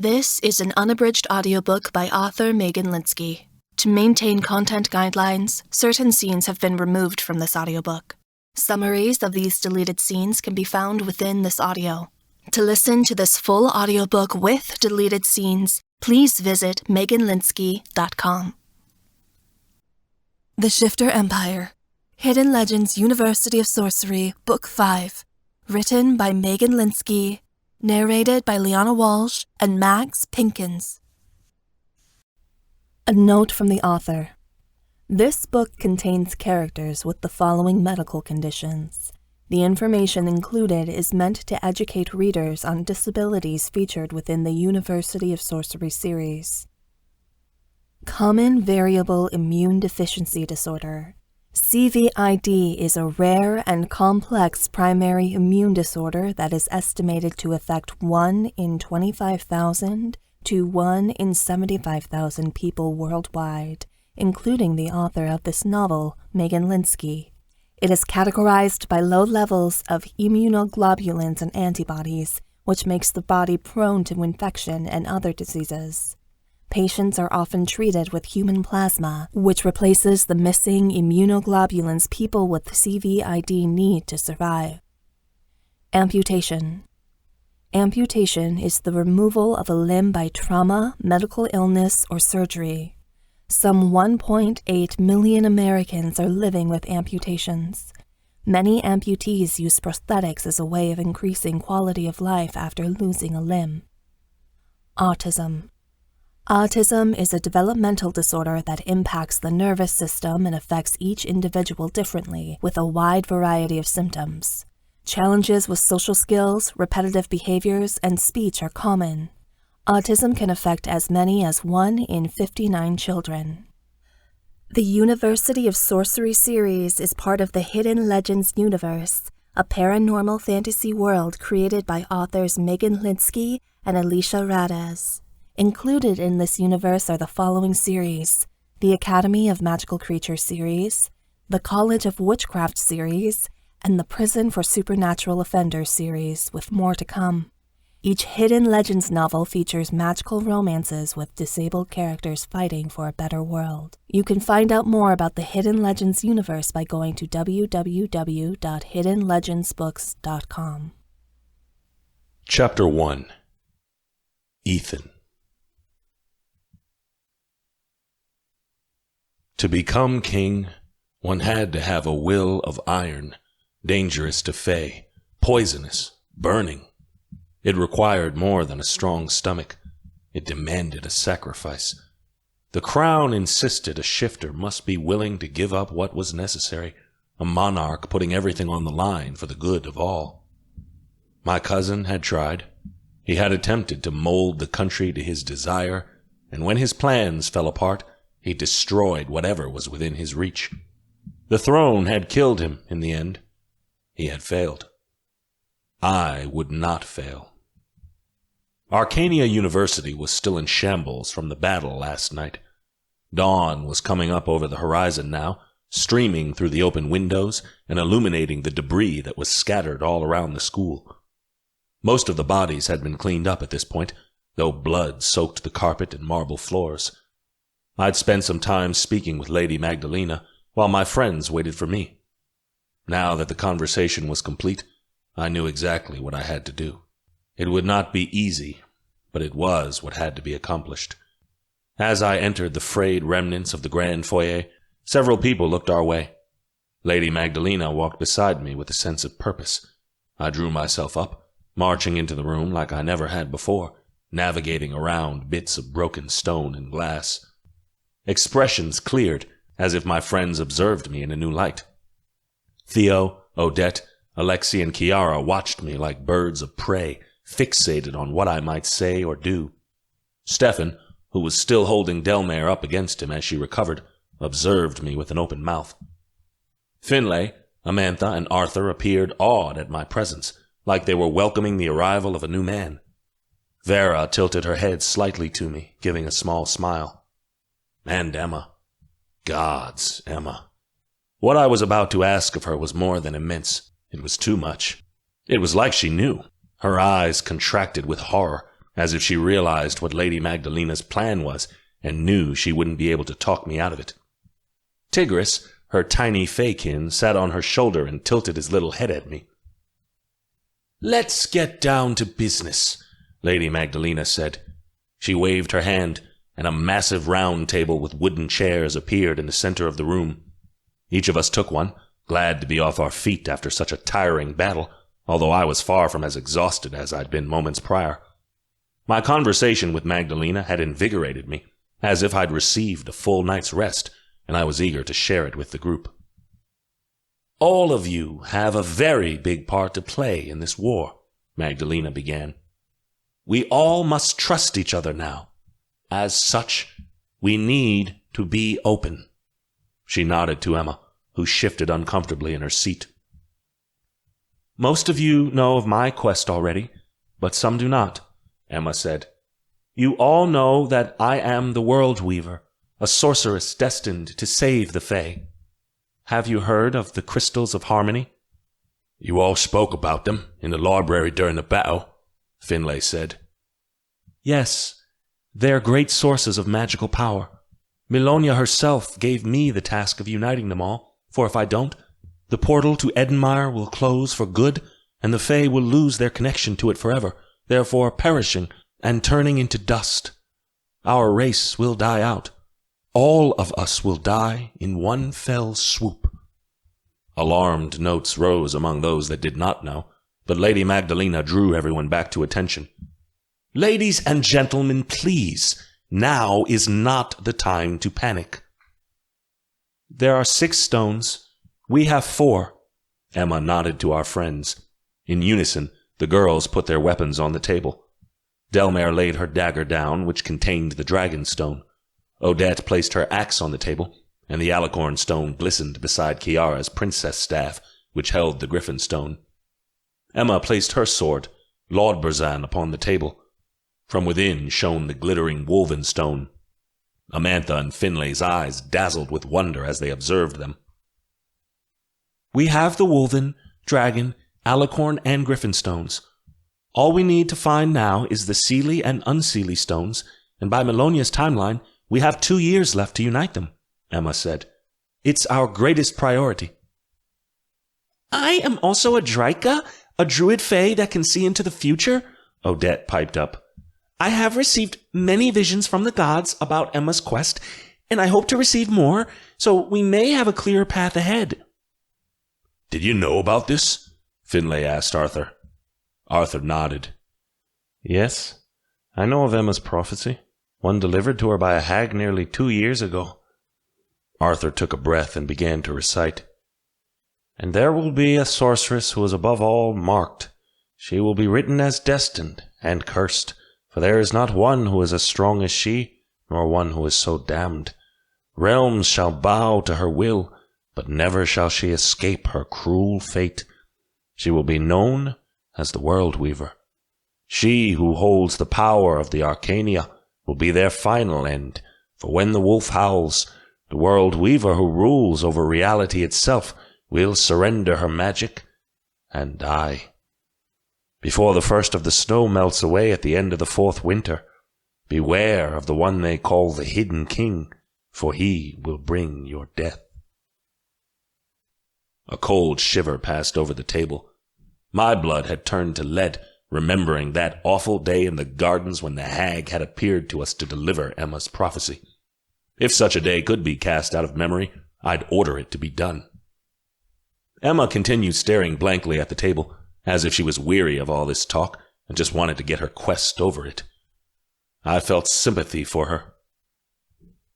This is an unabridged audiobook by author Megan Linsky. To maintain content guidelines, certain scenes have been removed from this audiobook. Summaries of these deleted scenes can be found within this audio. To listen to this full audiobook with deleted scenes, please visit meganlinsky.com. The Shifter Empire. Hidden Legends University of Sorcery, Book 5. Written by Megan Linsky. Narrated by Liana Walsh and Max Pinkins. A note from the author. This book contains characters with the following medical conditions. The information included is meant to educate readers on disabilities featured within the University of Sorcery series. Common Variable Immune Deficiency Disorder. CVID is a rare and complex primary immune disorder that is estimated to affect 1 in 25,000 to 1 in 75,000 people worldwide, including the author of this novel, Megan Linsky. It is categorized by low levels of immunoglobulins and antibodies, which makes the body prone to infection and other diseases. Patients are often treated with human plasma, which replaces the missing immunoglobulins people with CVID need to survive. Amputation. Amputation is the removal of a limb by trauma, medical illness, or surgery. Some 1.8 million Americans are living with amputations. Many amputees use prosthetics as a way of increasing quality of life after losing a limb. Autism. Autism is a developmental disorder that impacts the nervous system and affects each individual differently, with a wide variety of symptoms. Challenges with social skills, repetitive behaviors, and speech are common. Autism can affect as many as 1 in 59 children. The University of Sorcery series is part of the Hidden Legends universe, a paranormal fantasy world created by authors Megan Linsky and Alicia Radez. Included in this universe are the following series: the Academy of Magical Creatures series, the College of Witchcraft series, and the Prison for Supernatural Offenders series, with more to come. Each Hidden Legends novel features magical romances with disabled characters fighting for a better world. You can find out more about the Hidden Legends universe by going to www.hiddenlegendsbooks.com. Chapter 1. Ethan. To become king, one had to have a will of iron, dangerous to Fae, poisonous, burning. It required more than a strong stomach. It demanded a sacrifice. The crown insisted a shifter must be willing to give up what was necessary, a monarch putting everything on the line for the good of all. My cousin had tried. He had attempted to mold the country to his desire, and when his plans fell apart, he destroyed whatever was within his reach. The throne had killed him in the end. He had failed. I would not fail. Arcania University was still in shambles from the battle last night. Dawn was coming up over the horizon now, streaming through the open windows and illuminating the debris that was scattered all around the school. Most of the bodies had been cleaned up at this point, though blood soaked the carpet and marble floors. I'd spent some time speaking with Lady Magdalena while my friends waited for me. Now that the conversation was complete, I knew exactly what I had to do. It would not be easy, but it was what had to be accomplished. As I entered the frayed remnants of the grand foyer, several people looked our way. Lady Magdalena walked beside me with a sense of purpose. I drew myself up, marching into the room like I never had before, navigating around bits of broken stone and glass. Expressions cleared, as if my friends observed me in a new light. Theo, Odette, Alexi, and Kiara watched me like birds of prey, fixated on what I might say or do. Stefan, who was still holding Delmare up against him as she recovered, observed me with an open mouth. Finlay, Amantha, and Arthur appeared awed at my presence, like they were welcoming the arrival of a new man. Vera tilted her head slightly to me, giving a small smile. And Emma. Gods, Emma. What I was about to ask of her was more than immense. It was too much. It was like she knew. Her eyes contracted with horror, as if she realized what Lady Magdalena's plan was and knew she wouldn't be able to talk me out of it. Tigris, her tiny faykin, sat on her shoulder and tilted his little head at me. "Let's get down to business," Lady Magdalena said. She waved her hand, and a massive round table with wooden chairs appeared in the center of the room. Each of us took one, glad to be off our feet after such a tiring battle, although I was far from as exhausted as I'd been moments prior. My conversation with Magdalena had invigorated me, as if I'd received a full night's rest, and I was eager to share it with the group. "All of you have a very big part to play in this war," Magdalena began. "We all must trust each other now. As such, we need to be open." She nodded to Emma, who shifted uncomfortably in her seat. "Most of you know of my quest already, but some do not," Emma said. "You all know that I am the World Weaver, a sorceress destined to save the Fae. Have you heard of the Crystals of Harmony?" "You all spoke about them in the library during the battle," Finlay said. "Yes, they're great sources of magical power. Milonia herself gave me the task of uniting them all, for if I don't, the portal to Edenmire will close for good, and the Fae will lose their connection to it forever, therefore perishing and turning into dust. Our race will die out. All of us will die in one fell swoop." Alarmed notes rose among those that did not know, but Lady Magdalena drew everyone back to attention. "Ladies and gentlemen, please, now is not the time to panic." "There are 6 stones. We have 4. Emma nodded to our friends. In unison, the girls put their weapons on the table. Delmare laid her dagger down, which contained the dragon stone. Odette placed her axe on the table, and the alicorn stone glistened beside Kiara's princess staff, which held the griffin stone. Emma placed her sword, Laudberzan, upon the table. From within shone the glittering woven stone. Amantha and Finlay's eyes dazzled with wonder as they observed them. "We have the woven, dragon, alicorn, and griffin stones. All we need to find now is the Seelie and Unseelie stones, and by Melonia's timeline, we have 2 years left to unite them," Emma said. "It's our greatest priority." "I am also a Draika, a druid fae that can see into the future," Odette piped up. "I have received many visions from the gods about Emma's quest, and I hope to receive more, so we may have a clearer path ahead." "Did you know about this?" Finlay asked Arthur. Arthur nodded. "Yes, I know of Emma's prophecy, one delivered to her by a hag nearly 2 years ago." Arthur took a breath and began to recite. "And there will be a sorceress who is above all marked. She will be written as destined and cursed, for there is not one who is as strong as she, nor one who is so damned. Realms shall bow to her will, but never shall she escape her cruel fate. She will be known as the World Weaver. She who holds the power of the Arcania will be their final end, for when the wolf howls, the World Weaver who rules over reality itself will surrender her magic and die. Before the first of the snow melts away at the end of the 4th winter, beware of the one they call the Hidden King, for he will bring your death." A cold shiver passed over the table. My blood had turned to lead, remembering that awful day in the gardens when the hag had appeared to us to deliver Emma's prophecy. If such a day could be cast out of memory, I'd order it to be done. Emma continued staring blankly at the table, as if she was weary of all this talk and just wanted to get her quest over it. I felt sympathy for her.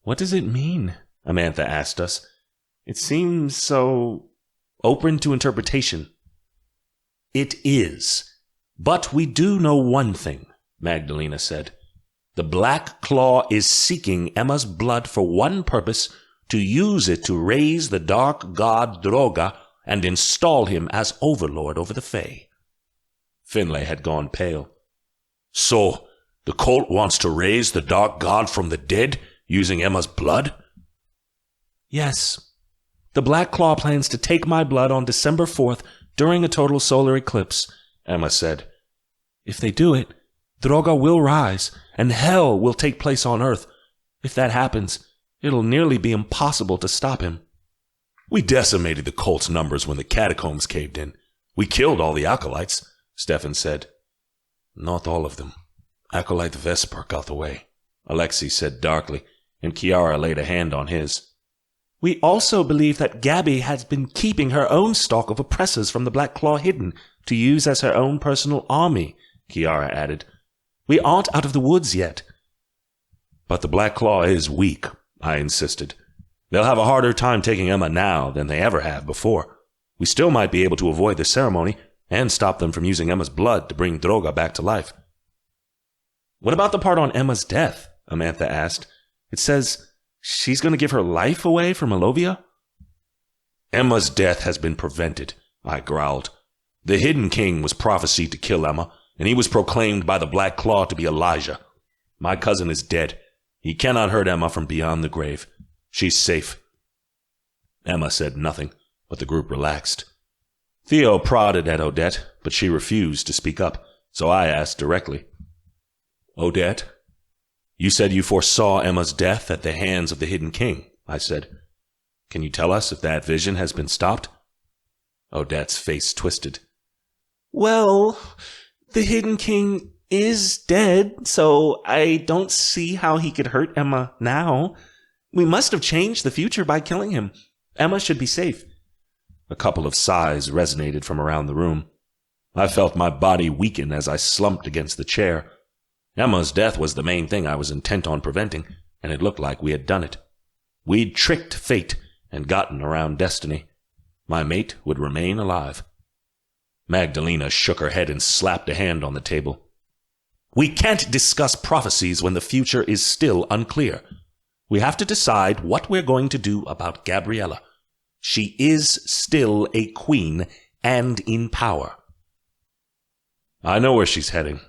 "What does it mean?" Amantha asked us. "It seems so open to interpretation." "It is. But we do know one thing," Magdalena said. "The Black Claw is seeking Emma's blood for one purpose, to use it to raise the dark god Droga and install him as overlord over the Fae." Finlay had gone pale. "So, the cult wants to raise the dark god from the dead, using Emma's blood?" "Yes. The Black Claw plans to take my blood on December 4th during a total solar eclipse," Emma said. "If they do it, Droga will rise, and hell will take place on earth. If that happens, it'll nearly be impossible to stop him. We decimated the cult's numbers when the catacombs caved in. We killed all the acolytes, Stefan said. Not all of them. Acolyte Vesper got away, Alexei said darkly, and Kiara laid a hand on his. We also believe that Gabby has been keeping her own stock of oppressors from the Black Claw hidden to use as her own personal army, Kiara added. We aren't out of the woods yet. But the Black Claw is weak, I insisted. They'll have a harder time taking Emma now than they ever have before. We still might be able to avoid the ceremony and stop them from using Emma's blood to bring Droga back to life. What about the part on Emma's death? Amantha asked. It says she's going to give her life away for Malovia? Emma's death has been prevented, I growled. The Hidden King was prophesied to kill Emma, and he was proclaimed by the Black Claw to be Elijah. My cousin is dead. He cannot hurt Emma from beyond the grave. She's safe. Emma said nothing, but the group relaxed. Theo prodded at Odette, but she refused to speak up, so I asked directly. Odette, you said you foresaw Emma's death at the hands of the Hidden King, I said. Can you tell us if that vision has been stopped? Odette's face twisted. Well, the Hidden King is dead, so I don't see how he could hurt Emma now. We must have changed the future by killing him. Emma should be safe. A couple of sighs resonated from around the room. I felt my body weaken as I slumped against the chair. Emma's death was the main thing I was intent on preventing, and it looked like we had done it. We'd tricked fate and gotten around destiny. My mate would remain alive. Magdalena shook her head and slapped a hand on the table. We can't discuss prophecies when the future is still unclear. We have to decide what we're going to do about Gabriella. She is still a queen and in power. I know where she's heading.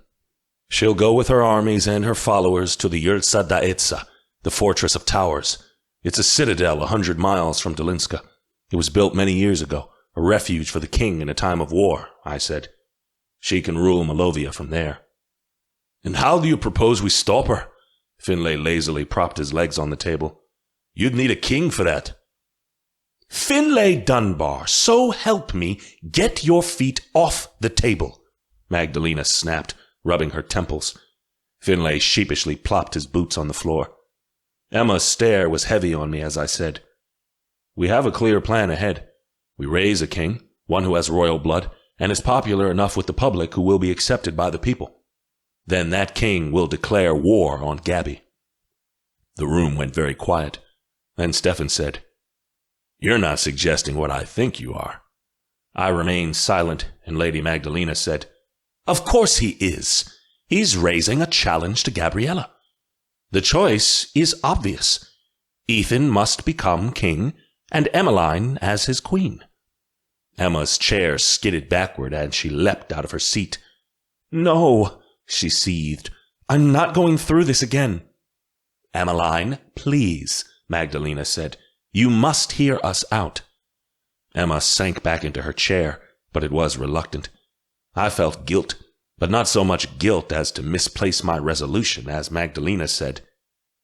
She'll go with her armies and her followers to the Yurtsa Daetsa, the Fortress of Towers. It's a citadel 100 miles from Dolinska. It was built many years ago, a refuge for the king in a time of war, I said. She can rule Malovia from there. And how do you propose we stop her? Finlay lazily propped his legs on the table. You'd need a king for that. Finlay Dunbar, so help me, get your feet off the table, Magdalena snapped, rubbing her temples. Finlay sheepishly plopped his boots on the floor. Emma's stare was heavy on me as I said, We have a clear plan ahead. We raise a king, one who has royal blood, and is popular enough with the public who will be accepted by the people. Then that king will declare war on Gabby. The room went very quiet. Then Stefan said, You're not suggesting what I think you are. I remained silent, and Lady Magdalena said, Of course he is. He's raising a challenge to Gabriella. The choice is obvious. Ethan must become king, and Emmeline as his queen. Emma's chair skidded backward, and she leapt out of her seat. No, she seethed. I'm not going through this again. Emmeline, please, Magdalena said. You must hear us out. Emma sank back into her chair, but it was reluctant. I felt guilt, but not so much guilt as to misplace my resolution, as Magdalena said.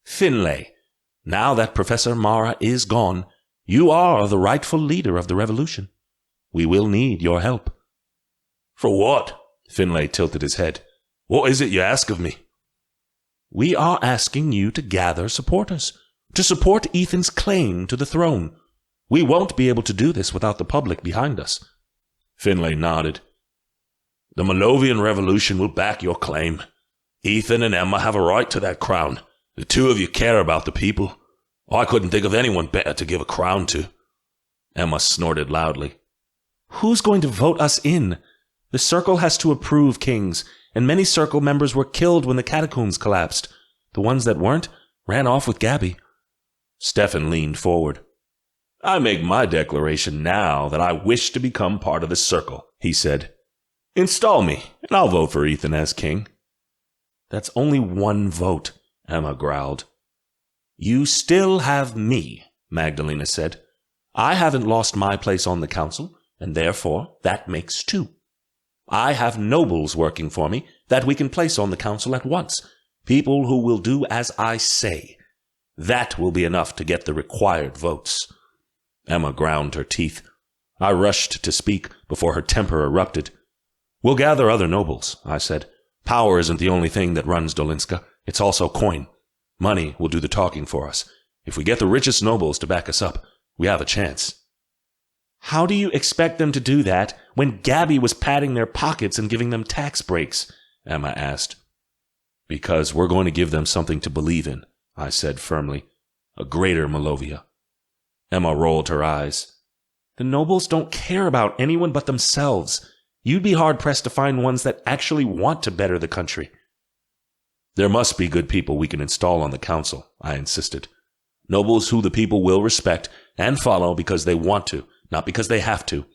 Finlay, now that Professor Mara is gone, you are the rightful leader of the revolution. We will need your help. For what? Finlay tilted his head. What is it you ask of me? We are asking you to gather supporters, to support Ethan's claim to the throne. We won't be able to do this without the public behind us. Finlay nodded. The Malovian Revolution will back your claim. Ethan and Emma have a right to that crown. The two of you care about the people. I couldn't think of anyone better to give a crown to. Emma snorted loudly. Who's going to vote us in? The Circle has to approve kings, and many Circle members were killed when the catacombs collapsed. The ones that weren't ran off with Gabby. Stefan leaned forward. I make my declaration now that I wish to become part of the Circle, he said. Install me, and I'll vote for Ethan as king. That's only one vote, Emma growled. You still have me, Magdalena said. I haven't lost my place on the council, and therefore that makes two. I have nobles working for me that we can place on the council at once. People who will do as I say. That will be enough to get the required votes." Emma ground her teeth. I rushed to speak before her temper erupted. "We'll gather other nobles," I said. "Power isn't the only thing that runs Dolinska. It's also coin. Money will do the talking for us. If we get the richest nobles to back us up, we have a chance." "How do you expect them to do that when Gabby was padding their pockets and giving them tax breaks?" Emma asked. "Because we're going to give them something to believe in," I said firmly. "A greater Malovia." Emma rolled her eyes. "The nobles don't care about anyone but themselves. You'd be hard-pressed to find ones that actually want to better the country." "There must be good people we can install on the council," I insisted. "Nobles who the people will respect and follow because they want to, not because they have to."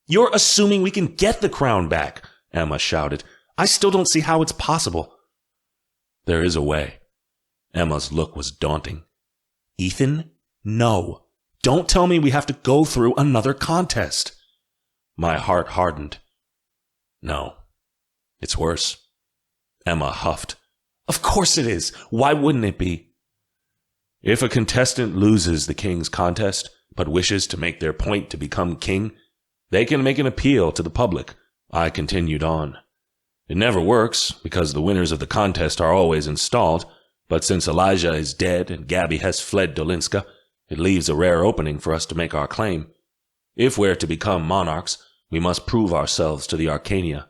"You're assuming we can get the crown back," Emma shouted. "I still don't see how it's possible." "There is a way." Emma's look was daunting. "Ethan, no. Don't tell me we have to go through another contest." My heart hardened. "No. It's worse." Emma huffed. "Of course it is. Why wouldn't it be?" "If a contestant loses the king's contest, but wishes to make their point to become king, they can make an appeal to the public," I continued on. "It never works, because the winners of the contest are always installed, but since Elijah is dead and Gabby has fled Dolinska, it leaves a rare opening for us to make our claim. If we're to become monarchs, we must prove ourselves to the Arcania."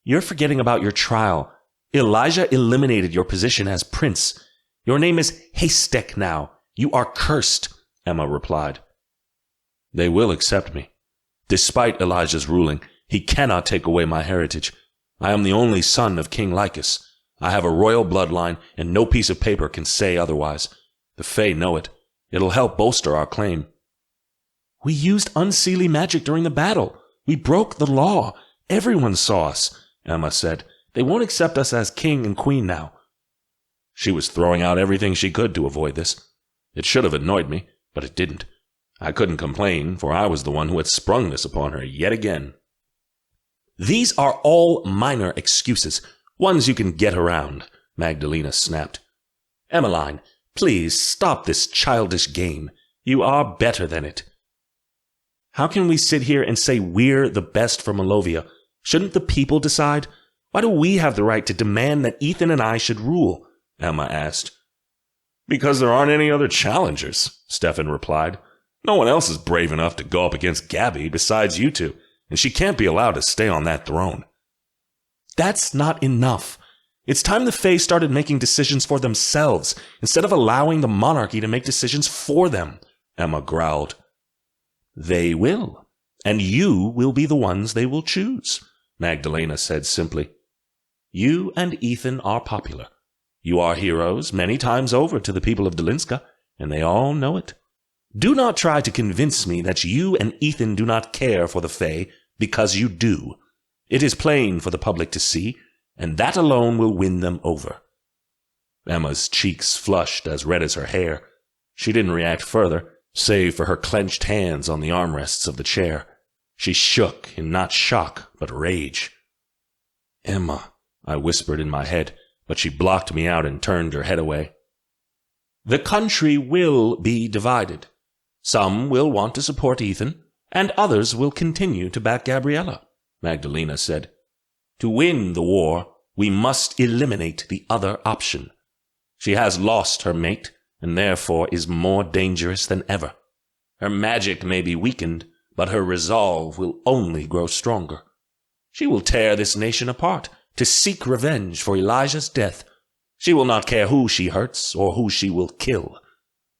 "You're forgetting about your trial. Elijah eliminated your position as prince. Your name is Haystack now. You are cursed," Emma replied. "They will accept me. Despite Elijah's ruling, he cannot take away my heritage. I am the only son of King Lycus. I have a royal bloodline, and no piece of paper can say otherwise. The Fae know it. It'll help bolster our claim." "We used unseelie magic during the battle. We broke the law. Everyone saw us," Emma said. "They won't accept us as king and queen now." She was throwing out everything she could to avoid this. It should have annoyed me, but it didn't. I couldn't complain, for I was the one who had sprung this upon her yet again. "These are all minor excuses, ones you can get around," Magdalena snapped. "Emmeline, please stop this childish game. You are better than it." "How can we sit here and say we're the best for Malovia? Shouldn't the people decide? Why do we have the right to demand that Ethan and I should rule?" Emma asked. "Because there aren't any other challengers," Stefan replied. "No one else is brave enough to go up against Gabby besides you two, and she can't be allowed to stay on that throne." "That's not enough. It's time the Fae started making decisions for themselves, instead of allowing the monarchy to make decisions for them," Emma growled. "They will, and you will be the ones they will choose," Magdalena said simply. "You and Ethan are popular. You are heroes many times over to the people of Dolinska, and they all know it. Do not try to convince me that you and Ethan do not care for the Fae, because you do. It is plain for the public to see, and that alone will win them over." Emma's cheeks flushed as red as her hair. She didn't react further, save for her clenched hands on the armrests of the chair. She shook in not shock, but rage. "Emma," I whispered in my head, but she blocked me out and turned her head away. "The country will be divided. Some will want to support Ethan, and others will continue to back Gabriella," Magdalena said. "To win the war, we must eliminate the other option. She has lost her mate, and therefore is more dangerous than ever. Her magic may be weakened, but her resolve will only grow stronger. She will tear this nation apart to seek revenge for Elijah's death. She will not care who she hurts or who she will kill.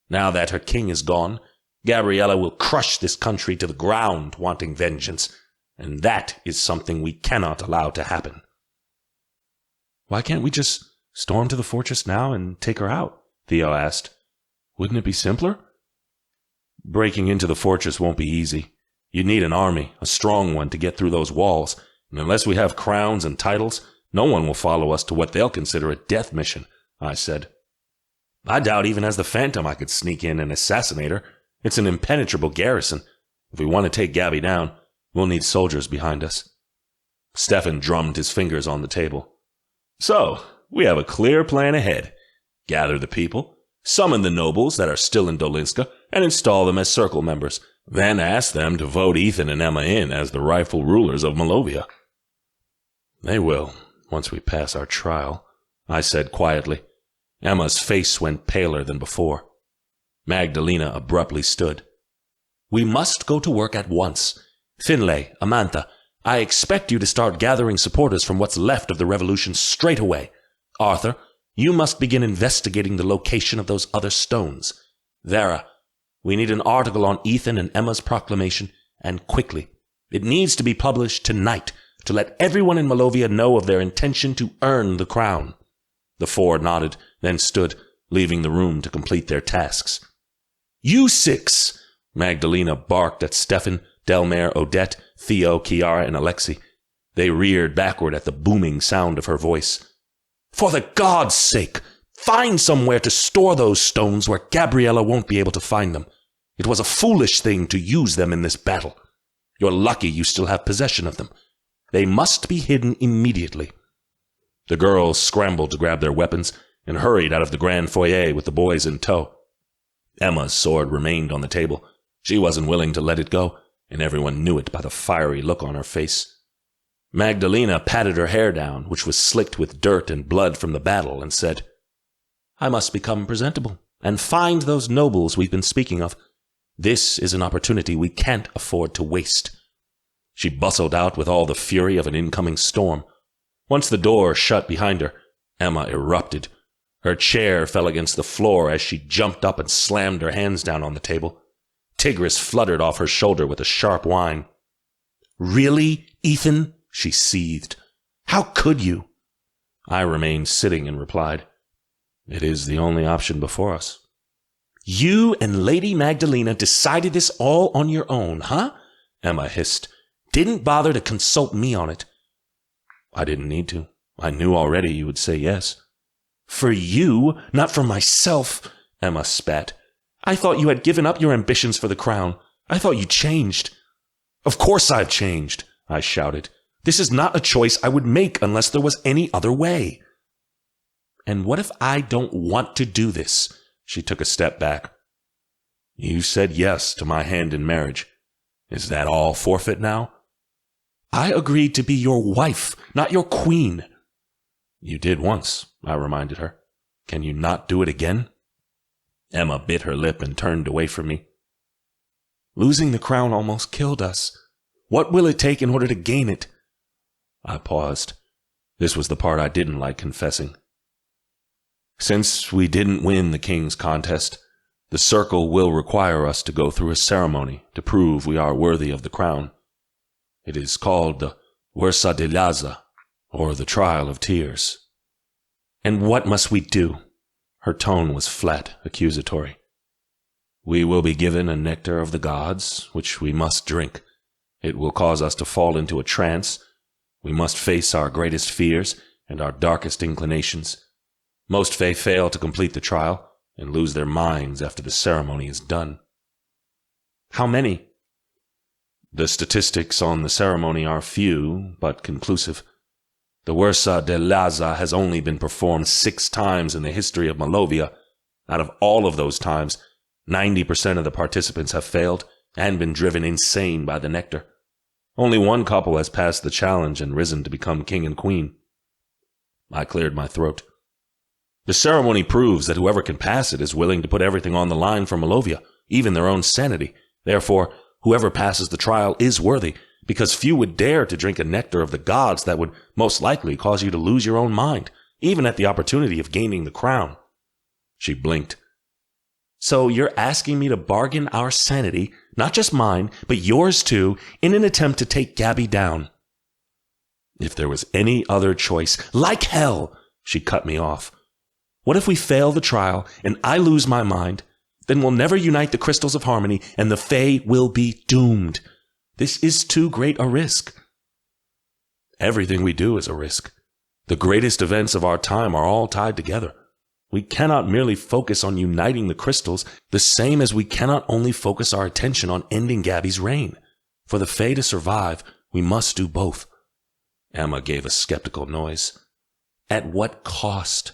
Now that her king is gone, Gabriella will crush this country to the ground wanting vengeance, and that is something we cannot allow to happen." "Why can't we just storm to the fortress now and take her out?" Theo asked. "Wouldn't it be simpler?" "Breaking into the fortress won't be easy. You need an army, a strong one, to get through those walls, and unless we have crowns and titles, no one will follow us to what they'll consider a death mission," I said. "I doubt even as the Phantom I could sneak in and assassinate her. It's an impenetrable garrison. If we want to take Gabby down, we'll need soldiers behind us." Stefan drummed his fingers on the table. So, we have a clear plan ahead. Gather the people, summon the nobles that are still in Dolinska, and install them as circle members. Then ask them to vote Ethan and Emma in as the rightful rulers of Malovia. They will, once we pass our trial, I said quietly. Emma's face went paler than before. Magdalena abruptly stood. We must go to work at once. Finlay, Amantha, I expect you to start gathering supporters from what's left of the revolution straight away. Arthur, you must begin investigating the location of those other stones. Vera, we need an article on Ethan and Emma's proclamation, and quickly. It needs to be published tonight to let everyone in Malovia know of their intention to earn the crown. The four nodded, then stood, leaving the room to complete their tasks. You six! Magdalena barked at Stefan, Delmare, Odette, Theo, Chiara, and Alexei. They reared backward at the booming sound of her voice. For the gods' sake, find somewhere to store those stones where Gabriella won't be able to find them. It was a foolish thing to use them in this battle. You're lucky you still have possession of them. They must be hidden immediately. The girls scrambled to grab their weapons and hurried out of the grand foyer with the boys in tow. Emma's sword remained on the table. She wasn't willing to let it go, and everyone knew it by the fiery look on her face. Magdalena patted her hair down, which was slicked with dirt and blood from the battle, and said, I must become presentable and find those nobles we've been speaking of. This is an opportunity we can't afford to waste. She bustled out with all the fury of an incoming storm. Once the door shut behind her, Emma erupted. Her chair fell against the floor as she jumped up and slammed her hands down on the table. Tigris fluttered off her shoulder with a sharp whine. Really, Ethan? She seethed. How could you? I remained sitting and replied, It is the only option before us. You and Lady Magdalena decided this all on your own, huh? Emma hissed. Didn't bother to consult me on it. I didn't need to. I knew already you would say yes. For you, not for myself, Emma spat. I thought you had given up your ambitions for the crown. I thought you changed. Of course I've changed, I shouted. This is not a choice I would make unless there was any other way. And what if I don't want to do this? She took a step back. You said yes to my hand in marriage. Is that all forfeit now? I agreed to be your wife, not your queen. You did once, I reminded her. Can you not do it again? Emma bit her lip and turned away from me. Losing the crown almost killed us. What will it take in order to gain it? I paused. This was the part I didn't like confessing. Since we didn't win the king's contest, the circle will require us to go through a ceremony to prove we are worthy of the crown. It is called the Versa de Laza, or the Trial of Tears. And what must we do? Her tone was flat, accusatory. We will be given a nectar of the gods, which we must drink. It will cause us to fall into a trance. We must face our greatest fears and our darkest inclinations. Most fail to complete the trial and lose their minds after the ceremony is done. How many? The statistics on the ceremony are few, but conclusive. The Versa de Laza has only been performed 6 times in the history of Malovia. Out of all of those times, 90% of the participants have failed and been driven insane by the nectar. Only one couple has passed the challenge and risen to become king and queen. I cleared my throat. The ceremony proves that whoever can pass it is willing to put everything on the line for Malovia, even their own sanity. Therefore, whoever passes the trial is worthy, because few would dare to drink a nectar of the gods that would most likely cause you to lose your own mind, even at the opportunity of gaining the crown. She blinked. So you're asking me to bargain our sanity, not just mine, but yours too, in an attempt to take Gabby down. If there was any other choice, like hell, she cut me off. What if we fail the trial and I lose my mind? Then we'll never unite the crystals of harmony and the Fae will be doomed. This is too great a risk. Everything we do is a risk. The greatest events of our time are all tied together. We cannot merely focus on uniting the crystals, the same as we cannot only focus our attention on ending Gabby's reign. For the Fae to survive, we must do both. Emma gave a skeptical noise. At what cost?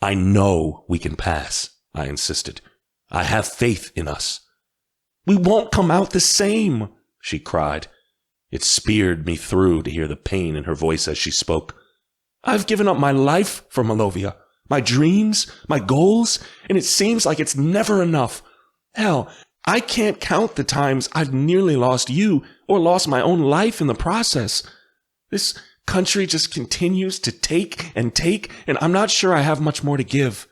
I know we can pass, I insisted. I have faith in us. We won't come out the same, she cried. It speared me through to hear the pain in her voice as she spoke. I've given up my life for Malovia, my dreams, my goals, and it seems like it's never enough. Hell, I can't count the times I've nearly lost you or lost my own life in the process. This country just continues to take, and I'm not sure I have much more to give.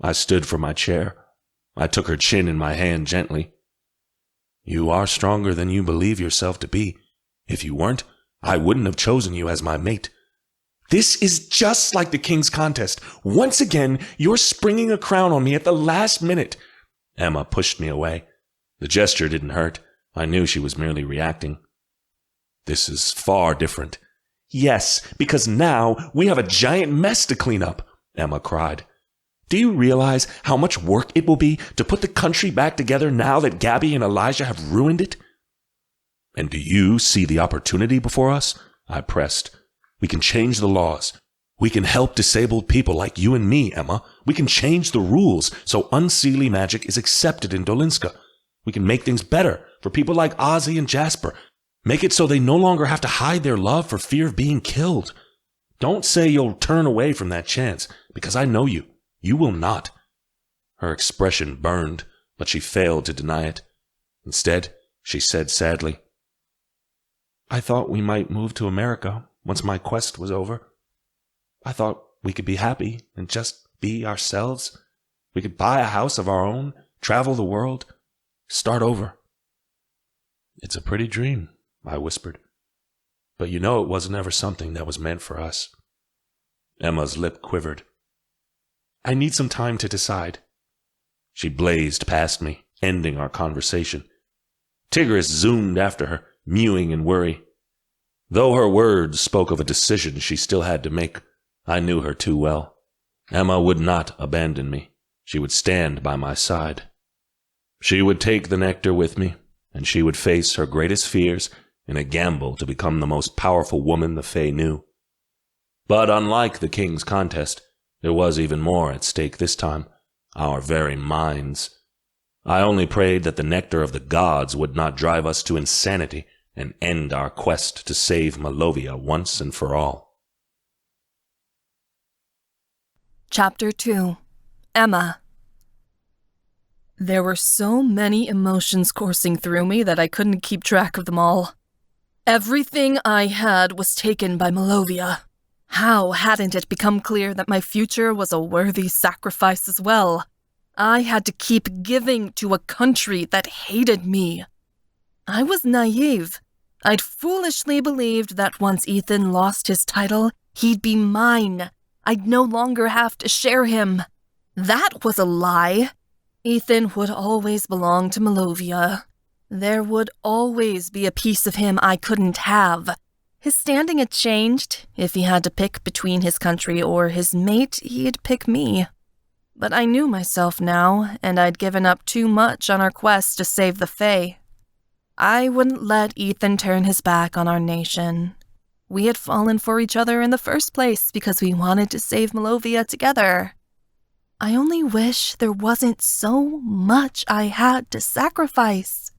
I stood from my chair. I took her chin in my hand gently. You are stronger than you believe yourself to be. If you weren't, I wouldn't have chosen you as my mate. This is just like the King's Contest. Once again, you're springing a crown on me at the last minute. Emma pushed me away. The gesture didn't hurt. I knew she was merely reacting. This is far different. Yes, because now we have a giant mess to clean up, Emma cried. Do you realize how much work it will be to put the country back together now that Gabby and Elijah have ruined it? And do you see the opportunity before us? I pressed. We can change the laws. We can help disabled people like you and me, Emma. We can change the rules so unseelie magic is accepted in Dolinska. We can make things better for people like Ozzy and Jasper. Make it so they no longer have to hide their love for fear of being killed. Don't say you'll turn away from that chance, because I know you. You will not. Her expression burned, but she failed to deny it. Instead, she said sadly, I thought we might move to America once my quest was over. I thought we could be happy and just be ourselves. We could buy a house of our own, travel the world, start over. It's a pretty dream, I whispered. But you know it wasn't ever something that was meant for us. Emma's lip quivered. I need some time to decide. She blazed past me, ending our conversation. Tigris zoomed after her, mewing in worry. Though her words spoke of a decision she still had to make, I knew her too well. Emma would not abandon me. She would stand by my side. She would take the nectar with me, and she would face her greatest fears in a gamble to become the most powerful woman the Fae knew. But unlike the King's Contest, there was even more at stake this time, our very minds. I only prayed that the nectar of the gods would not drive us to insanity and end our quest to save Malovia once and for all. Chapter 2. Emma. There were so many emotions coursing through me that I couldn't keep track of them all. Everything I had was taken by Malovia. How hadn't it become clear that my future was a worthy sacrifice as well? I had to keep giving to a country that hated me. I was naive. I'd foolishly believed that once Ethan lost his title, he'd be mine. I'd no longer have to share him. That was a lie. Ethan would always belong to Malovia. There would always be a piece of him I couldn't have. His standing had changed. If he had to pick between his country or his mate, he'd pick me. But I knew myself now, and I'd given up too much on our quest to save the Fae. I wouldn't let Ethan turn his back on our nation. We had fallen for each other in the first place because we wanted to save Malovia together. I only wish there wasn't so much I had to sacrifice.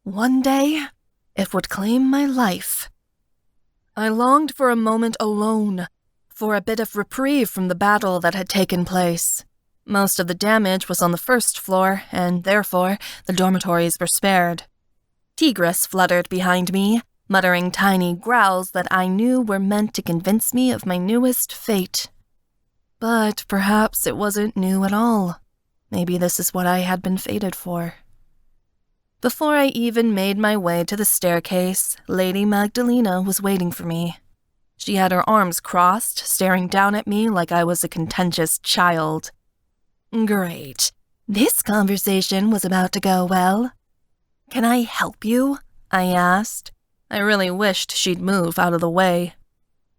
One day, it would claim my life. I longed for a moment alone, for a bit of reprieve from the battle that had taken place. Most of the damage was on the first floor, and therefore the dormitories were spared. Tigris fluttered behind me, muttering tiny growls that I knew were meant to convince me of my newest fate. But perhaps it wasn't new at all. Maybe this is what I had been fated for. Before I even made my way to the staircase, Lady Magdalena was waiting for me. She had her arms crossed, staring down at me like I was a contentious child. Great. This conversation was about to go well. Can I help you? I asked. I really wished she'd move out of the way.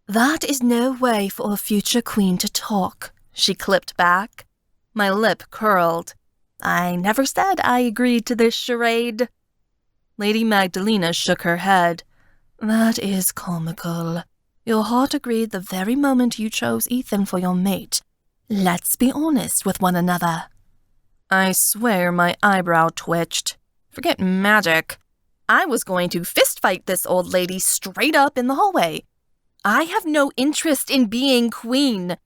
That is no way for a future queen to talk, she clipped back. My lip curled. I never said I agreed to this charade. Lady Magdalena shook her head. That is comical. Your heart agreed the very moment you chose Ethan for your mate. Let's be honest with one another." I swear my eyebrow twitched. Forget magic. I was going to fistfight this old lady straight up in the hallway. I have no interest in being queen.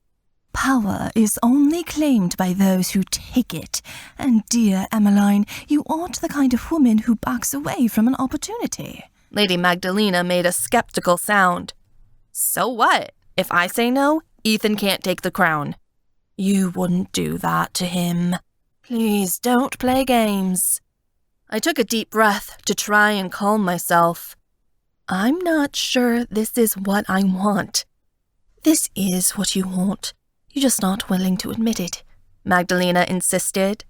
Power is only claimed by those who take it, and dear Emmeline, you aren't the kind of woman who backs away from an opportunity. Lady Magdalena made a skeptical sound. So what? If I say no, Ethan can't take the crown. You wouldn't do that to him. Please don't play games. I took a deep breath to try and calm myself. I'm not sure this is what I want. This is what you want. You're just not willing to admit it, Magdalena insisted.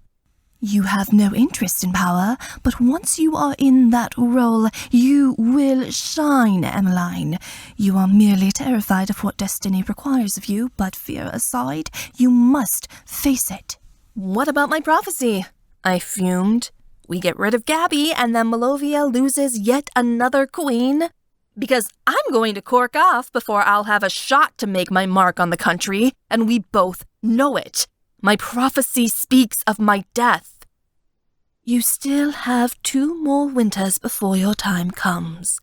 You have no interest in power, but once you are in that role, you will shine, Emmeline. You are merely terrified of what destiny requires of you, but fear aside, you must face it. What about my prophecy? I fumed. We get rid of Gabby, and then Malovia loses yet another queen? Because I'm going to cork off before I'll have a shot to make my mark on the country, and we both know it. My prophecy speaks of my death. You still have 2 more winters before your time comes.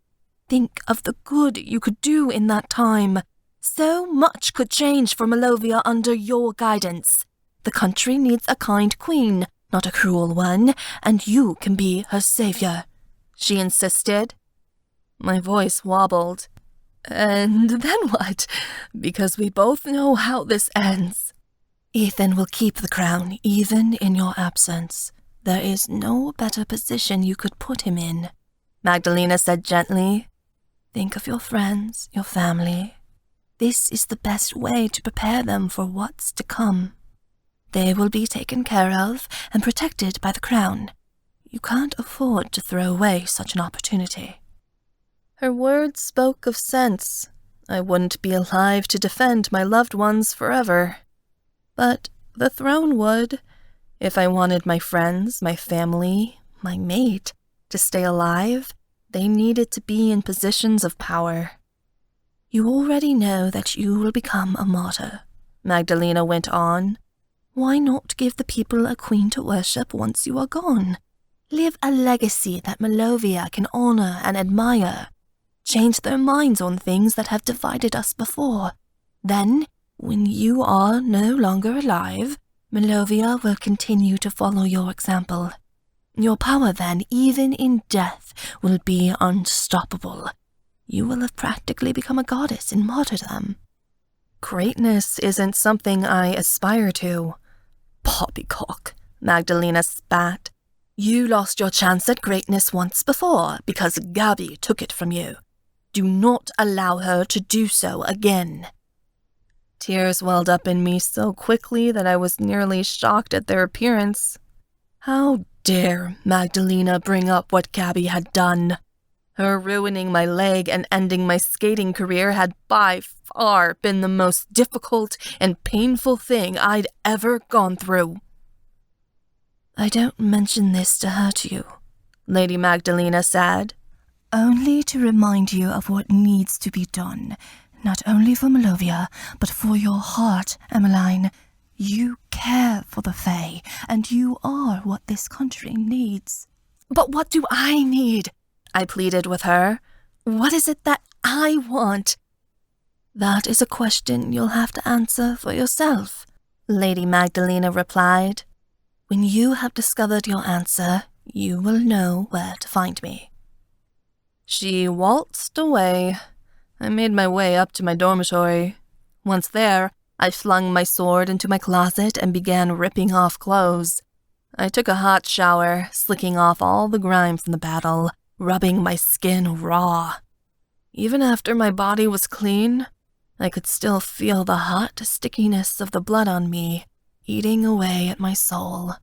Think of the good you could do in that time. So much could change for Malovia under your guidance. The country needs a kind queen, not a cruel one, and you can be her savior, she insisted. My voice wobbled. And then what? Because we both know how this ends. Ethan will keep the crown, even in your absence. There is no better position you could put him in, Magdalena said gently. Think of your friends, your family. This is the best way to prepare them for what's to come. They will be taken care of and protected by the crown. You can't afford to throw away such an opportunity. Her words spoke of sense. I wouldn't be alive to defend my loved ones forever. But the throne would, if I wanted my friends, my family, my mate, to stay alive. They needed to be in positions of power. You already know that you will become a martyr, Magdalena went on. Why not give the people a queen to worship once you are gone? Leave a legacy that Malovia can honor and admire. Change their minds on things that have divided us before. Then, when you are no longer alive, Malovia will continue to follow your example. Your power then, even in death, will be unstoppable. You will have practically become a goddess in martyrdom. Greatness isn't something I aspire to. Poppycock, Magdalena spat. You lost your chance at greatness once before because Gabby took it from you. Do not allow her to do so again. Tears welled up in me so quickly that I was nearly shocked at their appearance. How dare Magdalena bring up what Gabby had done? Her ruining my leg and ending my skating career had by far been the most difficult and painful thing I'd ever gone through. I don't mention this to hurt you, Lady Magdalena said. Only to remind you of what needs to be done, not only for Malovia, but for your heart, Emmeline. You care for the Fae, and you are what this country needs. But what do I need? I pleaded with her. What is it that I want? That is a question you'll have to answer for yourself, Lady Magdalena replied. When you have discovered your answer, you will know where to find me. She waltzed away. I made my way up to my dormitory. Once there, I flung my sword into my closet and began ripping off clothes. I took a hot shower, slicking off all the grime from the battle, rubbing my skin raw. Even after my body was clean, I could still feel the hot stickiness of the blood on me, eating away at my soul.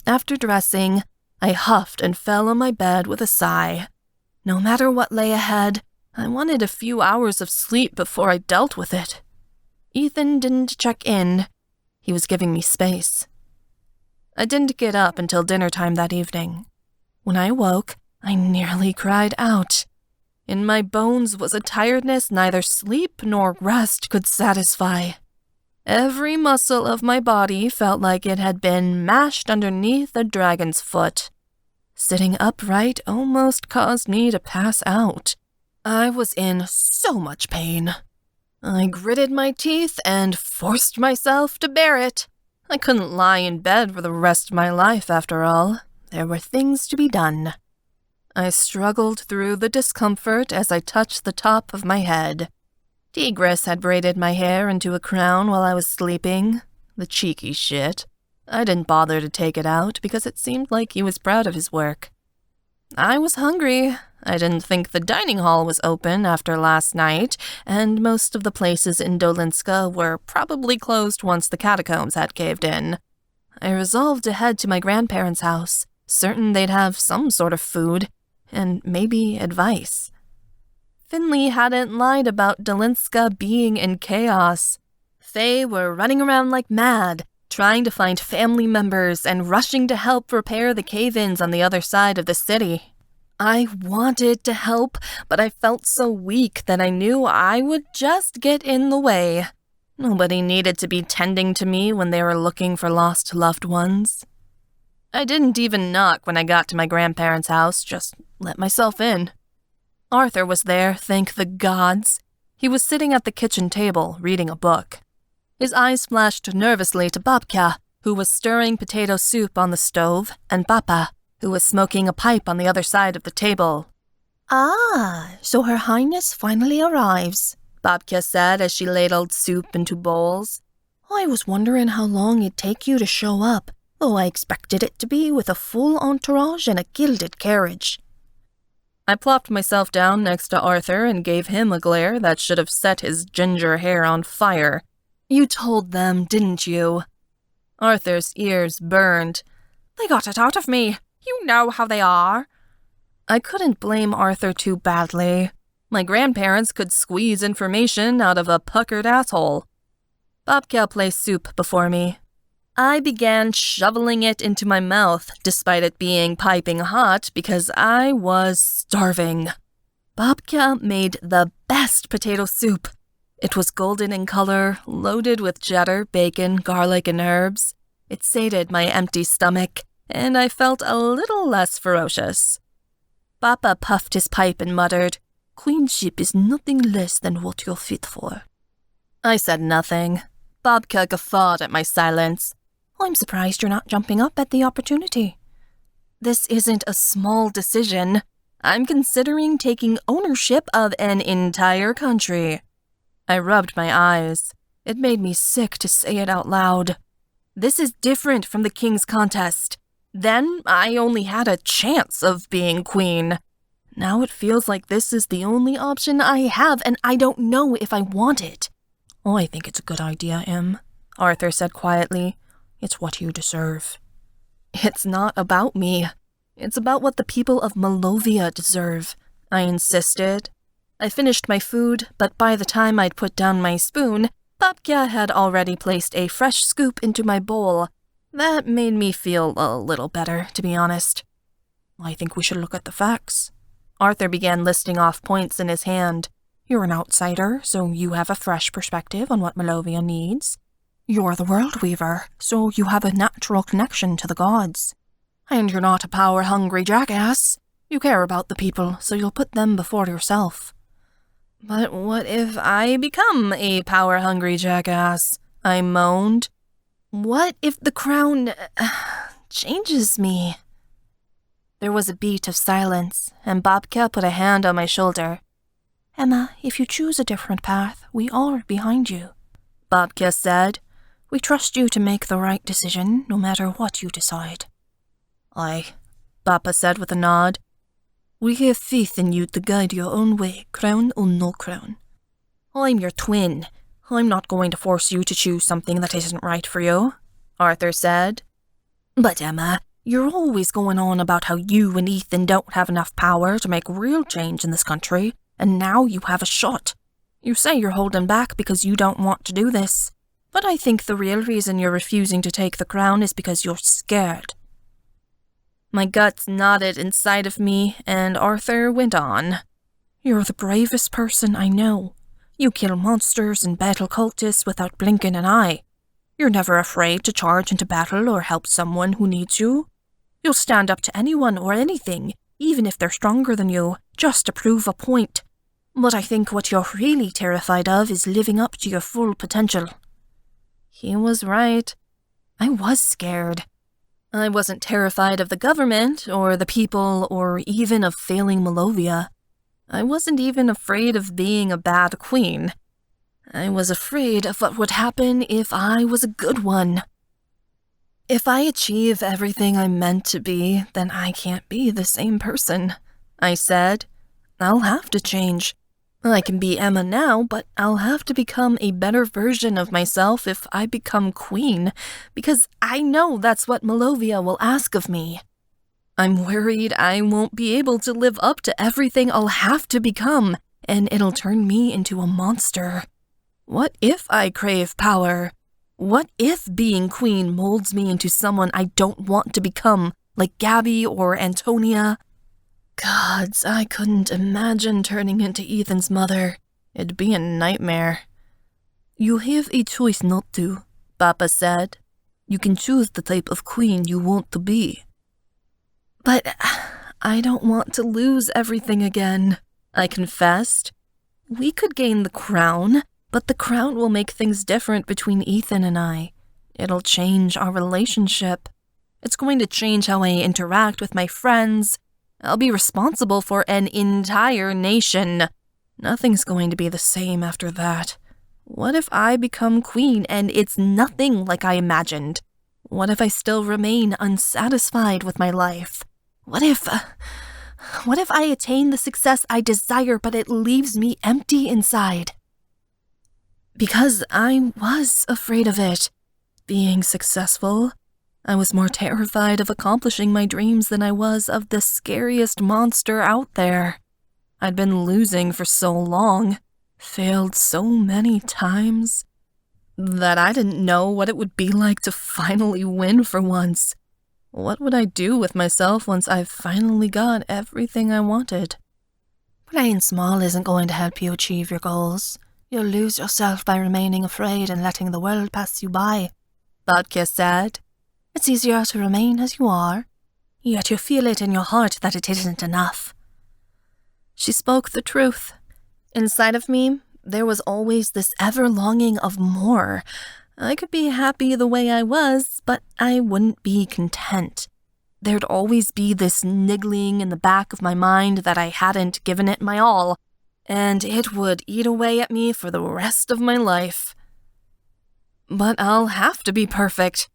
After dressing, I huffed and fell on my bed with a sigh. No matter what lay ahead, I wanted a few hours of sleep before I dealt with it. Ethan didn't check in. He was giving me space. I didn't get up until dinner time that evening. When I woke, I nearly cried out. In my bones was a tiredness neither sleep nor rest could satisfy. Every muscle of my body felt like it had been mashed underneath a dragon's foot. Sitting upright almost caused me to pass out. I was in so much pain. I gritted my teeth and forced myself to bear it. I couldn't lie in bed for the rest of my life, after all. There were things to be done. I struggled through the discomfort as I touched the top of my head. Tigris had braided my hair into a crown while I was sleeping. The cheeky shit. I didn't bother to take it out because it seemed like he was proud of his work. I was hungry. I didn't think the dining hall was open after last night, and most of the places in Dolinska were probably closed once the catacombs had caved in. I resolved to head to my grandparents' house, certain they'd have some sort of food, and maybe advice. Finley hadn't lied about Dolinska being in chaos. They were running around like mad, trying to find family members and rushing to help repair the cave-ins on the other side of the city. I wanted to help, but I felt so weak that I knew I would just get in the way. Nobody needed to be tending to me when they were looking for lost loved ones. I didn't even knock when I got to my grandparents' house, just let myself in. Arthur was there, thank the gods. He was sitting at the kitchen table, reading a book. His eyes flashed nervously to Babka, who was stirring potato soup on the stove, and Papa, who was smoking a pipe on the other side of the table. Ah, so Her Highness finally arrives, Babka said as she ladled soup into bowls. I was wondering how long it'd take you to show up, though I expected it to be with a full entourage and a gilded carriage. I plopped myself down next to Arthur and gave him a glare that should have set his ginger hair on fire. You told them, didn't you? Arthur's ears burned. They got it out of me. You know how they are. I couldn't blame Arthur too badly. My grandparents could squeeze information out of a puckered asshole. Babka placed soup before me. I began shoveling it into my mouth, despite it being piping hot, because I was starving. Babka made the best potato soup. It was golden in color, loaded with cheddar, bacon, garlic, and herbs. It sated my empty stomach, and I felt a little less ferocious. Papa puffed his pipe and muttered, "Queenship is nothing less than what you're fit for." I said nothing. Babka guffawed at my silence. I'm surprised you're not jumping up at the opportunity. This isn't a small decision. I'm considering taking ownership of an entire country. I rubbed my eyes. It made me sick to say it out loud. This is different from the king's contest. Then I only had a chance of being queen. Now it feels like this is the only option I have, and I don't know if I want it. I think it's a good idea, Em, Arthur said quietly. It's what you deserve. It's not about me. It's about what the people of Malovia deserve, I insisted. I finished my food, but by the time I'd put down my spoon, Babka had already placed a fresh scoop into my bowl. That made me feel a little better, to be honest. I think we should look at the facts. Arthur began listing off points in his hand. You're an outsider, so you have a fresh perspective on what Malovia needs. You're the World Weaver, so you have a natural connection to the gods. And you're not a power-hungry jackass. You care about the people, so you'll put them before yourself. But what if I become a power-hungry jackass? I moaned. What if the crown changes me? There was a beat of silence, and Babka put a hand on my shoulder. Emma, if you choose a different path, we are behind you, Babka said. We trust you to make the right decision, no matter what you decide. Aye, Papa said with a nod. We have faith in you to guide your own way, crown or no crown. I'm your twin. I'm not going to force you to choose something that isn't right for you, Arthur said. But Emma, you're always going on about how you and Ethan don't have enough power to make real change in this country, and now you have a shot. You say you're holding back because you don't want to do this. But I think the real reason you're refusing to take the crown is because you're scared. My guts knotted inside of me, and Arthur went on. You're the bravest person I know. You kill monsters and battle cultists without blinking an eye. You're never afraid to charge into battle or help someone who needs you. You'll stand up to anyone or anything, even if they're stronger than you, just to prove a point. But I think what you're really terrified of is living up to your full potential." He was right. I was scared. I wasn't terrified of the government, or the people, or even of failing Malovia. I wasn't even afraid of being a bad queen. I was afraid of what would happen if I was a good one. If I achieve everything I'm meant to be, then I can't be the same person, I said. I'll have to change. I can be Emma now, but I'll have to become a better version of myself if I become queen, because I know that's what Malovia will ask of me. I'm worried I won't be able to live up to everything I'll have to become, and it'll turn me into a monster. What if I crave power? What if being queen molds me into someone I don't want to become, like Gabby or Antonia? Gods, I couldn't imagine turning into Ethan's mother. It'd be a nightmare. "You have a choice not to," Papa said. "You can choose the type of queen you want to be." "But I don't want to lose everything again," I confessed. "We could gain the crown, but the crown will make things different between Ethan and I. It'll change our relationship. It's going to change how I interact with my friends. I'll be responsible for an entire nation. Nothing's going to be the same after that. What if I become queen and it's nothing like I imagined? What if I still remain unsatisfied with my life? What if I attain the success I desire, but it leaves me empty inside?" Because I was afraid of it. Being successful. I was more terrified of accomplishing my dreams than I was of the scariest monster out there. I'd been losing for so long, failed so many times, that I didn't know what it would be like to finally win for once. What would I do with myself once I've finally got everything I wanted? Playing small isn't going to help you achieve your goals. You'll lose yourself by remaining afraid and letting the world pass you by, Vodka said. It's easier to remain as you are, yet you feel it in your heart that it isn't enough. She spoke the truth. Inside of me, there was always this ever-longing of more. I could be happy the way I was, but I wouldn't be content. There'd always be this niggling in the back of my mind that I hadn't given it my all, and it would eat away at me for the rest of my life. But I'll have to be perfect.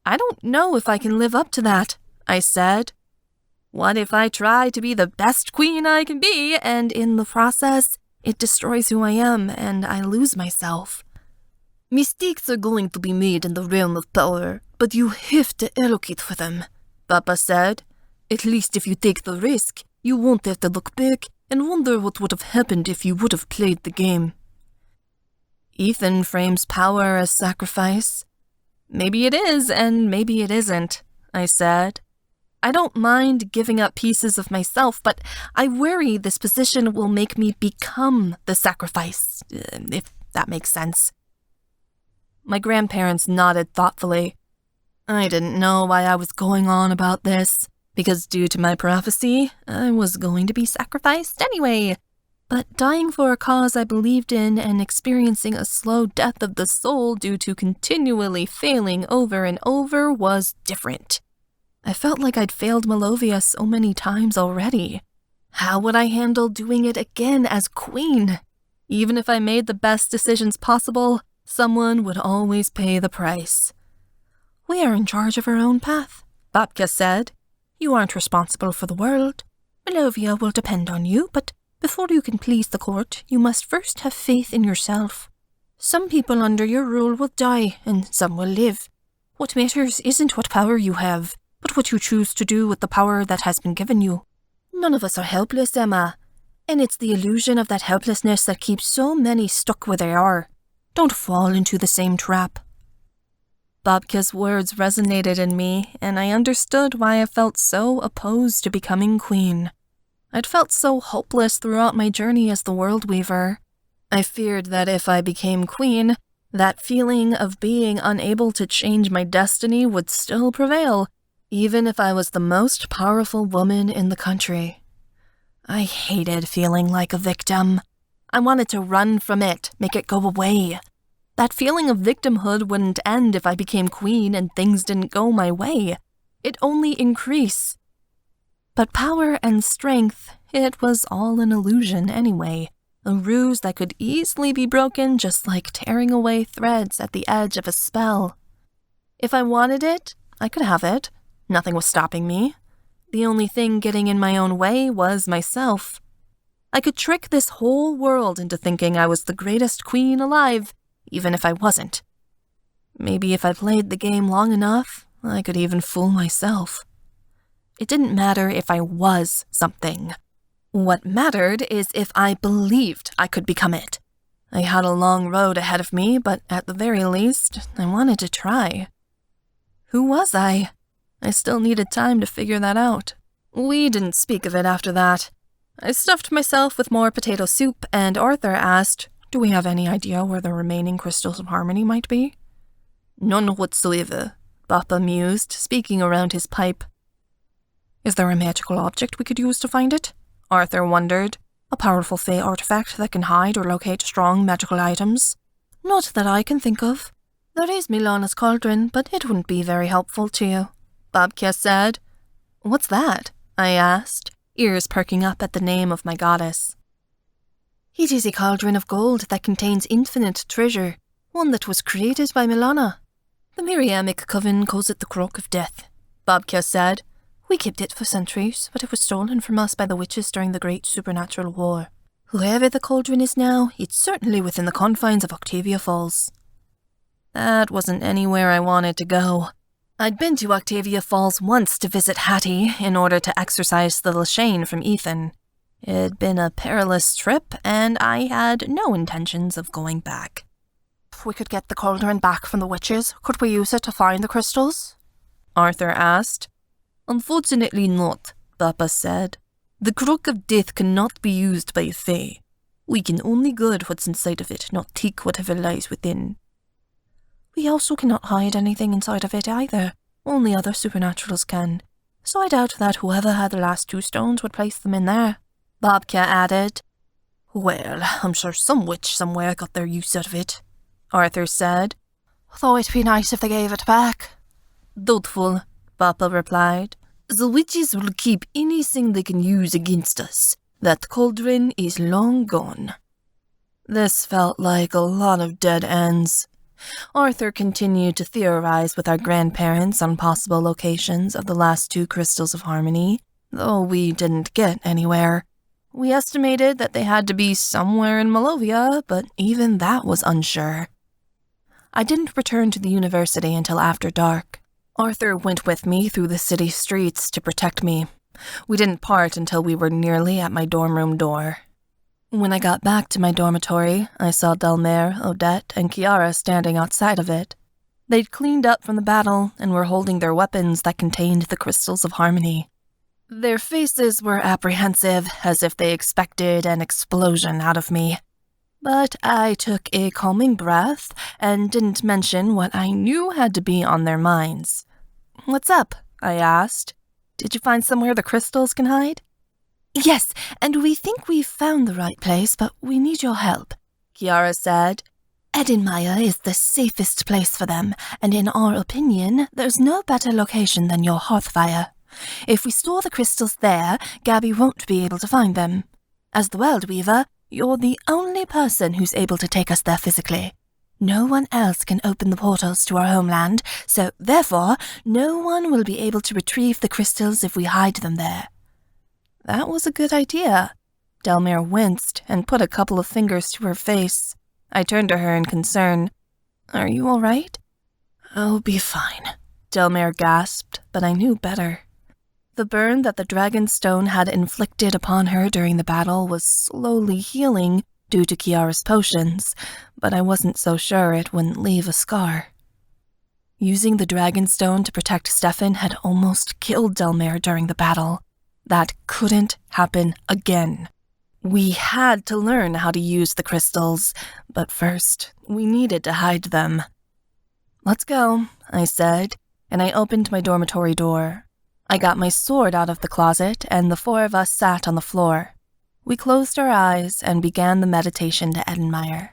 I don't know if I can live up to that, I said. What if I try to be the best queen I can be, and in the process, it destroys who I am, and I lose myself? Mistakes are going to be made in the realm of power, but you have to allocate for them, Papa said. At least if you take the risk, you won't have to look back and wonder what would have happened if you would have played the game. Ethan frames power as sacrifice. Maybe it is, and maybe it isn't, I said. I don't mind giving up pieces of myself, but I worry this position will make me become the sacrifice, if that makes sense. My grandparents nodded thoughtfully. I didn't know why I was going on about this, because due to my prophecy, I was going to be sacrificed anyway. But dying for a cause I believed in and experiencing a slow death of the soul due to continually failing over and over was different. I felt like I'd failed Malovia so many times already. How would I handle doing it again as queen? Even if I made the best decisions possible, someone would always pay the price. We are in charge of our own path, Babka said. You aren't responsible for the world. Malovia will depend on you, but before you can please the court, you must first have faith in yourself. Some people under your rule will die, and some will live. What matters isn't what power you have, but what you choose to do with the power that has been given you. None of us are helpless, Emma, and it's the illusion of that helplessness that keeps so many stuck where they are. Don't fall into the same trap. Babka's words resonated in me, and I understood why I felt so opposed to becoming queen. I'd felt so hopeless throughout my journey as the World Weaver. I feared that if I became queen, that feeling of being unable to change my destiny would still prevail, even if I was the most powerful woman in the country. I hated feeling like a victim. I wanted to run from it, make it go away. That feeling of victimhood wouldn't end if I became queen and things didn't go my way. It'd only increase. But power and strength, it was all an illusion anyway. A ruse that could easily be broken just like tearing away threads at the edge of a spell. If I wanted it, I could have it. Nothing was stopping me. The only thing getting in my own way was myself. I could trick this whole world into thinking I was the greatest queen alive, even if I wasn't. Maybe if I played the game long enough, I could even fool myself. It didn't matter if I was something. What mattered is if I believed I could become it. I had a long road ahead of me, but at the very least, I wanted to try. Who was I? I still needed time to figure that out. We didn't speak of it after that. I stuffed myself with more potato soup, and Arthur asked, "Do we have any idea where the remaining crystals of harmony might be?" "None whatsoever," Bappa mused, speaking around his pipe. "Is there a magical object we could use to find it?" Arthur wondered. "A powerful Fey artifact that can hide or locate strong magical items?" "Not that I can think of. There is Milana's cauldron, but it wouldn't be very helpful to you," Babkia said. "What's that?" I asked, ears perking up at the name of my goddess. "It is a cauldron of gold that contains infinite treasure, one that was created by Milana. The Miriamic coven calls it the Crock of Death," Babkia said. "We kept it for centuries, but it was stolen from us by the witches during the Great Supernatural War. Whoever the cauldron is now, it's certainly within the confines of Octavia Falls." That wasn't anywhere I wanted to go. I'd been to Octavia Falls once to visit Hattie in order to exorcise the Lashane from Ethan. It'd been a perilous trip, and I had no intentions of going back. "If we could get the cauldron back from the witches, could we use it to find the crystals?" Arthur asked. "Unfortunately not," Bappa said. "The Crock of Death cannot be used by a Fae. We can only guard what's inside of it, not take whatever lies within." "We also cannot hide anything inside of it either. Only other supernaturals can. So I doubt that whoever had the last 2 stones would place them in there," Babkia added. "Well, I'm sure some witch somewhere got their use out of it," Arthur said. "Though it'd be nice if they gave it back." "Doubtful," Bappa replied. "The witches will keep anything they can use against us. That cauldron is long gone." This felt like a lot of dead ends. Arthur continued to theorize with our grandparents on possible locations of the last 2 crystals of harmony, though we didn't get anywhere. We estimated that they had to be somewhere in Malovia, but even that was unsure. I didn't return to the university until after dark. Arthur went with me through the city streets to protect me. We didn't part until we were nearly at my dorm room door. When I got back to my dormitory, I saw Delmer, Odette, and Kiara standing outside of it. They'd cleaned up from the battle and were holding their weapons that contained the crystals of harmony. Their faces were apprehensive, as if they expected an explosion out of me. But I took a calming breath and didn't mention what I knew had to be on their minds. "What's up?" I asked. "Did you find somewhere the crystals can hide?" "Yes, and we think we've found the right place, but we need your help," Kiara said. "Edinmire is the safest place for them, and in our opinion, there's no better location than your hearthfire. If we store the crystals there, Gabby won't be able to find them. As the World Weaver, you're the only person who's able to take us there physically. No one else can open the portals to our homeland, so therefore, no one will be able to retrieve the crystals if we hide them there." That was a good idea. Delmer winced and put a couple of fingers to her face. I turned to her in concern. "Are you all right?" "I'll be fine," Delmer gasped, but I knew better. The burn that the dragon stone had inflicted upon her during the battle was slowly healing due to Kiara's potions, but I wasn't so sure it wouldn't leave a scar. Using the dragon stone to protect Stefan had almost killed Delmer during the battle. That couldn't happen again. We had to learn how to use the crystals, but first, we needed to hide them. "Let's go," I said, and I opened my dormitory door. I got my sword out of the closet, and the four of us sat on the floor. We closed our eyes and began the meditation to Edenmeyer.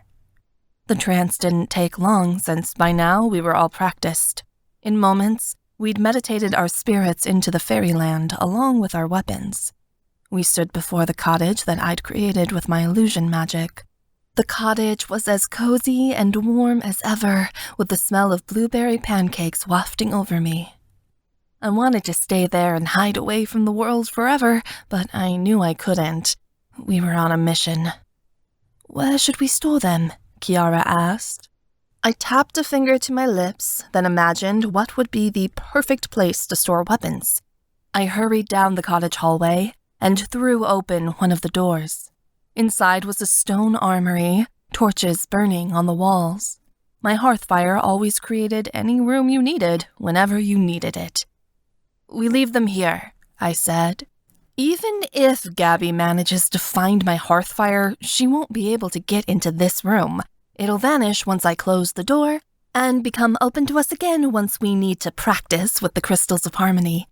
The trance didn't take long, since by now we were all practiced. In moments, we'd meditated our spirits into the fairyland along with our weapons. We stood before the cottage that I'd created with my illusion magic. The cottage was as cozy and warm as ever, with the smell of blueberry pancakes wafting over me. I wanted to stay there and hide away from the world forever, but I knew I couldn't. We were on a mission. "Where should we store them?" Kiara asked. I tapped a finger to my lips, then imagined what would be the perfect place to store weapons. I hurried down the cottage hallway and threw open one of the doors. Inside was a stone armory, torches burning on the walls. My hearthfire always created any room you needed whenever you needed it. "We leave them here," I said. "Even if Gabby manages to find my hearthfire, she won't be able to get into this room. It'll vanish once I close the door and become open to us again once we need to practice with the crystals of harmony.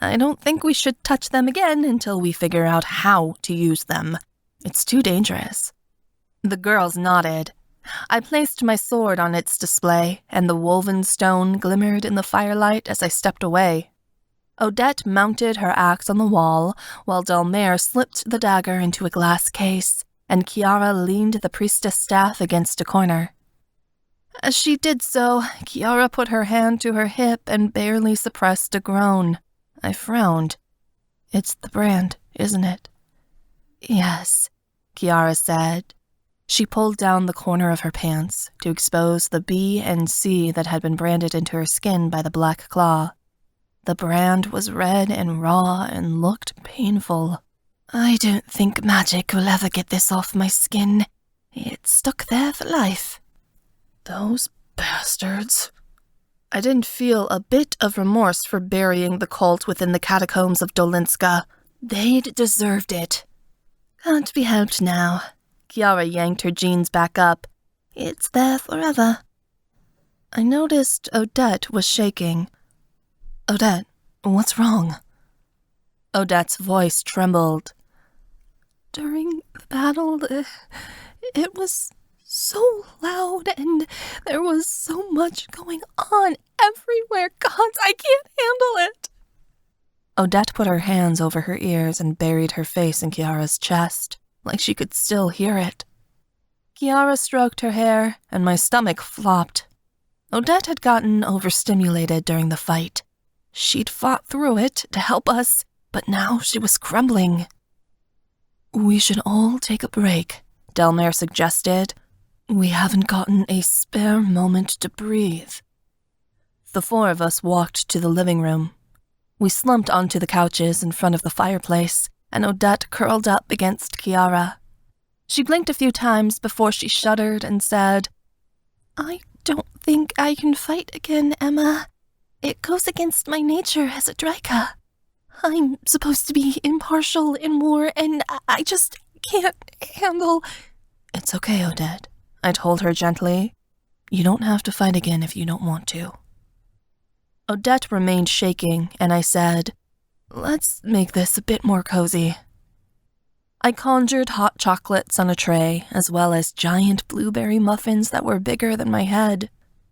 I don't think we should touch them again until we figure out how to use them. It's too dangerous." The girls nodded. I placed my sword on its display, and the woven stone glimmered in the firelight as I stepped away. Odette mounted her axe on the wall, while Delmare slipped the dagger into a glass case, and Kiara leaned the priestess staff against a corner. As she did so, Kiara put her hand to her hip and barely suppressed a groan. I frowned. "It's the brand, isn't it?" "Yes," Kiara said. She pulled down the corner of her pants to expose the B and C that had been branded into her skin by the black claw. The brand was red and raw and looked painful. "I don't think magic will ever get this off my skin. It's stuck there for life." "Those bastards." I didn't feel a bit of remorse for burying the cult within the catacombs of Dolinska. They'd deserved it. "Can't be helped now." Kiara yanked her jeans back up. "It's there forever." I noticed Odette was shaking. "Odette, what's wrong?" Odette's voice trembled. "During the battle, it was so loud, and there was so much going on everywhere. Gods, I can't handle it." Odette put her hands over her ears and buried her face in Kiara's chest, like she could still hear it. Kiara stroked her hair, and my stomach flopped. Odette had gotten overstimulated during the fight. She'd fought through it to help us, but now she was crumbling. "We should all take a break," Delmare suggested. "We haven't gotten a spare moment to breathe." The four of us walked to the living room. We slumped onto the couches in front of the fireplace, and Odette curled up against Kiara. She blinked a few times before she shuddered and said, "I don't think I can fight again, Emma. It goes against my nature as a Droga. I'm supposed to be impartial in war, and I just can't handle—" "It's okay, Odette," I told her gently. "You don't have to fight again if you don't want to." Odette remained shaking, and I said, "Let's make this a bit more cozy." I conjured hot chocolates on a tray, as well as giant blueberry muffins that were bigger than my head.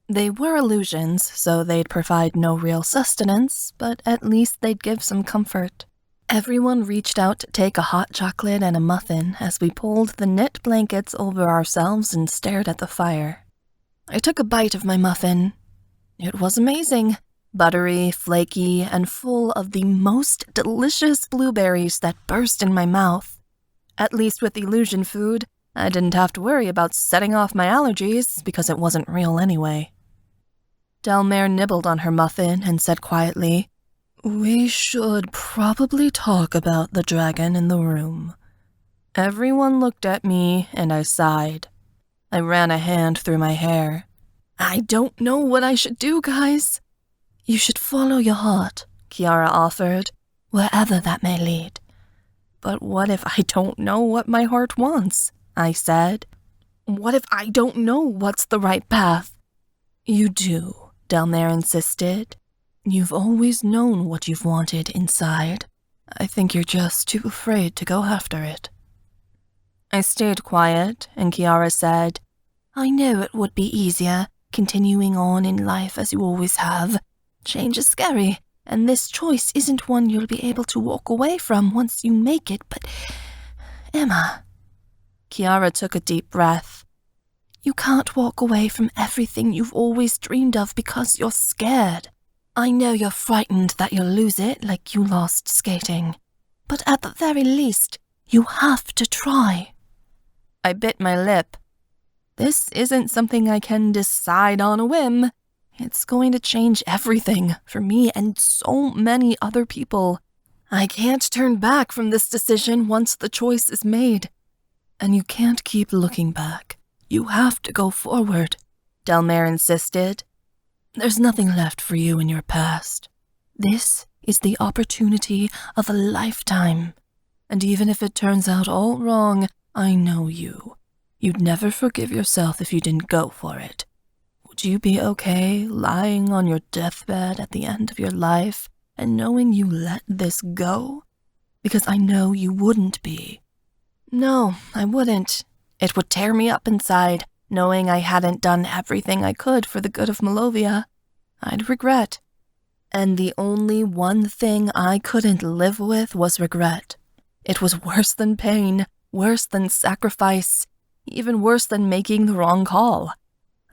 They were illusions, so they'd provide no real sustenance, but at least they'd give some comfort. Everyone reached out to take a hot chocolate and a muffin as we pulled the knit blankets over ourselves and stared at the fire. I took a bite of my muffin. It was amazing. Buttery, flaky, and full of the most delicious blueberries that burst in my mouth. At least with illusion food, I didn't have to worry about setting off my allergies because it wasn't real anyway. Delmare nibbled on her muffin and said quietly, "We should probably talk about the dragon in the room." Everyone looked at me, and I sighed. I ran a hand through my hair. "I don't know what I should do, guys." "You should follow your heart," Kiara offered. wherever that may lead. But what if I don't know what my heart wants? I said. What if I don't know what's the right path? You do, Delmare insisted. You've always known what you've wanted inside. I think you're just too afraid to go after it. I stayed quiet, and Kiara said, I know it would be easier, continuing on in life as you always have. Change is scary, and this choice isn't one you'll be able to walk away from once you make it, but... Emma... Kiara took a deep breath. You can't walk away from everything you've always dreamed of because you're scared. I know you're frightened that you'll lose it like you lost skating. But at the very least, you have to try. I bit my lip. This isn't something I can decide on a whim. It's going to change everything for me and so many other people. I can't turn back from this decision once the choice is made. And you can't keep looking back. You have to go forward, Delmare insisted. There's nothing left for you in your past. This is the opportunity of a lifetime. And even if it turns out all wrong, I know you. You'd never forgive yourself if you didn't go for it. Would you be okay lying on your deathbed at the end of your life and knowing you let this go? Because I know you wouldn't be. No, I wouldn't. It would tear me up inside, knowing I hadn't done everything I could for the good of Malovia. I'd regret. And the only one thing I couldn't live with was regret. It was worse than pain, worse than sacrifice, even worse than making the wrong call.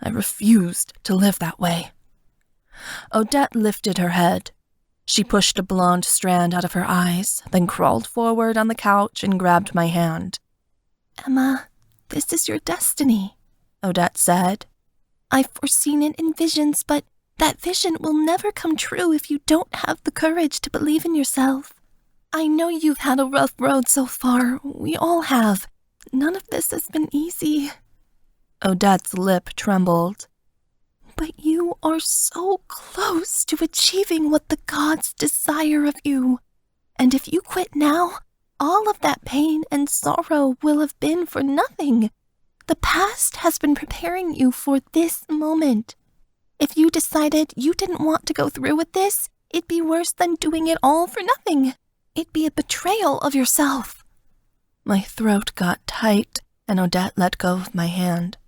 I refused to live that way. Odette lifted her head. She pushed a blonde strand out of her eyes, then crawled forward on the couch and grabbed my hand. Emma, this is your destiny, Odette said. I've foreseen it in visions, but that vision will never come true if you don't have the courage to believe in yourself. I know you've had a rough road so far. We all have. None of this has been easy. Odette's lip trembled. But you are so close to achieving what the gods desire of you. And if you quit now, all of that pain and sorrow will have been for nothing. The past has been preparing you for this moment. If you decided you didn't want to go through with this, it'd be worse than doing it all for nothing. It'd be a betrayal of yourself. My throat got tight, and Odette let go of my hand.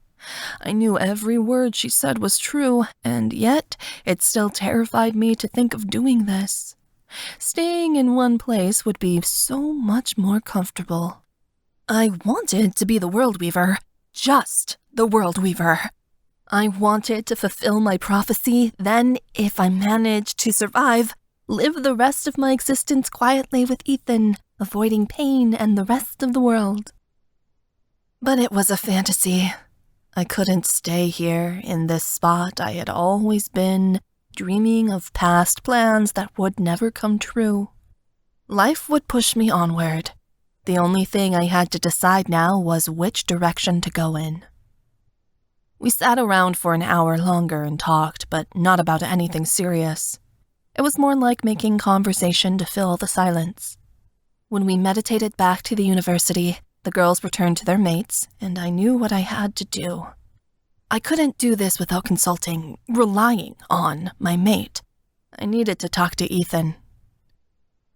I knew every word she said was true, and yet it still terrified me to think of doing this. Staying in one place would be so much more comfortable. I wanted to be the World Weaver, just the World Weaver. I wanted to fulfill my prophecy, then, if I managed to survive, live the rest of my existence quietly with Ethan, avoiding pain and the rest of the world. But it was a fantasy. I couldn't stay here in this spot I had always been, dreaming of past plans that would never come true. Life would push me onward. The only thing I had to decide now was which direction to go in. We sat around for an hour longer and talked, but not about anything serious. It was more like making conversation to fill the silence. When we meditated back to the university, the girls returned to their mates, and I knew what I had to do. I couldn't do this without relying on my mate. I needed to talk to Ethan.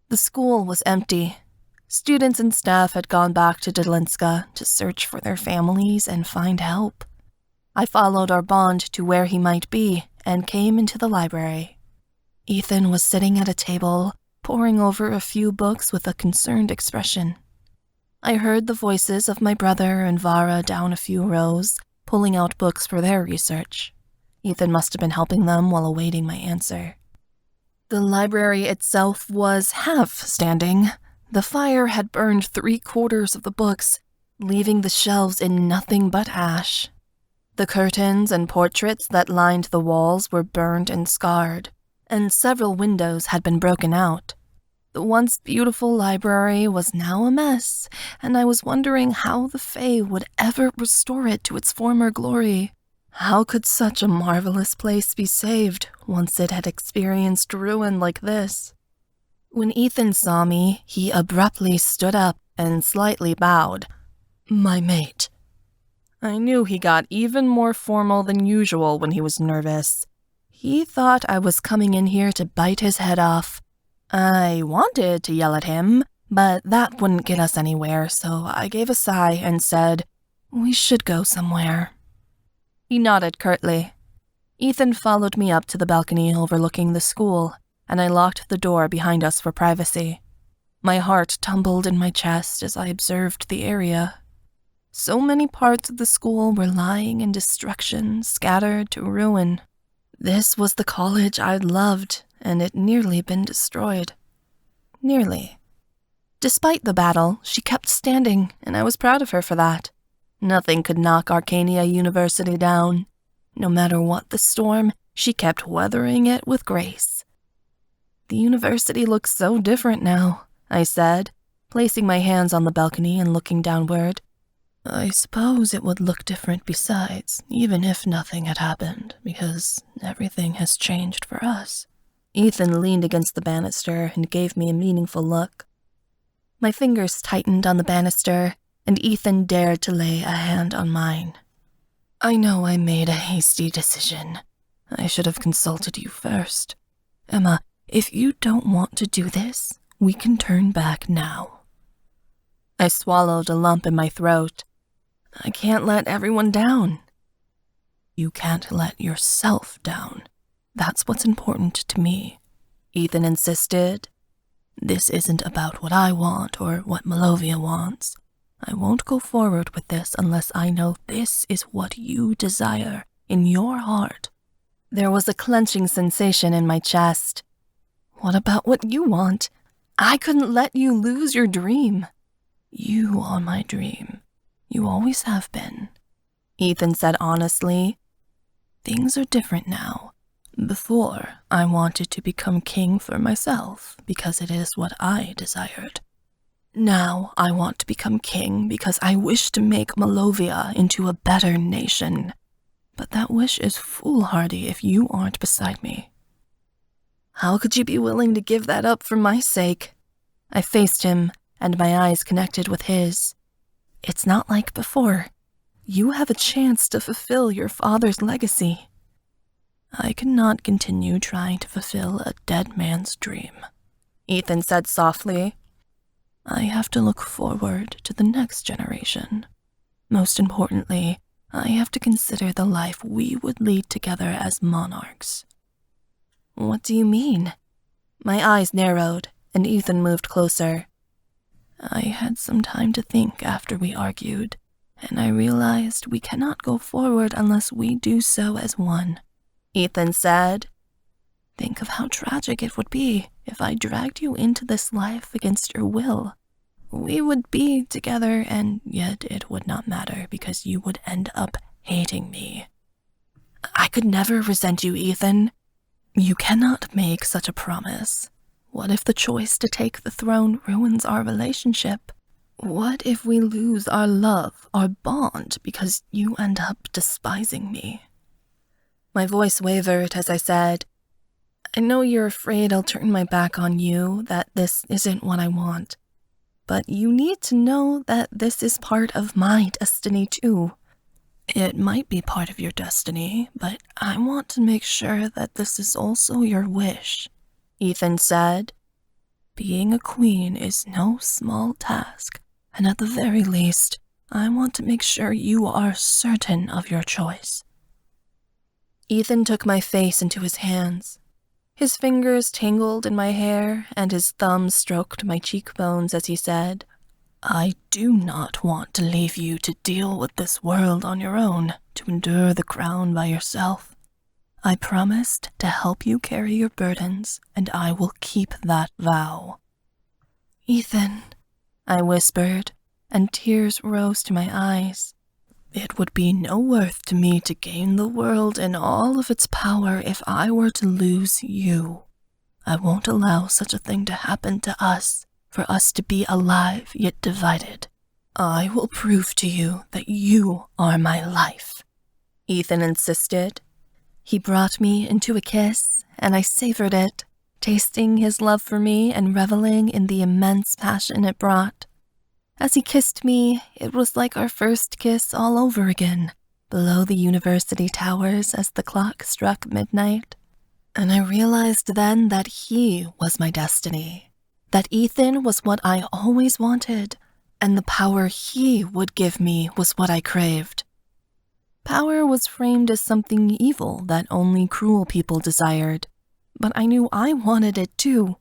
The school was empty. Students and staff had gone back to Dalinska to search for their families and find help. I followed our bond to where he might be and came into the library. Ethan was sitting at a table, poring over a few books with a concerned expression. I heard the voices of my brother and Vara down a few rows, pulling out books for their research. Ethan must have been helping them while awaiting my answer. The library itself was half-standing. The fire had burned 3/4 of the books, leaving the shelves in nothing but ash. The curtains and portraits that lined the walls were burned and scarred, and several windows had been broken out. The once beautiful library was now a mess, and I was wondering how the Fae would ever restore it to its former glory. How could such a marvelous place be saved once it had experienced ruin like this? When Ethan saw me, he abruptly stood up and slightly bowed. My mate. I knew he got even more formal than usual when he was nervous. He thought I was coming in here to bite his head off. I wanted to yell at him, but that wouldn't get us anywhere, so I gave a sigh and said, "We should go somewhere." He nodded curtly. Ethan followed me up to the balcony overlooking the school, and I locked the door behind us for privacy. My heart tumbled in my chest as I observed the area. So many parts of the school were lying in destruction, scattered to ruin. This was the college I'd loved, and it nearly been destroyed. Nearly. Despite the battle, she kept standing, and I was proud of her for that. Nothing could knock Arcania University down. No matter what the storm, she kept weathering it with grace. "The university looks so different now," I said, placing my hands on the balcony and looking downward. I suppose it would look different besides, even if nothing had happened, because everything has changed for us. Ethan leaned against the banister and gave me a meaningful look. My fingers tightened on the banister, and Ethan dared to lay a hand on mine. I know I made a hasty decision. I should have consulted you first. Emma, if you don't want to do this, we can turn back now. I swallowed a lump in my throat. I can't let everyone down. You can't let yourself down. That's what's important to me, Ethan insisted. This isn't about what I want or what Malovia wants. I won't go forward with this unless I know this is what you desire in your heart. There was a clenching sensation in my chest. What about what you want? I couldn't let you lose your dream. You are my dream. You always have been, Ethan said honestly. Things are different now. Before, I wanted to become king for myself because it is what I desired. Now I want to become king because I wish to make Malovia into a better nation. But that wish is foolhardy if you aren't beside me. How could you be willing to give that up for my sake? I faced him, and my eyes connected with his. It's not like before. You have a chance to fulfill your father's legacy. I cannot continue trying to fulfill a dead man's dream, Ethan said softly. I have to look forward to the next generation. Most importantly, I have to consider the life we would lead together as monarchs. What do you mean? My eyes narrowed, and Ethan moved closer. I had some time to think after we argued, and I realized we cannot go forward unless we do so as one, Ethan said. Think of how tragic it would be if I dragged you into this life against your will. We would be together, and yet it would not matter because you would end up hating me. I could never resent you, Ethan. You cannot make such a promise. What if the choice to take the throne ruins our relationship? What if we lose our love, our bond, because you end up despising me? My voice wavered as I said, I know you're afraid I'll turn my back on you, that this isn't what I want. But you need to know that this is part of my destiny too. It might be part of your destiny, but I want to make sure that this is also your wish, Ethan said. Being a queen is no small task, and at the very least, I want to make sure you are certain of your choice. Ethan took my face into his hands. His fingers tangled in my hair, and his thumbs stroked my cheekbones as he said, I do not want to leave you to deal with this world on your own, to endure the crown by yourself. I promised to help you carry your burdens, and I will keep that vow. Ethan, I whispered, and tears rose to my eyes. It would be no worth to me to gain the world and all of its power if I were to lose you. I won't allow such a thing to happen to us, for us to be alive yet divided. I will prove to you that you are my life, Ethan insisted. He brought me into a kiss, and I savored it, tasting his love for me and reveling in the immense passion it brought. As he kissed me, it was like our first kiss all over again, below the university towers as the clock struck midnight. And I realized then that he was my destiny, that Ethan was what I always wanted, and the power he would give me was what I craved. Power was framed as something evil that only cruel people desired, but I knew I wanted it too.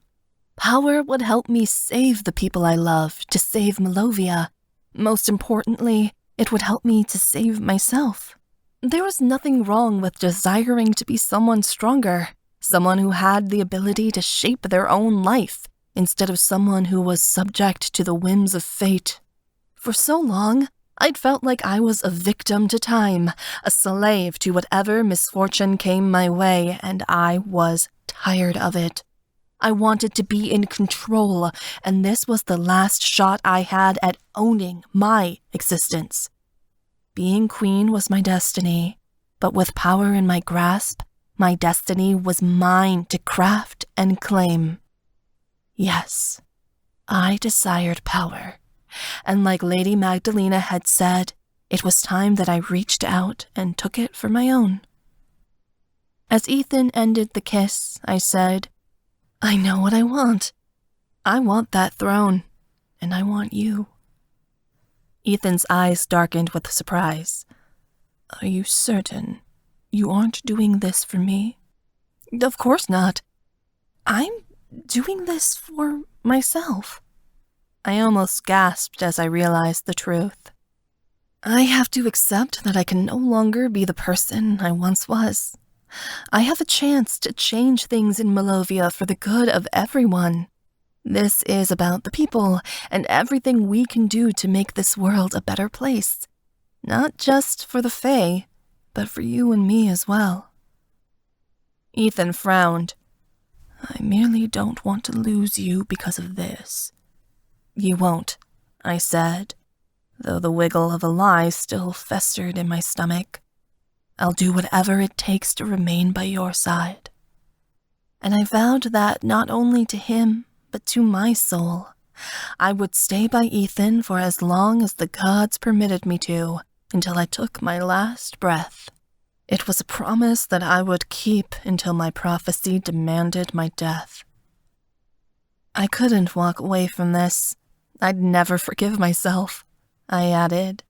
Power would help me save the people I love, to save Melovia. Most importantly, it would help me to save myself. There was nothing wrong with desiring to be someone stronger, someone who had the ability to shape their own life, instead of someone who was subject to the whims of fate. For so long, I'd felt like I was a victim to time, a slave to whatever misfortune came my way, and I was tired of it. I wanted to be in control, and this was the last shot I had at owning my existence. Being queen was my destiny, but with power in my grasp, my destiny was mine to craft and claim. Yes, I desired power, and like Lady Magdalena had said, it was time that I reached out and took it for my own. As Ethan ended the kiss, I said, I know what I want. I want that throne, and I want you. Ethan's eyes darkened with surprise. Are you certain you aren't doing this for me? Of course not. I'm doing this for myself. I almost gasped as I realized the truth. I have to accept that I can no longer be the person I once was. I have a chance to change things in Melovia for the good of everyone. This is about the people and everything we can do to make this world a better place. Not just for the Fae, but for you and me as well. Ethan frowned. I merely don't want to lose you because of this. You won't, I said, though the wiggle of a lie still festered in my stomach. I'll do whatever it takes to remain by your side. And I vowed that not only to him, but to my soul. I would stay by Ethan for as long as the gods permitted me to, until I took my last breath. It was a promise that I would keep until my prophecy demanded my death. I couldn't walk away from this. I'd never forgive myself, I added.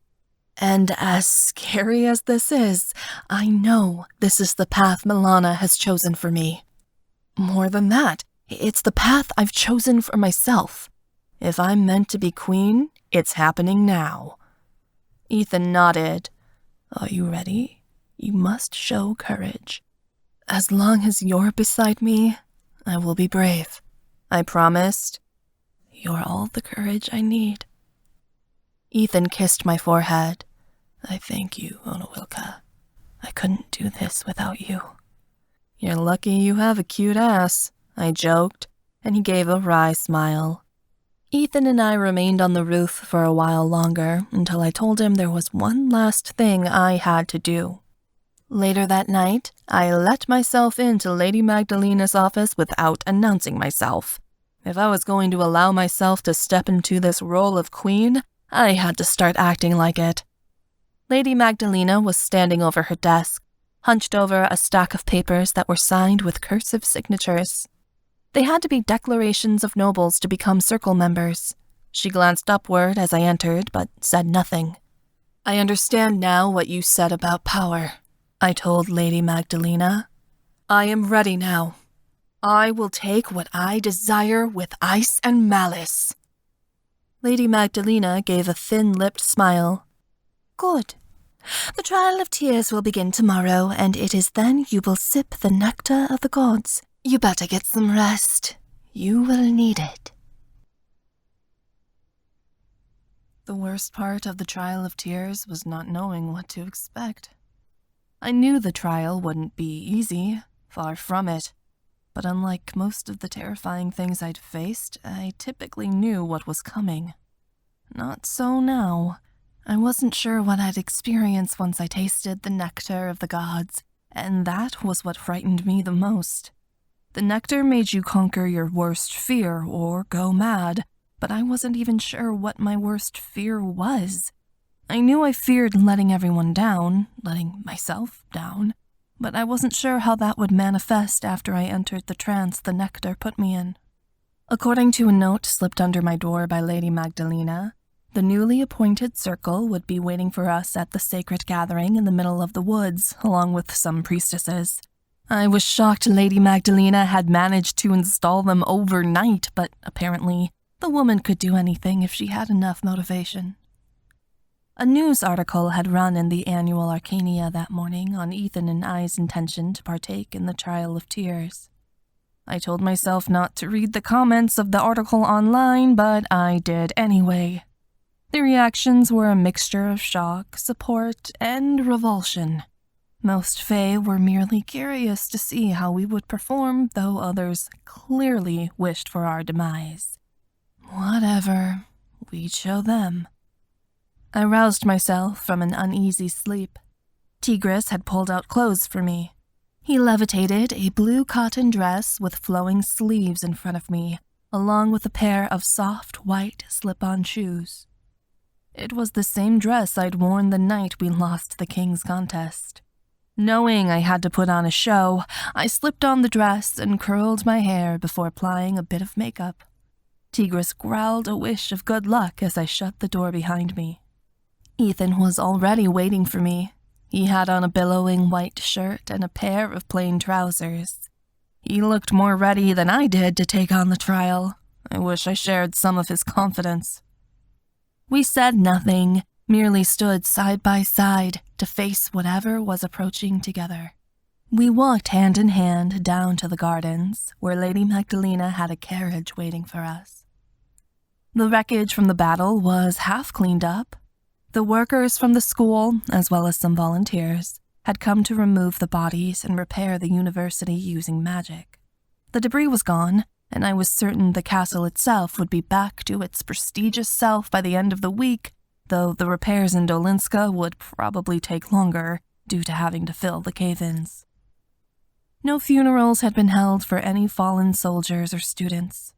And as scary as this is, I know this is the path Milana has chosen for me. More than that, it's the path I've chosen for myself. If I'm meant to be queen, it's happening now. Ethan nodded. Are you ready? You must show courage. As long as you're beside me, I will be brave. I promised. You're all the courage I need. Ethan kissed my forehead. I thank you, Onawilka. I couldn't do this without you. You're lucky you have a cute ass, I joked, and he gave a wry smile. Ethan and I remained on the roof for a while longer until I told him there was one last thing I had to do. Later that night, I let myself into Lady Magdalena's office without announcing myself. If I was going to allow myself to step into this role of queen, I had to start acting like it. Lady Magdalena was standing over her desk, hunched over a stack of papers that were signed with cursive signatures. They had to be declarations of nobles to become circle members. She glanced upward as I entered, but said nothing. I understand now what you said about power, I told Lady Magdalena. I am ready now. I will take what I desire with ice and malice. Lady Magdalena gave a thin-lipped smile. Good. The trial of tears will begin tomorrow, and it is then you will sip the nectar of the gods. You better get some rest. You will need it. The worst part of the trial of tears was not knowing what to expect. I knew the trial wouldn't be easy, far from it. But unlike most of the terrifying things I'd faced, I typically knew what was coming. Not so now. I wasn't sure what I'd experience once I tasted the nectar of the gods, and that was what frightened me the most. The nectar made you conquer your worst fear or go mad, but I wasn't even sure what my worst fear was. I knew I feared letting everyone down, letting myself down, but I wasn't sure how that would manifest after I entered the trance the nectar put me in. According to a note slipped under my door by Lady Magdalena, the newly appointed circle would be waiting for us at the sacred gathering in the middle of the woods, along with some priestesses. I was shocked Lady Magdalena had managed to install them overnight, but apparently the woman could do anything if she had enough motivation. A news article had run in the annual Arcania that morning on Ethan and I's intention to partake in the Trial of Tears. I told myself not to read the comments of the article online, but I did anyway. The reactions were a mixture of shock, support, and revulsion. Most Fae were merely curious to see how we would perform, though others clearly wished for our demise. Whatever, we'd show them. I roused myself from an uneasy sleep. Tigris had pulled out clothes for me. He levitated a blue cotton dress with flowing sleeves in front of me, along with a pair of soft white slip-on shoes. It was the same dress I'd worn the night we lost the King's contest. Knowing I had to put on a show, I slipped on the dress and curled my hair before applying a bit of makeup. Tigris growled a wish of good luck as I shut the door behind me. Ethan was already waiting for me. He had on a billowing white shirt and a pair of plain trousers. He looked more ready than I did to take on the trial. I wish I shared some of his confidence. We said nothing, merely stood side by side to face whatever was approaching together. We walked hand in hand down to the gardens, where Lady Magdalena had a carriage waiting for us. The wreckage from the battle was half cleaned up. The workers from the school, as well as some volunteers, had come to remove the bodies and repair the university using magic. The debris was gone, and I was certain the castle itself would be back to its prestigious self by the end of the week, though the repairs in Dolinska would probably take longer due to having to fill the cave-ins. No funerals had been held for any fallen soldiers or students.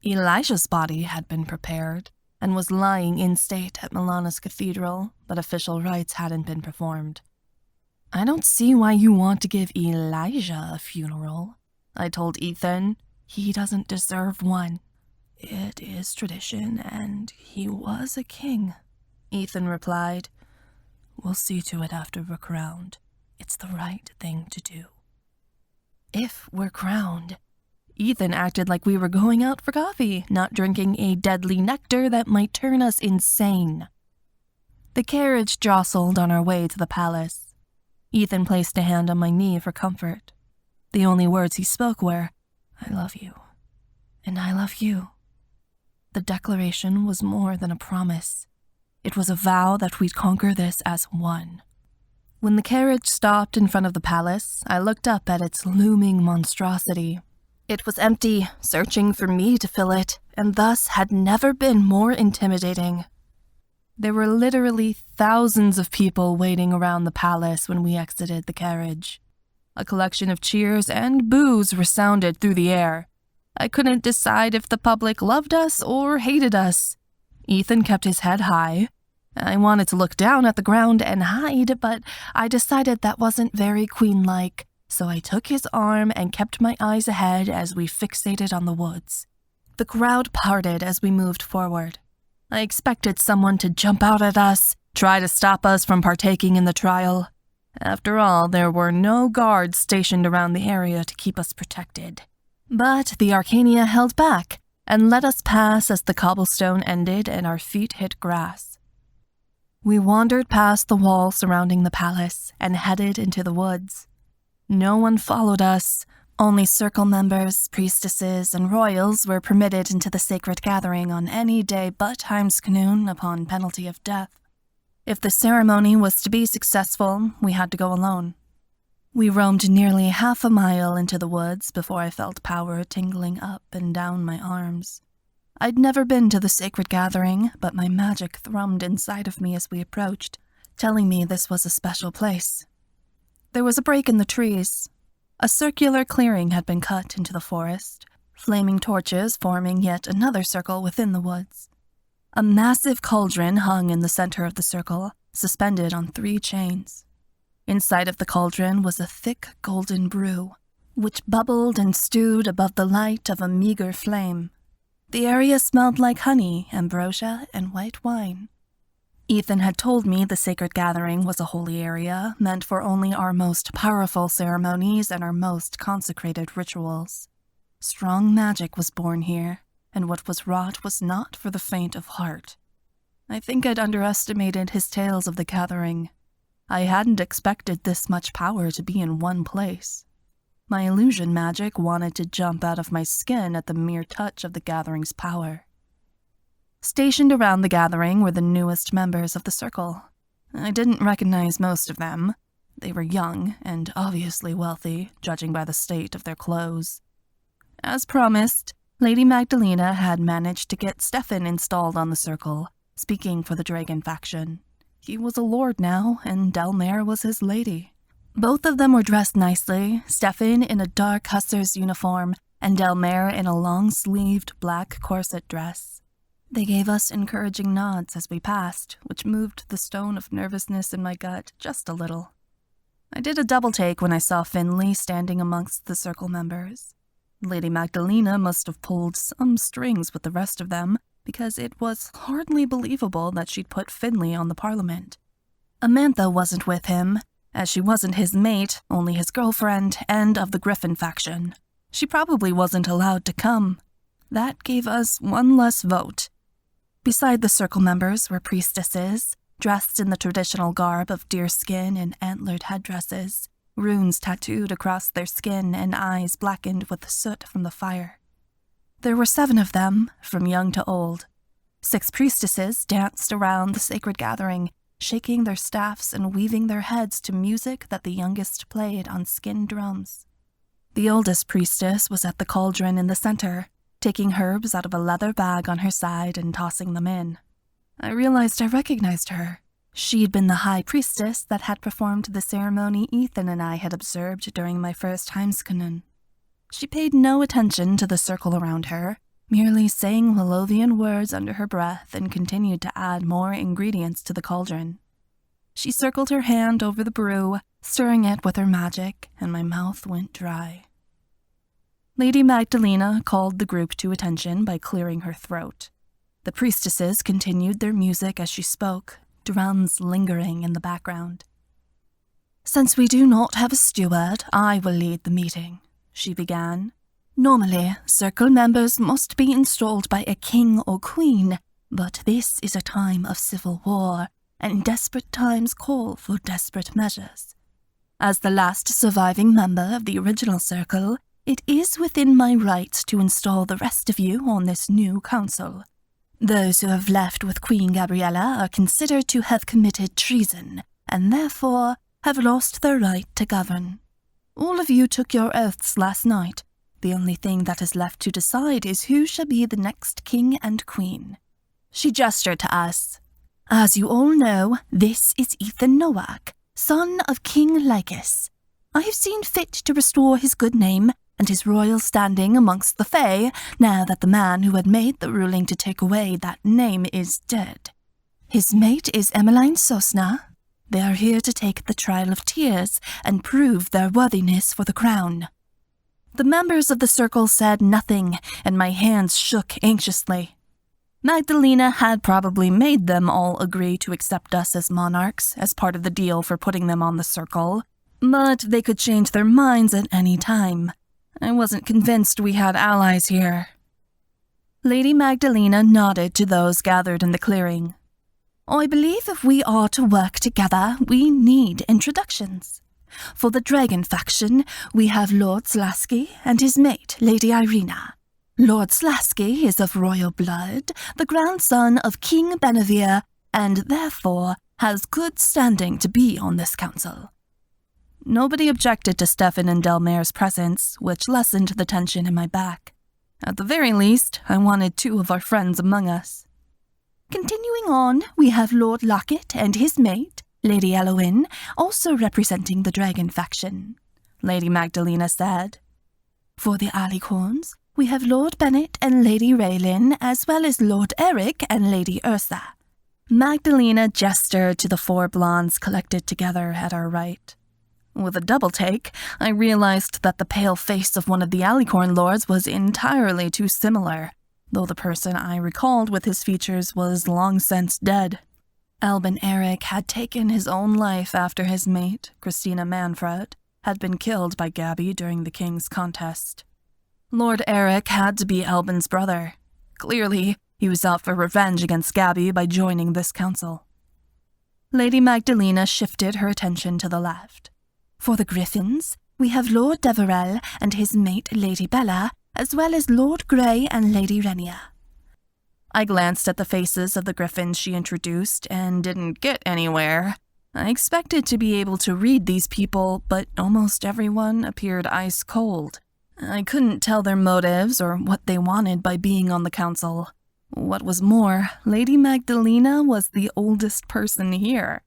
Elijah's body had been prepared and was lying in state at Milana's cathedral, but official rites hadn't been performed. I don't see why you want to give Elijah a funeral, I told Ethan. He doesn't deserve one. It is tradition, and he was a king, Ethan replied. We'll see to it after we're crowned. It's the right thing to do. If we're crowned, Ethan acted like we were going out for coffee, not drinking a deadly nectar that might turn us insane. The carriage jostled on our way to the palace. Ethan placed a hand on my knee for comfort. The only words he spoke were, I love you, and I love you. The declaration was more than a promise. It was a vow that we'd conquer this as one. When the carriage stopped in front of the palace, I looked up at its looming monstrosity. It was empty, searching for me to fill it, and thus had never been more intimidating. There were literally thousands of people waiting around the palace when we exited the carriage. A collection of cheers and boos resounded through the air. I couldn't decide if the public loved us or hated us. Ethan kept his head high. I wanted to look down at the ground and hide, but I decided that wasn't very queen-like, so I took his arm and kept my eyes ahead as we fixated on the woods. The crowd parted as we moved forward. I expected someone to jump out at us, try to stop us from partaking in the trial. After all, there were no guards stationed around the area to keep us protected. But the Arcania held back and let us pass as the cobblestone ended and our feet hit grass. We wandered past the wall surrounding the palace and headed into the woods. No one followed us. Only circle members, priestesses, and royals were permitted into the sacred gathering on any day but Heimsknoon upon penalty of death. If the ceremony was to be successful, we had to go alone. We roamed nearly half a mile into the woods before I felt power tingling up and down my arms. I'd never been to the sacred gathering, but my magic thrummed inside of me as we approached, telling me this was a special place. There was a break in the trees. A circular clearing had been cut into the forest, flaming torches forming yet another circle within the woods. A massive cauldron hung in the center of the circle, suspended on 3 chains. Inside of the cauldron was a thick golden brew, which bubbled and stewed above the light of a meager flame. The area smelled like honey, ambrosia, and white wine. Ethan had told me the sacred gathering was a holy area, meant for only our most powerful ceremonies and our most consecrated rituals. Strong magic was born here, and what was wrought was not for the faint of heart. I think I'd underestimated his tales of the gathering. I hadn't expected this much power to be in one place. My illusion magic wanted to jump out of my skin at the mere touch of the gathering's power. Stationed around the gathering were the newest members of the circle. I didn't recognize most of them. They were young and obviously wealthy, judging by the state of their clothes. As promised, Lady Magdalena had managed to get Stefan installed on the circle, speaking for the dragon faction. He was a lord now, and Delmare was his lady. Both of them were dressed nicely, Stefan in a dark hussar's uniform, and Delmare in a long-sleeved black corset dress. They gave us encouraging nods as we passed, which moved the stone of nervousness in my gut just a little. I did a double-take when I saw Finley standing amongst the circle members. Lady Magdalena must have pulled some strings with the rest of them, because it was hardly believable that she'd put Finley on the Parliament. Amantha wasn't with him, as she wasn't his mate, only his girlfriend, and of the Griffin faction. She probably wasn't allowed to come. That gave us one less vote. Beside the circle members were priestesses, dressed in the traditional garb of deerskin and antlered headdresses, runes tattooed across their skin and eyes blackened with soot from the fire. There were 7 of them, from young to old. 6 priestesses danced around the sacred gathering, shaking their staffs and weaving their heads to music that the youngest played on skin drums. The oldest priestess was at the cauldron in the center, taking herbs out of a leather bag on her side and tossing them in. I realized I recognized her. She'd been the high priestess that had performed the ceremony Ethan and I had observed during my first Heimskinen. She paid no attention to the circle around her, merely saying Willovian words under her breath and continued to add more ingredients to the cauldron. She circled her hand over the brew, stirring it with her magic, and my mouth went dry. Lady Magdalena called the group to attention by clearing her throat. The priestesses continued their music as she spoke, drums lingering in the background. "Since we do not have a steward, I will lead the meeting," she began. "Normally, circle members must be installed by a king or queen, but this is a time of civil war, and desperate times call for desperate measures. As the last surviving member of the original circle, it is within my rights to install the rest of you on this new council. Those who have left with Queen Gabriella are considered to have committed treason, and therefore have lost their right to govern. All of you took your oaths last night. The only thing that is left to decide is who shall be the next king and queen." She gestured to us. "As you all know, this is Ethan Nowak, son of King Lycus. I have seen fit to restore his good name and his royal standing amongst the Fae, now that the man who had made the ruling to take away that name is dead. His mate is Emmeline Sosna. They are here to take the Trial of Tears and prove their worthiness for the crown." The members of the circle said nothing, and my hands shook anxiously. Magdalena had probably made them all agree to accept us as monarchs as part of the deal for putting them on the circle, but they could change their minds at any time. I wasn't convinced we had allies here. Lady Magdalena nodded to those gathered in the clearing. "I believe if we are to work together, we need introductions. For the dragon faction, we have Lord Slasky and his mate, Lady Irina. Lord Slasky is of royal blood, the grandson of King Benevere, and therefore has good standing to be on this council." Nobody objected to Stefan and Delmare's presence, which lessened the tension in my back. At the very least, I wanted 2 of our friends among us. Continuing on, we have Lord Lockett and his mate, Lady Eloin, also representing the dragon faction. Lady Magdalena said. For the Alicorns, we have Lord Bennet and Lady Raylin, as well as Lord Eric and Lady Ursa. Magdalena gestured to the 4 blondes collected together at our right. With a double take, I realized that the pale face of one of the Alicorn lords was entirely too similar, though the person I recalled with his features was long since dead. Albin Eric had taken his own life after his mate, Christina Manfred, had been killed by Gabby during the king's contest. Lord Eric had to be Albin's brother. Clearly, he was out for revenge against Gabby by joining this council. Lady Magdalena shifted her attention to the left. For the Griffins, we have Lord Deverell and his mate Lady Bella, as well as Lord Grey and Lady Renia. I glanced at the faces of the Griffins she introduced and didn't get anywhere. I expected to be able to read these people, but almost everyone appeared ice cold. I couldn't tell their motives or what they wanted by being on the council. What was more, Lady Magdalena was the oldest person here.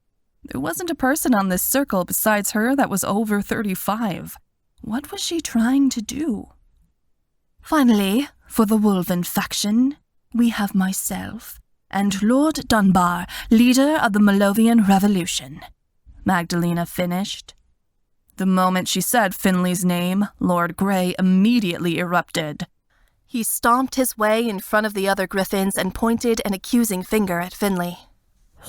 There wasn't a person on this circle besides her that was over 35. What was she trying to do? Finally, for the Wolven faction, we have myself and Lord Dunbar, leader of the Malovian Revolution. Magdalena finished. The moment she said Finley's name, Lord Grey immediately erupted. He stomped his way in front of the other Griffins and pointed an accusing finger at Finley.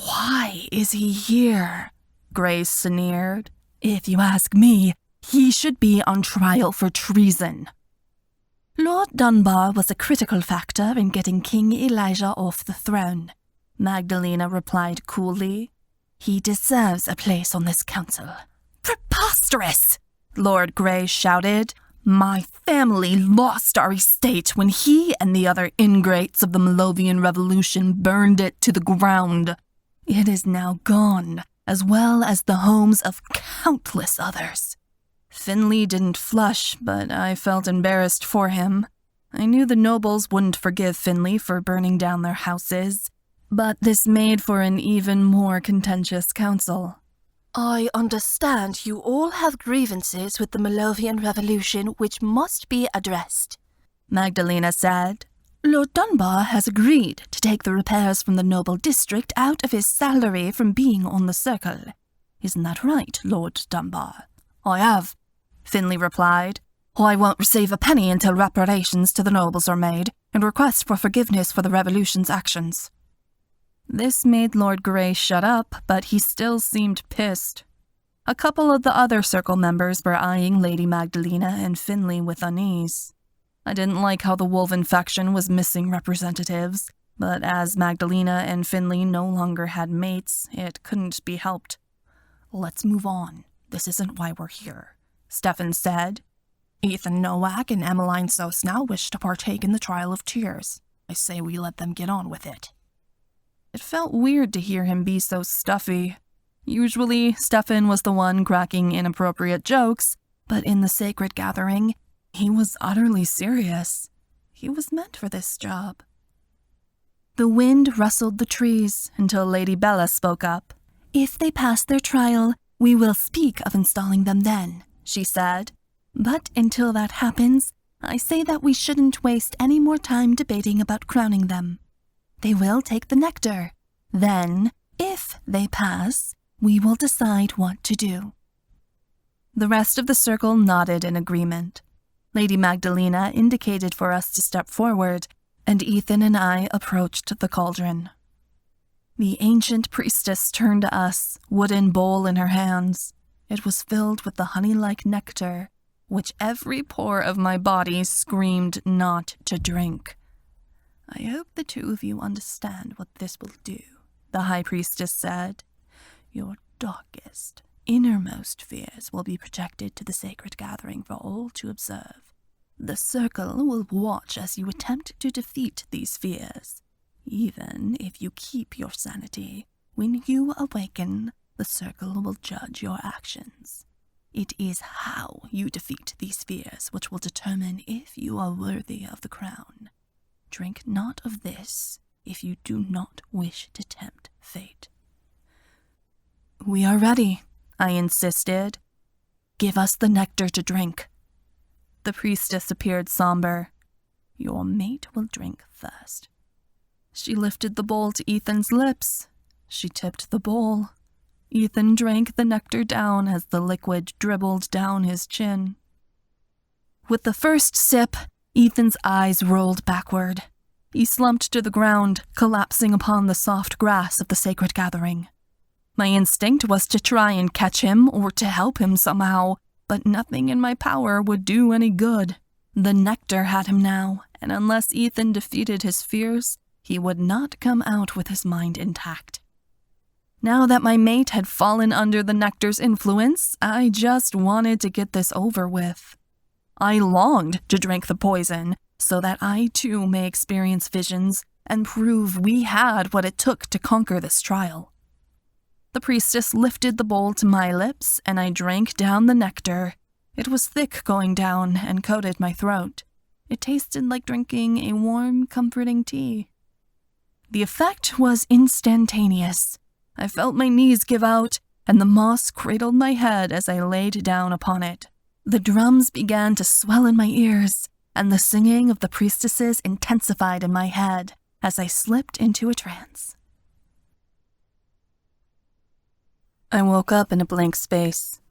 "Why is he here?" Grey sneered. "If you ask me, he should be on trial for treason." Lord Dunbar was a critical factor in getting King Elijah off the throne, Magdalena replied coolly. "He deserves a place on this council." "Preposterous!" Lord Grey shouted. "My family lost our estate when he and the other ingrates of the Malovian Revolution burned it to the ground. It is now gone, as well as the homes of countless others." Finley didn't flush, but I felt embarrassed for him. I knew the nobles wouldn't forgive Finley for burning down their houses, but this made for an even more contentious council. "I understand you all have grievances with the Malovian Revolution which must be addressed," Magdalena said. "Lord Dunbar has agreed to take the repairs from the noble district out of his salary from being on the circle. Isn't that right, Lord Dunbar?" "I have," Finley replied. "I won't receive a penny until reparations to the nobles are made and requests for forgiveness for the revolution's actions." This made Lord Grey shut up, but he still seemed pissed. A couple of the other circle members were eyeing Lady Magdalena and Finley with unease. I didn't like how the Wolven faction was missing representatives, but as Magdalena and Finley no longer had mates, it couldn't be helped. "Let's move on. This isn't why we're here," Stefan said. "Ethan Nowak and Emmeline Sosnow wish to partake in the Trial of Tears. I say we let them get on with it." It felt weird to hear him be so stuffy. Usually, Stefan was the one cracking inappropriate jokes, but in the sacred gathering, he was utterly serious. He was meant for this job. The wind rustled the trees until Lady Bella spoke up. "If they pass their trial, we will speak of installing them then," she said. "But until that happens, I say that we shouldn't waste any more time debating about crowning them. They will take the nectar. Then, if they pass, we will decide what to do." The rest of the circle nodded in agreement. Lady Magdalena indicated for us to step forward, and Ethan and I approached the cauldron. The ancient priestess turned to us, wooden bowl in her hands. It was filled with the honey-like nectar, which every pore of my body screamed not to drink. "I hope the two of you understand what this will do," the high priestess said. "Your darkest, innermost fears will be projected to the sacred gathering for all to observe. The circle will watch as you attempt to defeat these fears. Even if you keep your sanity, when you awaken, the circle will judge your actions. It is how you defeat these fears which will determine if you are worthy of the crown. Drink not of this if you do not wish to tempt fate." "We are ready," I insisted. give us the nectar to drink." The priestess appeared somber. "Your mate will drink first." She lifted the bowl to Ethan's lips. She tipped the bowl. Ethan drank the nectar down as the liquid dribbled down his chin. With the first sip, Ethan's eyes rolled backward. He slumped to the ground, collapsing upon the soft grass of the sacred gathering. My instinct was to try and catch him or to help him somehow, but nothing in my power would do any good. The nectar had him now, and unless Ethan defeated his fears, he would not come out with his mind intact. Now that my mate had fallen under the nectar's influence, I just wanted to get this over with. I longed to drink the poison, so that I too may experience visions and prove we had what it took to conquer this trial. The priestess lifted the bowl to my lips, and I drank down the nectar. It was thick going down and coated my throat. It tasted like drinking a warm, comforting tea. The effect was instantaneous. I felt my knees give out, and the moss cradled my head as I laid down upon it. The drums began to swell in my ears, and the singing of the priestesses intensified in my head as I slipped into a trance. I woke up in a blank space.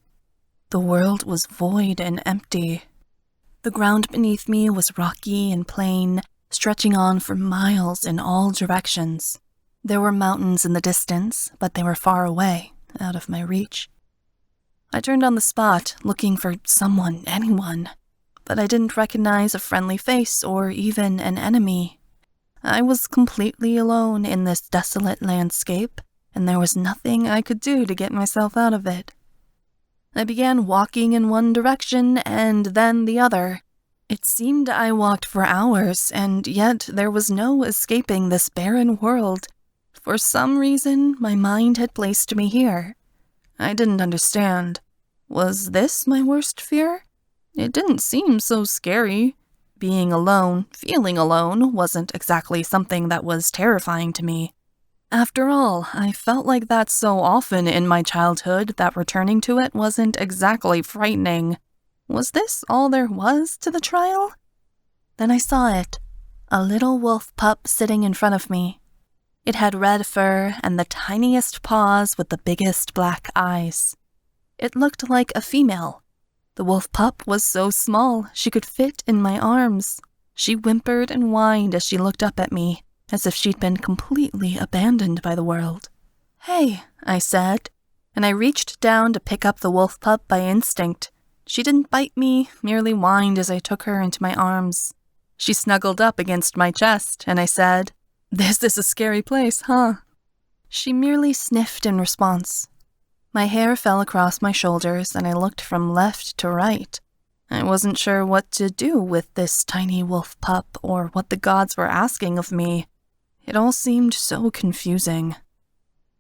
The world was void and empty. The ground beneath me was rocky and plain, stretching on for miles in all directions. There were mountains in the distance, but they were far away, out of my reach. I turned on the spot, looking for someone, anyone, but I didn't recognize a friendly face or even an enemy. I was completely alone in this desolate landscape, and there was nothing I could do to get myself out of it. I began walking in one direction and then the other. It seemed I walked for hours, and yet there was no escaping this barren world. For some reason, my mind had placed me here. I didn't understand. Was this my worst fear? It didn't seem so scary. Being alone, feeling alone, wasn't exactly something that was terrifying to me. After all, I felt like that so often in my childhood that returning to it wasn't exactly frightening. Was this all there was to the trial? Then I saw it, a little wolf pup sitting in front of me. It had red fur and the tiniest paws with the biggest black eyes. It looked like a female. The wolf pup was so small she could fit in my arms. She whimpered and whined as she looked up at me, as if she'd been completely abandoned by the world. "Hey," I said, and I reached down to pick up the wolf pup by instinct. She didn't bite me, merely whined as I took her into my arms. She snuggled up against my chest, and I said, "This is a scary place, huh?" She merely sniffed in response. My hair fell across my shoulders, and I looked from left to right. I wasn't sure what to do with this tiny wolf pup or what the gods were asking of me. It all seemed so confusing.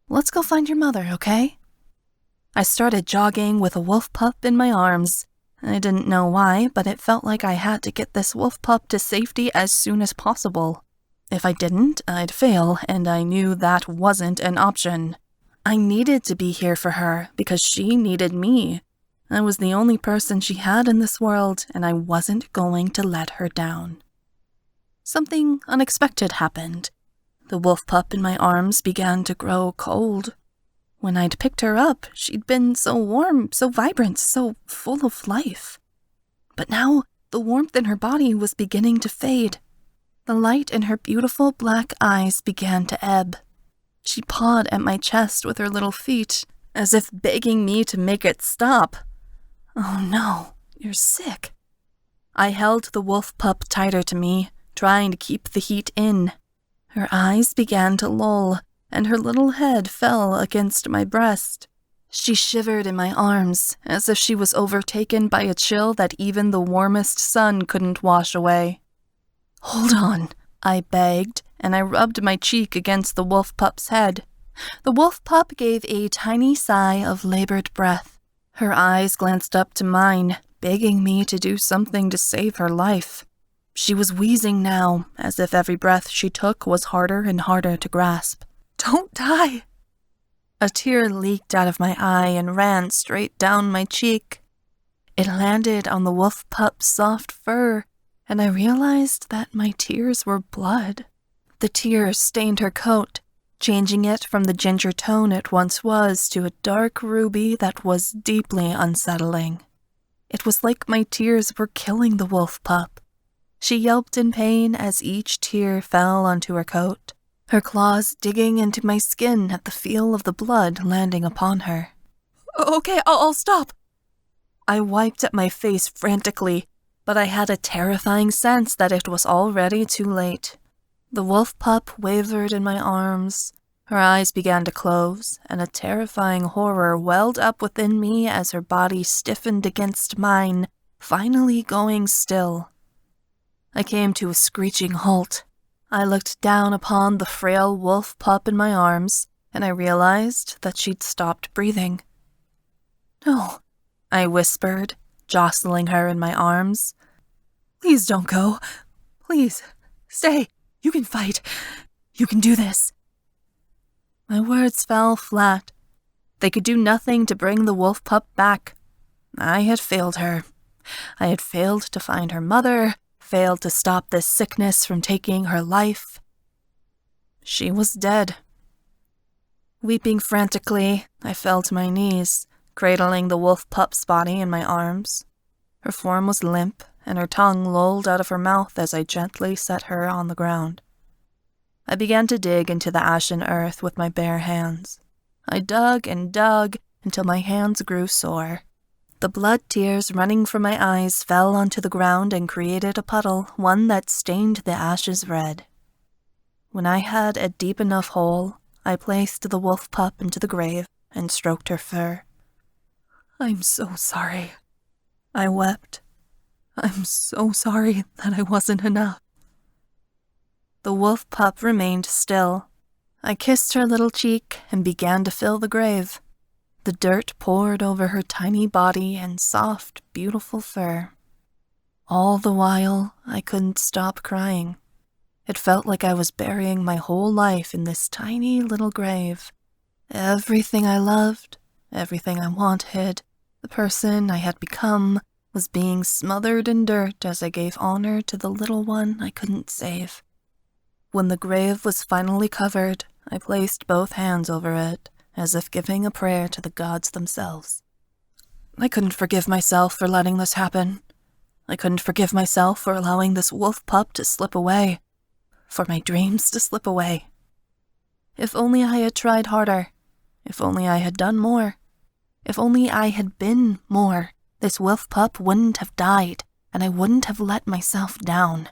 "Let's go find your mother, okay?" I started jogging with a wolf pup in my arms. I didn't know why, but it felt like I had to get this wolf pup to safety as soon as possible. If I didn't, I'd fail, and I knew that wasn't an option. I needed to be here for her because she needed me. I was the only person she had in this world, and I wasn't going to let her down. Something unexpected happened. The wolf pup in my arms began to grow cold. When I'd picked her up, she'd been so warm, so vibrant, so full of life. But now, the warmth in her body was beginning to fade. The light in her beautiful black eyes began to ebb. She pawed at my chest with her little feet, as if begging me to make it stop. "Oh no, you're sick." I held the wolf pup tighter to me, trying to keep the heat in. Her eyes began to lull, and her little head fell against my breast. She shivered in my arms, as if she was overtaken by a chill that even the warmest sun couldn't wash away. "Hold on," I begged, and I rubbed my cheek against the wolf pup's head. The wolf pup gave a tiny sigh of labored breath. Her eyes glanced up to mine, begging me to do something to save her life. She was wheezing now, as if every breath she took was harder and harder to grasp. "Don't die!" A tear leaked out of my eye and ran straight down my cheek. It landed on the wolf pup's soft fur, and I realized that my tears were blood. The tears stained her coat, changing it from the ginger tone it once was to a dark ruby that was deeply unsettling. It was like my tears were killing the wolf pup. She yelped in pain as each tear fell onto her coat, her claws digging into my skin at the feel of the blood landing upon her. "Okay, I'll stop." I wiped at my face frantically, but I had a terrifying sense that it was already too late. The wolf pup wavered in my arms. Her eyes began to close, and a terrifying horror welled up within me as her body stiffened against mine, finally going still. I came to a screeching halt. I looked down upon the frail wolf pup in my arms, and I realized that she'd stopped breathing. "No," I whispered, jostling her in my arms. "Please don't go. Please, stay. You can fight. You can do this." My words fell flat. They could do nothing to bring the wolf pup back. I had failed her. I had failed to find her mother, failed to stop this sickness from taking her life. She was dead. Weeping frantically, I fell to my knees, cradling the wolf pup's body in my arms. Her form was limp, and her tongue lolled out of her mouth as I gently set her on the ground. I began to dig into the ashen earth with my bare hands. I dug and dug until my hands grew sore. The blood tears running from my eyes fell onto the ground and created a puddle, one that stained the ashes red. When I had a deep enough hole, I placed the wolf pup into the grave and stroked her fur. "I'm so sorry," I wept. "I'm so sorry that I wasn't enough." The wolf pup remained still. I kissed her little cheek and began to fill the grave. The dirt poured over her tiny body and soft, beautiful fur. All the while, I couldn't stop crying. It felt like I was burying my whole life in this tiny little grave. Everything I loved, everything I wanted, the person I had become, was being smothered in dirt as I gave honor to the little one I couldn't save. When the grave was finally covered, I placed both hands over it, as if giving a prayer to the gods themselves. I couldn't forgive myself for letting this happen. I couldn't forgive myself for allowing this wolf pup to slip away, for my dreams to slip away. If only I had tried harder. If only I had done more. If only I had been more, this wolf pup wouldn't have died, and I wouldn't have let myself down.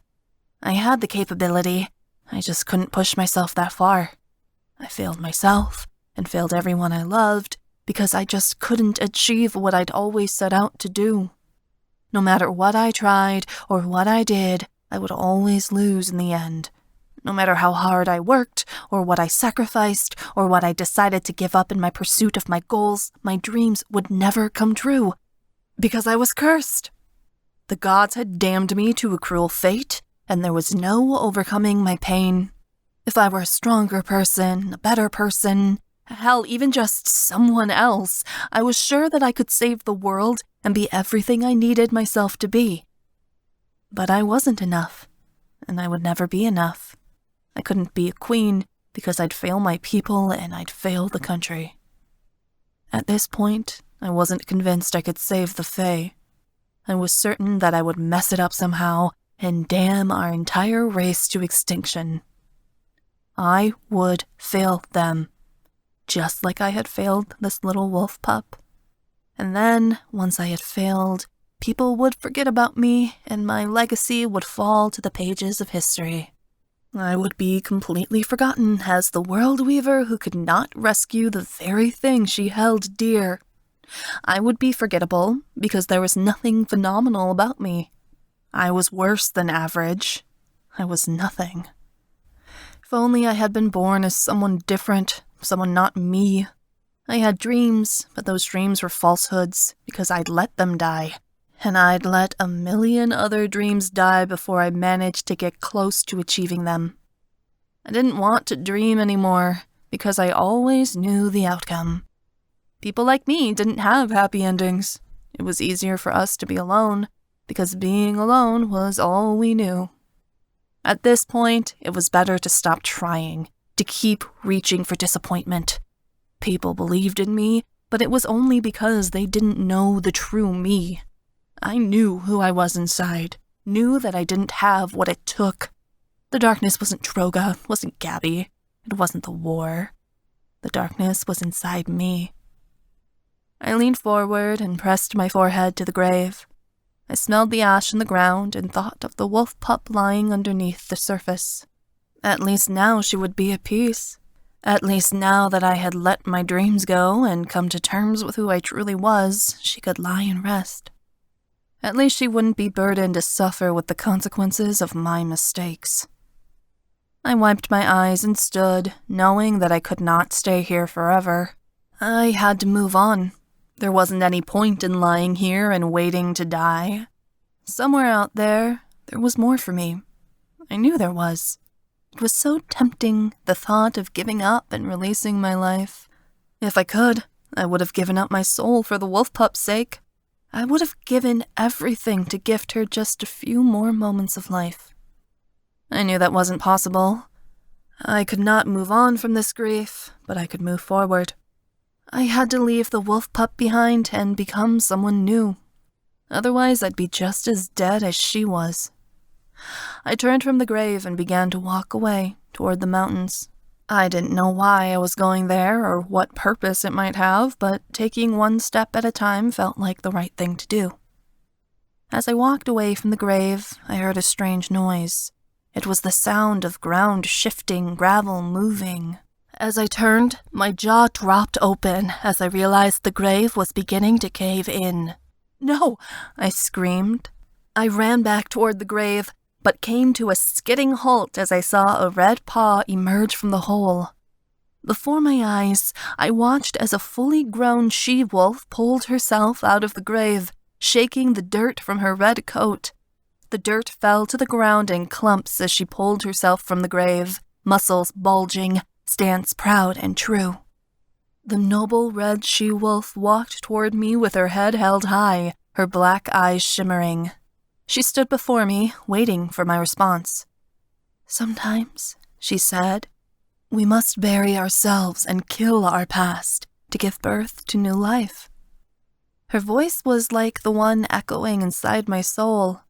I had the capability. I just couldn't push myself that far. I failed myself, and failed everyone I loved, because I just couldn't achieve what I'd always set out to do. No matter what I tried or what I did, I would always lose in the end. No matter how hard I worked, or what I sacrificed, or what I decided to give up in my pursuit of my goals, my dreams would never come true, because I was cursed. The gods had damned me to a cruel fate, and there was no overcoming my pain. If I were a stronger person, a better person, hell, even just someone else, I was sure that I could save the world and be everything I needed myself to be. But I wasn't enough, and I would never be enough. I couldn't be a queen because I'd fail my people and I'd fail the country. At this point, I wasn't convinced I could save the Fae. I was certain that I would mess it up somehow and damn our entire race to extinction. I would fail them, just like I had failed this little wolf pup. And then, once I had failed, people would forget about me and my legacy would fall to the pages of history. I would be completely forgotten as the world weaver who could not rescue the very thing she held dear. I would be forgettable because there was nothing phenomenal about me. I was worse than average. I was nothing. If only I had been born as someone different, someone not me. I had dreams, but those dreams were falsehoods because I'd let them die. And I'd let a million other dreams die before I managed to get close to achieving them. I didn't want to dream anymore because I always knew the outcome. People like me didn't have happy endings. It was easier for us to be alone, because being alone was all we knew. At this point, it was better to stop trying, to keep reaching for disappointment. People believed in me, but it was only because they didn't know the true me. I knew who I was inside, knew that I didn't have what it took. The darkness wasn't Droga, wasn't Gabby, it wasn't the war. The darkness was inside me. I leaned forward and pressed my forehead to the grave. I smelled the ash in the ground and thought of the wolf pup lying underneath the surface. At least now she would be at peace. At least now that I had let my dreams go and come to terms with who I truly was, she could lie and rest. At least she wouldn't be burdened to suffer with the consequences of my mistakes. I wiped my eyes and stood, knowing that I could not stay here forever. I had to move on. There wasn't any point in lying here and waiting to die. Somewhere out there was more for me. I knew there was. It was so tempting, the thought of giving up and releasing my life. If I could, I would have given up my soul for the wolf pup's sake. I would have given everything to gift her just a few more moments of life. I knew that wasn't possible. I could not move on from this grief, but I could move forward. I had to leave the wolf pup behind and become someone new. Otherwise, I'd be just as dead as she was. I turned from the grave and began to walk away toward the mountains. I didn't know why I was going there or what purpose it might have, but taking one step at a time felt like the right thing to do. As I walked away from the grave, I heard a strange noise. It was the sound of ground shifting, gravel moving. As I turned, my jaw dropped open as I realized the grave was beginning to cave in. "No!" I screamed. I ran back toward the grave, but came to a skidding halt as I saw a red paw emerge from the hole. Before my eyes, I watched as a fully grown she-wolf pulled herself out of the grave, shaking the dirt from her red coat. The dirt fell to the ground in clumps as she pulled herself from the grave, muscles bulging, stance proud and true. The noble red she-wolf walked toward me with her head held high, her black eyes shimmering. She stood before me, waiting for my response. "Sometimes," she said, "we must bury ourselves and kill our past to give birth to new life." Her voice was like the one echoing inside my soul.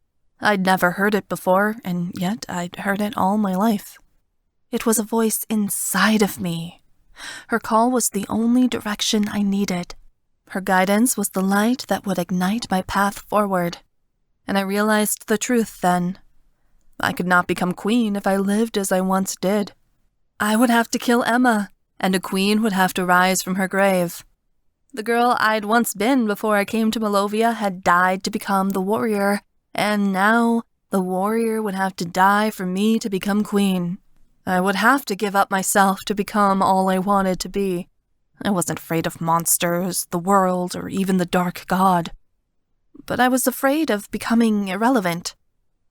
I'd never heard it before, and yet I'd heard it all my life. It was a voice inside of me. Her call was the only direction I needed. Her guidance was the light that would ignite my path forward. And I realized the truth then. I could not become queen if I lived as I once did. I would have to kill Emma, and a queen would have to rise from her grave. The girl I'd once been before I came to Malovia had died to become the warrior, and now the warrior would have to die for me to become queen. I would have to give up myself to become all I wanted to be. I wasn't afraid of monsters, the world, or even the dark god. But I was afraid of becoming irrelevant.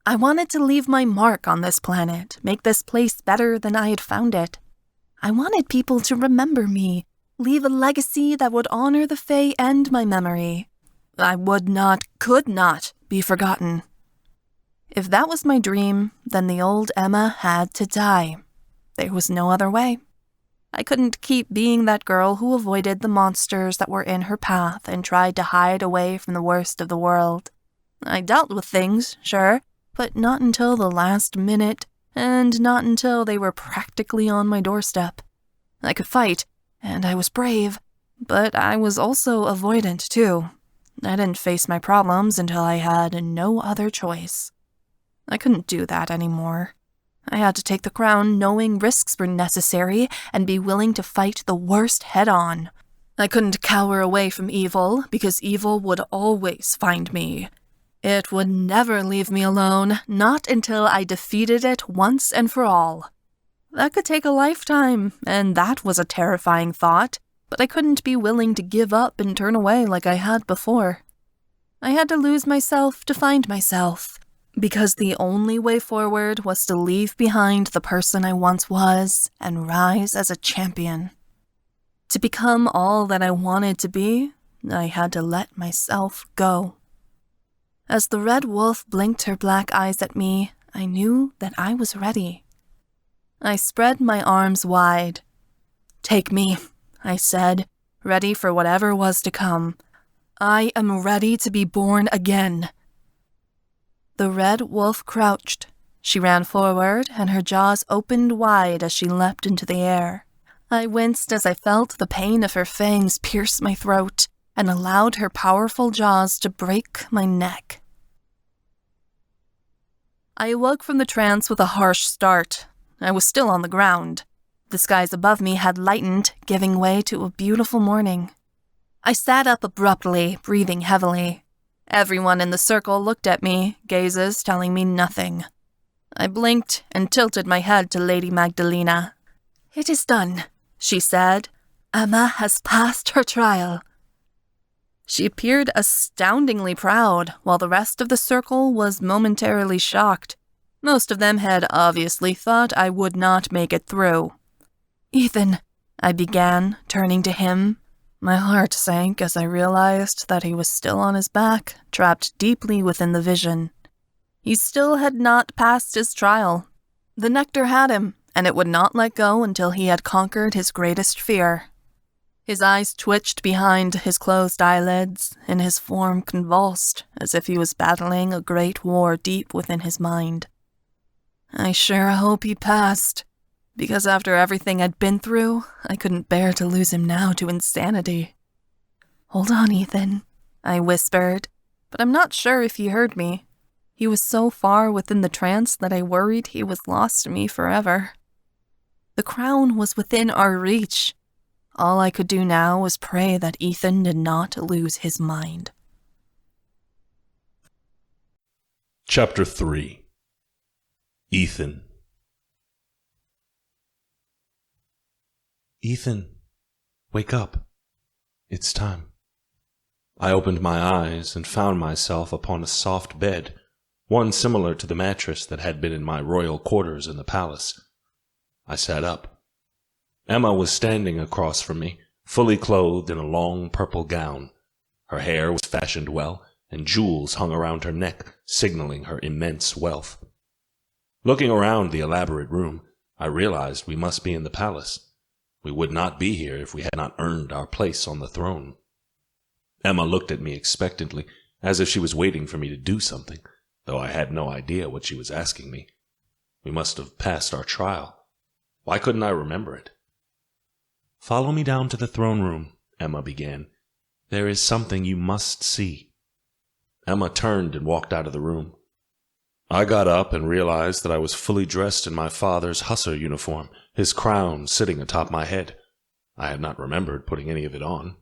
I wanted to leave my mark on this planet, make this place better than I had found it. I wanted people to remember me, leave a legacy that would honor the Fae and my memory. I could not be forgotten. If that was my dream, then the old Emma had to die. There was no other way. I couldn't keep being that girl who avoided the monsters that were in her path and tried to hide away from the worst of the world. I dealt with things, sure, but not until the last minute, and not until they were practically on my doorstep. I could fight, and I was brave, but I was also avoidant, too. I didn't face my problems until I had no other choice. I couldn't do that anymore. I had to take the crown knowing risks were necessary and be willing to fight the worst head-on. I couldn't cower away from evil, because evil would always find me. It would never leave me alone, not until I defeated it once and for all. That could take a lifetime, and that was a terrifying thought, but I couldn't be willing to give up and turn away like I had before. I had to lose myself to find myself. Because the only way forward was to leave behind the person I once was and rise as a champion. To become all that I wanted to be, I had to let myself go. As the red wolf blinked her black eyes at me, I knew that I was ready. I spread my arms wide. "Take me," I said, ready for whatever was to come. "I am ready to be born again." The red wolf crouched. She ran forward, and her jaws opened wide as she leapt into the air. I winced as I felt the pain of her fangs pierce my throat, and allowed her powerful jaws to break my neck. I awoke from the trance with a harsh start. I was still on the ground. The skies above me had lightened, giving way to a beautiful morning. I sat up abruptly, breathing heavily. Everyone in the circle looked at me, gazes telling me nothing. I blinked and tilted my head to Lady Magdalena. "It is done," she said. "Emma has passed her trial." She appeared astoundingly proud, while the rest of the circle was momentarily shocked. Most of them had obviously thought I would not make it through. "Ethan," I began, turning to him. My heart sank as I realized that he was still on his back, trapped deeply within the vision. He still had not passed his trial. The nectar had him, and it would not let go until he had conquered his greatest fear. His eyes twitched behind his closed eyelids, and his form convulsed, as if he was battling a great war deep within his mind. I sure hope he passed, because after everything I'd been through, I couldn't bear to lose him now to insanity. "Hold on, Ethan," I whispered, but I'm not sure if he heard me. He was so far within the trance that I worried he was lost to me forever. The crown was within our reach. All I could do now was pray that Ethan did not lose his mind. Chapter 3. Ethan. "Ethan, wake up. It's time." I opened my eyes and found myself upon a soft bed, one similar to the mattress that had been in my royal quarters in the palace. I sat up. Emma was standing across from me, fully clothed in a long purple gown. Her hair was fashioned well, and jewels hung around her neck, signaling her immense wealth. Looking around the elaborate room, I realized we must be in the palace. We would not be here if we had not earned our place on the throne. Emma looked at me expectantly, as if she was waiting for me to do something, though I had no idea what she was asking me. We must have passed our trial. Why couldn't I remember it? "Follow me down to the throne room," Emma began. "There is something you must see." Emma turned and walked out of the room. I got up and realized that I was fully dressed in my father's hussar uniform, his crown sitting atop my head. I had not remembered putting any of it on.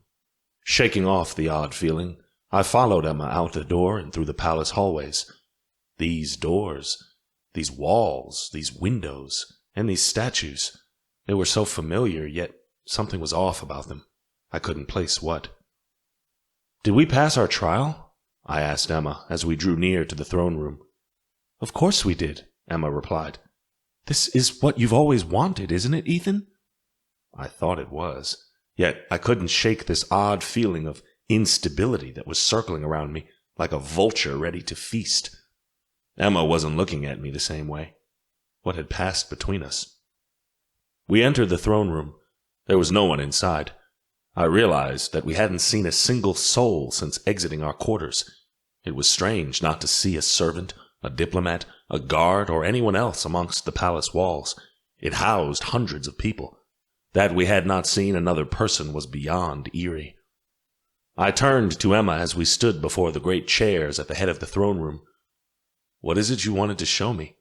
Shaking off the odd feeling, I followed Emma out the door and through the palace hallways. These doors, these walls, these windows, and these statues, they were so familiar, yet something was off about them. I couldn't place what. "Did we pass our trial?" I asked Emma as we drew near to the throne room. "Of course we did," Emma replied. "This is what you've always wanted, isn't it, Ethan?" I thought it was, yet I couldn't shake this odd feeling of instability that was circling around me like a vulture ready to feast. Emma wasn't looking at me the same way. What had passed between us? We entered the throne room. There was no one inside. I realized that we hadn't seen a single soul since exiting our quarters. It was strange not to see a servant, a diplomat, a guard, or anyone else amongst the palace walls. It housed hundreds of people. That we had not seen another person was beyond eerie. I turned to Emma as we stood before the great chairs at the head of the throne room. "What is it you wanted to show me?"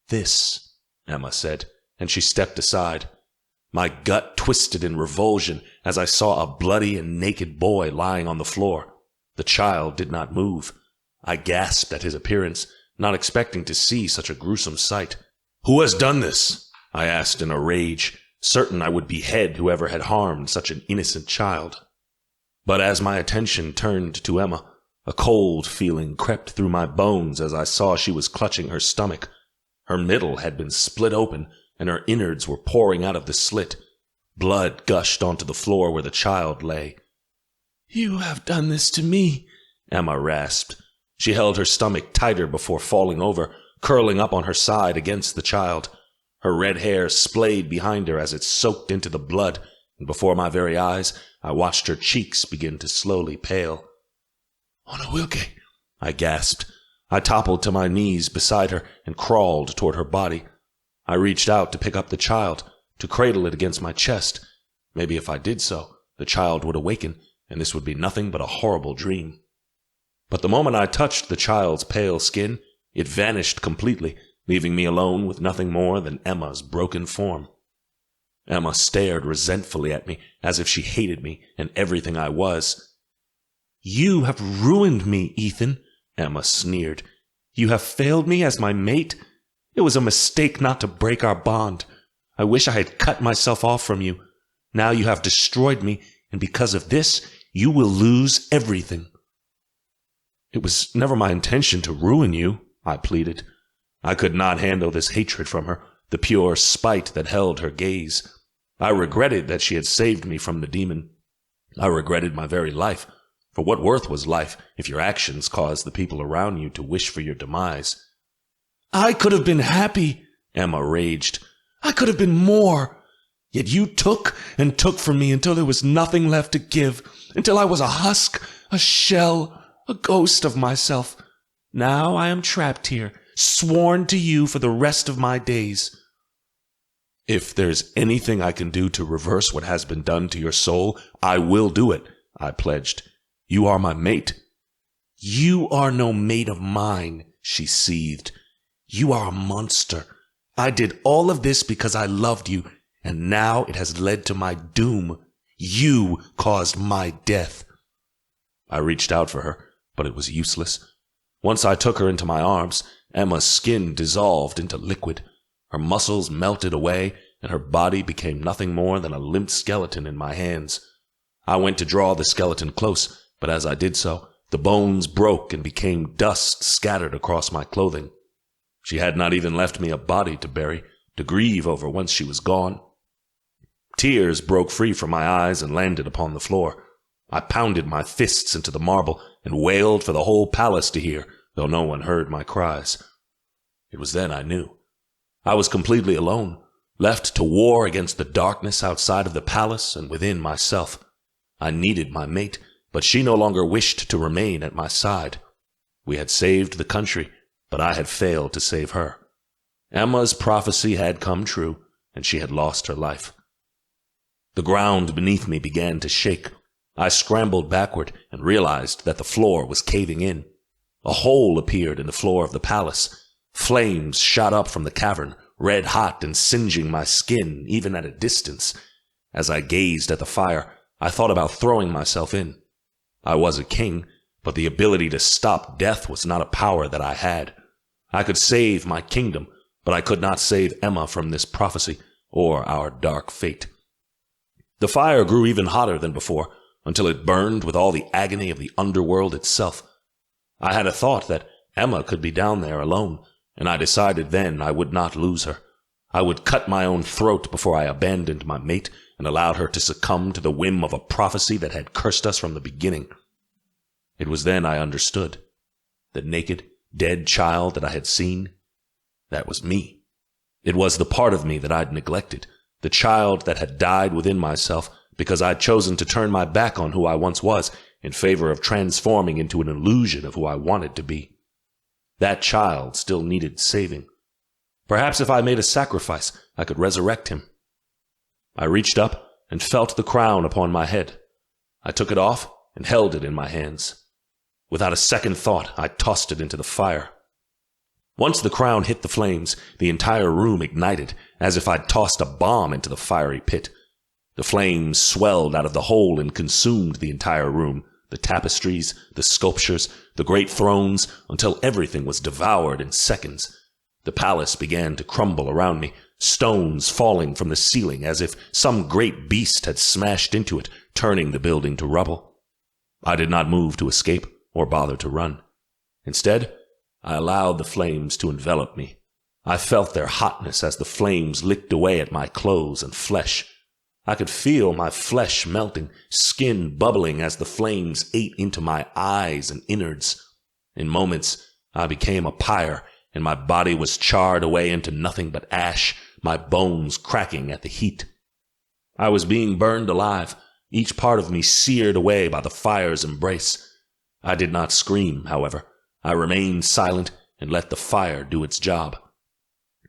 "This," Emma said, and she stepped aside. My gut twisted in revulsion as I saw a bloody and naked boy lying on the floor. The child did not move. I gasped at his appearance, not expecting to see such a gruesome sight. "Who has done this?" I asked in a rage, certain I would behead whoever had harmed such an innocent child. But as my attention turned to Emma, a cold feeling crept through my bones as I saw she was clutching her stomach. Her middle had been split open, and her innards were pouring out of the slit. Blood gushed onto the floor where the child lay. You have done this to me, Emma rasped. She held her stomach tighter before falling over, curling up on her side against the child. Her red hair splayed behind her as it soaked into the blood, and before my very eyes, I watched her cheeks begin to slowly pale. Onawilke, I gasped. I toppled to my knees beside her and crawled toward her body. I reached out to pick up the child, to cradle it against my chest. Maybe if I did so, the child would awaken, and this would be nothing but a horrible dream. But the moment I touched the child's pale skin, it vanished completely, leaving me alone with nothing more than Emma's broken form. Emma stared resentfully at me, as if she hated me and everything I was. You have ruined me, Ethan, Emma sneered. You have failed me as my mate? It was a mistake not to break our bond. I wish I had cut myself off from you. Now you have destroyed me, and because of this, you will lose everything. It was never my intention to ruin you, I pleaded. I could not handle this hatred from her, the pure spite that held her gaze. I regretted that she had saved me from the demon. I regretted my very life. For what worth was life if your actions caused the people around you to wish for your demise? I could have been happy, Emma raged. I could have been more. Yet you took and took from me until there was nothing left to give, until I was a husk, a shell, a ghost of myself. Now I am trapped here, sworn to you for the rest of my days. If there's anything I can do to reverse what has been done to your soul, I will do it, I pledged. You are my mate. You are no mate of mine, she seethed. You are a monster. I did all of this because I loved you, and now it has led to my doom. You caused my death. I reached out for her, but it was useless. Once I took her into my arms, Emma's skin dissolved into liquid. Her muscles melted away, and her body became nothing more than a limp skeleton in my hands. I went to draw the skeleton close, but as I did so, the bones broke and became dust scattered across my clothing. She had not even left me a body to bury, to grieve over once she was gone. Tears broke free from my eyes and landed upon the floor. I pounded my fists into the marble and wailed for the whole palace to hear, though no one heard my cries. It was then I knew. I was completely alone, left to war against the darkness outside of the palace and within myself. I needed my mate, but she no longer wished to remain at my side. We had saved the country, but I had failed to save her. Emma's prophecy had come true, and she had lost her life. The ground beneath me began to shake. I scrambled backward and realized that the floor was caving in. A hole appeared in the floor of the palace. Flames shot up from the cavern, red hot and singeing my skin even at a distance. As I gazed at the fire, I thought about throwing myself in. I was a king, but the ability to stop death was not a power that I had. I could save my kingdom, but I could not save Emma from this prophecy or our dark fate. The fire grew even hotter than before, until it burned with all the agony of the underworld itself. I had a thought that Emma could be down there alone, and I decided then I would not lose her. I would cut my own throat before I abandoned my mate and allowed her to succumb to the whim of a prophecy that had cursed us from the beginning. It was then I understood. The naked, dead child that I had seen, that was me. It was the part of me that I'd neglected, the child that had died within myself because I'd chosen to turn my back on who I once was in favor of transforming into an illusion of who I wanted to be. That child still needed saving. Perhaps if I made a sacrifice, I could resurrect him. I reached up and felt the crown upon my head. I took it off and held it in my hands. Without a second thought, I tossed it into the fire. Once the crown hit the flames, the entire room ignited, as if I'd tossed a bomb into the fiery pit. The flames swelled out of the hole and consumed the entire room, the tapestries, the sculptures, the great thrones, until everything was devoured in seconds. The palace began to crumble around me, stones falling from the ceiling as if some great beast had smashed into it, turning the building to rubble. I did not move to escape or bother to run. Instead, I allowed the flames to envelop me. I felt their hotness as the flames licked away at my clothes and flesh. I could feel my flesh melting, skin bubbling as the flames ate into my eyes and innards. In moments, I became a pyre, and my body was charred away into nothing but ash, my bones cracking at the heat. I was being burned alive, each part of me seared away by the fire's embrace. I did not scream, however. I remained silent and let the fire do its job.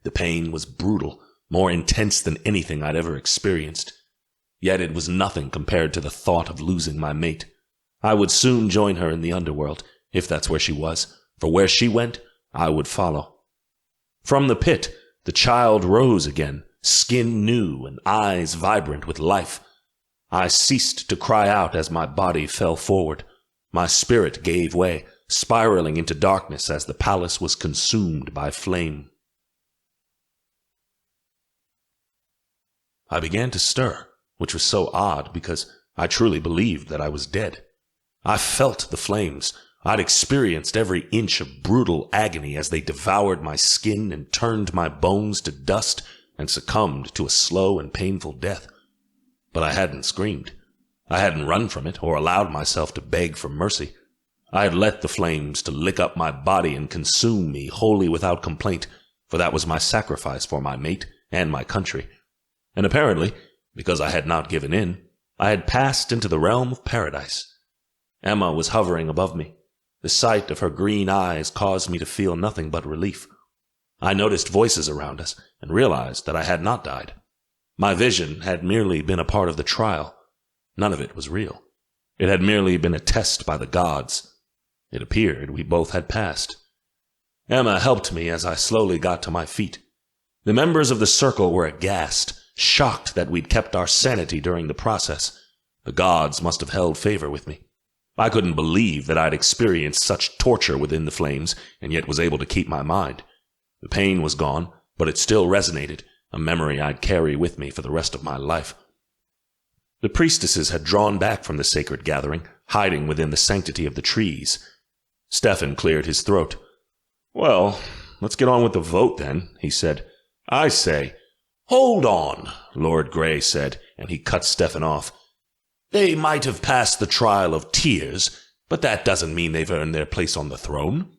The pain was brutal, more intense than anything I'd ever experienced. Yet it was nothing compared to the thought of losing my mate. I would soon join her in the underworld, if that's where she was, for where she went, I would follow. From the pit, the child rose again, skin new and eyes vibrant with life. I ceased to cry out as my body fell forward. My spirit gave way, spiraling into darkness as the palace was consumed by flame. I began to stir, which was so odd because I truly believed that I was dead. I felt the flames. I'd experienced every inch of brutal agony as they devoured my skin and turned my bones to dust and succumbed to a slow and painful death. But I hadn't screamed. I hadn't run from it or allowed myself to beg for mercy. I had let the flames to lick up my body and consume me wholly without complaint, for that was my sacrifice for my mate and my country. And apparently, because I had not given in, I had passed into the realm of paradise. Emma was hovering above me. The sight of her green eyes caused me to feel nothing but relief. I noticed voices around us and realized that I had not died. My vision had merely been a part of the trial. None of it was real. It had merely been a test by the gods. It appeared we both had passed. Emma helped me as I slowly got to my feet. The members of the circle were aghast, shocked that we'd kept our sanity during the process. The gods must have held favor with me. I couldn't believe that I'd experienced such torture within the flames and yet was able to keep my mind. The pain was gone, but it still resonated, a memory I'd carry with me for the rest of my life. The priestesses had drawn back from the sacred gathering, hiding within the sanctity of the trees. Stefan cleared his throat. "Well, let's get on with the vote then," he said. "I say—" "Hold on," Lord Grey said, and he cut Stefan off. "They might have passed the trial of tears, but that doesn't mean they've earned their place on the throne.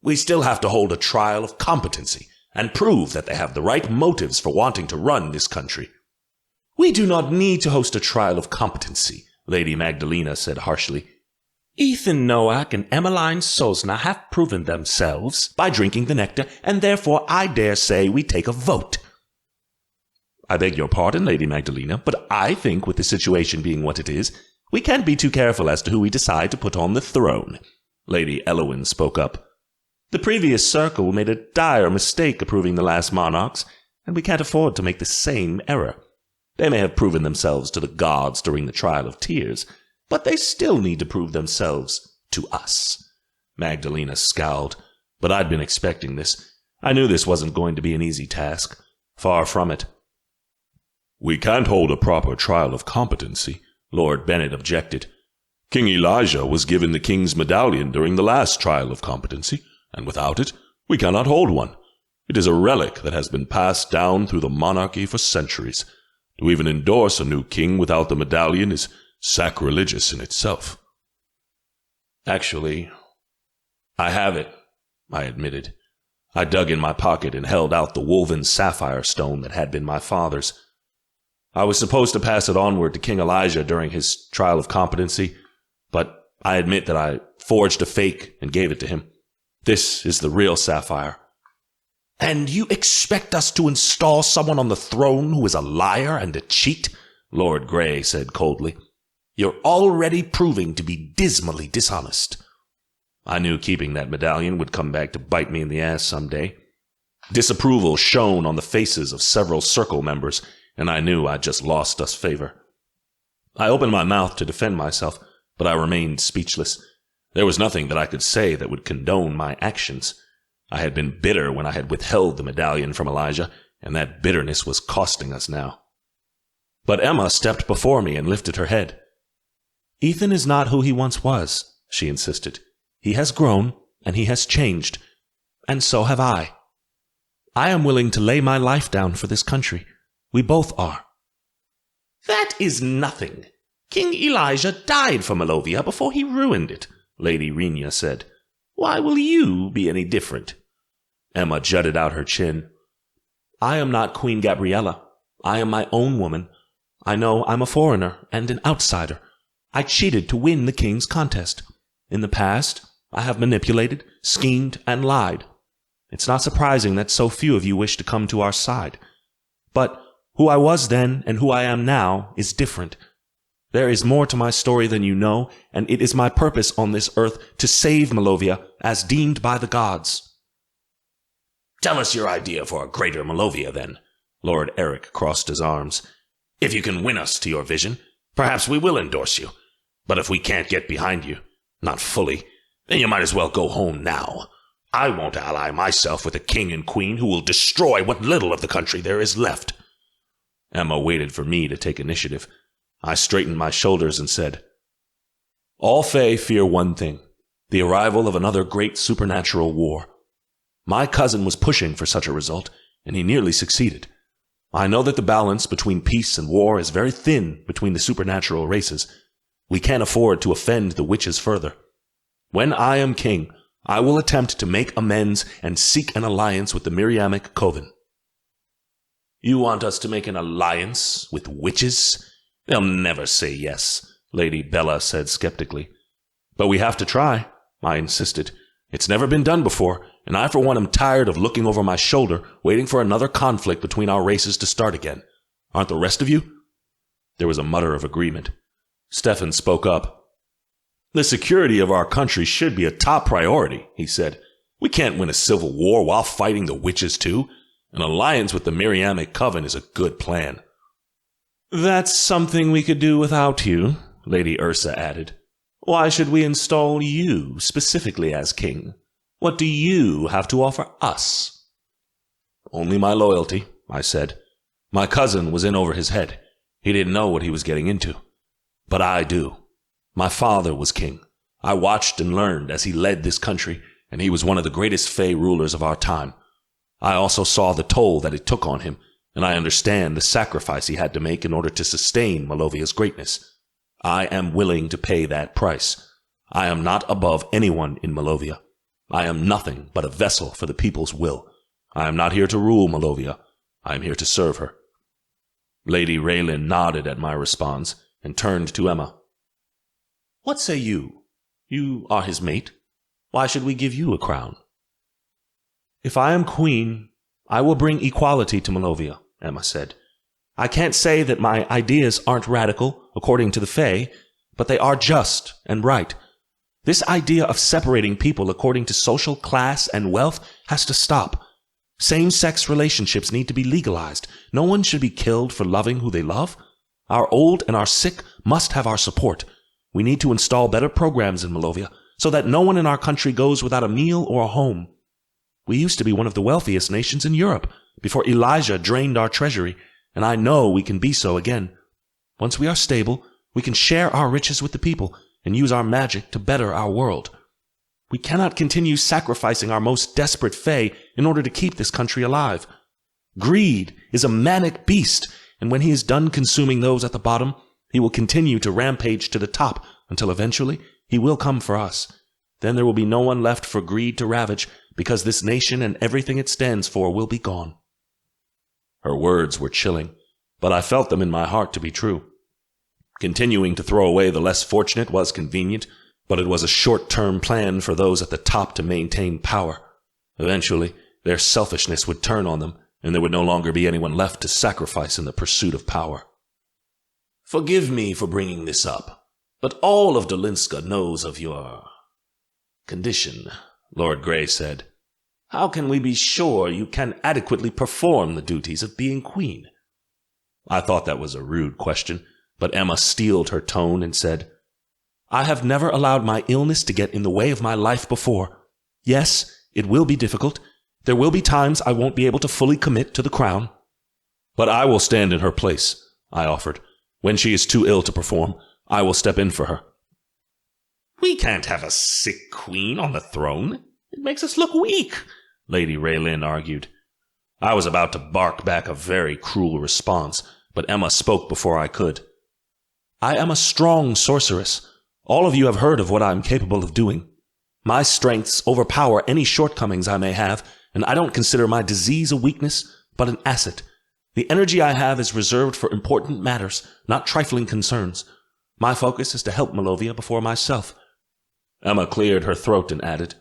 We still have to hold a trial of competency and prove that they have the right motives for wanting to run this country." "We do not need to host a trial of competency," Lady Magdalena said harshly. "Ethan Noack and Emmeline Sosna have proven themselves by drinking the nectar, and therefore I dare say we take a vote." "I beg your pardon, Lady Magdalena, but I think with the situation being what it is, we can't be too careful as to who we decide to put on the throne," Lady Elowin spoke up. "The previous circle made a dire mistake approving the last monarchs, and we can't afford to make the same error. They may have proven themselves to the gods during the trial of tears, but they still need to prove themselves to us." Magdalena scowled, but I'd been expecting this. I knew this wasn't going to be an easy task. Far from it. "We can't hold a proper trial of competency," Lord Bennet objected. "King Elijah was given the king's medallion during the last trial of competency, and without it, we cannot hold one. It is a relic that has been passed down through the monarchy for centuries. To even endorse a new king without the medallion is sacrilegious in itself." "Actually, I have it," I admitted. I dug in my pocket and held out the woven sapphire stone that had been my father's. I was supposed to pass it onward to King Elijah during his trial of competency, but I admit that I forged a fake and gave it to him. This is the real sapphire. "And you expect us to install someone on the throne who is a liar and a cheat?" Lord Grey said coldly. "You're already proving to be dismally dishonest." I knew keeping that medallion would come back to bite me in the ass someday. Disapproval shone on the faces of several circle members, and I knew I'd just lost us favor. I opened my mouth to defend myself, but I remained speechless. There was nothing that I could say that would condone my actions. I had been bitter when I had withheld the medallion from Elijah, and that bitterness was costing us now. But Emma stepped before me and lifted her head. "Ethan is not who he once was," she insisted. "He has grown, and he has changed, and so have I. I am willing to lay my life down for this country. We both are." That is nothing. King Elijah died for Malovia before he ruined it, Lady Renia said. Why will you be any different? Emma jutted out her chin. I am not Queen Gabriella. I am my own woman. I know I'm a foreigner and an outsider. I cheated to win the king's contest. In the past, I have manipulated, schemed, and lied. It's not surprising that so few of you wish to come to our side. But who I was then and who I am now is different. There is more to my story than you know, and it is my purpose on this earth to save Malovia as deemed by the gods. Tell us your idea for a greater Malovia, then. Lord Eric crossed his arms. If you can win us to your vision, perhaps we will endorse you. But if we can't get behind you, not fully, then you might as well go home now. I won't ally myself with a king and queen who will destroy what little of the country there is left. Emma waited for me to take initiative. I straightened my shoulders and said, All Fae fear one thing, the arrival of another great supernatural war. My cousin was pushing for such a result, and he nearly succeeded. I know that the balance between peace and war is very thin between the supernatural races. We can't afford to offend the witches further. When I am king, I will attempt to make amends and seek an alliance with the Miriamic Coven. You want us to make an alliance with witches? They'll never say yes, Lady Bella said skeptically. But we have to try, I insisted. It's never been done before, and I for one am tired of looking over my shoulder, waiting for another conflict between our races to start again. Aren't the rest of you? There was a mutter of agreement. Stefan spoke up. The security of our country should be a top priority, he said. We can't win a civil war while fighting the witches too. An alliance with the Miriamic Coven is a good plan. That's something we could do without you, Lady Ursa added. Why should we install you specifically as king? What do you have to offer us? Only my loyalty, I said. My cousin was in over his head. He didn't know what he was getting into. But I do. My father was king. I watched and learned as he led this country, and he was one of the greatest Fae rulers of our time. I also saw the toll that it took on him, and I understand the sacrifice he had to make in order to sustain Malovia's greatness. I am willing to pay that price. I am not above anyone in Malovia. I am nothing but a vessel for the people's will. I am not here to rule Malovia. I am here to serve her. Lady Raylan nodded at my response and turned to Emma. What say you? You are his mate. Why should we give you a crown? If I am queen, I will bring equality to Malovia, Emma said. I can't say that my ideas aren't radical, according to the Fae, but they are just and right. This idea of separating people according to social class and wealth has to stop. Same-sex relationships need to be legalized. No one should be killed for loving who they love. Our old and our sick must have our support. We need to install better programs in Malovia so that no one in our country goes without a meal or a home. We used to be one of the wealthiest nations in Europe before Elijah drained our treasury, and I know we can be so again. Once we are stable, we can share our riches with the people and use our magic to better our world. We cannot continue sacrificing our most desperate Fae in order to keep this country alive. Greed is a manic beast, and when he is done consuming those at the bottom, he will continue to rampage to the top until eventually he will come for us. Then there will be no one left for greed to ravage, because this nation and everything it stands for will be gone. Her words were chilling, but I felt them in my heart to be true. Continuing to throw away the less fortunate was convenient, but it was a short-term plan for those at the top to maintain power. Eventually, their selfishness would turn on them, and there would no longer be anyone left to sacrifice in the pursuit of power. Forgive me for bringing this up, but all of Dolinska knows of your condition, Lord Grey said. How can we be sure you can adequately perform the duties of being queen? I thought that was a rude question, but Emma steeled her tone and said, I have never allowed my illness to get in the way of my life before. Yes, it will be difficult. There will be times I won't be able to fully commit to the crown. But I will stand in her place, I offered. When she is too ill to perform, I will step in for her. We can't have a sick queen on the throne. It makes us look weak, Lady Raylin argued. I was about to bark back a very cruel response, but Emma spoke before I could. I am a strong sorceress. All of you have heard of what I am capable of doing. My strengths overpower any shortcomings I may have, and I don't consider my disease a weakness, but an asset. The energy I have is reserved for important matters, not trifling concerns. My focus is to help Malovia before myself. Emma cleared her throat and added,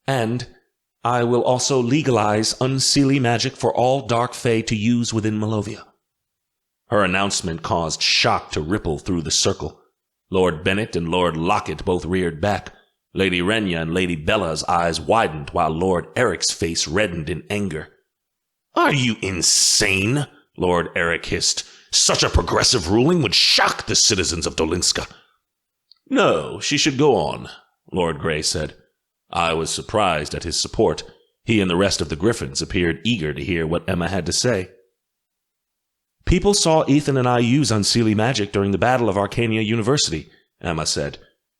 and I will also legalize unseelie magic for all dark fae to use within Malovia. Her announcement caused shock to ripple through the circle. Lord Bennett and Lord Lockett both reared back. Lady Renya and Lady Bella's eyes widened, while Lord Eric's face reddened in anger. "Are you insane?" Lord Eric hissed. "Such a progressive ruling would shock the citizens of Dolinska." "No, she should go on," Lord Grey said. I was surprised at his support. He and the rest of the Griffins appeared eager to hear what Emma had to say. "People saw Ethan and I use unseelie magic during the Battle of Arcania University," Emma said.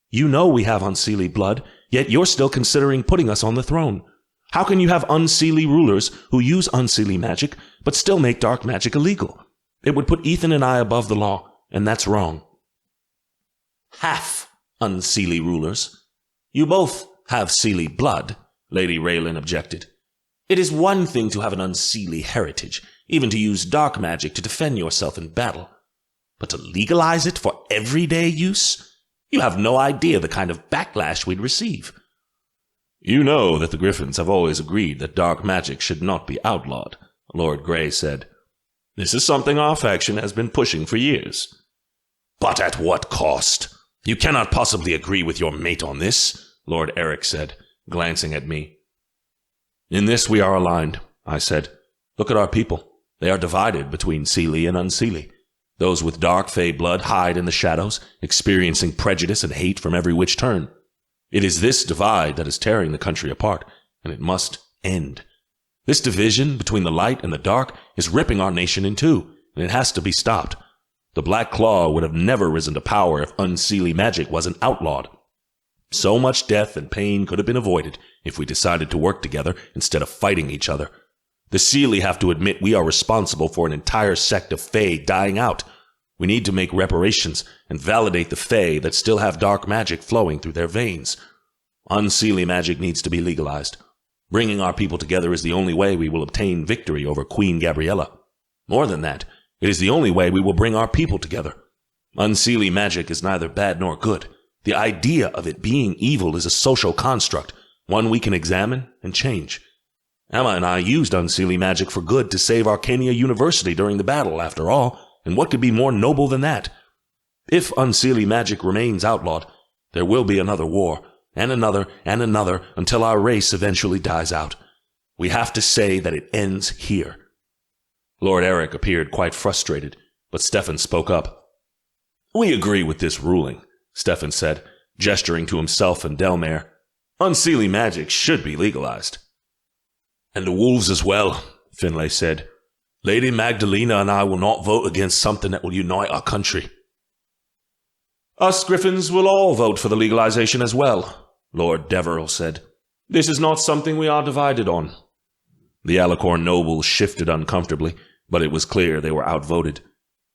"You know we have unseelie blood, yet you're still considering putting us on the throne. How can you have unseelie rulers who use unseelie magic, but still make dark magic illegal? It would put Ethan and I above the law, and that's wrong." "Half unseelie rulers. You both have seelie blood," Lady Raylan objected. "It is one thing to have an unseelie heritage, even to use dark magic to defend yourself in battle. But to legalize it for everyday use? You have no idea the kind of backlash we'd receive." "You know that the Griffins have always agreed that dark magic should not be outlawed," Lord Grey said. "This is something our faction has been pushing for years." "But at what cost? You cannot possibly agree with your mate on this," Lord Eric said, glancing at me. "In this we are aligned," I said. "Look at our people. They are divided between seelie and unseelie. Those with dark fae blood hide in the shadows, experiencing prejudice and hate from every which turn. It is this divide that is tearing the country apart, and it must end. This division between the light and the dark is ripping our nation in two, and it has to be stopped. The Black Claw would have never risen to power if unseelie magic wasn't outlawed. So much death and pain could have been avoided if we decided to work together instead of fighting each other. The Seelie have to admit we are responsible for an entire sect of Fae dying out. We need to make reparations and validate the Fae that still have dark magic flowing through their veins. Unseelie magic needs to be legalized. Bringing our people together is the only way we will obtain victory over Queen Gabriella. More than that, it is the only way we will bring our people together. Unseelie magic is neither bad nor good. The idea of it being evil is a social construct, one we can examine and change. Emma and I used unseelie magic for good to save Arcania University during the battle, after all, and what could be more noble than that? If unseelie magic remains outlawed, there will be another war, and another, until our race eventually dies out. We have to say that it ends here. Lord Eric appeared quite frustrated, but Stefan spoke up. "We agree with this ruling," Stefan said, gesturing to himself and Delmare. "Unseelie magic should be legalized." "And the wolves as well," Finlay said. "Lady Magdalena and I will not vote against something that will unite our country." "Us Griffins will all vote for the legalization as well," Lord Deverell said. "This is not something we are divided on." The Alicorn nobles shifted uncomfortably, but it was clear they were outvoted.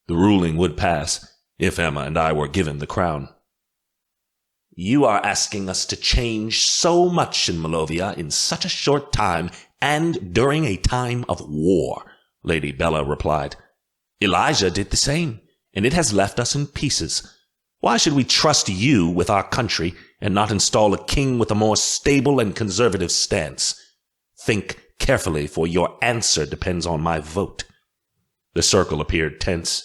The ruling would pass, if Emma and I were given the crown. "You are asking us to change so much in Malovia in such a short time, and during a time of war," Lady Bella replied. "Elijah did the same, and it has left us in pieces. Why should we trust you with our country and not install a king with a more stable and conservative stance? Think carefully, for your answer depends on my vote." The circle appeared tense.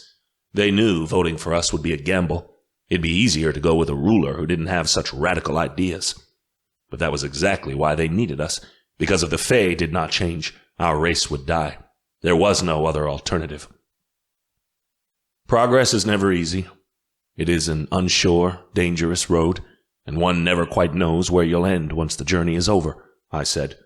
They knew voting for us would be a gamble. It'd be easier to go with a ruler who didn't have such radical ideas. But that was exactly why they needed us. Because if the Fae did not change, our race would die. There was no other alternative. Progress is never easy. It is an unsure, dangerous road, and one never quite knows where you'll end once the journey is over, I said.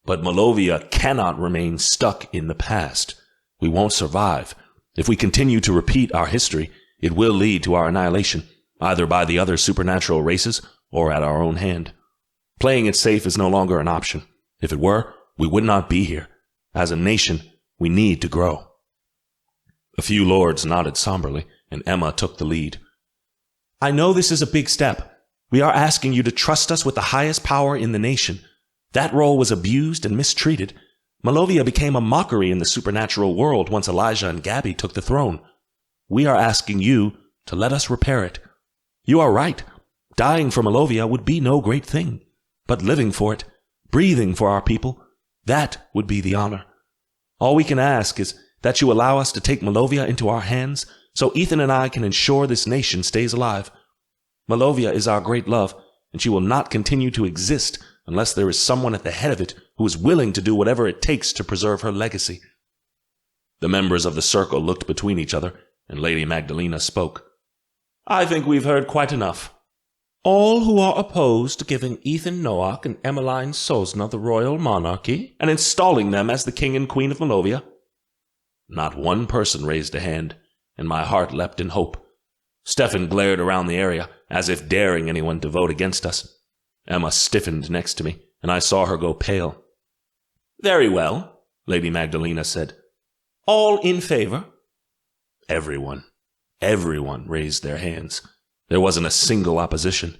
But Malovia cannot remain stuck in the past. We won't survive. If we continue to repeat our history, it will lead to our annihilation, either by the other supernatural races or at our own hand. Playing it safe is no longer an option. If it were, we would not be here. As a nation, we need to grow. A few lords nodded somberly, and Emma took the lead. I know this is a big step. We are asking you to trust us with the highest power in the nation. That role was abused and mistreated. Malovia became a mockery in the supernatural world once Elijah and Gabby took the throne. We are asking you to let us repair it. You are right. Dying for Malovia would be no great thing. But living for it, breathing for our people, that would be the honor. All we can ask is that you allow us to take Malovia into our hands so Ethan and I can ensure this nation stays alive. Malovia is our great love, and she will not continue to exist unless there is someone at the head of it who is willing to do whatever it takes to preserve her legacy. The members of the circle looked between each other, and Lady Magdalena spoke. I think we've heard quite enough. All who are opposed to giving Ethan Noack and Emmeline Sosna the royal monarchy and installing them as the king and queen of Malovia? Not one person raised a hand, and my heart leapt in hope. Stefan glared around the area, as if daring anyone to vote against us. Emma stiffened next to me, and I saw her go pale. Very well, Lady Magdalena said. All in favor? Everyone raised their hands. There wasn't a single opposition.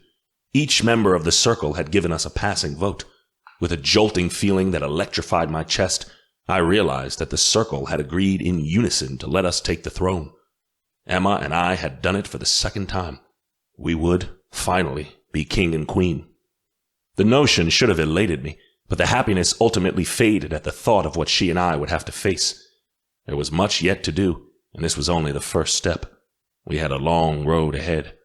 Each member of the circle had given us a passing vote. With a jolting feeling that electrified my chest, I realized that the circle had agreed in unison to let us take the throne. Emma and I had done it for the second time. We would, finally, be king and queen. The notion should have elated me, but the happiness ultimately faded at the thought of what she and I would have to face. There was much yet to do, and this was only the first step. We had a long road ahead.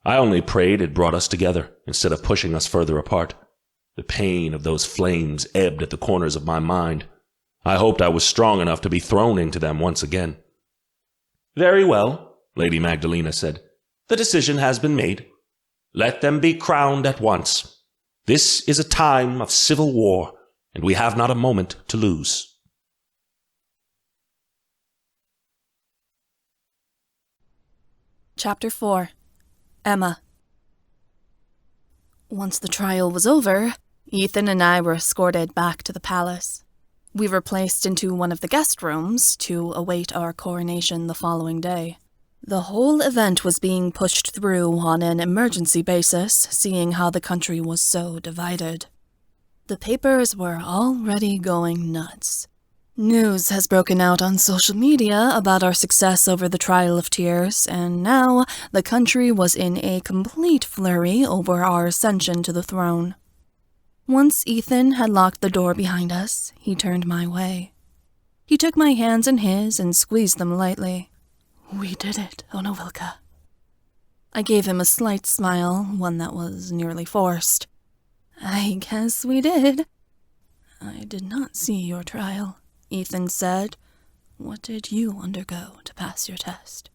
I only prayed it brought us together, instead of pushing us further apart. The pain of those flames ebbed at the corners of my mind. I hoped I was strong enough to be thrown into them once again. Very well, Lady Magdalena said. The decision has been made. Let them be crowned at once. This is a time of civil war, and we have not a moment to lose. Chapter 4. Emma. Once the trial was over, Ethan and I were escorted back to the palace. We were placed into one of the guest rooms to await our coronation the following day. The whole event was being pushed through on an emergency basis, seeing how the country was so divided. The papers were already going nuts. News has broken out on social media about our success over the Trial of Tears, and now the country was in a complete flurry over our ascension to the throne. Once Ethan had locked the door behind us, he turned my way. He took my hands in his and squeezed them lightly. We did it, Onowilka. I gave him a slight smile, one that was nearly forced. I guess we did. I did not see your trial, Ethan said. What did you undergo to pass your test?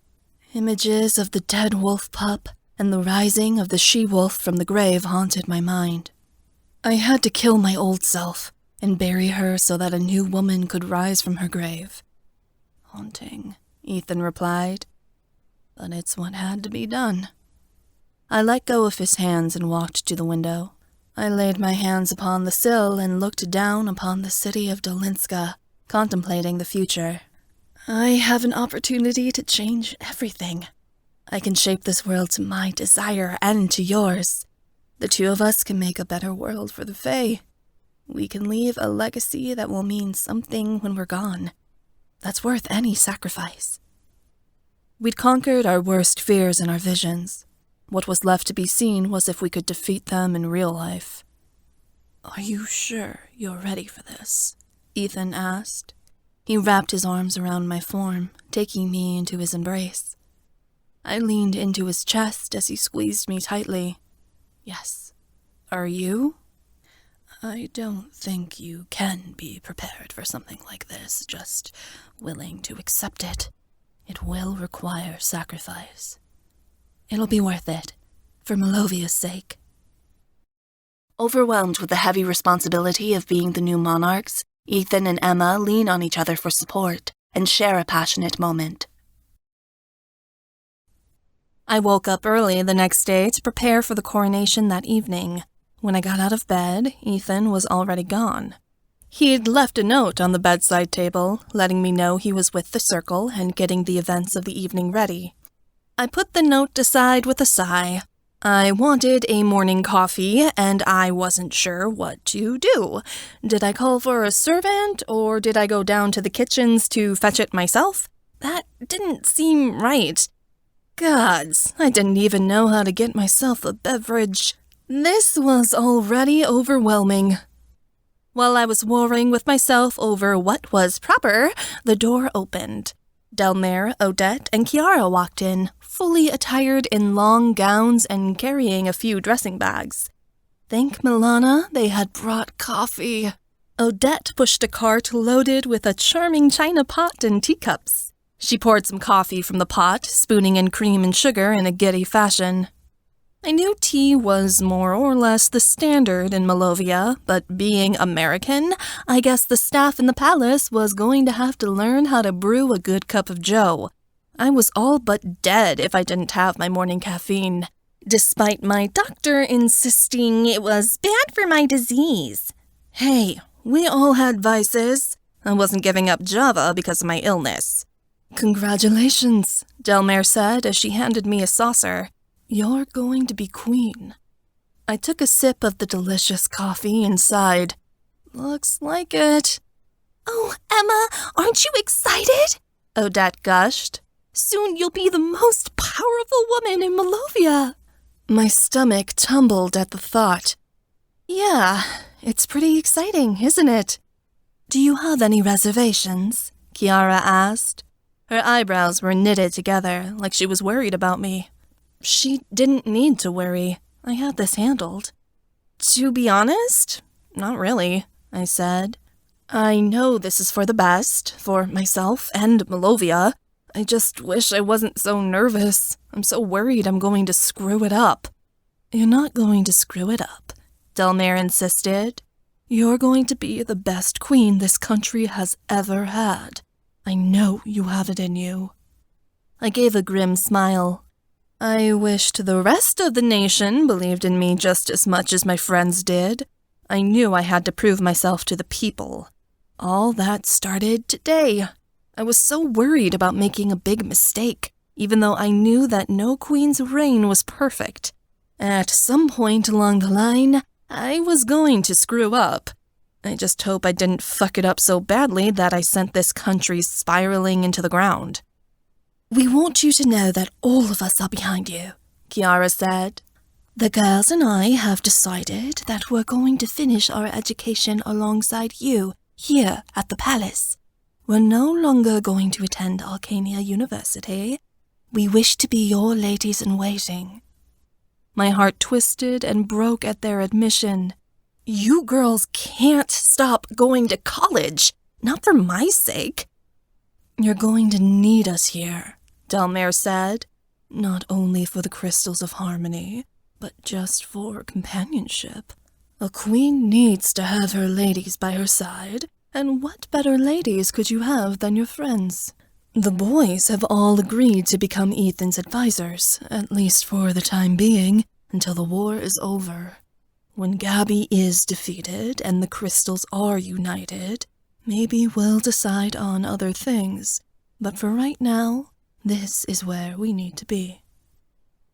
Images of the dead wolf pup and the rising of the she-wolf from the grave haunted my mind. I had to kill my old self and bury her so that a new woman could rise from her grave. Haunting, Ethan replied. But it's what had to be done. I let go of his hands and walked to the window. I laid my hands upon the sill and looked down upon the city of Dolinska, contemplating the future. I have an opportunity to change everything. I can shape this world to my desire and to yours. The two of us can make a better world for the Fae. We can leave a legacy that will mean something when we're gone. That's worth any sacrifice. We'd conquered our worst fears and our visions. What was left to be seen was if we could defeat them in real life. Are you sure you're ready for this? Ethan asked. He wrapped his arms around my form, taking me into his embrace. I leaned into his chest as he squeezed me tightly. Yes. Are you? I don't think you can be prepared for something like this, just willing to accept it. It will require sacrifice. It'll be worth it, for Malovia's sake. Overwhelmed with the heavy responsibility of being the new monarchs, Ethan and Emma lean on each other for support and share a passionate moment. I woke up early the next day to prepare for the coronation that evening. When I got out of bed, Ethan was already gone. He'd left a note on the bedside table, letting me know he was with the circle and getting the events of the evening ready. I put the note aside with a sigh. I wanted a morning coffee, and I wasn't sure what to do. Did I call for a servant, or did I go down to the kitchens to fetch it myself? That didn't seem right. Gods, I didn't even know how to get myself a beverage. This was already overwhelming. While I was warring with myself over what was proper, the door opened. Delmare, Odette, and Kiara walked in, fully attired in long gowns and carrying a few dressing bags. Thank Milana, they had brought coffee. Odette pushed a cart loaded with a charming china pot and teacups. She poured some coffee from the pot, spooning in cream and sugar in a giddy fashion. I knew tea was more or less the standard in Malovia, but being American, I guess the staff in the palace was going to have to learn how to brew a good cup of joe. I was all but dead if I didn't have my morning caffeine, despite my doctor insisting it was bad for my disease. Hey, we all had vices. I wasn't giving up Java because of my illness. Congratulations, Delmare said as she handed me a saucer. You're going to be queen. I took a sip of the delicious coffee and sighed. Looks like it. Oh, Emma, aren't you excited? Odette gushed. Soon you'll be the most powerful woman in Malovia. My stomach tumbled at the thought. Yeah, it's pretty exciting, isn't it? Do you have any reservations? Kiara asked. Her eyebrows were knitted together, like she was worried about me. She didn't need to worry. I had this handled. To be honest, not really, I said. I know this is for the best, for myself and Malovia. I just wish I wasn't so nervous. I'm so worried I'm going to screw it up. You're not going to screw it up, Delmare insisted. You're going to be the best queen this country has ever had. I know you have it in you. I gave a grim smile. I wished the rest of the nation believed in me just as much as my friends did. I knew I had to prove myself to the people. All that started today. I was so worried about making a big mistake, even though I knew that no queen's reign was perfect. At some point along the line, I was going to screw up. I just hope I didn't fuck it up so badly that I sent this country spiraling into the ground. We want you to know that all of us are behind you, Kiara said. The girls and I have decided that we're going to finish our education alongside you here at the palace. We're no longer going to attend Arcania University. We wish to be your ladies-in-waiting. My heart twisted and broke at their admission. You girls can't stop going to college, not for my sake. You're going to need us here, Delmare said, not only for the crystals of harmony, but just for companionship. A queen needs to have her ladies by her side, and what better ladies could you have than your friends? The boys have all agreed to become Ethan's advisors, at least for the time being, until the war is over. When Gabby is defeated and the crystals are united, maybe we'll decide on other things, but for right now, this is where we need to be.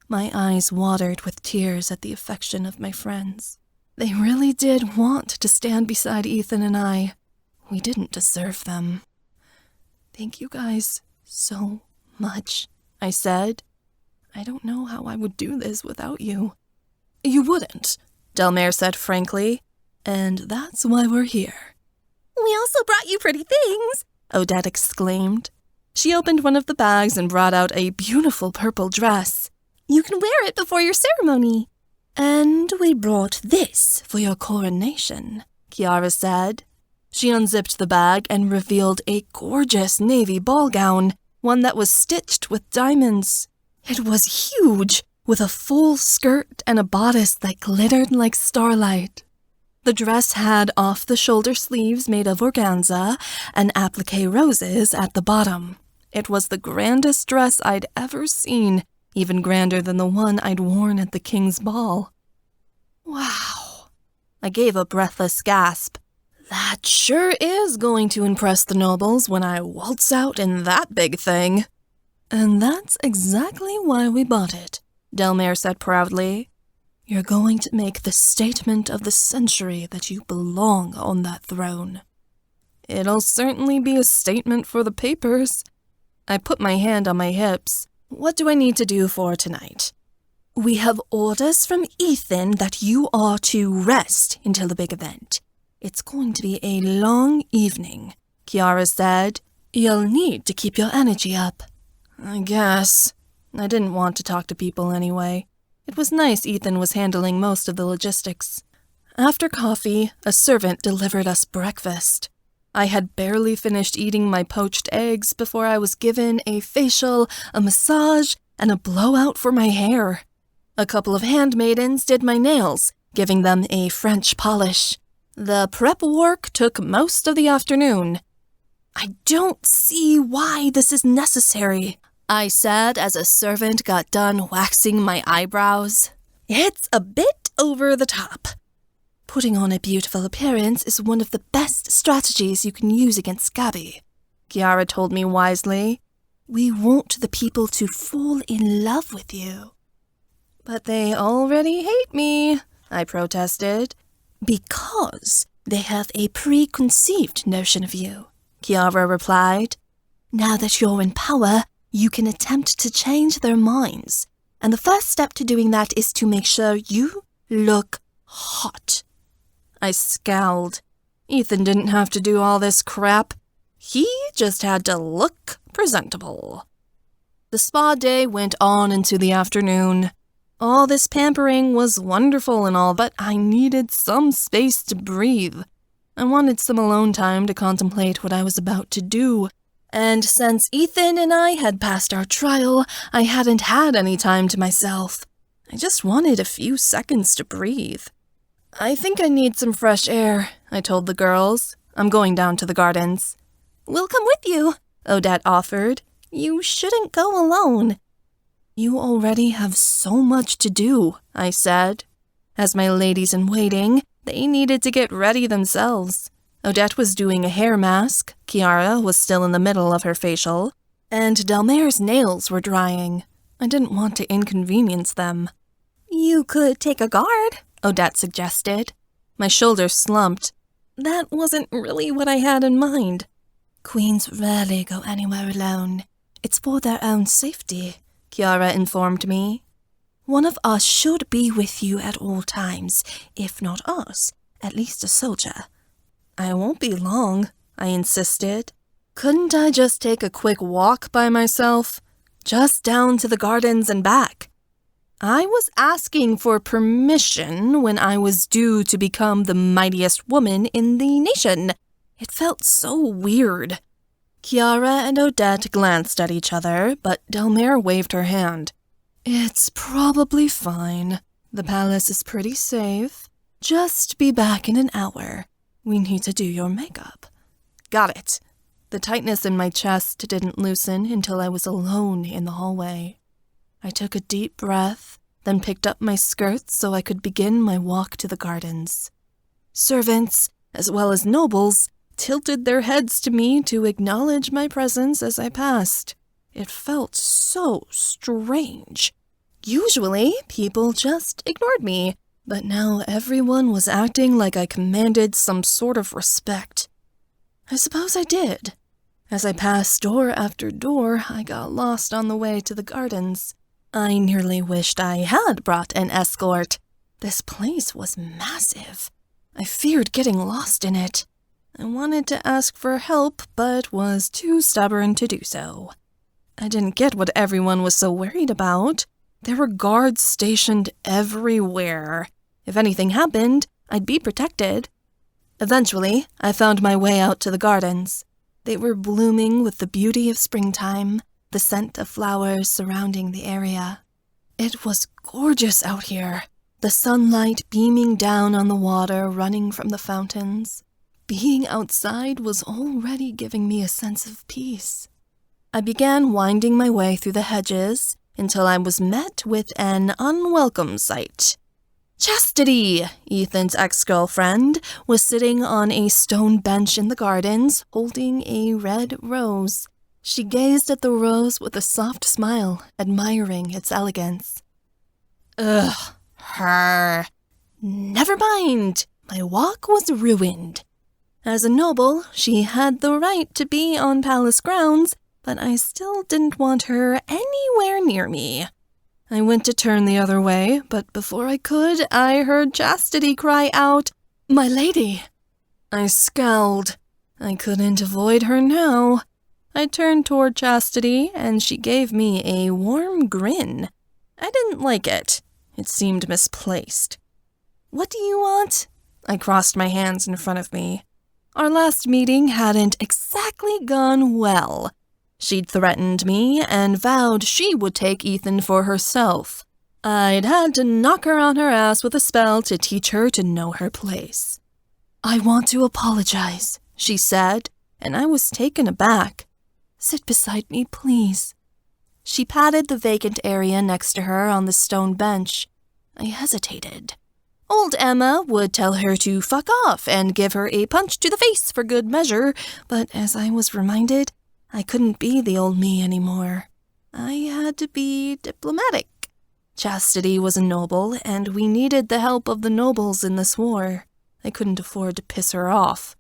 My eyes watered with tears at the affection of my friends. They really did want to stand beside Ethan and I. We didn't deserve them. Thank you guys so much, I said. I don't know how I would do this without you. You wouldn't, Delmare said frankly, and that's why we're here. We also brought you pretty things, Odette exclaimed. She opened one of the bags and brought out a beautiful purple dress. You can wear it before your ceremony. And we brought this for your coronation, Kiara said. She unzipped the bag and revealed a gorgeous navy ball gown, one that was stitched with diamonds. It was huge, with a full skirt and a bodice that glittered like starlight. The dress had off-the-shoulder sleeves made of organza and applique roses at the bottom. It was the grandest dress I'd ever seen, even grander than the one I'd worn at the king's ball. Wow! I gave a breathless gasp. That sure is going to impress the nobles when I waltz out in that big thing. And that's exactly why we bought it, Delmare said proudly. You're going to make the statement of the century that you belong on that throne. It'll certainly be a statement for the papers. I put my hand on my hips. What do I need to do for tonight? We have orders from Ethan that you are to rest until the big event. It's going to be a long evening, Kiara said. You'll need to keep your energy up. I guess. I didn't want to talk to people anyway. It was nice Ethan was handling most of the logistics. After coffee, a servant delivered us breakfast. I had barely finished eating my poached eggs before I was given a facial, a massage, and a blowout for my hair. A couple of handmaidens did my nails, giving them a French polish. The prep work took most of the afternoon. I don't see why this is necessary, I said as a servant got done waxing my eyebrows. It's a bit over the top. Putting on a beautiful appearance is one of the best strategies you can use against Gabby, Kiara told me wisely. We want the people to fall in love with you. But they already hate me, I protested. Because they have a preconceived notion of you, Kiara replied. Now that you're in power, you can attempt to change their minds. And the first step to doing that is to make sure you look hot. I scowled. Ethan didn't have to do all this crap. He just had to look presentable. The spa day went on into the afternoon. All this pampering was wonderful and all, but I needed some space to breathe. I wanted some alone time to contemplate what I was about to do. And since Ethan and I had passed our trial, I hadn't had any time to myself. I just wanted a few seconds to breathe. I think I need some fresh air, I told the girls. I'm going down to the gardens. We'll come with you, Odette offered. You shouldn't go alone. You already have so much to do, I said. As my ladies-in-waiting, they needed to get ready themselves. Odette was doing a hair mask, Kiara was still in the middle of her facial, and Delmare's nails were drying. I didn't want to inconvenience them. You could take a guard, Odette suggested. My shoulders slumped. That wasn't really what I had in mind. Queens rarely go anywhere alone. It's for their own safety, Kiara informed me. One of us should be with you at all times, if not us, at least a soldier. I won't be long, I insisted. Couldn't I just take a quick walk by myself? Just down to the gardens and back. I was asking for permission when I was due to become the mightiest woman in the nation. It felt so weird. Kiara and Odette glanced at each other, but Delmare waved her hand. It's probably fine. The palace is pretty safe. Just be back in an hour. We need to do your makeup. Got it. The tightness in my chest didn't loosen until I was alone in the hallway. I took a deep breath, then picked up my skirts so I could begin my walk to the gardens. Servants, as well as nobles, tilted their heads to me to acknowledge my presence as I passed. It felt so strange. Usually, people just ignored me, but now everyone was acting like I commanded some sort of respect. I suppose I did. As I passed door after door, I got lost on the way to the gardens. I nearly wished I had brought an escort. This place was massive. I feared getting lost in it. I wanted to ask for help, but was too stubborn to do so. I didn't get what everyone was so worried about. There were guards stationed everywhere. If anything happened, I'd be protected. Eventually, I found my way out to the gardens. They were blooming with the beauty of springtime, the scent of flowers surrounding the area. It was gorgeous out here, the sunlight beaming down on the water running from the fountains. Being outside was already giving me a sense of peace. I began winding my way through the hedges until I was met with an unwelcome sight. Chastity, Ethan's ex-girlfriend, was sitting on a stone bench in the gardens, holding a red rose. She gazed at the rose with a soft smile, admiring its elegance. Ugh, her. Never mind, my walk was ruined. As a noble, she had the right to be on palace grounds, but I still didn't want her anywhere near me. I went to turn the other way, but before I could, I heard Chastity cry out, "My lady!" I scowled. I couldn't avoid her now. I turned toward Chastity, and she gave me a warm grin. I didn't like it. It seemed misplaced. "What do you want?" I crossed my hands in front of me. Our last meeting hadn't exactly gone well. She'd threatened me and vowed she would take Ethan for herself. I'd had to knock her on her ass with a spell to teach her to know her place. "I want to apologize," she said, and I was taken aback. "Sit beside me, please." She patted the vacant area next to her on the stone bench. I hesitated. Old Emma would tell her to fuck off and give her a punch to the face for good measure, but as I was reminded, I couldn't be the old me anymore. I had to be diplomatic. Chastity was a noble, and we needed the help of the nobles in this war. I couldn't afford to piss her off.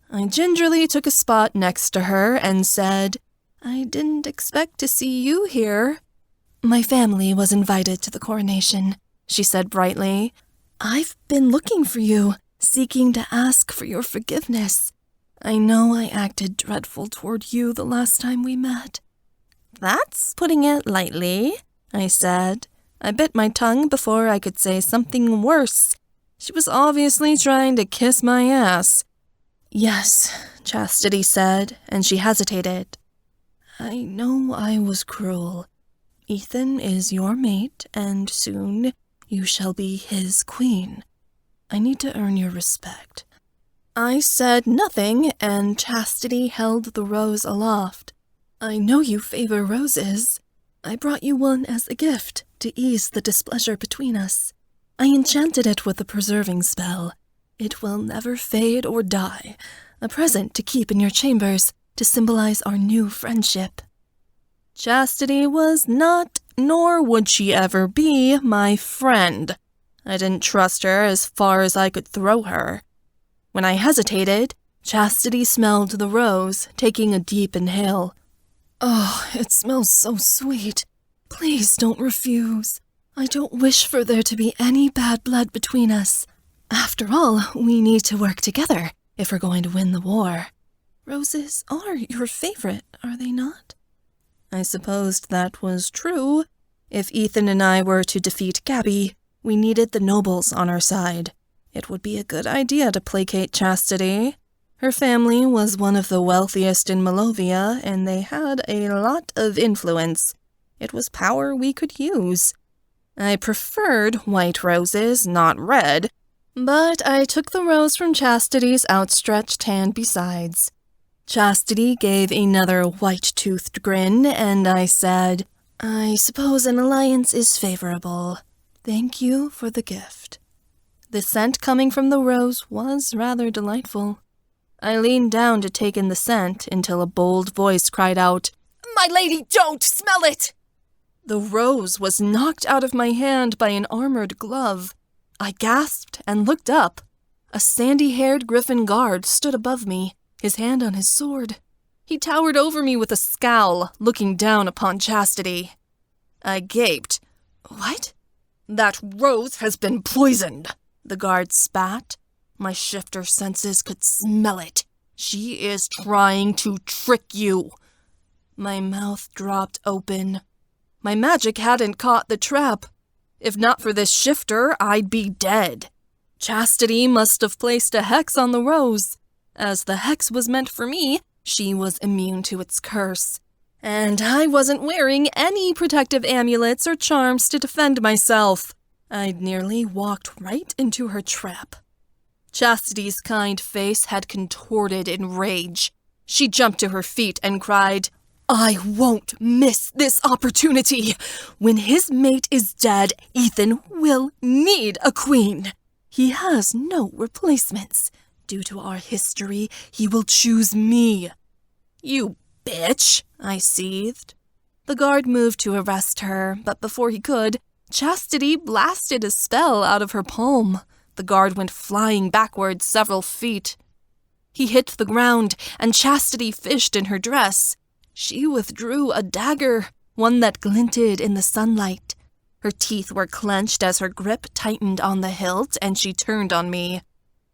I gingerly took a spot next to her and said, "I didn't expect to see you here." "My family was invited to the coronation," she said brightly. "I've been looking for you, seeking to ask for your forgiveness. I know I acted dreadful toward you the last time we met." "That's putting it lightly," I said. I bit my tongue before I could say something worse. She was obviously trying to kiss my ass. "Yes," Chastity said, and she hesitated. "I know I was cruel. Ethan is your mate, and soon you shall be his queen. I need to earn your respect." I said nothing, and Chastity held the rose aloft. "I know you favor roses. I brought you one as a gift to ease the displeasure between us. I enchanted it with a preserving spell. It will never fade or die. A present to keep in your chambers to symbolize our new friendship." Chastity was not, nor would she ever be, my friend. I didn't trust her as far as I could throw her. When I hesitated, Chastity smelled the rose, taking a deep inhale. "Oh, it smells so sweet. Please don't refuse. I don't wish for there to be any bad blood between us. After all, we need to work together if we're going to win the war. Roses are your favorite, are they not?" I supposed that was true. If Ethan and I were to defeat Gabby, we needed the nobles on our side. It would be a good idea to placate Chastity. Her family was one of the wealthiest in Malovia, and they had a lot of influence. It was power we could use. I preferred white roses, not red, but I took the rose from Chastity's outstretched hand besides. Chastity gave another white-toothed grin, and I said, "I suppose an alliance is favorable. Thank you for the gift." The scent coming from the rose was rather delightful. I leaned down to take in the scent until a bold voice cried out, "My lady, don't smell it!" The rose was knocked out of my hand by an armored glove. I gasped and looked up. A sandy-haired griffin guard stood above me, his hand on his sword. He towered over me with a scowl, looking down upon Chastity. I gaped. "What?" "That rose has been poisoned," the guard spat. My shifter senses could smell it. "She is trying to trick you." My mouth dropped open. My magic hadn't caught the trap. If not for this shifter, I'd be dead. Chastity must have placed a hex on the rose. As the hex was meant for me, she was immune to its curse. And I wasn't wearing any protective amulets or charms to defend myself. I'd nearly walked right into her trap. Chastity's kind face had contorted in rage. She jumped to her feet and cried, I won't miss this opportunity. When his mate is dead, Ethan will need a queen. He has no replacements. Due to our history, he will choose me. You bitch, I seethed. The guard moved to arrest her, but before he could, Chastity blasted a spell out of her palm. The guard went flying backwards several feet. He hit the ground, and Chastity fished in her dress. She withdrew a dagger, one that glinted in the sunlight. Her teeth were clenched as her grip tightened on the hilt, and she turned on me.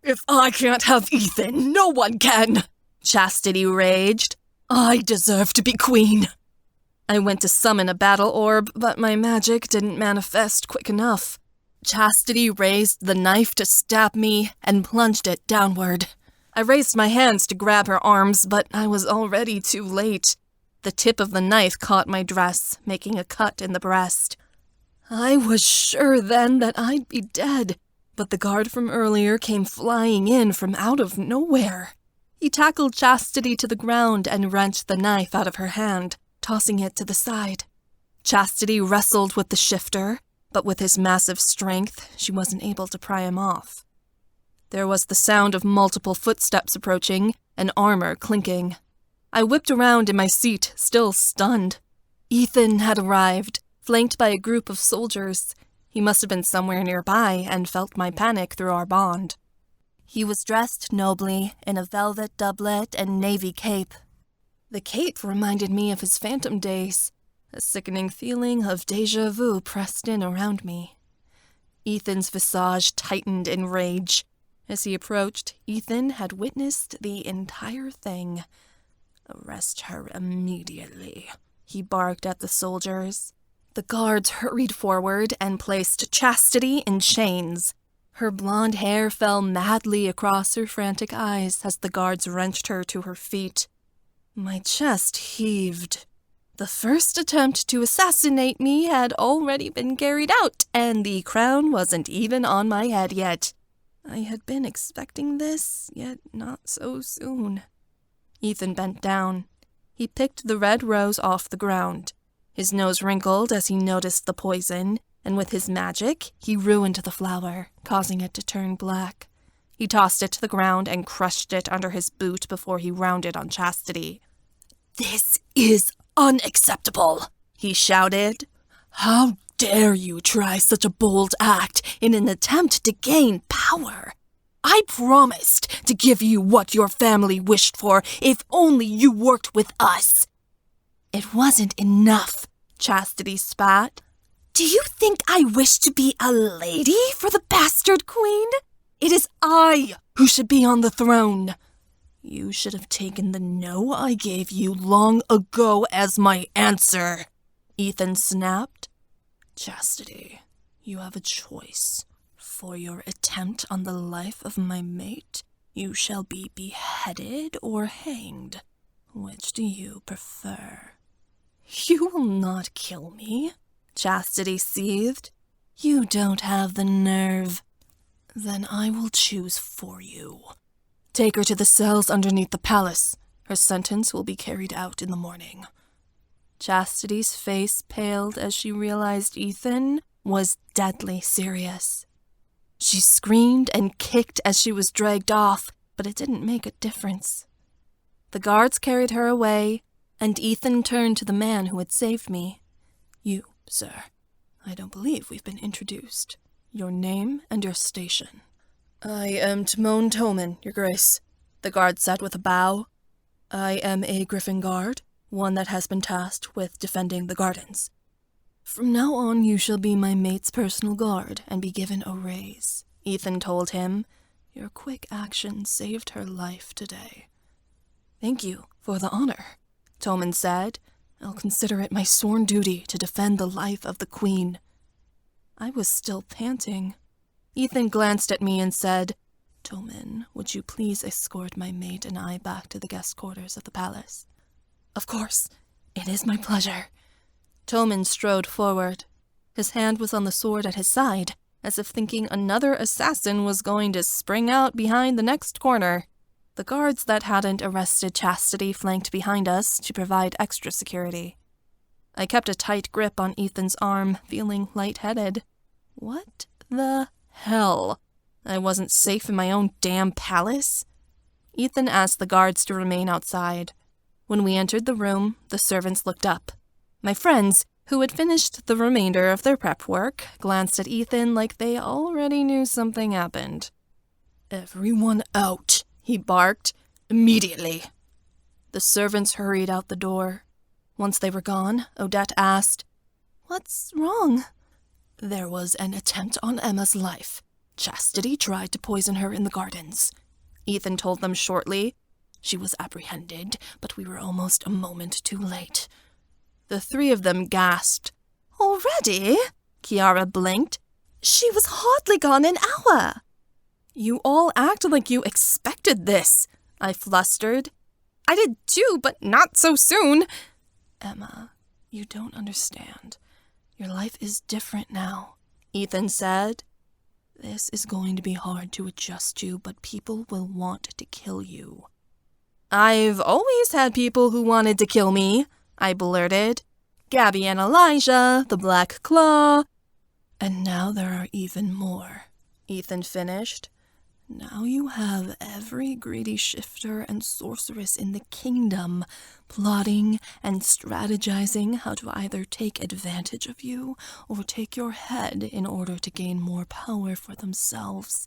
If I can't have Ethan, no one can, Chastity raged. I deserve to be queen. I went to summon a battle orb, but my magic didn't manifest quick enough. Chastity raised the knife to stab me and plunged it downward. I raised my hands to grab her arms, but I was already too late. The tip of the knife caught my dress, making a cut in the breast. I was sure then that I'd be dead, but the guard from earlier came flying in from out of nowhere. He tackled Chastity to the ground and wrenched the knife out of her hand, tossing it to the side. Chastity wrestled with the shifter, but with his massive strength, she wasn't able to pry him off. There was the sound of multiple footsteps approaching, and armor clinking. I whipped around in my seat, still stunned. Ethan had arrived, flanked by a group of soldiers. He must have been somewhere nearby and felt my panic through our bond. He was dressed nobly in a velvet doublet and navy cape. The cape reminded me of his phantom days. A sickening feeling of déjà vu pressed in around me. Ethan's visage tightened in rage. As he approached, Ethan had witnessed the entire thing. Arrest her immediately, he barked at the soldiers. The guards hurried forward and placed Chastity in chains. Her blonde hair fell madly across her frantic eyes as the guards wrenched her to her feet. My chest heaved. The first attempt to assassinate me had already been carried out, and the crown wasn't even on my head yet. I had been expecting this, yet not so soon. Ethan bent down. He picked the red rose off the ground. His nose wrinkled as he noticed the poison, and with his magic, he ruined the flower, causing it to turn black. He tossed it to the ground and crushed it under his boot before he rounded on Chastity. "This is unacceptable," he shouted. "How dare you try such a bold act in an attempt to gain power? I promised to give you what your family wished for if only you worked with us." "It wasn't enough," Chastity spat. "Do you think I wish to be a lady for the bastard queen? It is I who should be on the throne. You should have taken the no I gave you long ago as my answer," Ethan snapped. "Chastity, you have a choice. For your attempt on the life of my mate, you shall be beheaded or hanged. Which do you prefer?" "You will not kill me," Chastity seethed. "You don't have the nerve. Then I will choose for you. Take her to the cells underneath the palace. Her sentence will be carried out in the morning." Chastity's face paled as she realized Ethan was deadly serious. She screamed and kicked as she was dragged off, but it didn't make a difference. The guards carried her away, and Ethan turned to the man who had saved me. "You, sir, I don't believe we've been introduced. Your name and your station." "I am Timon Toman, your grace," the guard said with a bow. "I am a griffin guard, one that has been tasked with defending the gardens. From now on, you shall be my mate's personal guard and be given a raise," Ethan told him. "Your quick action saved her life today." "Thank you for the honor," Toman said. "I'll consider it my sworn duty to defend the life of the queen." I was still panting. Ethan glanced at me and said, "Toman, would you please escort my mate and I back to the guest quarters of the palace?" "Of course. It is my pleasure." Toman strode forward. His hand was on the sword at his side, as if thinking another assassin was going to spring out behind the next corner. The guards that hadn't arrested Chastity flanked behind us to provide extra security. I kept a tight grip on Ethan's arm, feeling lightheaded. What the hell? I wasn't safe in my own damn palace? Ethan asked the guards to remain outside. When we entered the room, the servants looked up. My friends, who had finished the remainder of their prep work, glanced at Ethan like they already knew something happened. "Everyone out," he barked. "Immediately." The servants hurried out the door. Once they were gone, Odette asked, "What's wrong?" "There was an attempt on Emma's life. Chastity tried to poison her in the gardens," Ethan told them shortly. "She was apprehended, but we were almost a moment too late." The three of them gasped. "Already?" Kiara blinked. "She was hardly gone an hour." "You all act like you expected this," I flustered. "I did too, but not so soon." "Emma, you don't understand. Your life is different now," Ethan said. "This is going to be hard to adjust to, but people will want to kill you." "I've always had people who wanted to kill me," I blurted. "Gabby and Elijah, the Black Claw." "And now there are even more," Ethan finished. "Now you have every greedy shifter and sorceress in the kingdom plotting and strategizing how to either take advantage of you or take your head in order to gain more power for themselves.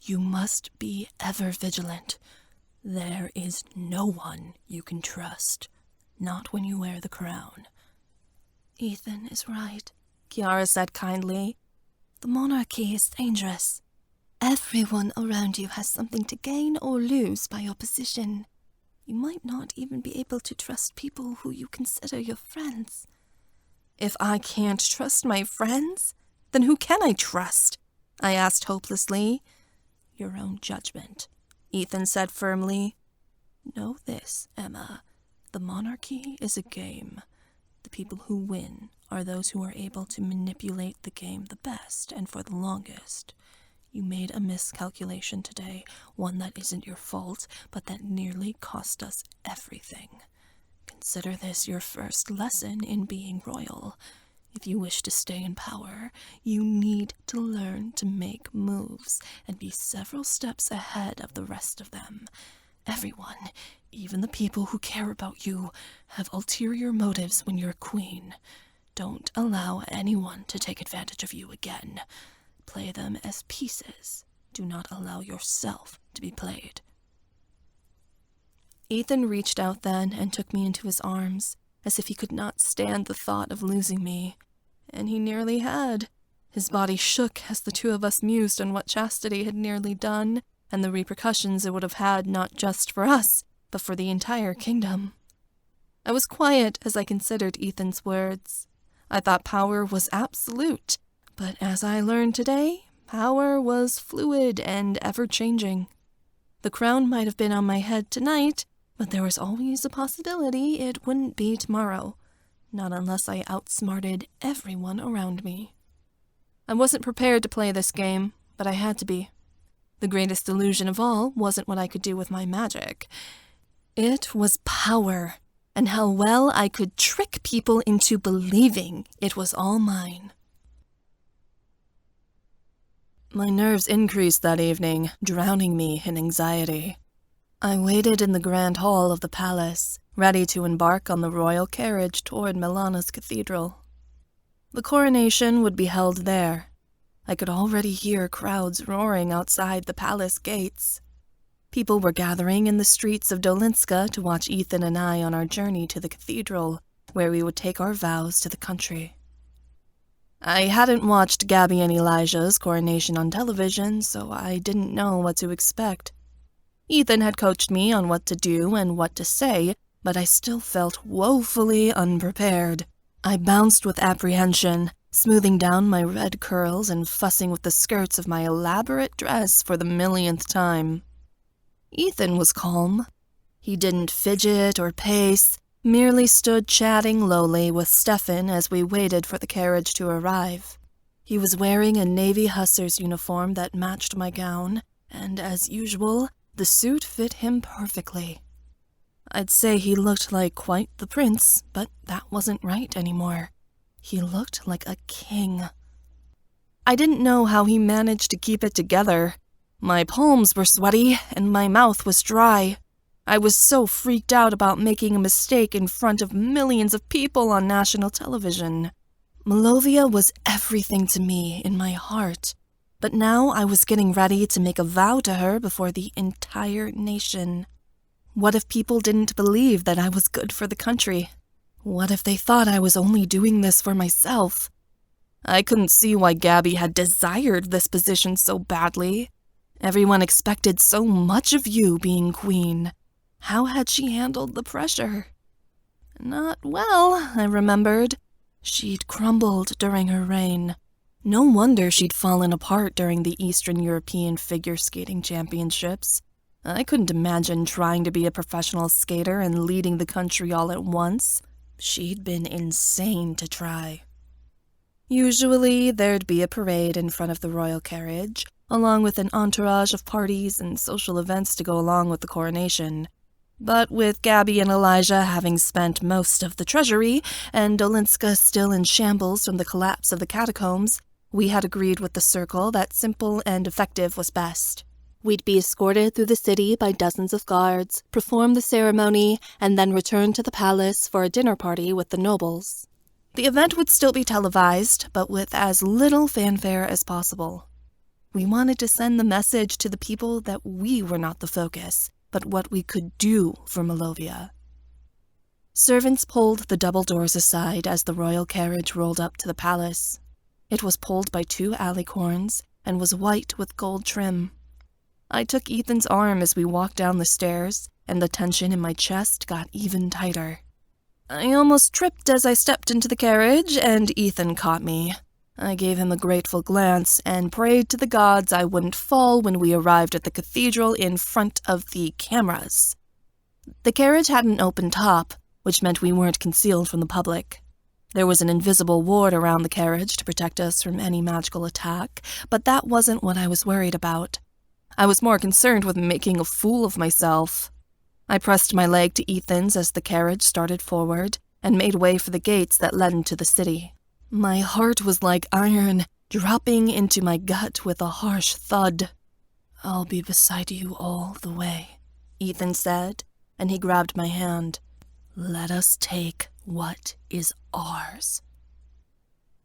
You must be ever vigilant. There is no one you can trust, not when you wear the crown." "Ethan is right," Kiara said kindly. "The monarchy is dangerous. Everyone around you has something to gain or lose by your position. You might not even be able to trust people who you consider your friends." "If I can't trust my friends, then who can I trust?" I asked hopelessly. "Your own judgment," Ethan said firmly. "Know this, Emma. The monarchy is a game. The people who win are those who are able to manipulate the game the best and for the longest. You made a miscalculation today, one that isn't your fault, but that nearly cost us everything. Consider this your first lesson in being royal. If you wish to stay in power, you need to learn to make moves and be several steps ahead of the rest of them. Everyone, even the people who care about you, have ulterior motives when you're queen. Don't allow anyone to take advantage of you again. Play them as pieces. Do not allow yourself to be played." Ethan reached out then and took me into his arms, as if he could not stand the thought of losing me. And he nearly had. His body shook as the two of us mused on what Chastity had nearly done, and the repercussions it would have had not just for us, but for the entire kingdom. I was quiet as I considered Ethan's words. I thought power was absolute, but as I learned today, power was fluid and ever-changing. The crown might have been on my head tonight, but there was always a possibility it wouldn't be tomorrow, not unless I outsmarted everyone around me. I wasn't prepared to play this game, but I had to be. The greatest illusion of all wasn't what I could do with my magic. It was power, and how well I could trick people into believing it was all mine. My nerves increased that evening, drowning me in anxiety. I waited in the grand hall of the palace, ready to embark on the royal carriage toward Milana's cathedral. The coronation would be held there. I could already hear crowds roaring outside the palace gates. People were gathering in the streets of Dolinska to watch Ethan and I on our journey to the cathedral, where we would take our vows to the country. I hadn't watched Gabby and Elijah's coronation on television, so I didn't know what to expect. Ethan had coached me on what to do and what to say, but I still felt woefully unprepared. I bounced with apprehension, smoothing down my red curls and fussing with the skirts of my elaborate dress for the millionth time. Ethan was calm. He didn't fidget or pace, merely stood chatting lowly with Stefan as we waited for the carriage to arrive. He was wearing a navy hussar's uniform that matched my gown, and as usual, The suit fit him perfectly. I'd say he looked like quite the prince, but that wasn't right anymore. He looked like a king. I didn't know how he managed to keep it together. My palms were sweaty, and my mouth was dry. I was so freaked out about making a mistake in front of millions of people on national television. Malovia was everything to me in my heart, but now I was getting ready to make a vow to her before the entire nation. What if people didn't believe that I was good for the country? What if they thought I was only doing this for myself? I couldn't see why Gabby had desired this position so badly. Everyone expected so much of you being queen. How had she handled the pressure? Not well, I remembered. She'd crumbled during her reign. No wonder she'd fallen apart during the Eastern European Figure Skating Championships. I couldn't imagine trying to be a professional skater and leading the country all at once. She'd been insane to try. Usually, there'd be a parade in front of the royal carriage, along with an entourage of parties and social events to go along with the coronation. But with Gabby and Elijah having spent most of the treasury, and Dolinska still in shambles from the collapse of the catacombs, we had agreed with the circle that simple and effective was best. We'd be escorted through the city by dozens of guards, perform the ceremony, and then return to the palace for a dinner party with the nobles. The event would still be televised, but with as little fanfare as possible. We wanted to send the message to the people that we were not the focus, but what we could do for Malovia. Servants pulled the double doors aside as the royal carriage rolled up to the palace. It was pulled by 2 alicorns and was white with gold trim. I took Ethan's arm as we walked down the stairs, and the tension in my chest got even tighter. I almost tripped as I stepped into the carriage, and Ethan caught me. I gave him a grateful glance and prayed to the gods I wouldn't fall when we arrived at the cathedral in front of the cameras. The carriage had an open top, which meant we weren't concealed from the public. There was an invisible ward around the carriage to protect us from any magical attack, but that wasn't what I was worried about. I was more concerned with making a fool of myself. I pressed my leg to Ethan's as the carriage started forward and made way for the gates that led into the city. My heart was like iron, dropping into my gut with a harsh thud. "I'll be beside you all the way," Ethan said, and he grabbed my hand. "Let us take what is ours."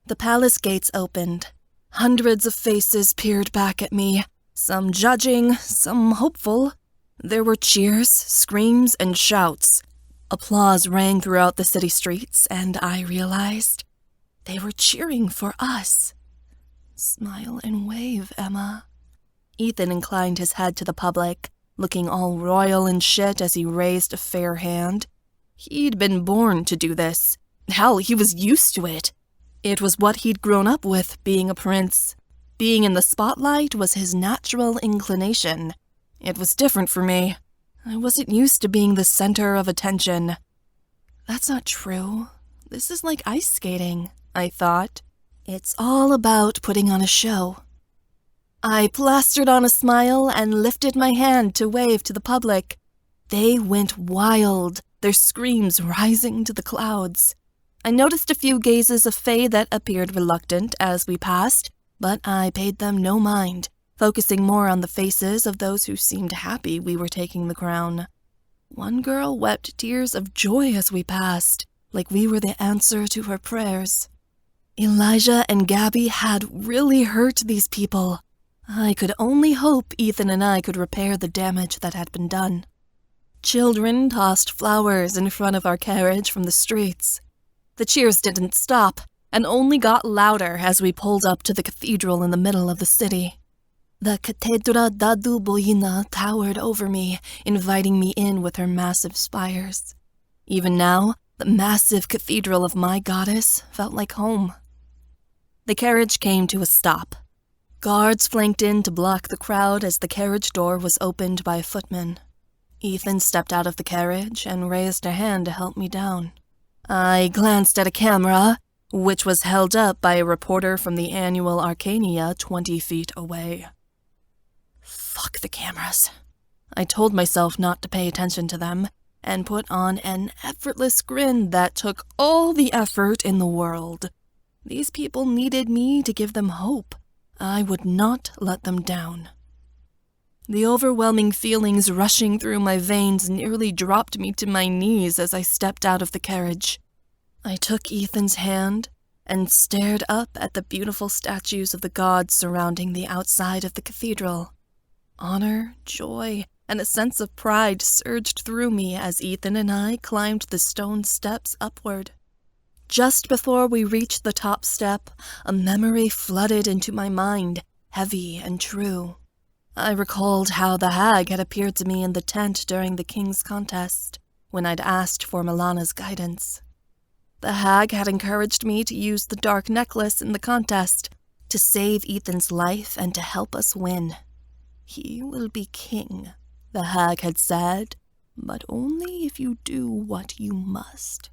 The palace gates opened. Hundreds of faces peered back at me, some judging, some hopeful. There were cheers, screams, and shouts. Applause rang throughout the city streets, and I realized they were cheering for us. "Smile and wave, Emma." Ethan inclined his head to the public, looking all royal and shit as he raised a fair hand. He'd been born to do this. Hell, he was used to it. It was what he'd grown up with, being a prince. Being in the spotlight was his natural inclination. It was different for me. I wasn't used to being the center of attention. That's not true. This is like ice skating, I thought. It's all about putting on a show. I plastered on a smile and lifted my hand to wave to the public. They went wild, their screams rising to the clouds. I noticed a few gazes of Faye that appeared reluctant as we passed, but I paid them no mind, focusing more on the faces of those who seemed happy we were taking the crown. One girl wept tears of joy as we passed, like we were the answer to her prayers. Elijah and Gabby had really hurt these people. I could only hope Ethan and I could repair the damage that had been done. Children tossed flowers in front of our carriage from the streets. The cheers didn't stop, and only got louder as we pulled up to the cathedral in the middle of the city. The Catedra Dadu Boina towered over me, inviting me in with her massive spires. Even now, the massive cathedral of my goddess felt like home. The carriage came to a stop. Guards flanked in to block the crowd as the carriage door was opened by a footman. Ethan stepped out of the carriage and raised a hand to help me down. I glanced at a camera, which was held up by a reporter from the annual Arcania 20 feet away. Fuck the cameras. I told myself not to pay attention to them, and put on an effortless grin that took all the effort in the world. These people needed me to give them hope. I would not let them down. The overwhelming feelings rushing through my veins nearly dropped me to my knees as I stepped out of the carriage. I took Ethan's hand and stared up at the beautiful statues of the gods surrounding the outside of the cathedral. Honor, joy, and a sense of pride surged through me as Ethan and I climbed the stone steps upward. Just before we reached the top step, a memory flooded into my mind, heavy and true. I recalled how the hag had appeared to me in the tent during the king's contest, when I'd asked for Milana's guidance. The hag had encouraged me to use the dark necklace in the contest, to save Ethan's life and to help us win. He will be king, the hag had said, but only if you do what you must.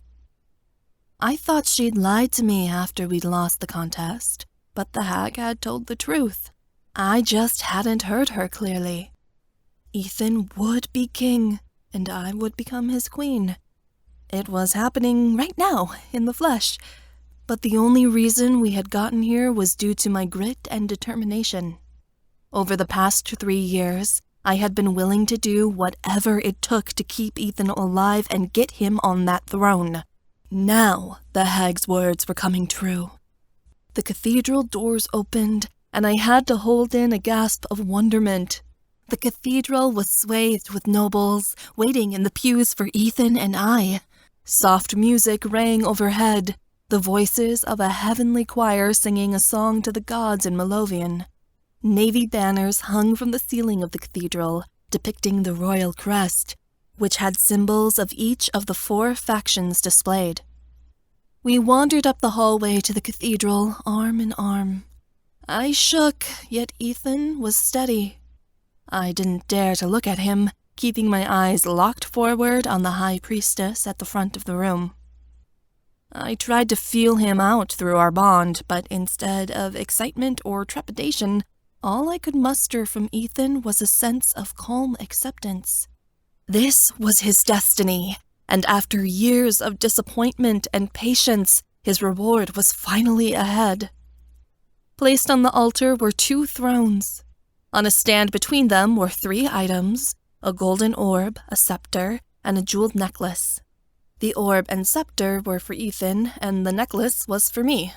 I thought she'd lied to me after we'd lost the contest, but the hag had told the truth. I just hadn't heard her clearly. Ethan would be king, and I would become his queen. It was happening right now, in the flesh, but the only reason we had gotten here was due to my grit and determination. Over the past 3 years, I had been willing to do whatever it took to keep Ethan alive and get him on that throne. Now, the hag's words were coming true. The cathedral doors opened, and I had to hold in a gasp of wonderment. The cathedral was swathed with nobles, waiting in the pews for Ethan and I. Soft music rang overhead, the voices of a heavenly choir singing a song to the gods in Melovian. Navy banners hung from the ceiling of the cathedral, depicting the royal crest, which had symbols of each of the 4 factions displayed. We wandered up the hallway to the cathedral, arm in arm. I shook, yet Ethan was steady. I didn't dare to look at him, keeping my eyes locked forward on the high priestess at the front of the room. I tried to feel him out through our bond, but instead of excitement or trepidation, all I could muster from Ethan was a sense of calm acceptance. This was his destiny, and after years of disappointment and patience, his reward was finally ahead. Placed on the altar were 2 thrones. On a stand between them were 3 items, a golden orb, a scepter, and a jeweled necklace. The orb and scepter were for Ethan, and the necklace was for me.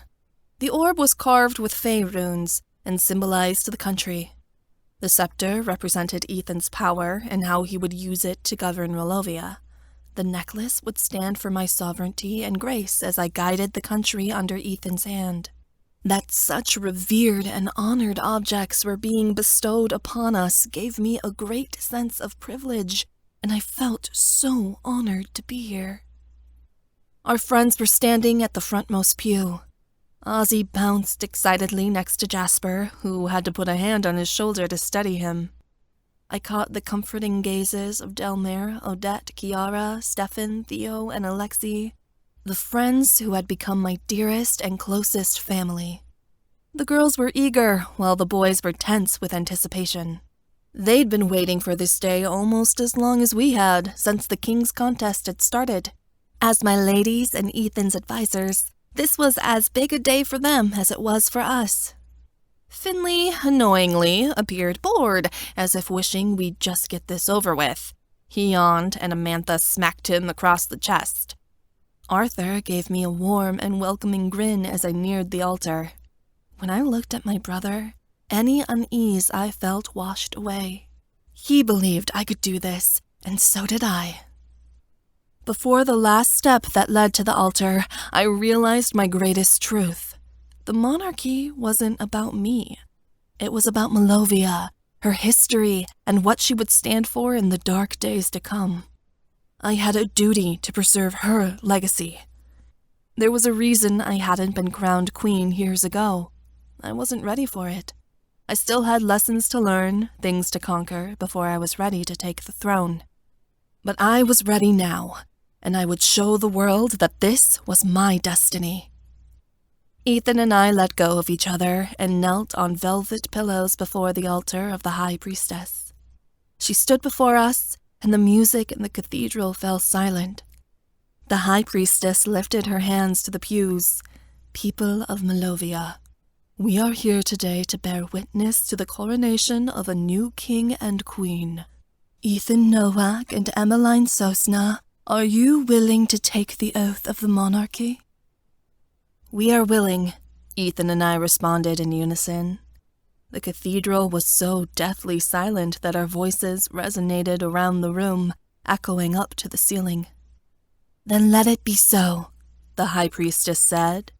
The orb was carved with fey runes and symbolized the country. The scepter represented Ethan's power and how he would use it to govern Melovia. The necklace would stand for my sovereignty and grace as I guided the country under Ethan's hand. That such revered and honored objects were being bestowed upon us gave me a great sense of privilege, and I felt so honored to be here. Our friends were standing at the frontmost pew. Ozzy bounced excitedly next to Jasper, who had to put a hand on his shoulder to steady him. I caught the comforting gazes of Delmare, Odette, Kiara, Stefan, Theo, and Alexi, the friends who had become my dearest and closest family. The girls were eager, while the boys were tense with anticipation. They'd been waiting for this day almost as long as we had, since the King's contest had started. As my ladies and Ethan's advisors, this was as big a day for them as it was for us. Finley, annoyingly, appeared bored, as if wishing we'd just get this over with. He yawned, and Amantha smacked him across the chest. Arthur gave me a warm and welcoming grin as I neared the altar. When I looked at my brother, any unease I felt washed away. He believed I could do this, and so did I. Before the last step that led to the altar, I realized my greatest truth. The monarchy wasn't about me. It was about Melovia, her history, and what she would stand for in the dark days to come. I had a duty to preserve her legacy. There was a reason I hadn't been crowned queen years ago. I wasn't ready for it. I still had lessons to learn, things to conquer, before I was ready to take the throne. But I was ready now, and I would show the world that this was my destiny. Ethan and I let go of each other and knelt on velvet pillows before the altar of the High Priestess. She stood before us, and the music in the cathedral fell silent. The high priestess lifted her hands to the pews. People of Melovia, we are here today to bear witness to the coronation of a new king and queen. Ethan Nowak and Emmeline Sosna, are you willing to take the oath of the monarchy? We are willing, Ethan and I responded in unison. The cathedral was so deathly silent that our voices resonated around the room, echoing up to the ceiling. Then let it be so, the high priestess said.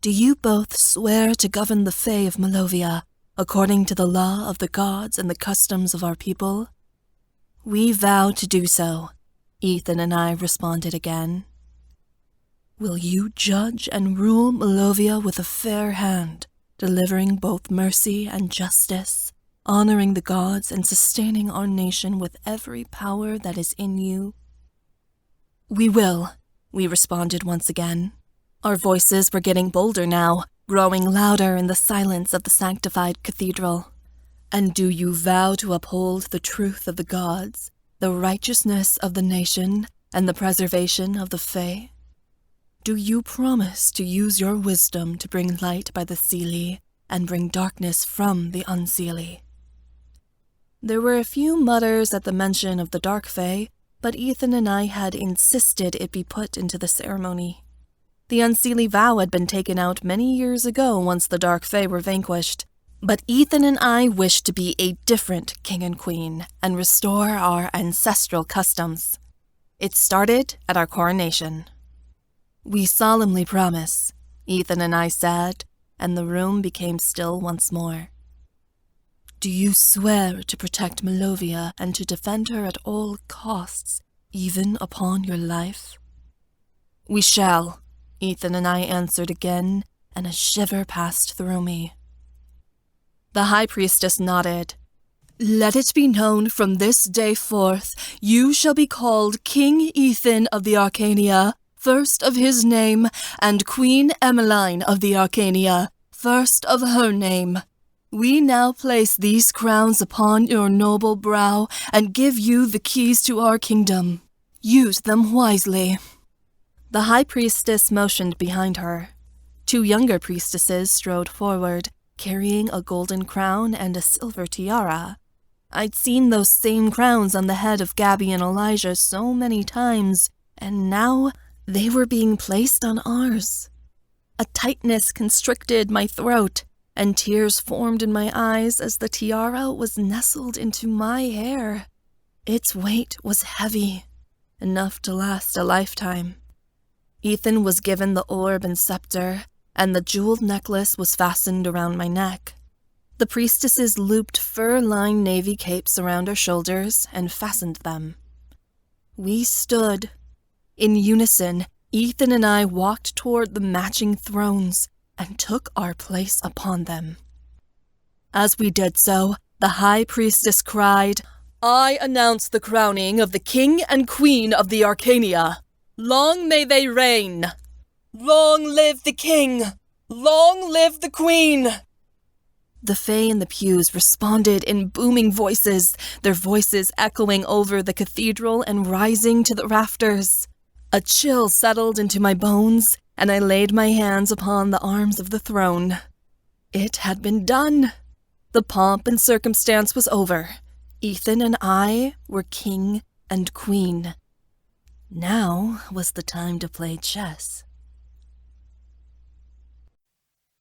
Do you both swear to govern the Fae of Melovia, according to the law of the gods and the customs of our people? We vow to do so, Ethan and I responded again. Will you judge and rule Melovia with a fair hand, delivering both mercy and justice, honoring the gods and sustaining our nation with every power that is in you? We will, we responded once again. Our voices were getting bolder now, growing louder in the silence of the sanctified cathedral. And do you vow to uphold the truth of the gods, the righteousness of the nation, and the preservation of the Fae? Do you promise to use your wisdom to bring light by the Seelie and bring darkness from the Unseelie? There were a few mutters at the mention of the Dark Fae, but Ethan and I had insisted it be put into the ceremony. The Unseelie vow had been taken out many years ago once the Dark Fae were vanquished, but Ethan and I wished to be a different king and queen and restore our ancestral customs. It started at our coronation. We solemnly promise, Ethan and I said, and the room became still once more. Do you swear to protect Melovia and to defend her at all costs, even upon your life? We shall, Ethan and I answered again, and a shiver passed through me. The high priestess nodded. Let it be known from this day forth, you shall be called King Ethan of the Arcania, first of his name, and Queen Emmeline of the Arcania, first of her name. We now place these crowns upon your noble brow and give you the keys to our kingdom. Use them wisely. The high priestess motioned behind her. 2 younger priestesses strode forward, carrying a golden crown and a silver tiara. I'd seen those same crowns on the head of Gabby and Elijah so many times, and now they were being placed on ours. A tightness constricted my throat, and tears formed in my eyes as the tiara was nestled into my hair. Its weight was heavy, enough to last a lifetime. Ethan was given the orb and scepter, and the jeweled necklace was fastened around my neck. The priestesses looped fur-lined navy capes around our shoulders and fastened them. We stood. In unison, Ethan and I walked toward the matching thrones and took our place upon them. As we did so, the high priestess cried, I announce the crowning of the king and queen of the Arcania. Long may they reign! Long live the king! Long live the queen! The Fae in the pews responded in booming voices, their voices echoing over the cathedral and rising to the rafters. A chill settled into my bones, and I laid my hands upon the arms of the throne. It had been done. The pomp and circumstance was over. Ethan and I were king and queen. Now was the time to play chess.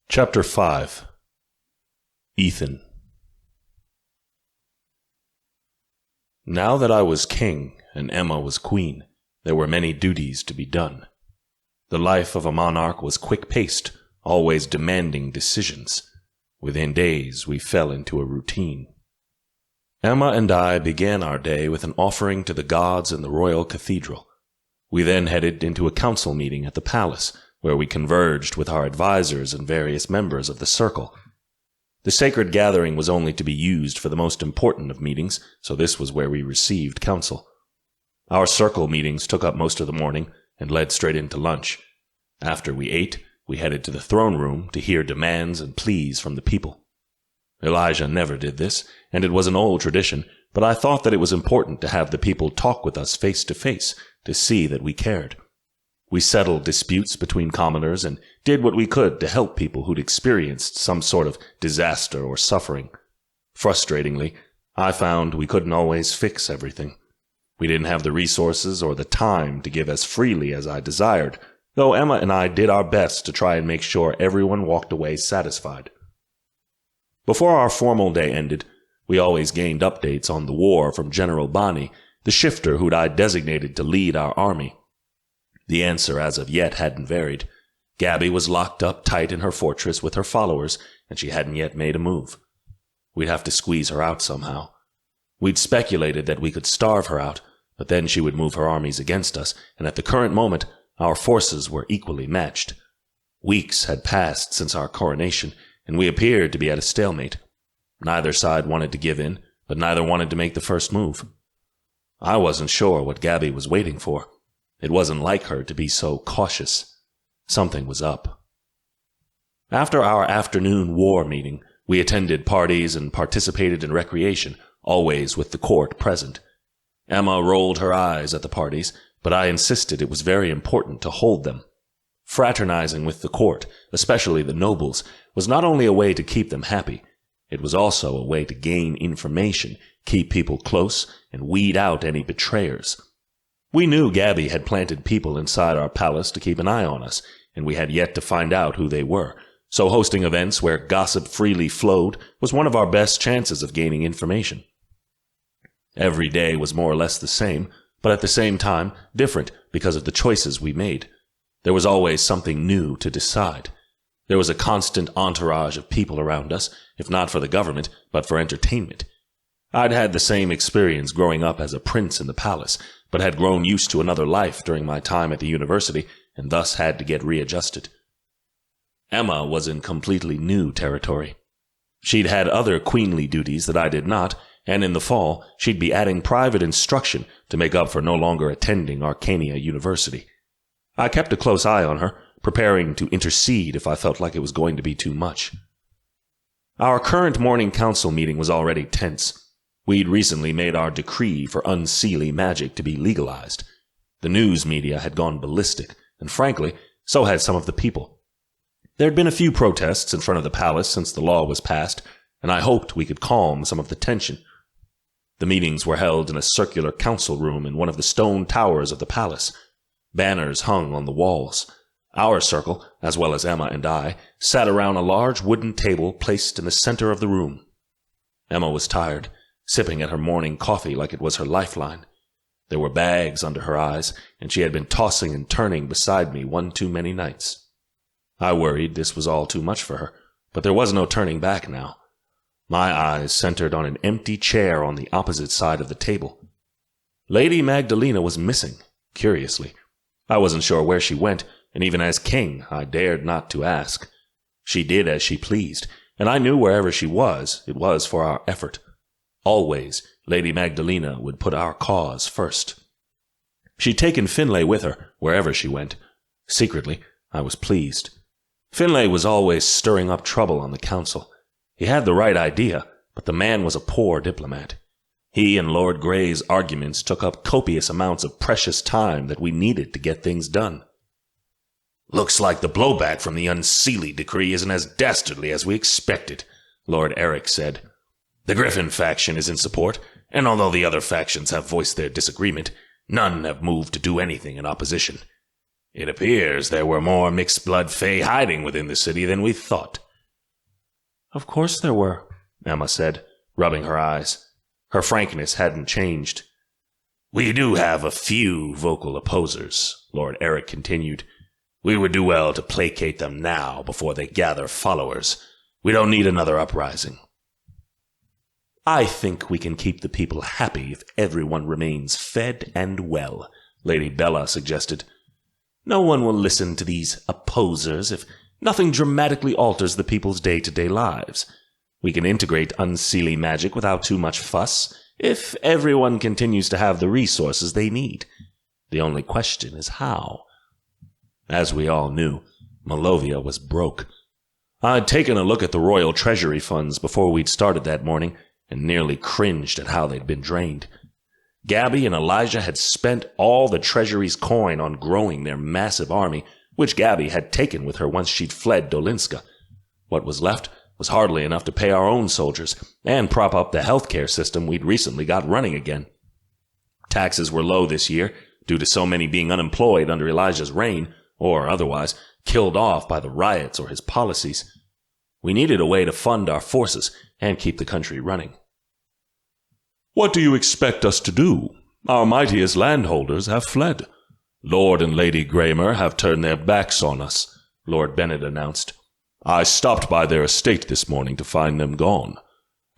Chapter 5. Ethan. Now that I was king and Emma was queen, there were many duties to be done. The life of a monarch was quick-paced, always demanding decisions. Within days, we fell into a routine. Emma and I began our day with an offering to the gods in the royal cathedral. We then headed into a council meeting at the palace, where we converged with our advisors and various members of the circle. The sacred gathering was only to be used for the most important of meetings, so this was where we received counsel. Our circle meetings took up most of the morning and led straight into lunch. After we ate, we headed to the throne room to hear demands and pleas from the people. Elijah never did this, and it was an old tradition, but I thought that it was important to have the people talk with us face to face to see that we cared. We settled disputes between commoners and did what we could to help people who'd experienced some sort of disaster or suffering. Frustratingly, I found we couldn't always fix everything. We didn't have the resources or the time to give as freely as I desired, though Emma and I did our best to try and make sure everyone walked away satisfied. Before our formal day ended, we always gained updates on the war from General Bani, the shifter who'd I designated to lead our army. The answer as of yet hadn't varied. Gabby was locked up tight in her fortress with her followers, and she hadn't yet made a move. We'd have to squeeze her out somehow. We'd speculated that we could starve her out, but then she would move her armies against us, and at the current moment, our forces were equally matched. Weeks had passed since our coronation, and we appeared to be at a stalemate. Neither side wanted to give in, but neither wanted to make the first move. I wasn't sure what Gabby was waiting for. It wasn't like her to be so cautious. Something was up. After our afternoon war meeting, we attended parties and participated in recreation, always with the court present. Emma rolled her eyes at the parties, but I insisted it was very important to hold them. Fraternizing with the court, especially the nobles, was not only a way to keep them happy, it was also a way to gain information, keep people close, and weed out any betrayers. We knew Gabby had planted people inside our palace to keep an eye on us, and we had yet to find out who they were, so hosting events where gossip freely flowed was one of our best chances of gaining information. Every day was more or less the same, but at the same time different because of the choices we made. There was always something new to decide. There was a constant entourage of people around us, if not for the government, but for entertainment. I'd had the same experience growing up as a prince in the palace, but had grown used to another life during my time at the university, and thus had to get readjusted. Emma was in completely new territory. She'd had other queenly duties that I did not, and in the fall she'd be adding private instruction to make up for no longer attending Arcania University. I kept a close eye on her, preparing to intercede if I felt like it was going to be too much. Our current morning council meeting was already tense. We'd recently made our decree for unseelie magic to be legalized. The news media had gone ballistic, and frankly, so had some of the people. There'd been a few protests in front of the palace since the law was passed, and I hoped we could calm some of the tension. The meetings were held in a circular council room in one of the stone towers of the palace. Banners hung on the walls. Our circle, as well as Emma and I, sat around a large wooden table placed in the center of the room. Emma was tired, sipping at her morning coffee like it was her lifeline. There were bags under her eyes, and she had been tossing and turning beside me one too many nights. I worried this was all too much for her, but there was no turning back now. My eyes centered on an empty chair on the opposite side of the table. Lady Magdalena was missing, curiously. I wasn't sure where she went, and even as king, I dared not to ask. She did as she pleased, and I knew wherever she was, it was for our effort. Always, Lady Magdalena would put our cause first. She'd taken Finlay with her, wherever she went. Secretly, I was pleased. Finlay was always stirring up trouble on the council. He had the right idea, but the man was a poor diplomat. He and Lord Grey's arguments took up copious amounts of precious time that we needed to get things done. "Looks like the blowback from the unseelie decree isn't as dastardly as we expected," Lord Eric said. "The Griffin faction is in support, and although the other factions have voiced their disagreement, none have moved to do anything in opposition. It appears there were more mixed-blood Fae hiding within the city than we thought." "Of course there were," Emma said, rubbing her eyes. Her frankness hadn't changed. "We do have a few vocal opposers," Lord Eric continued. "We would do well to placate them now before they gather followers. We don't need another uprising." "I think we can keep the people happy if everyone remains fed and well," Lady Bella suggested. "No one will listen to these opposers if nothing dramatically alters the people's day-to-day lives. We can integrate unseelie magic without too much fuss, if everyone continues to have the resources they need. The only question is how." As we all knew, Malovia was broke. I'd taken a look at the royal treasury funds before we'd started that morning, and nearly cringed at how they'd been drained. Gabby and Elijah had spent all the treasury's coin on growing their massive army, which Gabby had taken with her once she'd fled Dolinska. What was left was hardly enough to pay our own soldiers and prop up the healthcare system we'd recently got running again. Taxes were low this year, due to so many being unemployed under Elijah's reign, or otherwise killed off by the riots or his policies. We needed a way to fund our forces and keep the country running. What do you expect us to do? Our mightiest landholders have fled. Lord and Lady Graymer have turned their backs on us, Lord Bennet announced. I stopped by their estate this morning to find them gone.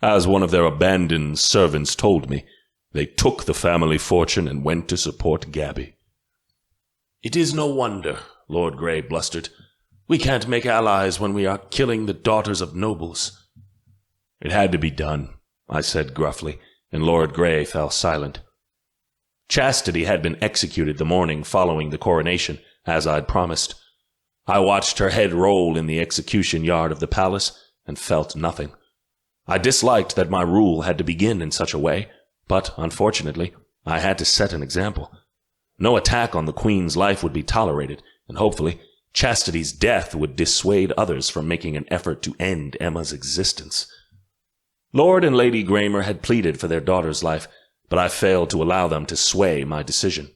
As one of their abandoned servants told me, they took the family fortune and went to support Gabby. It is no wonder, Lord Grey blustered. We can't make allies when we are killing the daughters of nobles. It had to be done, I said gruffly, and Lord Grey fell silent. Chastity had been executed the morning following the coronation, as I'd promised. I watched her head roll in the execution yard of the palace and felt nothing. I disliked that my rule had to begin in such a way, but unfortunately, I had to set an example. No attack on the Queen's life would be tolerated, and hopefully, Chastity's death would dissuade others from making an effort to end Emma's existence. Lord and Lady Graymer had pleaded for their daughter's life, but I failed to allow them to sway my decision.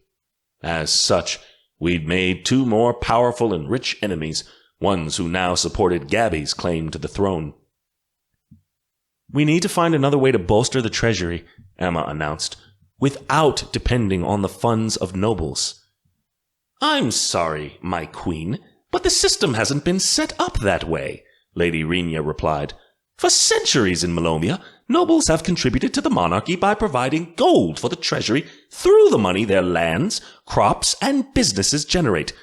As such, we'd made two more powerful and rich enemies, ones who now supported Gabby's claim to the throne. We need to find another way to bolster the treasury, Emma announced, without depending on the funds of nobles. I'm sorry, my queen, but the system hasn't been set up that way, Lady Renia replied. For centuries in Malomia, nobles have contributed to the monarchy by providing gold for the treasury through the money their lands, crops, and businesses generate.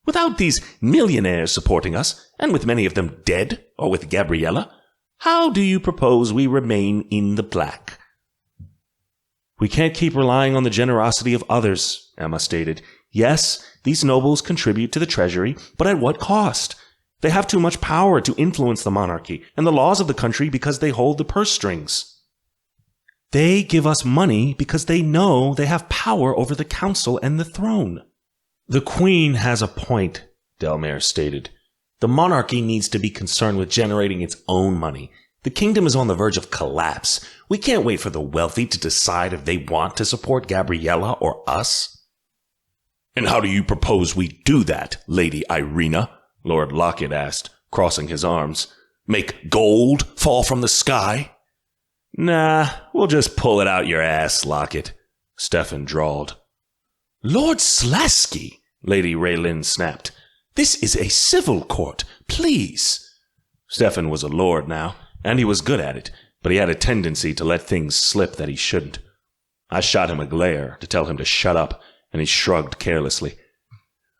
Without these millionaires supporting us, and with many of them dead or with Gabriella, how do you propose we remain in the black? We can't keep relying on the generosity of others, Emma stated. Yes, these nobles contribute to the treasury, but at what cost? They have too much power to influence the monarchy and the laws of the country because they hold the purse strings. They give us money because they know they have power over the council and the throne. The Queen has a point, Delmare stated. The monarchy needs to be concerned with generating its own money. The kingdom is on the verge of collapse. We can't wait for the wealthy to decide if they want to support Gabriella or us. And how do you propose we do that, Lady Irina? Lord Lockett asked, crossing his arms. Make gold fall from the sky? Nah, we'll just pull it out your ass, Lockett, Stefan drawled. Lord Slasky, Lady Raylin snapped. This is a civil court, please. Stefan was a lord now, and he was good at it, but he had a tendency to let things slip that he shouldn't. I shot him a glare to tell him to shut up, and he shrugged carelessly.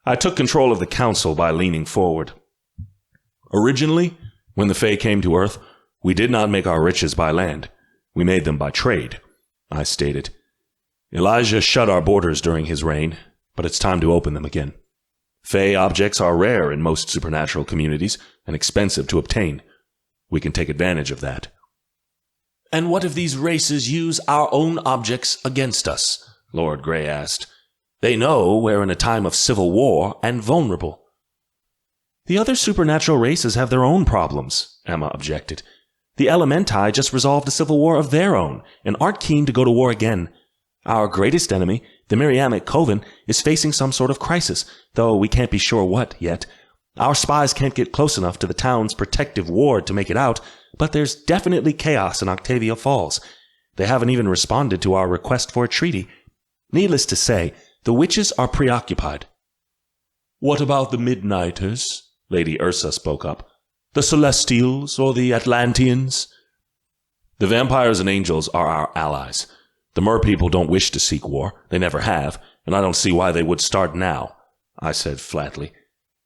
I took control of the council by leaning forward. Originally, when the Fae came to Earth, we did not make our riches by land. We made them by trade, I stated. Elijah shut our borders during his reign, but it's time to open them again. Fae objects are rare in most supernatural communities and expensive to obtain. We can take advantage of that. And what if these races use our own objects against us? Lord Grey asked. They know we're in a time of civil war and vulnerable. The other supernatural races have their own problems, Emma objected. The Elementi just resolved a civil war of their own and aren't keen to go to war again. Our greatest enemy, the Miriamic Coven, is facing some sort of crisis, though we can't be sure what yet. Our spies can't get close enough to the town's protective ward to make it out, but there's definitely chaos in Octavia Falls. They haven't even responded to our request for a treaty. Needless to say, the witches are preoccupied. What about the Midnighters? Lady Ursa spoke up. The Celestials or the Atlanteans? The vampires and angels are our allies. The merpeople don't wish to seek war. They never have, and I don't see why they would start now, I said flatly.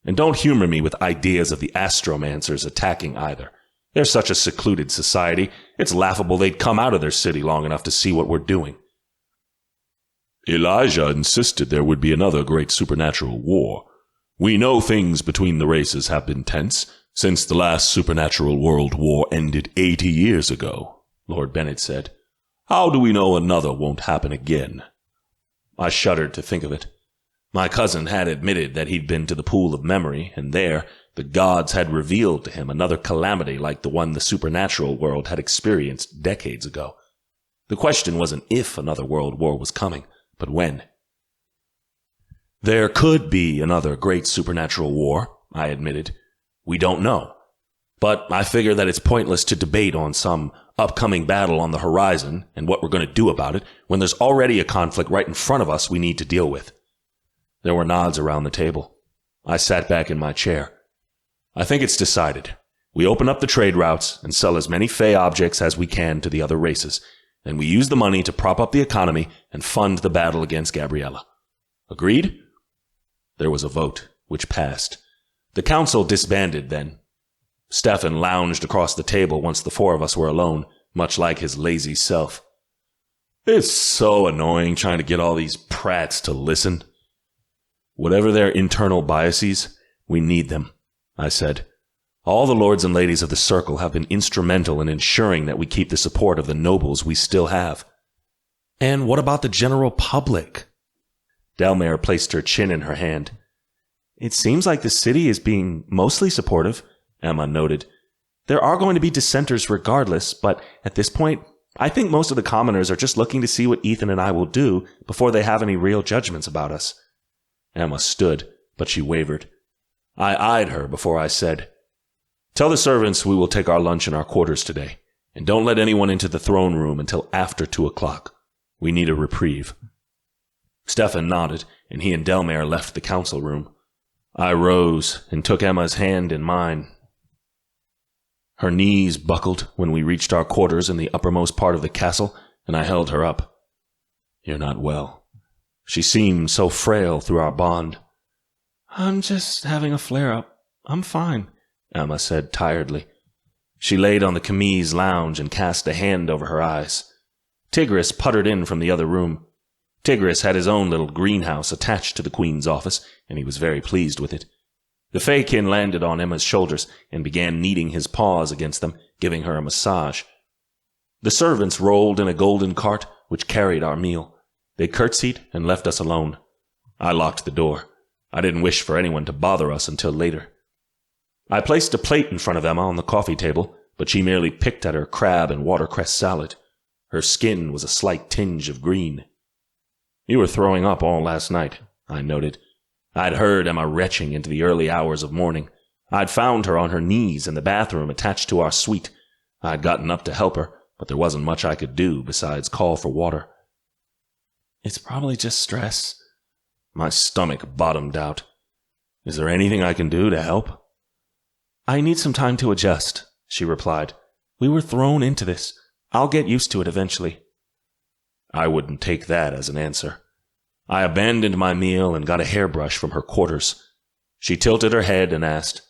And don't humor me with ideas of the astromancers attacking either. They're such a secluded society, it's laughable they'd come out of their city long enough to see what we're doing. Elijah insisted there would be another great supernatural war. We know things between the races have been tense since the last supernatural world war ended 80 years ago, Lord Bennett said. How do we know another won't happen again? I shuddered to think of it. My cousin had admitted that he'd been to the pool of memory, and there the gods had revealed to him another calamity like the one the supernatural world had experienced decades ago. The question wasn't if another world war was coming, but when. There could be another great supernatural war, I admitted. We don't know. But I figure that it's pointless to debate on some upcoming battle on the horizon and what we're going to do about it when there's already a conflict right in front of us we need to deal with. There were nods around the table. I sat back in my chair. I think it's decided. We open up the trade routes and sell as many Fey objects as we can to the other races. Then we use the money to prop up the economy and fund the battle against Gabriella. Agreed? There was a vote, which passed. The council disbanded then. Stefan lounged across the table once the four of us were alone, much like his lazy self. It's so annoying trying to get all these prats to listen. Whatever their internal biases, we need them, I said. All the lords and ladies of the Circle have been instrumental in ensuring that we keep the support of the nobles we still have. And what about the general public? Delmare placed her chin in her hand. It seems like the city is being mostly supportive, Emma noted. There are going to be dissenters regardless, but at this point, I think most of the commoners are just looking to see what Ethan and I will do before they have any real judgments about us. Emma stood, but she wavered. I eyed her before I said, Tell the servants we will take our lunch in our quarters today, and don't let anyone into the throne room until after 2:00. We need a reprieve. Stefan nodded, and he and Delmare left the council room. I rose and took Emma's hand in mine. Her knees buckled when we reached our quarters in the uppermost part of the castle, and I held her up. You're not well. She seemed so frail through our bond. I'm just having a flare-up. I'm fine, Emma said tiredly. She laid on the camise lounge and cast a hand over her eyes. Tigris puttered in from the other room. Tigris had his own little greenhouse attached to the Queen's office, and he was very pleased with it. The Feykin landed on Emma's shoulders and began kneading his paws against them, giving her a massage. The servants rolled in a golden cart which carried our meal. They curtsied and left us alone. I locked the door. I didn't wish for anyone to bother us until later. I placed a plate in front of Emma on the coffee table, but she merely picked at her crab and watercress salad. Her skin was a slight tinge of green. You were throwing up all last night, I noted. I'd heard Emma retching into the early hours of morning. I'd found her on her knees in the bathroom attached to our suite. I'd gotten up to help her, but there wasn't much I could do besides call for water. It's probably just stress. My stomach bottomed out. Is there anything I can do to help? I need some time to adjust, she replied. We were thrown into this. I'll get used to it eventually. I wouldn't take that as an answer. I abandoned my meal and got a hairbrush from her quarters. She tilted her head and asked,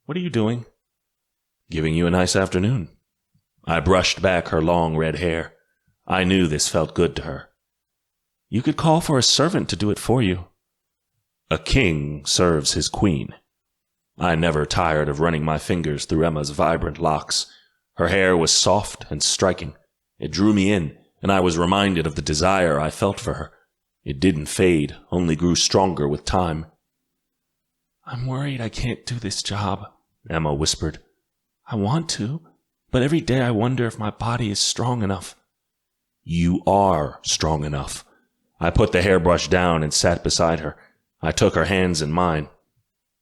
What are you doing? Giving you a nice afternoon. I brushed back her long red hair. I knew this felt good to her. You could call for a servant to do it for you. A king serves his queen. I never tired of running my fingers through Emma's vibrant locks. Her hair was soft and striking. It drew me in, and I was reminded of the desire I felt for her. It didn't fade, only grew stronger with time. I'm worried I can't do this job, Emma whispered. I want to, but every day I wonder if my body is strong enough. You are strong enough. I put the hairbrush down and sat beside her. I took her hands in mine.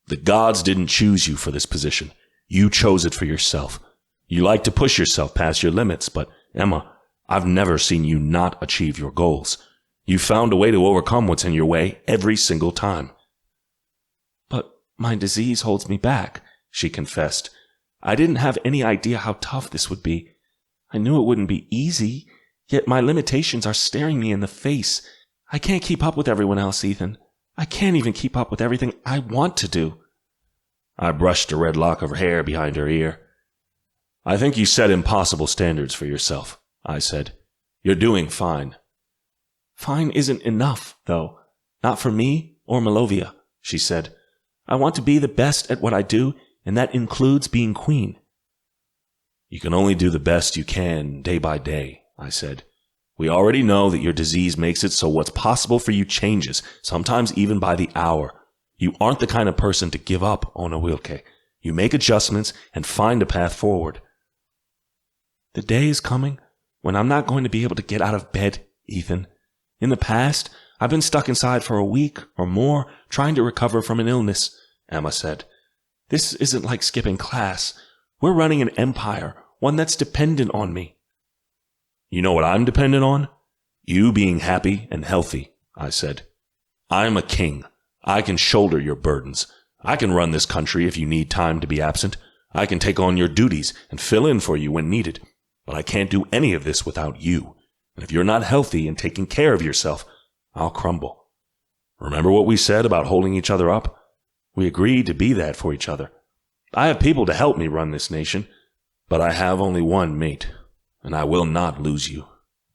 The gods didn't choose you for this position. You chose it for yourself. You like to push yourself past your limits, but, Emma, I've never seen you not achieve your goals. You found a way to overcome what's in your way every single time. But my disease holds me back, she confessed. I didn't have any idea how tough this would be. I knew it wouldn't be easy, yet my limitations are staring me in the face. I can't keep up with everyone else, Ethan. I can't even keep up with everything I want to do. I brushed a red lock of her hair behind her ear. I think you set impossible standards for yourself, I said. You're doing fine. Fine isn't enough, though. Not for me or Malovia, she said. I want to be the best at what I do, and that includes being queen. You can only do the best you can day by day, I said. We already know that your disease makes it so what's possible for you changes, sometimes even by the hour. You aren't the kind of person to give up on a Wilke. You make adjustments and find a path forward. The day is coming when I'm not going to be able to get out of bed, Ethan. In the past, I've been stuck inside for a week or more trying to recover from an illness, Emma said. This isn't like skipping class. We're running an empire, one that's dependent on me. You know what I'm dependent on? You being happy and healthy, I said. I'm a king. I can shoulder your burdens. I can run this country if you need time to be absent. I can take on your duties and fill in for you when needed. But I can't do any of this without you. And if you're not healthy and taking care of yourself, I'll crumble. Remember what we said about holding each other up? We agreed to be that for each other. I have people to help me run this nation, but I have only one mate, and I will not lose you.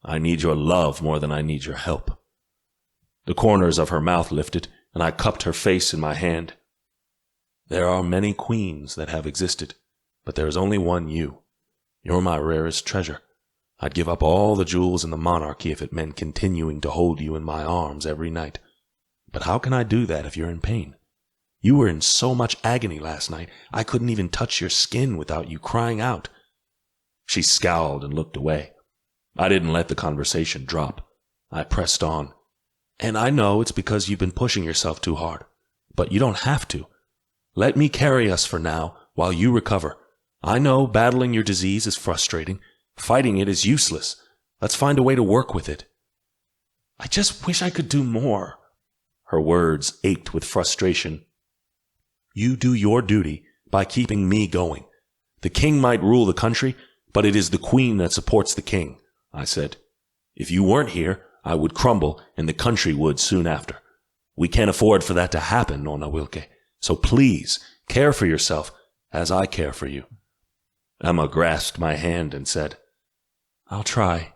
I need your love more than I need your help. The corners of her mouth lifted, and I cupped her face in my hand. There are many queens that have existed, but there is only one you. You're my rarest treasure. I'd give up all the jewels in the monarchy if it meant continuing to hold you in my arms every night. But how can I do that if you're in pain? You were in so much agony last night, I couldn't even touch your skin without you crying out. She scowled and looked away. I didn't let the conversation drop. I pressed on. And I know it's because you've been pushing yourself too hard. But you don't have to. Let me carry us for now while you recover. I know battling your disease is frustrating. Fighting it is useless. Let's find a way to work with it. I just wish I could do more. Her words ached with frustration. You do your duty by keeping me going. The king might rule the country, but it is the queen that supports the king, I said. If you weren't here, I would crumble, and the country would soon after. We can't afford for that to happen, Nona Wilke. So please, care for yourself as I care for you. Emma grasped my hand and said, I'll try.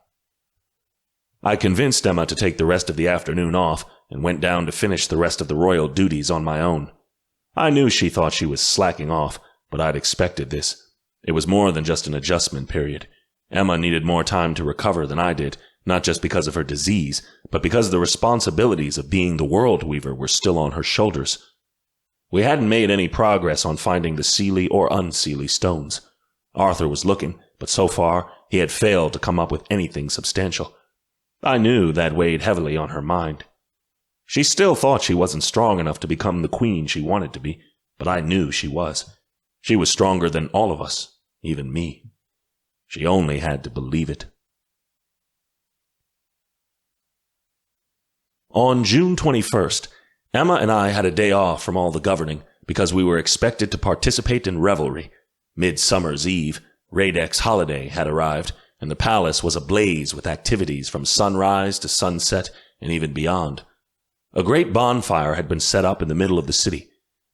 I convinced Emma to take the rest of the afternoon off and went down to finish the rest of the royal duties on my own. I knew she thought she was slacking off, but I'd expected this. It was more than just an adjustment period. Emma needed more time to recover than I did, not just because of her disease, but because the responsibilities of being the world weaver were still on her shoulders. We hadn't made any progress on finding the Seelie or unseelie stones. Arthur was looking, but so far he had failed to come up with anything substantial. I knew that weighed heavily on her mind. She still thought she wasn't strong enough to become the queen she wanted to be, but I knew she was. She was stronger than all of us, even me. She only had to believe it. On June 21st, Emma and I had a day off from all the governing because we were expected to participate in revelry. Midsummer's Eve, Radek's holiday, had arrived, and the palace was ablaze with activities from sunrise to sunset and even beyond. A great bonfire had been set up in the middle of the city.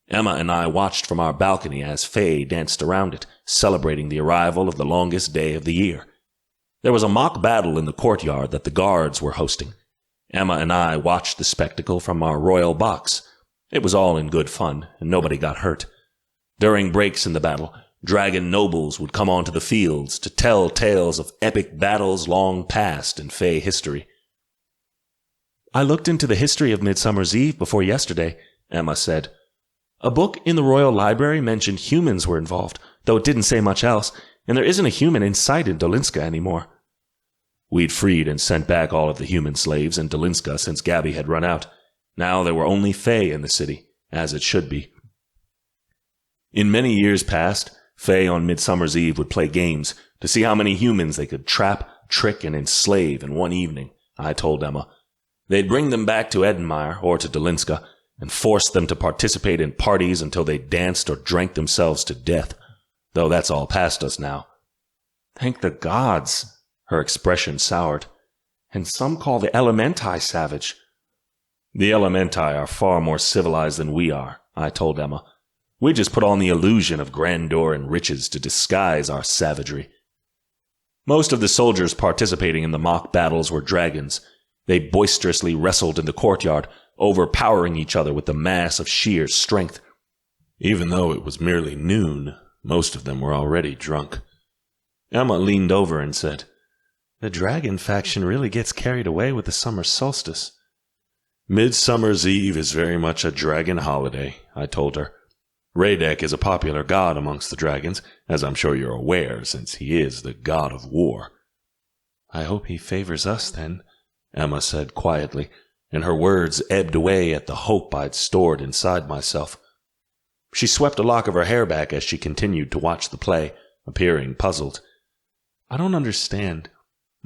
Emma and I watched from our balcony as Faye danced around it, celebrating the arrival of the longest day of the year. There was a mock battle in the courtyard that the guards were hosting. Emma and I watched the spectacle from our royal box. It was all in good fun, and nobody got hurt. During breaks in the battle, dragon nobles would come onto the fields to tell tales of epic battles long past in Fae history. I looked into the history of Midsummer's Eve before yesterday, Emma said. A book in the royal library mentioned humans were involved, though it didn't say much else, and there isn't a human in sight in Dolinska anymore. We'd freed and sent back all of the human slaves in Dolinska since Gabby had run out. Now there were only Fae in the city, as it should be. In many years past, Fae on Midsummer's Eve would play games to see how many humans they could trap, trick, and enslave in one evening, I told Emma. They'd bring them back to Edenmire or to Dolinska and force them to participate in parties until they danced or drank themselves to death, though that's all past us now. Thank the gods, her expression soured. And some call the Elementi savage. The Elementi are far more civilized than we are, I told Emma. We just put on the illusion of grandeur and riches to disguise our savagery. Most of the soldiers participating in the mock battles were dragons. They boisterously wrestled in the courtyard, overpowering each other with the mass of sheer strength. Even though it was merely noon, most of them were already drunk. Emma leaned over and said, "The dragon faction really gets carried away with the summer solstice." Midsummer's Eve is very much a dragon holiday, I told her. Radek is a popular god amongst the dragons, as I'm sure you're aware, since he is the god of war. "I hope he favors us, then," Emma said quietly, and her words ebbed away at the hope I'd stored inside myself. She swept a lock of her hair back as she continued to watch the play, appearing puzzled. "I don't understand.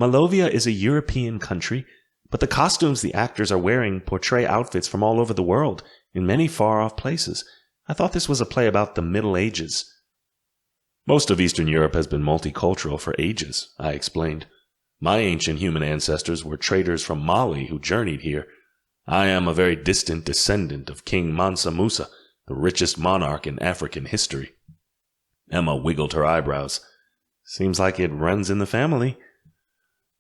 Malovia is a European country, but the costumes the actors are wearing portray outfits from all over the world, in many far-off places. I thought this was a play about the Middle Ages." "Most of Eastern Europe has been multicultural for ages," I explained. "My ancient human ancestors were traders from Mali who journeyed here. I am a very distant descendant of King Mansa Musa, the richest monarch in African history." Emma wiggled her eyebrows. "Seems like it runs in the family."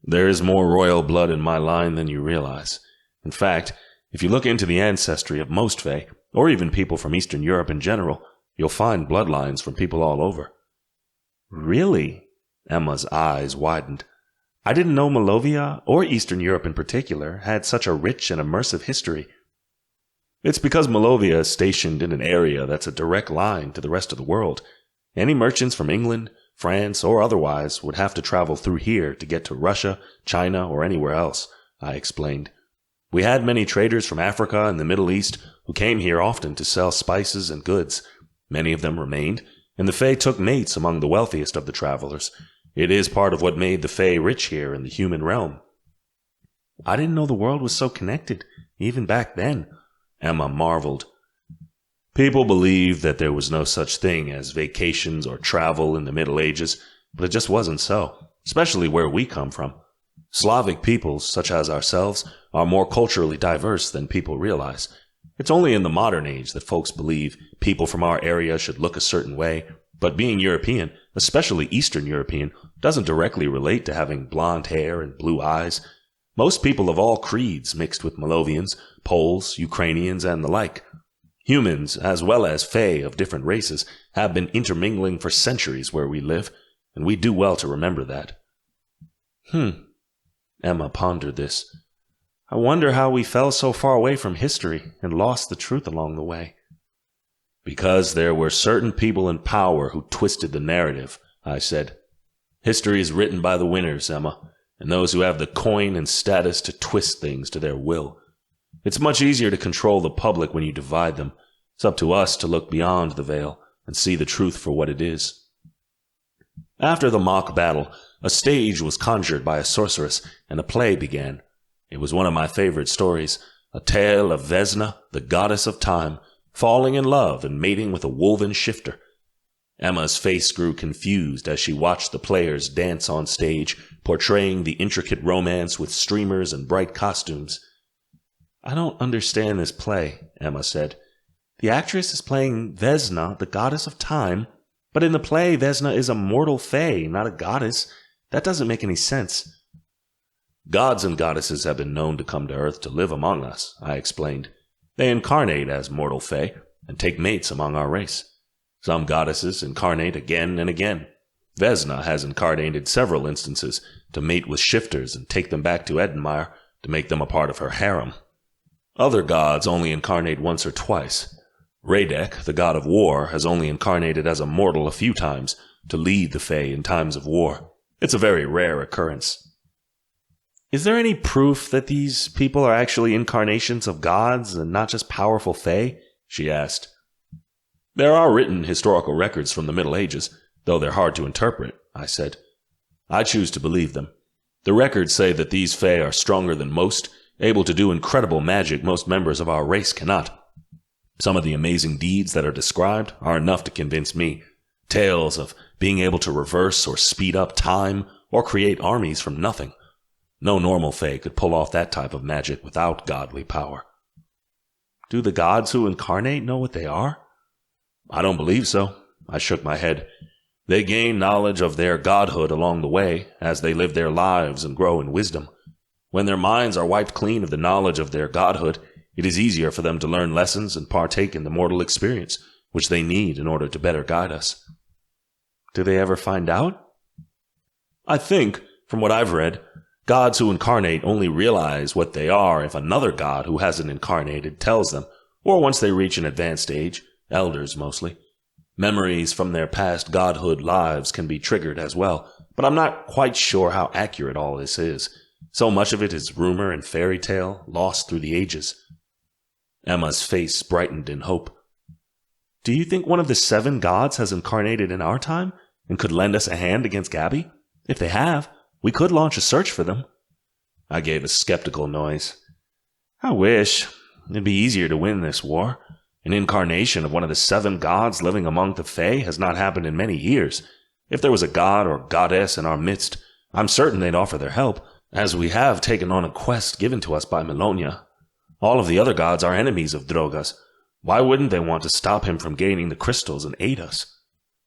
"There is more royal blood in my line than you realize. In fact, if you look into the ancestry of most Fae, or even people from Eastern Europe in general, you'll find bloodlines from people all over." "Really?" Emma's eyes widened. "I didn't know Malovia, or Eastern Europe in particular, had such a rich and immersive history." "It's because Malovia is stationed in an area that's a direct line to the rest of the world. Any merchants from England, France, or otherwise would have to travel through here to get to Russia, China, or anywhere else," I explained. "We had many traders from Africa and the Middle East who came here often to sell spices and goods. Many of them remained, and the Fae took mates among the wealthiest of the travelers. It is part of what made the Fae rich here in the human realm." "I didn't know the world was so connected, even back then," Emma marveled. "People believed that there was no such thing as vacations or travel in the Middle Ages, but it just wasn't so, especially where we come from. Slavic peoples, such as ourselves, are more culturally diverse than people realize. It's only in the modern age that folks believe people from our area should look a certain way, but being European, especially Eastern European, doesn't directly relate to having blonde hair and blue eyes. Most people of all creeds mixed with Malovians, Poles, Ukrainians, and the like. Humans, as well as Fae of different races, have been intermingling for centuries where we live, and we do well to remember that." Emma pondered this. "I wonder how we fell so far away from history and lost the truth along the way." "Because there were certain people in power who twisted the narrative," I said. "History is written by the winners, Emma, and those who have the coin and status to twist things to their will. It's much easier to control the public when you divide them. It's up to us to look beyond the veil and see the truth for what it is." After the mock battle, a stage was conjured by a sorceress, and a play began. It was one of my favorite stories, a tale of Vesna, the goddess of time, falling in love and mating with a woven shifter. Emma's face grew confused as she watched the players dance on stage, portraying the intricate romance with streamers and bright costumes. "I don't understand this play," Emma said. "The actress is playing Vesna, the goddess of time, but in the play Vesna is a mortal fae, not a goddess. That doesn't make any sense." "Gods and goddesses have been known to come to Earth to live among us," I explained. "They incarnate as mortal fae and take mates among our race. Some goddesses incarnate again and again. Vesna has incarnated several instances to mate with shifters and take them back to Edenmire to make them a part of her harem. Other gods only incarnate once or twice. Radek, the god of war, has only incarnated as a mortal a few times to lead the Fae in times of war. It's a very rare occurrence." "Is there any proof that these people are actually incarnations of gods and not just powerful Fae?" she asked. "There are written historical records from the Middle Ages, though they're hard to interpret," I said. "I choose to believe them. The records say that these Fae are stronger than most, able to do incredible magic most members of our race cannot. Some of the amazing deeds that are described are enough to convince me. Tales of being able to reverse or speed up time or create armies from nothing. No normal Fae could pull off that type of magic without godly power." "Do the gods who incarnate know what they are?" "I don't believe so." I shook my head. "They gain knowledge of their godhood along the way as they live their lives and grow in wisdom. When their minds are wiped clean of the knowledge of their godhood, it is easier for them to learn lessons and partake in the mortal experience, which they need in order to better guide us." "Do they ever find out?" I think, from what I've read, gods who incarnate only realize what they are if another god who hasn't incarnated tells them, or once they reach an advanced age, elders mostly. Memories from their past godhood lives can be triggered as well, but I'm not quite sure how accurate all this is. So much of it is rumor and fairy tale, lost through the ages. Emma's face brightened in hope. Do you think one of the 7 gods has incarnated in our time and could lend us a hand against Gabby? If they have, we could launch a search for them. I gave a skeptical noise. I wish. It'd be easier to win this war. An incarnation of one of the 7 gods living among the Fae has not happened in many years. If there was a god or goddess in our midst, I'm certain they'd offer their help, as we have taken on a quest given to us by Melonia. All of the other gods are enemies of Droga's. Why wouldn't they want to stop him from gaining the crystals and aid us?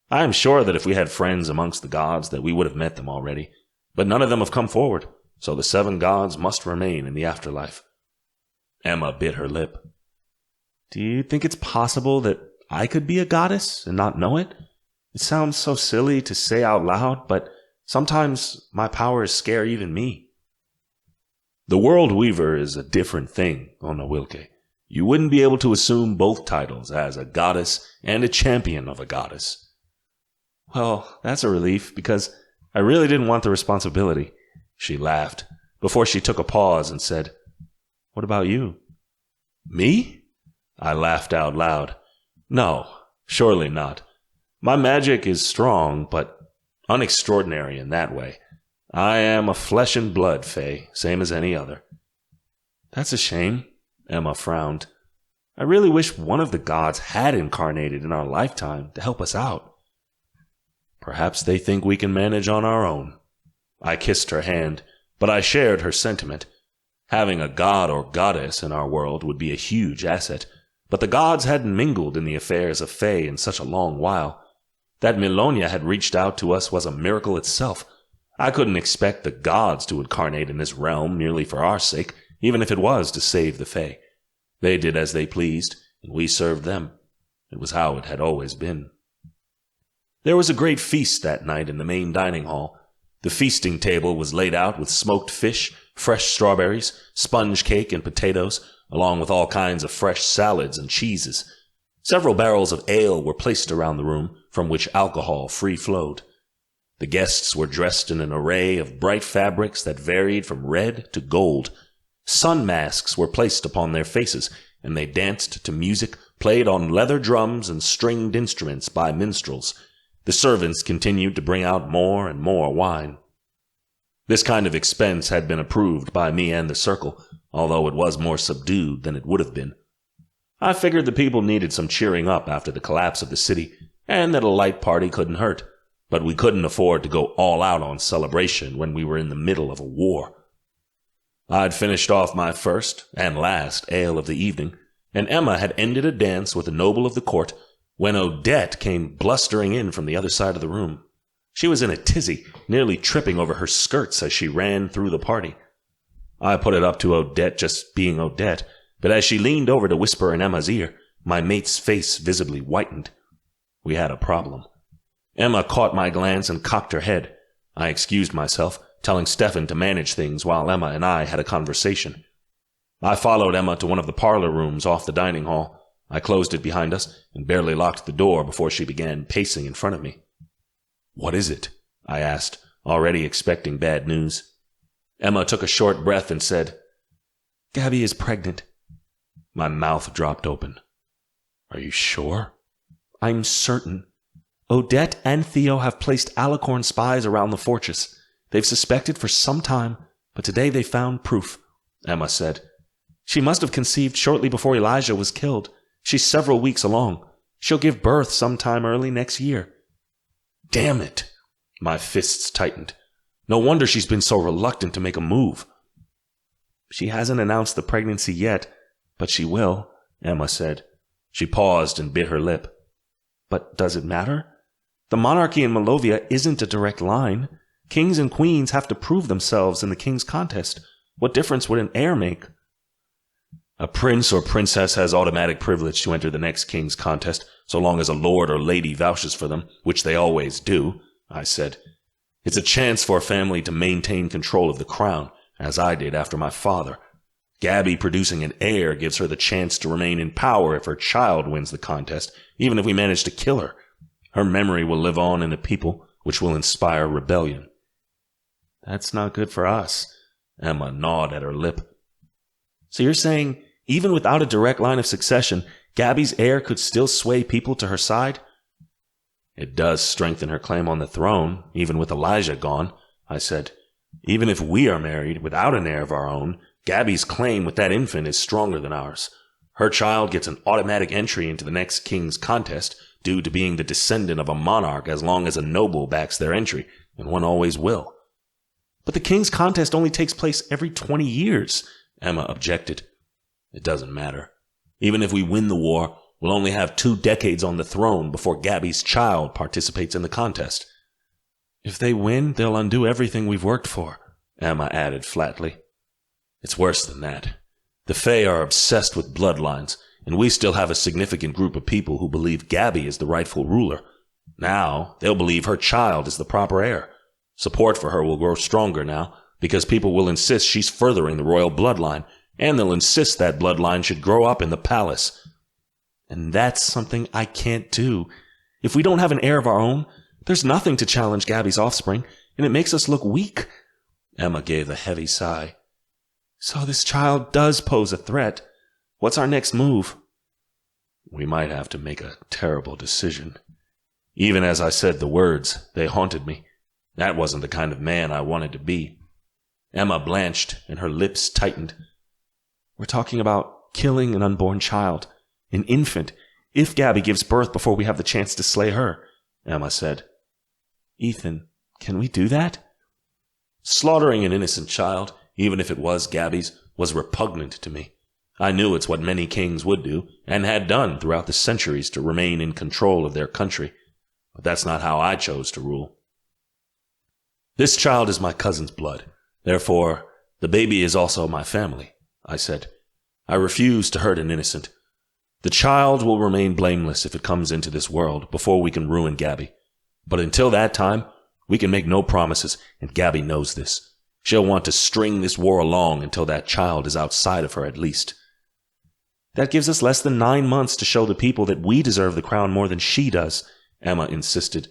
I am sure that if we had friends amongst the gods that we would have met them already, but none of them have come forward, so the 7 gods must remain in the afterlife. Emma bit her lip. Do you think it's possible that I could be a goddess and not know it? It sounds so silly to say out loud, but sometimes my powers scare even me. The World Weaver is a different thing, Ona Wilke. You wouldn't be able to assume both titles as a goddess and a champion of a goddess. Well, that's a relief, because I really didn't want the responsibility. She laughed, before she took a pause and said, What about you? Me? I laughed out loud. No, surely not. My magic is strong, but unextraordinary in that way. I am a flesh and blood Fae, same as any other. That's a shame, Emma frowned. I really wish one of the gods had incarnated in our lifetime to help us out. Perhaps they think we can manage on our own. I kissed her hand, but I shared her sentiment. Having a god or goddess in our world would be a huge asset, but the gods hadn't mingled in the affairs of Fae in such a long while. That Melonia had reached out to us was a miracle itself. I couldn't expect the gods to incarnate in this realm merely for our sake, even if it was to save the Fae. They did as they pleased, and we served them. It was how it had always been. There was a great feast that night in the main dining hall. The feasting table was laid out with smoked fish, fresh strawberries, sponge cake, and potatoes, along with all kinds of fresh salads and cheeses. Several barrels of ale were placed around the room, from which alcohol free-flowed. The guests were dressed in an array of bright fabrics that varied from red to gold. Sun masks were placed upon their faces, and they danced to music played on leather drums and stringed instruments by minstrels. The servants continued to bring out more and more wine. This kind of expense had been approved by me and the circle, although it was more subdued than it would have been. I figured the people needed some cheering up after the collapse of the city, and that a light party couldn't hurt, but we couldn't afford to go all out on celebration when we were in the middle of a war. I'd finished off my first and last ale of the evening, and Emma had ended a dance with a noble of the court when Odette came blustering in from the other side of the room. She was in a tizzy, nearly tripping over her skirts as she ran through the party. I put it up to Odette just being Odette, but as she leaned over to whisper in Emma's ear, my mate's face visibly whitened. We had a problem. Emma caught my glance and cocked her head. I excused myself, telling Stefan to manage things while Emma and I had a conversation. I followed Emma to one of the parlor rooms off the dining hall. I closed it behind us and barely locked the door before she began pacing in front of me. What is it? I asked, already expecting bad news. Emma took a short breath and said, Gabby is pregnant. My mouth dropped open. Are you sure? I'm certain. Odette and Theo have placed Alicorn spies around the fortress. They've suspected for some time, but today they found proof, Emma said. She must have conceived shortly before Elijah was killed. She's several weeks along. She'll give birth sometime early next year. Damn it! My fists tightened. No wonder she's been so reluctant to make a move. She hasn't announced the pregnancy yet, but she will, Emma said. She paused and bit her lip. But does it matter? The monarchy in Malovia isn't a direct line. Kings and queens have to prove themselves in the king's contest. What difference would an heir make? A prince or princess has automatic privilege to enter the next king's contest, so long as a lord or lady vouches for them, which they always do, I said. It's a chance for a family to maintain control of the crown, as I did after my father. Gabby producing an heir gives her the chance to remain in power if her child wins the contest, even if we manage to kill her. Her memory will live on in the people, which will inspire rebellion. That's not good for us. Emma gnawed at her lip. So you're saying, even without a direct line of succession, Gabby's heir could still sway people to her side? It does strengthen her claim on the throne, even with Elijah gone, I said. Even if we are married without an heir of our own, Gabby's claim with that infant is stronger than ours. Her child gets an automatic entry into the next king's contest due to being the descendant of a monarch as long as a noble backs their entry, and one always will. But the king's contest only takes place every 20 years, Emma objected. It doesn't matter. Even if we win the war, we'll only have 2 decades on the throne before Gabby's child participates in the contest. If they win, they'll undo everything we've worked for, Emma added flatly. It's worse than that. The Fae are obsessed with bloodlines, and we still have a significant group of people who believe Gabby is the rightful ruler. Now, they'll believe her child is the proper heir. Support for her will grow stronger now, because people will insist she's furthering the royal bloodline, and they'll insist that bloodline should grow up in the palace. And that's something I can't do. If we don't have an heir of our own, there's nothing to challenge Gabby's offspring, and it makes us look weak. Emma gave a heavy sigh. So this child does pose a threat. What's our next move? We might have to make a terrible decision. Even as I said the words, they haunted me. That wasn't the kind of man I wanted to be. Emma blanched, and her lips tightened. We're talking about killing an unborn child, an infant, if Gabby gives birth before we have the chance to slay her, Emma said. Ethan, can we do that? Slaughtering an innocent child, even if it was Gabby's, was repugnant to me. I knew it's what many kings would do, and had done throughout the centuries to remain in control of their country. But that's not how I chose to rule. This child is my cousin's blood. Therefore, the baby is also my family, I said. I refuse to hurt an innocent. The child will remain blameless if it comes into this world before we can ruin Gabby. But until that time, we can make no promises, and Gabby knows this. She'll want to string this war along until that child is outside of her at least. That gives us less than 9 months to show the people that we deserve the crown more than she does, Emma insisted.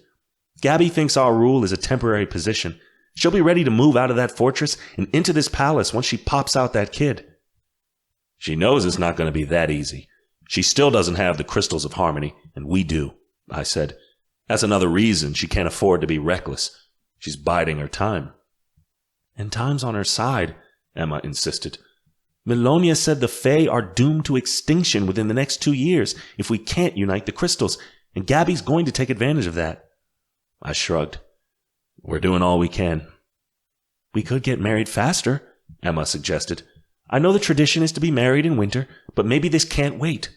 Gabby thinks our rule is a temporary position. She'll be ready to move out of that fortress and into this palace once she pops out that kid. She knows it's not going to be that easy. She still doesn't have the crystals of harmony, and we do, I said. That's another reason she can't afford to be reckless. She's biding her time. And time's on her side, Emma insisted. Melonia said the Fae are doomed to extinction within the next 2 years if we can't unite the crystals, and Gabby's going to take advantage of that. I shrugged. We're doing all we can. We could get married faster, Emma suggested. I know the tradition is to be married in winter, but maybe this can't wait.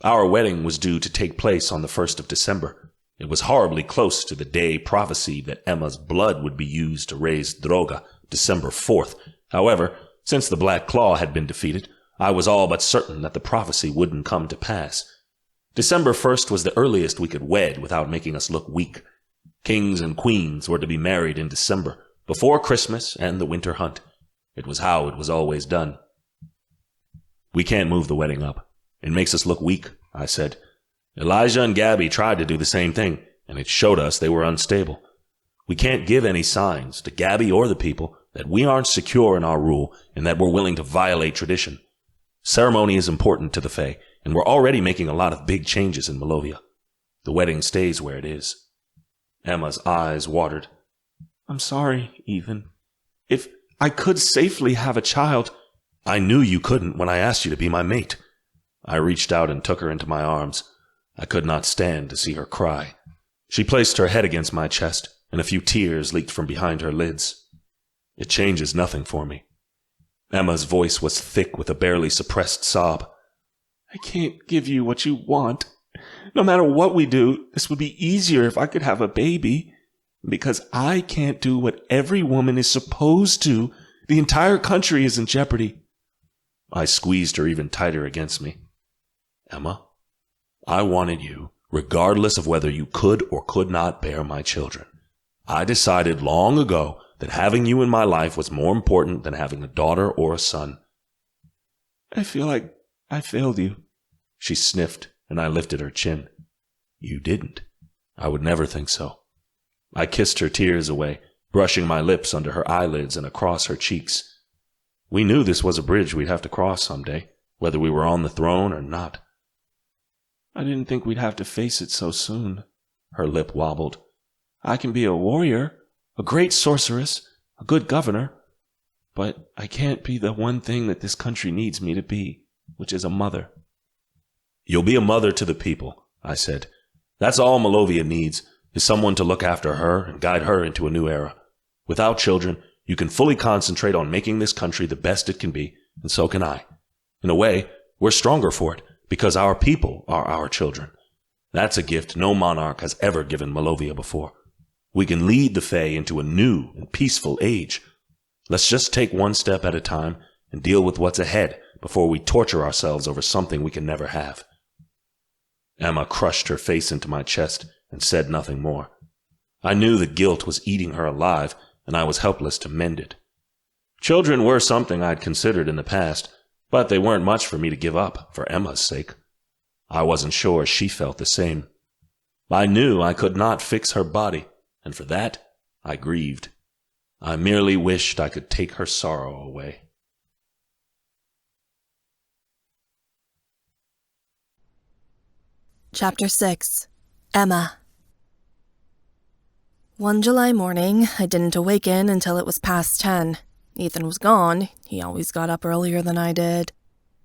Our wedding was due to take place on the 1st of December. It was horribly close to the day prophesied that Emma's blood would be used to raise Droga, December 4th. However, since the Black Claw had been defeated, I was all but certain that the prophecy wouldn't come to pass. December 1st was the earliest we could wed without making us look weak. Kings and queens were to be married in December, before Christmas and the winter hunt. It was how it was always done. We can't move the wedding up. It makes us look weak, I said. Elijah and Gabby tried to do the same thing, and it showed us they were unstable. We can't give any signs to Gabby or the people that we aren't secure in our rule and that we're willing to violate tradition. Ceremony is important to the Fae, and we're already making a lot of big changes in Melovia. The wedding stays where it is. Emma's eyes watered. I'm sorry, Ethan. If I could safely have a child... I knew you couldn't when I asked you to be my mate. I reached out and took her into my arms. I could not stand to see her cry. She placed her head against my chest, and a few tears leaked from behind her lids. It changes nothing for me. Emma's voice was thick with a barely suppressed sob. I can't give you what you want. No matter what we do, this would be easier if I could have a baby. Because I can't do what every woman is supposed to, the entire country is in jeopardy. I squeezed her even tighter against me. Emma, I wanted you, regardless of whether you could or could not bear my children. I decided long ago that having you in my life was more important than having a daughter or a son." "I feel like I failed you." She sniffed, and I lifted her chin. "You didn't. I would never think so." I kissed her tears away, brushing my lips under her eyelids and across her cheeks. We knew this was a bridge we'd have to cross someday, whether we were on the throne or not. "I didn't think we'd have to face it so soon." Her lip wobbled. "I can be a warrior, a great sorceress, a good governor, but I can't be the one thing that this country needs me to be, which is a mother." "You'll be a mother to the people," I said. "That's all Malovia needs, is someone to look after her and guide her into a new era. Without children, you can fully concentrate on making this country the best it can be, and so can I. In a way, we're stronger for it, because our people are our children. That's a gift no monarch has ever given Malovia before. We can lead the Fae into a new and peaceful age. Let's just take one step at a time and deal with what's ahead before we torture ourselves over something we can never have." Emma crushed her face into my chest and said nothing more. I knew that guilt was eating her alive, and I was helpless to mend it. Children were something I'd considered in the past, but they weren't much for me to give up for Emma's sake. I wasn't sure she felt the same. I knew I could not fix her body, and for that I grieved. I merely wished I could take her sorrow away. Chapter 6. Emma. One July morning, I didn't awaken until it was past 10. Ethan was gone. He always got up earlier than I did.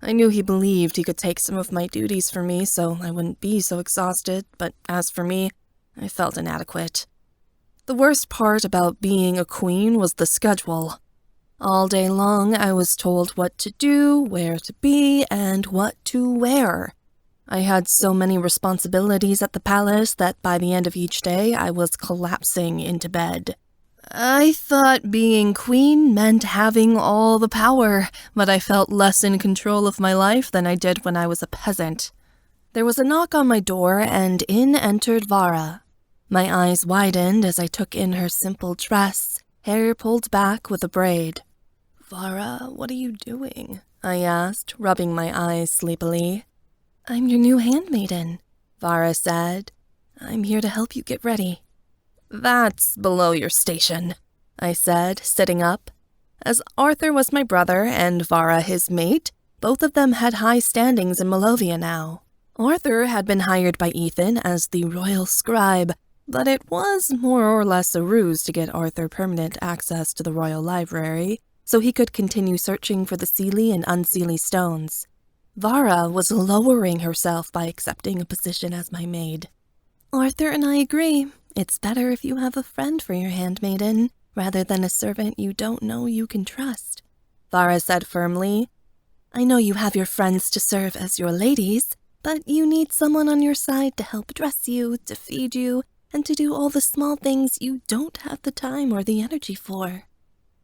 I knew he believed he could take some of my duties from me so I wouldn't be so exhausted, but as for me, I felt inadequate. The worst part about being a queen was the schedule. All day long, I was told what to do, where to be, and what to wear. I had so many responsibilities at the palace that by the end of each day, I was collapsing into bed. I thought being queen meant having all the power, but I felt less in control of my life than I did when I was a peasant. There was a knock on my door, and in entered Vara. My eyes widened as I took in her simple dress, hair pulled back with a braid. "Vara, what are you doing?" I asked, rubbing my eyes sleepily. "I'm your new handmaiden," Vara said. "I'm here to help you get ready." "That's below your station," I said, sitting up. As Arthur was my brother and Vara his mate, both of them had high standings in Malovia now. Arthur had been hired by Ethan as the royal scribe, but it was more or less a ruse to get Arthur permanent access to the royal library, so he could continue searching for the Seelie and Unseelie stones. Vara was lowering herself by accepting a position as my maid. "Arthur and I agree. It's better if you have a friend for your handmaiden, rather than a servant you don't know you can trust," Vara said firmly. "I know you have your friends to serve as your ladies, but you need someone on your side to help dress you, to feed you, and to do all the small things you don't have the time or the energy for.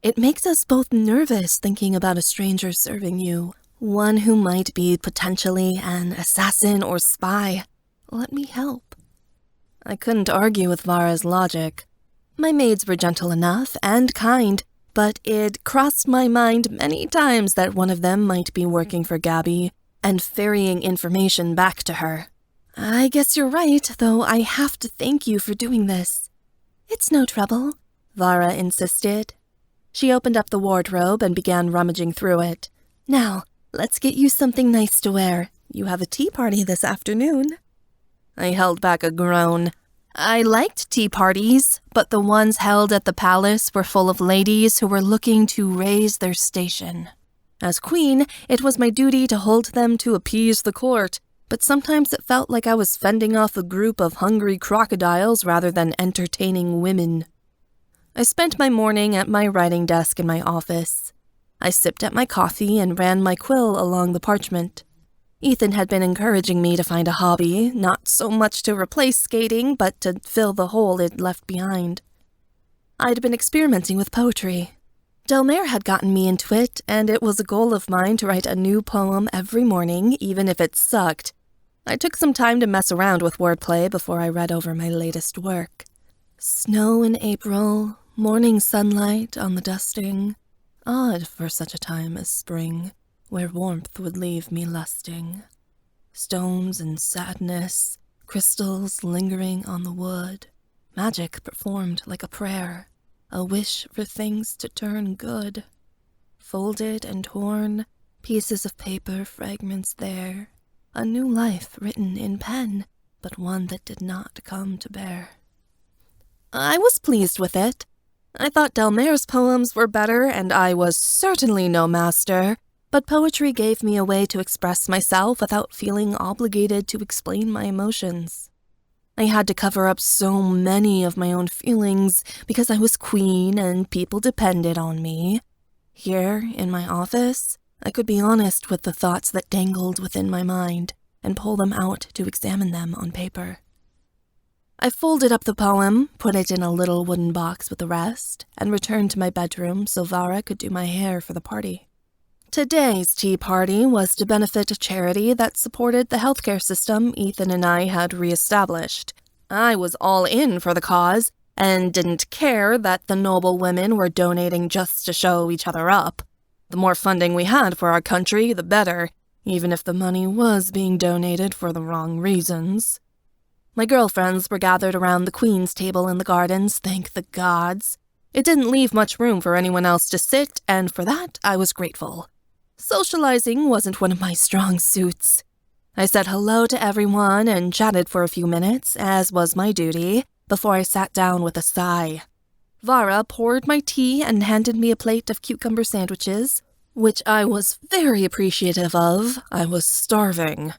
It makes us both nervous thinking about a stranger serving you, one who might be potentially an assassin or spy. Let me help." I couldn't argue with Vara's logic. My maids were gentle enough and kind, but it crossed my mind many times that one of them might be working for Gabby and ferrying information back to her. "I guess you're right, though I have to thank you for doing this." "It's no trouble," Vara insisted. She opened up the wardrobe and began rummaging through it. "Now, let's get you something nice to wear. You have a tea party this afternoon." I held back a groan. I liked tea parties, but the ones held at the palace were full of ladies who were looking to raise their station. As queen, it was my duty to hold them to appease the court, but sometimes it felt like I was fending off a group of hungry crocodiles rather than entertaining women. I spent my morning at my writing desk in my office. I sipped at my coffee and ran my quill along the parchment. Ethan had been encouraging me to find a hobby, not so much to replace skating, but to fill the hole it left behind. I'd been experimenting with poetry. Delmare had gotten me into it, and it was a goal of mine to write a new poem every morning, even if it sucked. I took some time to mess around with wordplay before I read over my latest work. Snow in April, morning sunlight on the dusting, odd for such a time as spring, where warmth would leave me lusting. Stones and sadness, crystals lingering on the wood, magic performed like a prayer, a wish for things to turn good. Folded and torn, pieces of paper, fragments there, a new life written in pen, but one that did not come to bear. I was pleased with it. I thought Delmare's poems were better, and I was certainly no master, but poetry gave me a way to express myself without feeling obligated to explain my emotions. I had to cover up so many of my own feelings because I was queen and people depended on me. Here, in my office, I could be honest with the thoughts that dangled within my mind and pull them out to examine them on paper. I folded up the poem, put it in a little wooden box with the rest, and returned to my bedroom so Vara could do my hair for the party. Today's tea party was to benefit a charity that supported the healthcare system Ethan and I had reestablished. I was all in for the cause, and didn't care that the noble women were donating just to show each other up. The more funding we had for our country, the better, even if the money was being donated for the wrong reasons. My girlfriends were gathered around the Queen's table in the gardens, thank the gods. It didn't leave much room for anyone else to sit, and for that I was grateful. Socializing wasn't one of my strong suits. I said hello to everyone and chatted for a few minutes, as was my duty, before I sat down with a sigh. Vara poured my tea and handed me a plate of cucumber sandwiches, which I was very appreciative of. I was starving.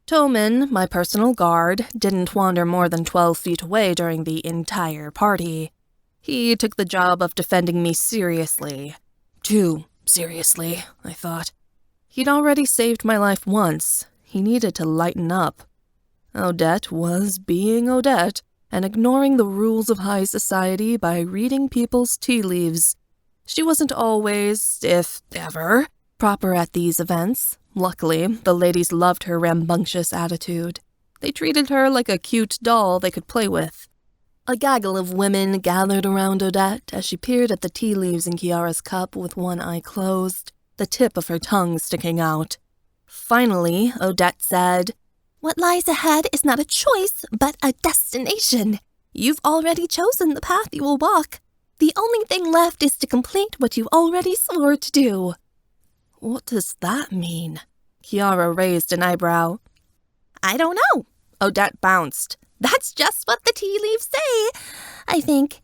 Toman, my personal guard, didn't wander more than 12 feet away during the entire party. He took the job of defending me seriously. Too seriously, I thought. He'd already saved my life once. He needed to lighten up. Odette was being Odette, and ignoring the rules of high society by reading people's tea leaves. She wasn't always, if ever, proper at these events. Luckily, the ladies loved her rambunctious attitude. They treated her like a cute doll they could play with. A gaggle of women gathered around Odette as she peered at the tea leaves in Kiara's cup with one eye closed, the tip of her tongue sticking out. Finally, Odette said, "What lies ahead is not a choice, but a destination. You've already chosen the path you will walk. The only thing left is to complete what you already swore to do." What does that mean? Kiara raised an eyebrow. I don't know. Odette bounced. That's just what the tea leaves say, I think.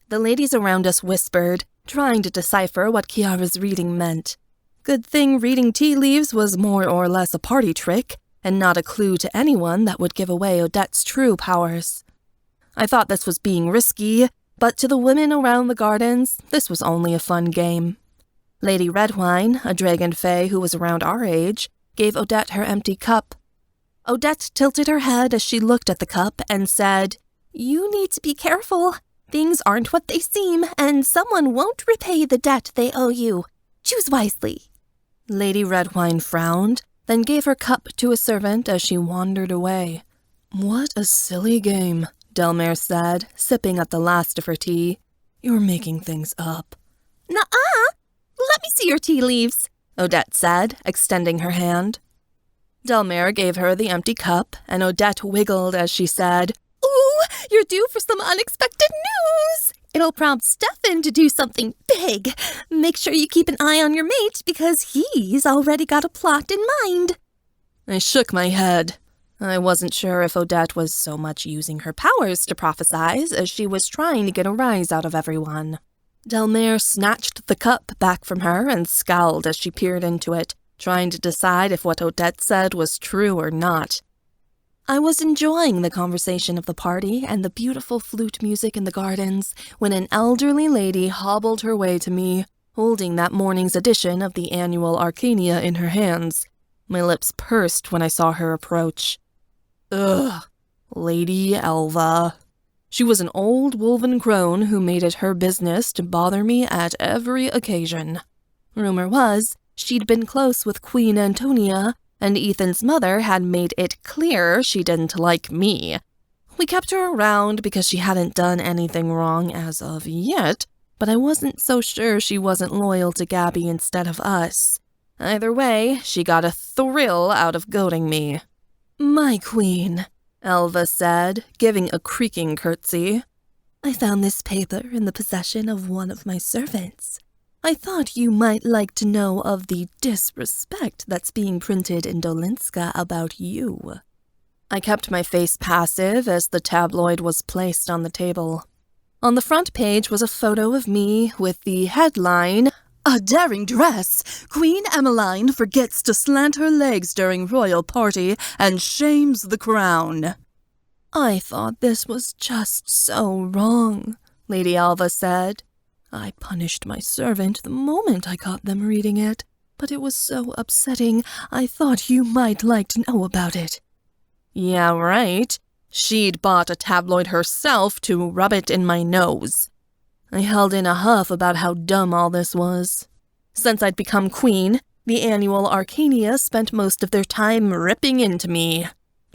The ladies around us whispered, trying to decipher what Kiara's reading meant. Good thing reading tea leaves was more or less a party trick, and not a clue to anyone that would give away Odette's true powers. I thought this was being risky, but to the women around the gardens, this was only a fun game. Lady Redwine, a dragon fae who was around our age, gave Odette her empty cup. Odette tilted her head as she looked at the cup and said, "You need to be careful. Things aren't what they seem, and someone won't repay the debt they owe you. Choose wisely." Lady Redwine frowned, then gave her cup to a servant as she wandered away. "What a silly game," Delmare said, sipping at the last of her tea. "You're making things up." "Nuh-uh. Let me see your tea leaves," Odette said, extending her hand. Delmare gave her the empty cup, and Odette wiggled as she said, "Ooh, you're due for some unexpected news. It'll prompt Stefan to do something big. Make sure you keep an eye on your mate, because he's already got a plot in mind." I shook my head. I wasn't sure if Odette was so much using her powers to prophesize as she was trying to get a rise out of everyone. Delmare snatched the cup back from her and scowled as she peered into it, trying to decide if what Odette said was true or not. I was enjoying the conversation of the party and the beautiful flute music in the gardens when an elderly lady hobbled her way to me, holding that morning's edition of the annual Arcania in her hands. My lips pursed when I saw her approach. Ugh, Lady Elva. She was an old woven crone who made it her business to bother me at every occasion. Rumor was she'd been close with Queen Antonia, and Ethan's mother had made it clear she didn't like me. We kept her around because she hadn't done anything wrong as of yet, but I wasn't so sure she wasn't loyal to Gabby instead of us. Either way, she got a thrill out of goading me. "My queen," Elva said, giving a creaking curtsy. "I found this paper in the possession of one of my servants. I thought you might like to know of the disrespect that's being printed in Dolinska about you." I kept my face passive as the tabloid was placed on the table. On the front page was a photo of me with the headline, "A daring dress! Queen Emmeline forgets to slant her legs during royal party and shames the crown." "I thought this was just so wrong," Lady Alva said. "I punished my servant the moment I caught them reading it, but it was so upsetting I thought you might like to know about it." Yeah, right. She'd bought a tabloid herself to rub it in my nose. I held in a huff about how dumb all this was. Since I'd become queen, the annual Arcania spent most of their time ripping into me.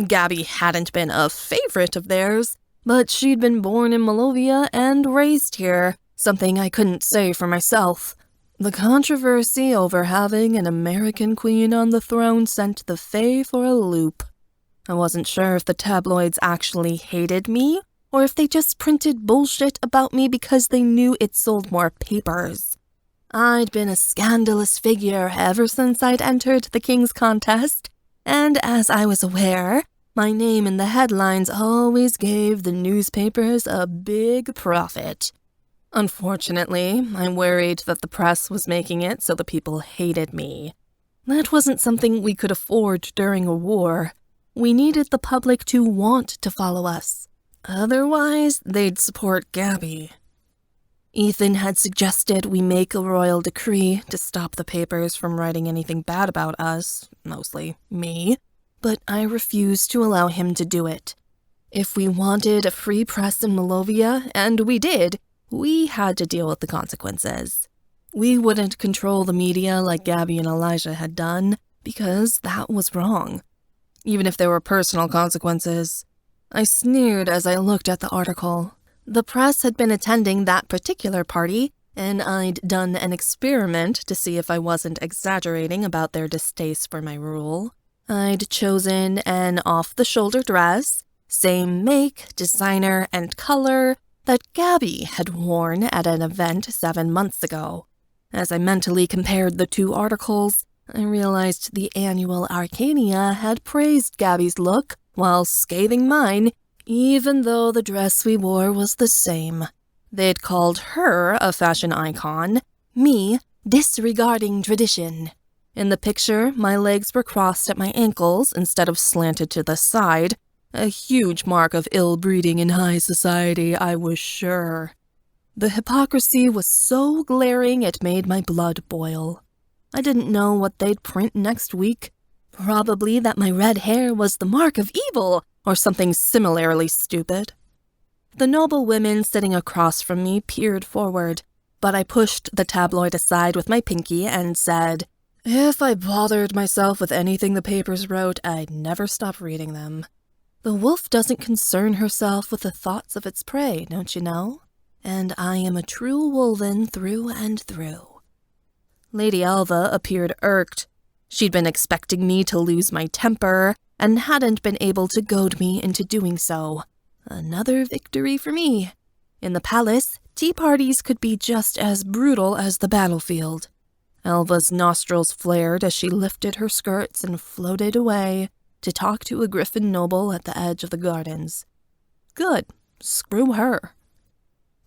Gabby hadn't been a favorite of theirs, but she'd been born in Malovia and raised here, something I couldn't say for myself. The controversy over having an American queen on the throne sent the Fae for a loop. I wasn't sure if the tabloids actually hated me, or if they just printed bullshit about me because they knew it sold more papers. I'd been a scandalous figure ever since I'd entered the King's Contest, and as I was aware, my name in the headlines always gave the newspapers a big profit. Unfortunately, I worried that the press was making it so the people hated me. That wasn't something we could afford during a war. We needed the public to want to follow us. Otherwise, they'd support Gabby. Ethan had suggested we make a royal decree to stop the papers from writing anything bad about us, mostly me, but I refused to allow him to do it. If we wanted a free press in Malovia, and we did, we had to deal with the consequences. We wouldn't control the media like Gabby and Elijah had done, because that was wrong. Even if there were personal consequences. I sneered as I looked at the article. The press had been attending that particular party, and I'd done an experiment to see if I wasn't exaggerating about their distaste for my rule. I'd chosen an off-the-shoulder dress, same make, designer, and color that Gabby had worn at an event 7 months ago. As I mentally compared the two articles, I realized the annual Arcania had praised Gabby's look while scathing mine, even though the dress we wore was the same. They'd called her a fashion icon, me disregarding tradition. In the picture, my legs were crossed at my ankles instead of slanted to the side, a huge mark of ill breeding in high society, I was sure. The hypocrisy was so glaring it made my blood boil. I didn't know what they'd print next week. Probably that my red hair was the mark of evil, or something similarly stupid. The noble women sitting across from me peered forward, but I pushed the tabloid aside with my pinky and said, if I bothered myself with anything the papers wrote, I'd never stop reading them. The wolf doesn't concern herself with the thoughts of its prey, don't you know? And I am a true wolven through and through. Lady Alva appeared irked. She'd been expecting me to lose my temper and hadn't been able to goad me into doing so. Another victory for me. In the palace, tea parties could be just as brutal as the battlefield. Alva's nostrils flared as she lifted her skirts and floated away to talk to a griffin noble at the edge of the gardens. Good. Screw her.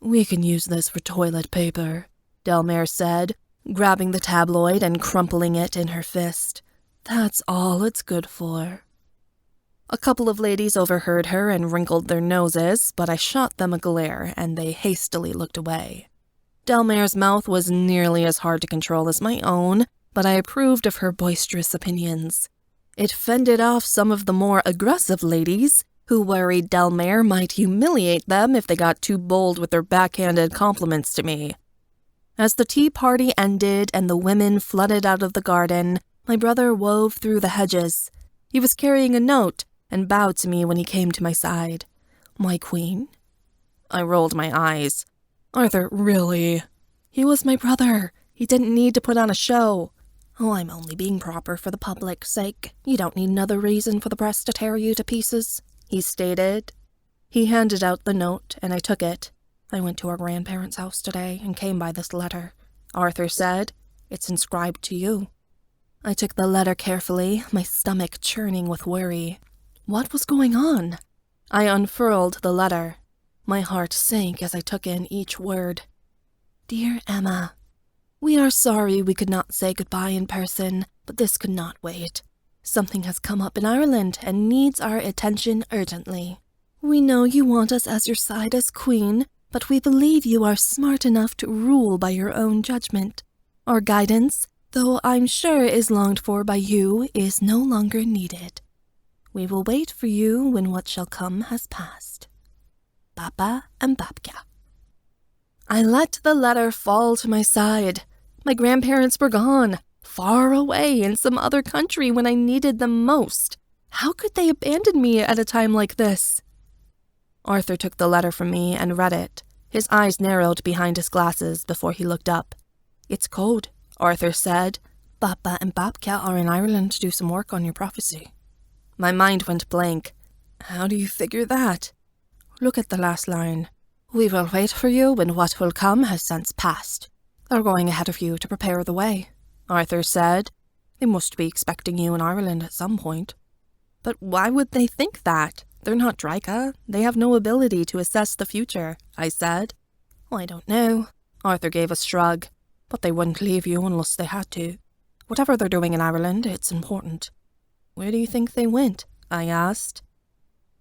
"We can use this for toilet paper," Delmare said, grabbing the tabloid and crumpling it in her fist. "That's all it's good for." A couple of ladies overheard her and wrinkled their noses, but I shot them a glare, and they hastily looked away. Delmare's mouth was nearly as hard to control as my own, but I approved of her boisterous opinions. It fended off some of the more aggressive ladies, who worried Delmare might humiliate them if they got too bold with their backhanded compliments to me. As the tea party ended and the women flooded out of the garden, my brother wove through the hedges. He was carrying a note and bowed to me when he came to my side. My queen? I rolled my eyes. Arthur, really? He was my brother. He didn't need to put on a show. Oh, I'm only being proper for the public's sake. You don't need another reason for the press to tear you to pieces, he stated. He handed out the note, and I took it. I went to our grandparents' house today and came by this letter. Arthur said, "It's inscribed to you." I took the letter carefully, my stomach churning with worry. What was going on? I unfurled the letter. My heart sank as I took in each word. Dear Emma, we are sorry we could not say goodbye in person, but this could not wait. Something has come up in Ireland and needs our attention urgently. We know you want us as your side as queen, but we believe you are smart enough to rule by your own judgment. Our guidance, though I'm sure is longed for by you, is no longer needed. We will wait for you when what shall come has passed. Papa and Babka. I let the letter fall to my side. My grandparents were gone, far away in some other country when I needed them most. How could they abandon me at a time like this? Arthur took the letter from me and read it. His eyes narrowed behind his glasses before he looked up. It's code, Arthur said. Papa and Babka are in Ireland to do some work on your prophecy. My mind went blank. How do you figure that? Look at the last line. We will wait for you when what will come has since passed. They're going ahead of you to prepare the way, Arthur said. They must be expecting you in Ireland at some point. But why would they think that? They're not Droga. They have no ability to assess the future, I said. Well, I don't know. Arthur gave a shrug. But they wouldn't leave you unless they had to. Whatever they're doing in Ireland, it's important. Where do you think they went? I asked.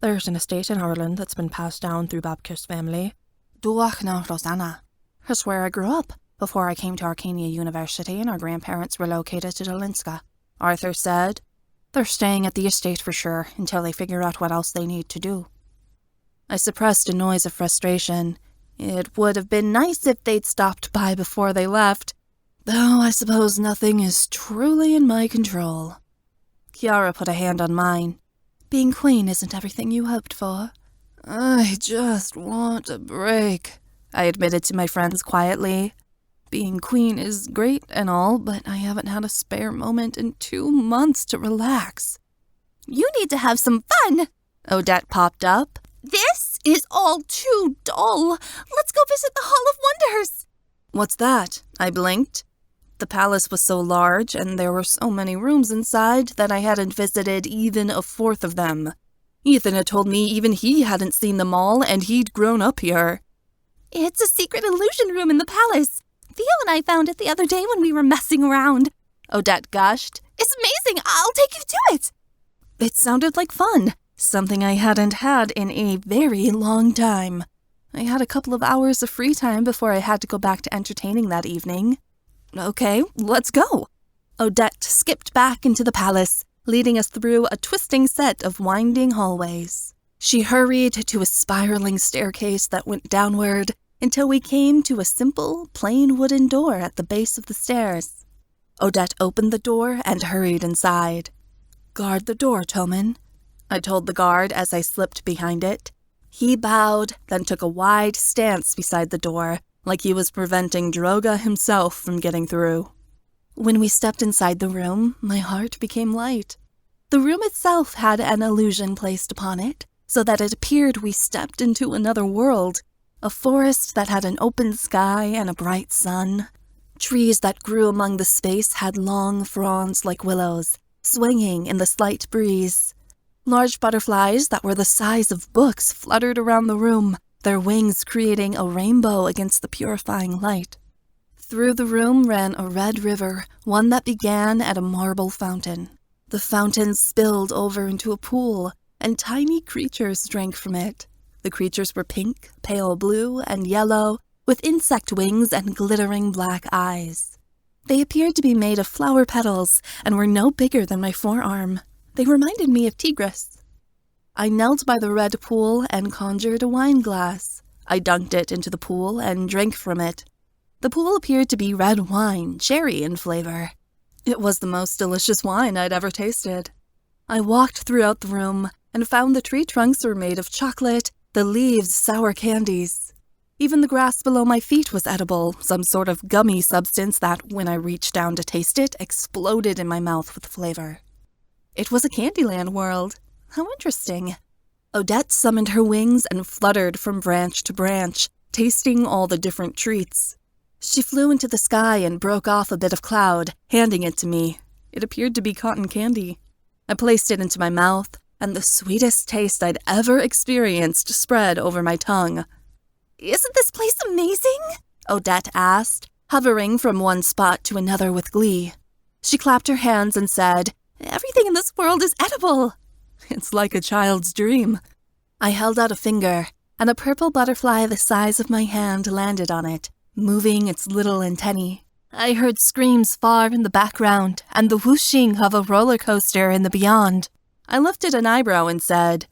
There's an estate in Ireland that's been passed down through Babka's family. Droga, Rosanna. That's where I grew up, before I came to Arcania University and our grandparents relocated to Dolinska, Arthur said. They're staying at the estate for sure, until they figure out what else they need to do. I suppressed a noise of frustration. It would have been nice if they'd stopped by before they left, though I suppose nothing is truly in my control. Kiara put a hand on mine. Being queen isn't everything you hoped for. I just want a break, I admitted to my friends quietly. Being queen is great and all, but I haven't had a spare moment in 2 months to relax. You need to have some fun, Odette popped up. This is all too dull. Let's go visit the Hall of Wonders. What's that? I blinked. The palace was so large, and there were so many rooms inside that I hadn't visited even a fourth of them. Ethan had told me even he hadn't seen them all, and he'd grown up here. It's a secret illusion room in the palace. Theo and I found it the other day when we were messing around, Odette gushed. It's amazing. I'll take you to it. It sounded like fun, something I hadn't had in a very long time. I had a couple of hours of free time before I had to go back to entertaining that evening. Okay, let's go. Odette skipped back into the palace, leading us through a twisting set of winding hallways. She hurried to a spiraling staircase that went downward until we came to a simple, plain wooden door at the base of the stairs. Odette opened the door and hurried inside. Guard the door, Toman, I told the guard as I slipped behind it. He bowed, then took a wide stance beside the door, like he was preventing Droga himself from getting through. When we stepped inside the room, my heart became light. The room itself had an illusion placed upon it, so that it appeared we stepped into another world, a forest that had an open sky and a bright sun. Trees that grew among the space had long fronds like willows, swinging in the slight breeze. Large butterflies that were the size of books fluttered around the room, their wings creating a rainbow against the purifying light. Through the room ran a red river, one that began at a marble fountain. The fountain spilled over into a pool, and tiny creatures drank from it. The creatures were pink, pale blue, and yellow, with insect wings and glittering black eyes. They appeared to be made of flower petals and were no bigger than my forearm. They reminded me of Tigris. I knelt by the red pool and conjured a wine glass. I dunked it into the pool and drank from it. The pool appeared to be red wine, cherry in flavor. It was the most delicious wine I'd ever tasted. I walked throughout the room and found the tree trunks were made of chocolate, the leaves sour candies. Even the grass below my feet was edible, some sort of gummy substance that, when I reached down to taste it, exploded in my mouth with flavor. It was a Candyland world. How interesting. Odette summoned her wings and fluttered from branch to branch, tasting all the different treats. She flew into the sky and broke off a bit of cloud, handing it to me. It appeared to be cotton candy. I placed it into my mouth, and the sweetest taste I'd ever experienced spread over my tongue. "Isn't this place amazing?" Odette asked, hovering from one spot to another with glee. She clapped her hands and said, "Everything in this world is edible." It's like a child's dream. I held out a finger, and a purple butterfly the size of my hand landed on it, moving its little antennae. I heard screams far in the background and the whooshing of a roller coaster in the beyond. I lifted an eyebrow and said,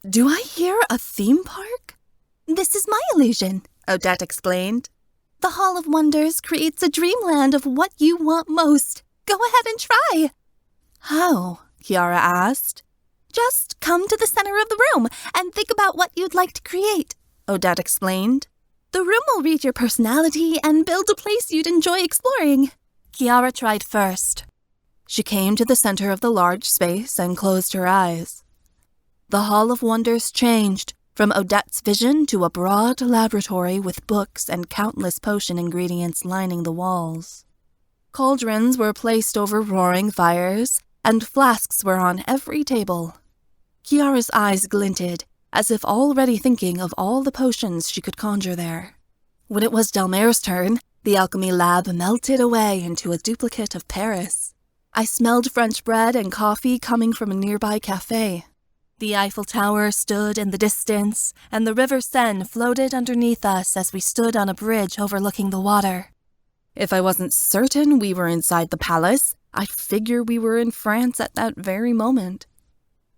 "Do I hear a theme park?" "This is my illusion," Odette explained. "The Hall of Wonders creates a dreamland of what you want most. Go ahead and try." "How?" Kiara asked. "Just come to the center of the room and think about what you'd like to create," Odette explained. "The room will read your personality and build a place you'd enjoy exploring." Kiara tried first. She came to the center of the large space and closed her eyes. The Hall of Wonders changed from Odette's vision to a broad laboratory with books and countless potion ingredients lining the walls. Cauldrons were placed over roaring fires, and flasks were on every table. Kiara's eyes glinted, as if already thinking of all the potions she could conjure there. When it was Delmare's turn, the alchemy lab melted away into a duplicate of Paris. I smelled French bread and coffee coming from a nearby cafe. The Eiffel Tower stood in the distance, and the River Seine floated underneath us as we stood on a bridge overlooking the water. If I wasn't certain we were inside the palace, I'd figure we were in France at that very moment.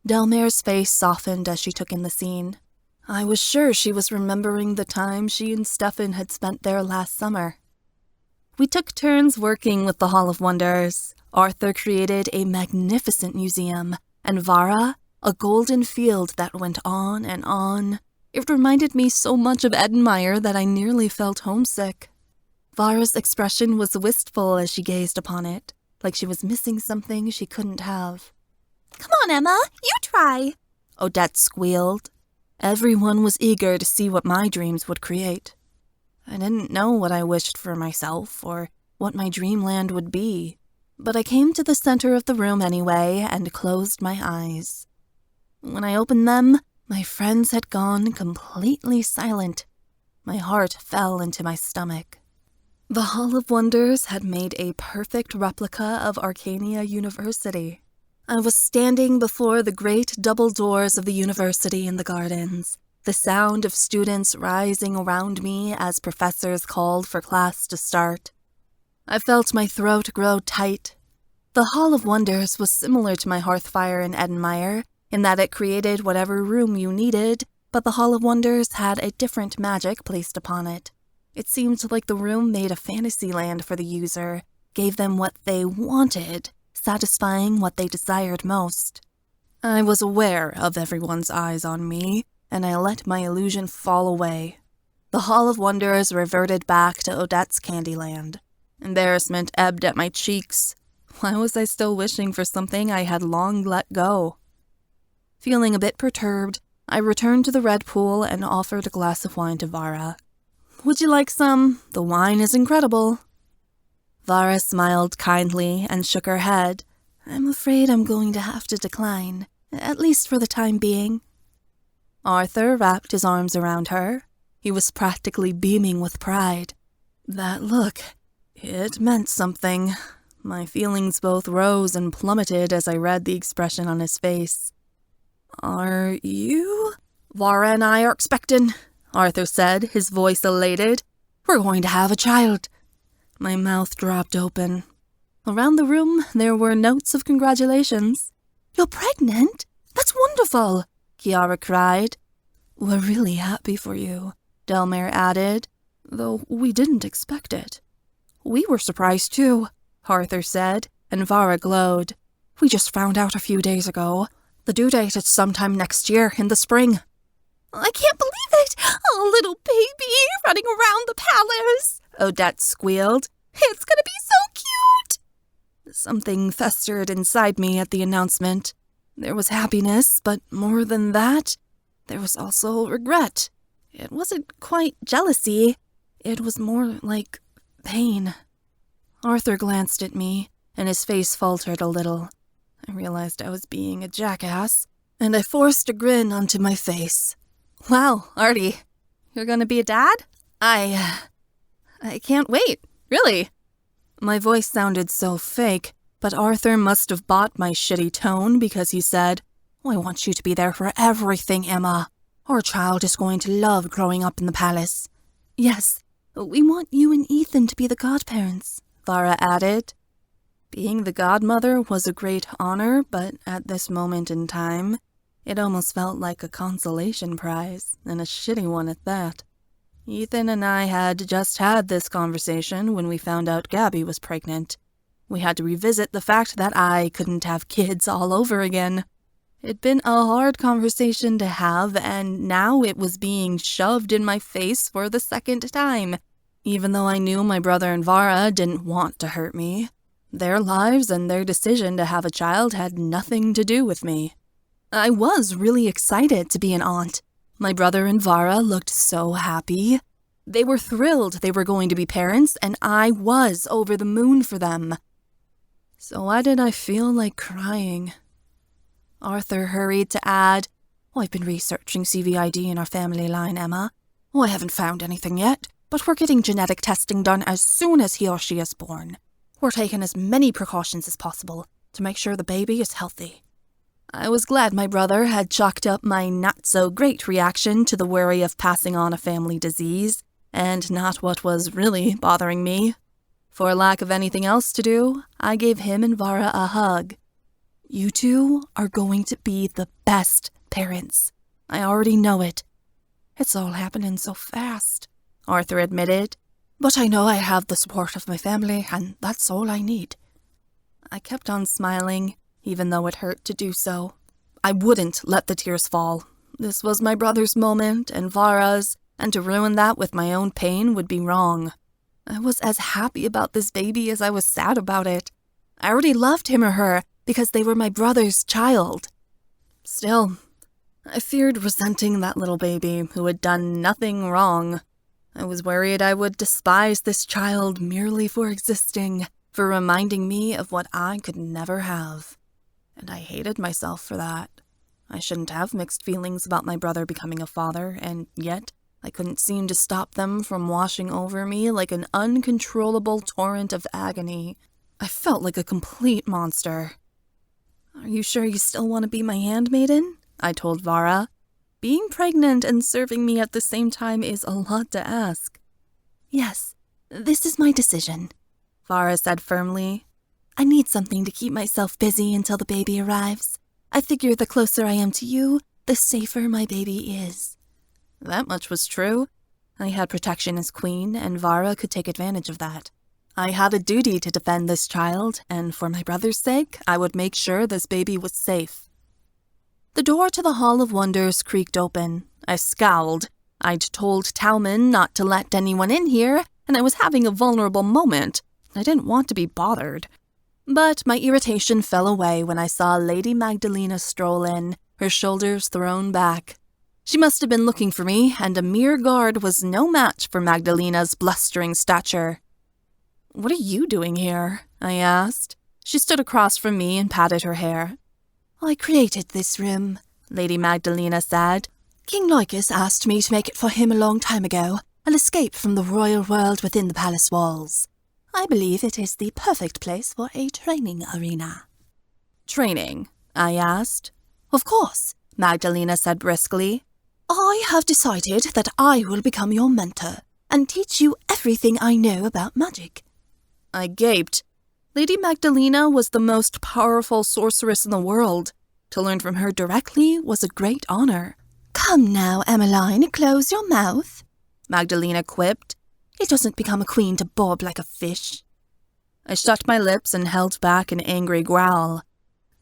Delmare's face softened as she took in the scene. I was sure she was remembering the time she and Stefan had spent there last summer. We took turns working with the Hall of Wonders. Arthur created a magnificent museum, and Vara, a golden field that went on and on. It reminded me so much of Edenmeyer that I nearly felt homesick. Vara's expression was wistful as she gazed upon it, like she was missing something she couldn't have. "Come on, Emma, you try," Odette squealed. Everyone was eager to see what my dreams would create. I didn't know what I wished for myself or what my dreamland would be, but I came to the center of the room anyway and closed my eyes. When I opened them, my friends had gone completely silent. My heart fell into my stomach. The Hall of Wonders had made a perfect replica of Arcania University. I was standing before the great double doors of the university in the gardens, the sound of students rising around me as professors called for class to start. I felt my throat grow tight. The Hall of Wonders was similar to my hearthfire in Edenmeyer, in that it created whatever room you needed, but the Hall of Wonders had a different magic placed upon it. It seemed like the room made a fantasy land for the user, gave them what they wanted, satisfying what they desired most. I was aware of everyone's eyes on me, and I let my illusion fall away. The Hall of Wonders reverted back to Odette's Candyland. Embarrassment ebbed at my cheeks. Why was I still wishing for something I had long let go? Feeling a bit perturbed, I returned to the red pool and offered a glass of wine to Vara. "Would you like some? The wine is incredible." Vara smiled kindly and shook her head. "I'm afraid I'm going to have to decline, at least for the time being." Arthur wrapped his arms around her. He was practically beaming with pride. That look, it meant something. My feelings both rose and plummeted as I read the expression on his face. "Are you?" "Vara and I are expecting," Arthur said, his voice elated. "We're going to have a child." My mouth dropped open. Around the room, there were notes of congratulations. "You're pregnant? That's wonderful!" Kiara cried. "We're really happy for you," Delmare added, "though we didn't expect it." "We were surprised too," Arthur said, and Vara glowed. "We just found out a few days ago. The due date is sometime next year, in the spring." I can't believe it! A little baby running around the palace, Odette squealed. It's gonna be so cute! Something festered inside me at the announcement. There was happiness, but more than that, there was also regret. It wasn't quite jealousy. It was more like pain. Arthur glanced at me, and his face faltered a little. I realized I was being a jackass, and I forced a grin onto my face. Wow, Artie, you're gonna be a dad? I can't wait, really. My voice sounded so fake, but Arthur must have bought my shitty tone because he said, I want you to be there for everything, Emma. Our child is going to love growing up in the palace. Yes, we want you and Ethan to be the godparents, Vara added. Being the godmother was a great honor, but at this moment in time, it almost felt like a consolation prize, and a shitty one at that. Ethan and I had just had this conversation when we found out Gabby was pregnant. We had to revisit the fact that I couldn't have kids all over again. It'd been a hard conversation to have, and now it was being shoved in my face for the second time. Even though I knew my brother and Vara didn't want to hurt me, their lives and their decision to have a child had nothing to do with me. I was really excited to be an aunt. My brother and Vara looked so happy. They were thrilled they were going to be parents, and I was over the moon for them. So why did I feel like crying? Arthur hurried to add, I've been researching CVID in our family line, Emma. I haven't found anything yet, but we're getting genetic testing done as soon as he or she is born. We're taking as many precautions as possible to make sure the baby is healthy. I was glad my brother had chalked up my not-so-great reaction to the worry of passing on a family disease, and not what was really bothering me. For lack of anything else to do, I gave him and Vara a hug. You two are going to be the best parents. I already know it. It's all happening so fast, Arthur admitted. But I know I have the support of my family, and that's all I need. I kept on smiling, even though it hurt to do so. I wouldn't let the tears fall. This was my brother's moment, and Vara's, and to ruin that with my own pain would be wrong. I was as happy about this baby as I was sad about it. I already loved him or her because they were my brother's child. Still, I feared resenting that little baby who had done nothing wrong. I was worried I would despise this child merely for existing, for reminding me of what I could never have. And I hated myself for that. I shouldn't have mixed feelings about my brother becoming a father, and yet I couldn't seem to stop them from washing over me like an uncontrollable torrent of agony. I felt like a complete monster. Are you sure you still want to be my handmaiden? I told Vara. Being pregnant and serving me at the same time is a lot to ask. Yes, this is my decision, Vara said firmly. I need something to keep myself busy until the baby arrives. I figure the closer I am to you, the safer my baby is. That much was true. I had protection as queen, and Vara could take advantage of that. I had a duty to defend this child, and for my brother's sake, I would make sure this baby was safe. The door to the Hall of Wonders creaked open. I scowled. I'd told Talman not to let anyone in here, and I was having a vulnerable moment. I didn't want to be bothered. But my irritation fell away when I saw Lady Magdalena stroll in, her shoulders thrown back. She must have been looking for me, and a mere guard was no match for Magdalena's blustering stature. What are you doing here? I asked. She stood across from me and patted her hair. I created this room, Lady Magdalena said. King Lycus asked me to make it for him a long time ago, an escape from the royal world within the palace walls. I believe it is the perfect place for a training arena. Training? I asked. Of course, Magdalena said briskly. I have decided that I will become your mentor and teach you everything I know about magic. I gaped. Lady Magdalena was the most powerful sorceress in the world. To learn from her directly was a great honor. Come now, Emmeline, close your mouth, Magdalena quipped. It doesn't become a queen to bob like a fish. I shut my lips and held back an angry growl.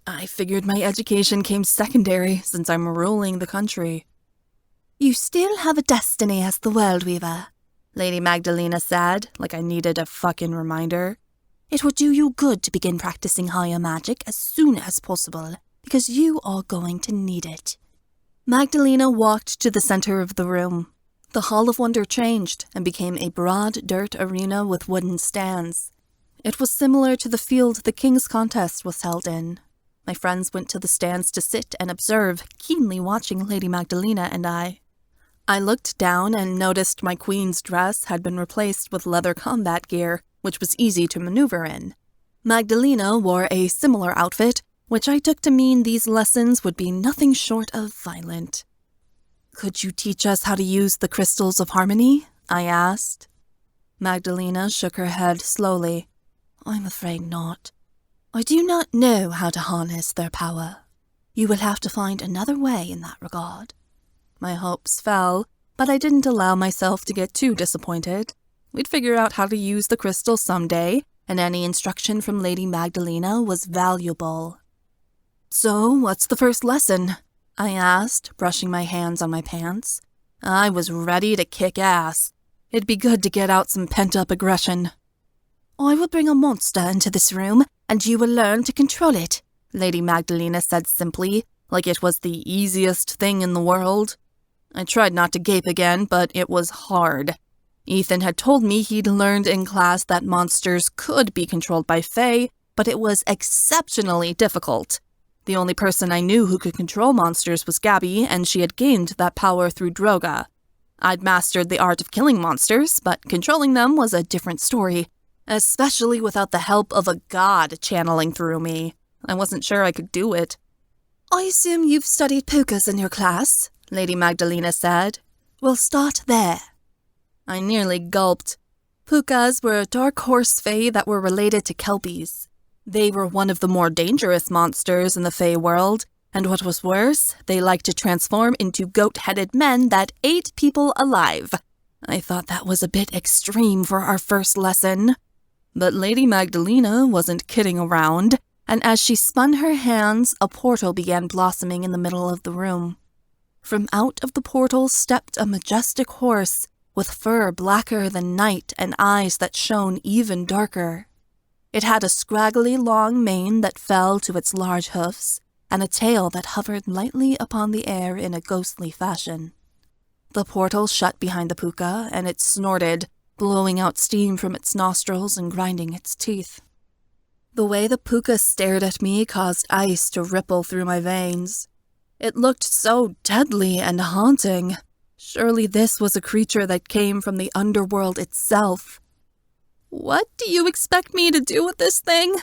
I figured my education came secondary since I'm ruling the country. You still have a destiny as the World Weaver, Lady Magdalena said, like I needed a fucking reminder. It would do you good to begin practicing higher magic as soon as possible, because you are going to need it. Magdalena walked to the center of the room. The Hall of Wonder changed and became a broad dirt arena with wooden stands. It was similar to the field the King's Contest was held in. My friends went to the stands to sit and observe, keenly watching Lady Magdalena and I. I looked down and noticed my queen's dress had been replaced with leather combat gear, which was easy to maneuver in. Magdalena wore a similar outfit, which I took to mean these lessons would be nothing short of violent. Could you teach us how to use the crystals of harmony? I asked. Magdalena shook her head slowly. I'm afraid not. I do not know how to harness their power. You will have to find another way in that regard. My hopes fell, but I didn't allow myself to get too disappointed. We'd figure out how to use the crystal someday, and any instruction from Lady Magdalena was valuable. So, what's the first lesson? I asked, brushing my hands on my pants. I was ready to kick ass. It'd be good to get out some pent-up aggression. I will bring a monster into this room, and you will learn to control it, Lady Magdalena said simply, like it was the easiest thing in the world. I tried not to gape again, but it was hard. Ethan had told me he'd learned in class that monsters could be controlled by Fae, but it was exceptionally difficult. The only person I knew who could control monsters was Gabby, and she had gained that power through Droga. I'd mastered the art of killing monsters, but controlling them was a different story, especially without the help of a god channeling through me. I wasn't sure I could do it. I assume you've studied pukas in your class, Lady Magdalena said. We'll start there. I nearly gulped. Pukas were a dark horse fae that were related to kelpies. They were one of the more dangerous monsters in the fae world, and what was worse, they liked to transform into goat-headed men that ate people alive. I thought that was a bit extreme for our first lesson. But Lady Magdalena wasn't kidding around, and as she spun her hands, a portal began blossoming in the middle of the room. From out of the portal stepped a majestic horse, with fur blacker than night and eyes that shone even darker. It had a scraggly long mane that fell to its large hoofs, and a tail that hovered lightly upon the air in a ghostly fashion. The portal shut behind the puka, and it snorted, blowing out steam from its nostrils and grinding its teeth. The way the puka stared at me caused ice to ripple through my veins. It looked so deadly and haunting. Surely this was a creature that came from the underworld itself. What do you expect me to do with this thing?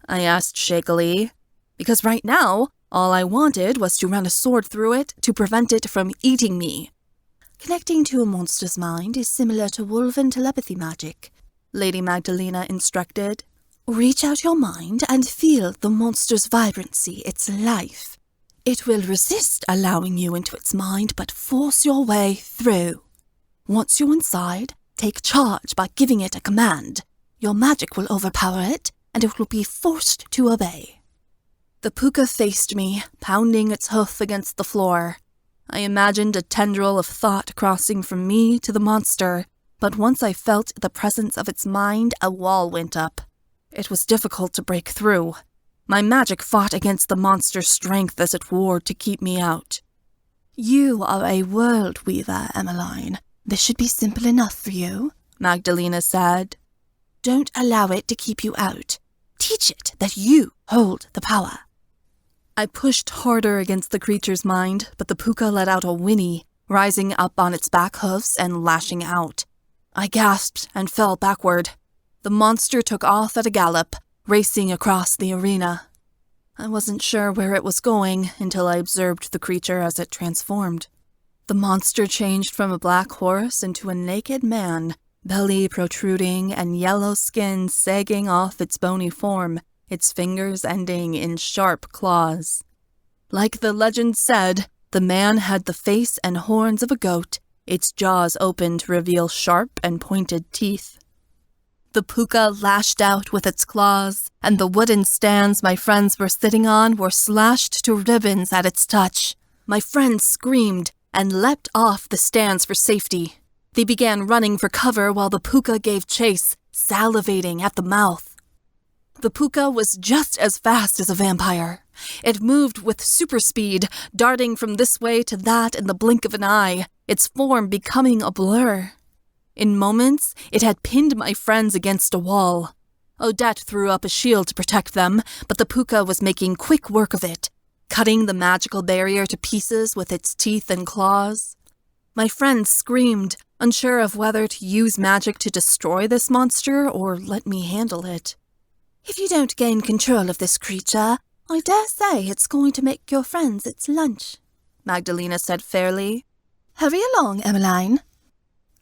I asked shakily, because right now, all I wanted was to run a sword through it to prevent it from eating me. Connecting to a monster's mind is similar to woven telepathy magic, Lady Magdalena instructed. Reach out your mind and feel the monster's vibrancy, its life. It will resist allowing you into its mind, but force your way through. Once you're inside, take charge by giving it a command. Your magic will overpower it, and it will be forced to obey. The puka faced me, pounding its hoof against the floor. I imagined a tendril of thought crossing from me to the monster, but once I felt the presence of its mind, a wall went up. It was difficult to break through. My magic fought against the monster's strength as it warred to keep me out. You are a world weaver, Emmeline. This should be simple enough for you, Magdalena said. Don't allow it to keep you out. Teach it that you hold the power. I pushed harder against the creature's mind, but the puka let out a whinny, rising up on its back hoofs and lashing out. I gasped and fell backward. The monster took off at a gallop, racing across the arena. I wasn't sure where it was going until I observed the creature as it transformed. The monster changed from a black horse into a naked man, belly protruding and yellow skin sagging off its bony form, its fingers ending in sharp claws. Like the legend said, the man had the face and horns of a goat, its jaws open to reveal sharp and pointed teeth. The puka lashed out with its claws, and the wooden stands my friends were sitting on were slashed to ribbons at its touch. My friends screamed, and leapt off the stands for safety. They began running for cover while the puka gave chase, salivating at the mouth. The puka was just as fast as a vampire. It moved with super speed, darting from this way to that in the blink of an eye, its form becoming a blur. In moments, it had pinned my friends against a wall. Odette threw up a shield to protect them, but the puka was making quick work of it, cutting the magical barrier to pieces with its teeth and claws. My friends screamed, unsure of whether to use magic to destroy this monster or let me handle it. If you don't gain control of this creature, I dare say it's going to make your friends its lunch, Magdalena said fairly. Hurry along, Emmeline.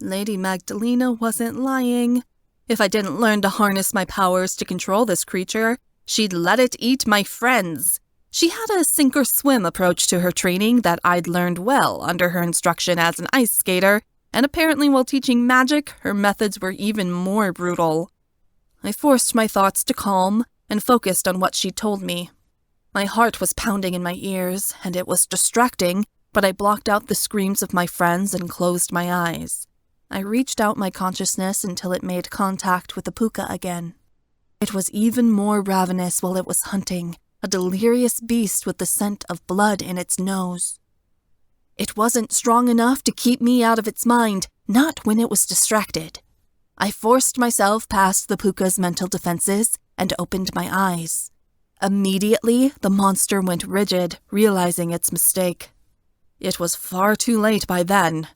Lady Magdalena wasn't lying. If I didn't learn to harness my powers to control this creature, she'd let it eat my friends. She had a sink-or-swim approach to her training that I'd learned well under her instruction as an ice skater, and apparently while teaching magic, her methods were even more brutal. I forced my thoughts to calm and focused on what she'd told me. My heart was pounding in my ears, and it was distracting, but I blocked out the screams of my friends and closed my eyes. I reached out my consciousness until it made contact with the puka again. It was even more ravenous while it was hunting, a delirious beast with the scent of blood in its nose. It wasn't strong enough to keep me out of its mind, not when it was distracted. I forced myself past the puka's mental defenses and opened my eyes. Immediately, the monster went rigid, realizing its mistake. It was far too late by then.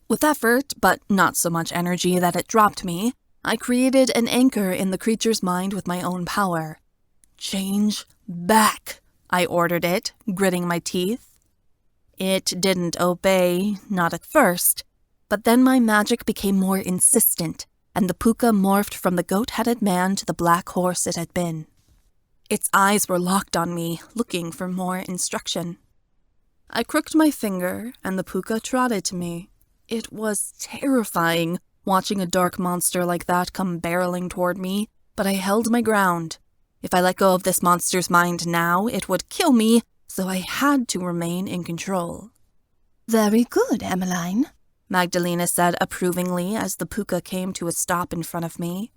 With effort, but not so much energy that it dropped me, I created an anchor in the creature's mind with my own power. "Change back," I ordered it, gritting my teeth. It didn't obey, not at first, but then my magic became more insistent, and the puka morphed from the goat-headed man to the black horse it had been. Its eyes were locked on me, looking for more instruction. I crooked my finger, and the puka trotted to me. It was terrifying, watching a dark monster like that come barreling toward me, but I held my ground. If I let go of this monster's mind now, it would kill me, so I had to remain in control. Very good, Emmeline, Magdalena said approvingly as the puka came to a stop in front of me.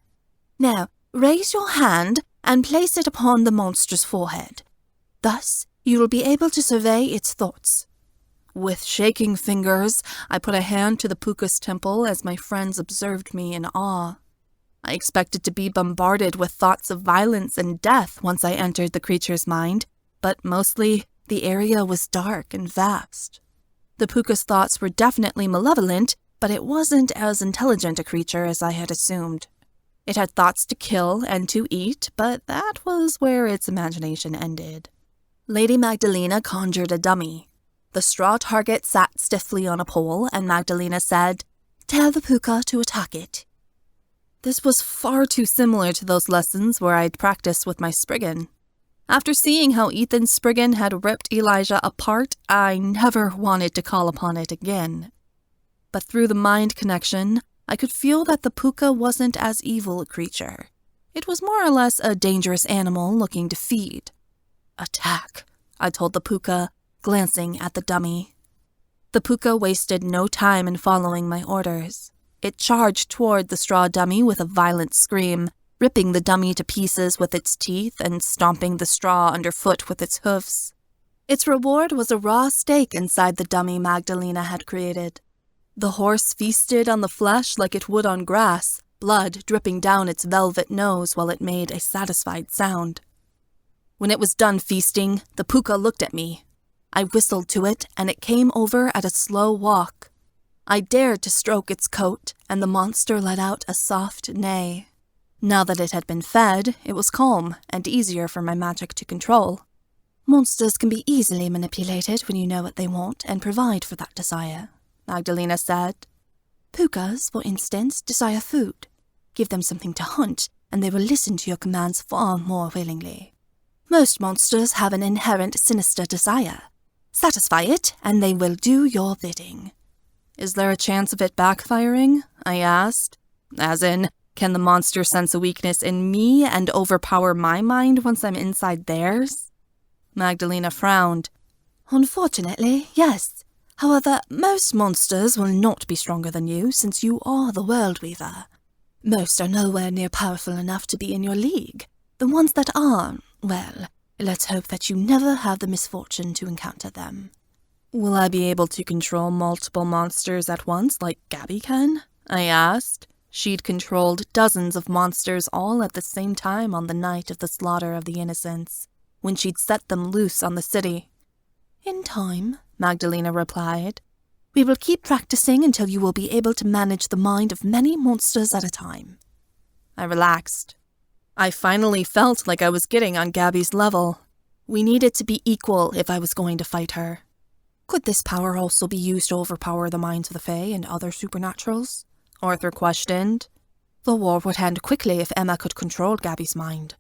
Now, raise your hand and place it upon the monster's forehead. Thus, you will be able to survey its thoughts. With shaking fingers, I put a hand to the puka's temple as my friends observed me in awe. I expected to be bombarded with thoughts of violence and death once I entered the creature's mind, but mostly the area was dark and vast. The puka's thoughts were definitely malevolent, but it wasn't as intelligent a creature as I had assumed. It had thoughts to kill and to eat, but that was where its imagination ended. Lady Magdalena conjured a dummy. The straw target sat stiffly on a pole, and Magdalena said, "Tell the puka to attack it." This was far too similar to those lessons where I'd practiced with my Spriggan. After seeing how Ethan's Spriggan had ripped Elijah apart, I never wanted to call upon it again. But through the mind connection, I could feel that the puka wasn't as evil a creature. It was more or less a dangerous animal looking to feed. "Attack," I told the puka, glancing at the dummy. The puka wasted no time in following my orders. It charged toward the straw dummy with a violent scream, ripping the dummy to pieces with its teeth and stomping the straw underfoot with its hoofs. Its reward was a raw steak inside the dummy Magdalena had created. The horse feasted on the flesh like it would on grass, blood dripping down its velvet nose while it made a satisfied sound. When it was done feasting, the puka looked at me. I whistled to it, and it came over at a slow walk. I dared to stroke its coat, and the monster let out a soft neigh. Now that it had been fed, it was calm and easier for my magic to control. Monsters can be easily manipulated when you know what they want and provide for that desire, Magdalena said. Pukas, for instance, desire food. Give them something to hunt, and they will listen to your commands far more willingly. Most monsters have an inherent sinister desire. Satisfy it, and they will do your bidding. Is there a chance of it backfiring? I asked. As in, can the monster sense a weakness in me and overpower my mind once I'm inside theirs? Magdalena frowned. Unfortunately, yes. However, most monsters will not be stronger than you since you are the World Weaver. Most are nowhere near powerful enough to be in your league. The ones that are, well, let's hope that you never have the misfortune to encounter them. Will I be able to control multiple monsters at once like Gabby can? I asked. She'd controlled dozens of monsters all at the same time on the night of the slaughter of the innocents, when she'd set them loose on the city. In time, Magdalena replied. We will keep practicing until you will be able to manage the mind of many monsters at a time. I relaxed. I finally felt like I was getting on Gabby's level. We needed to be equal if I was going to fight her. Could this power also be used to overpower the minds of the Fae and other supernaturals? Arthur questioned. The war would end quickly if Emma could control Gabby's mind.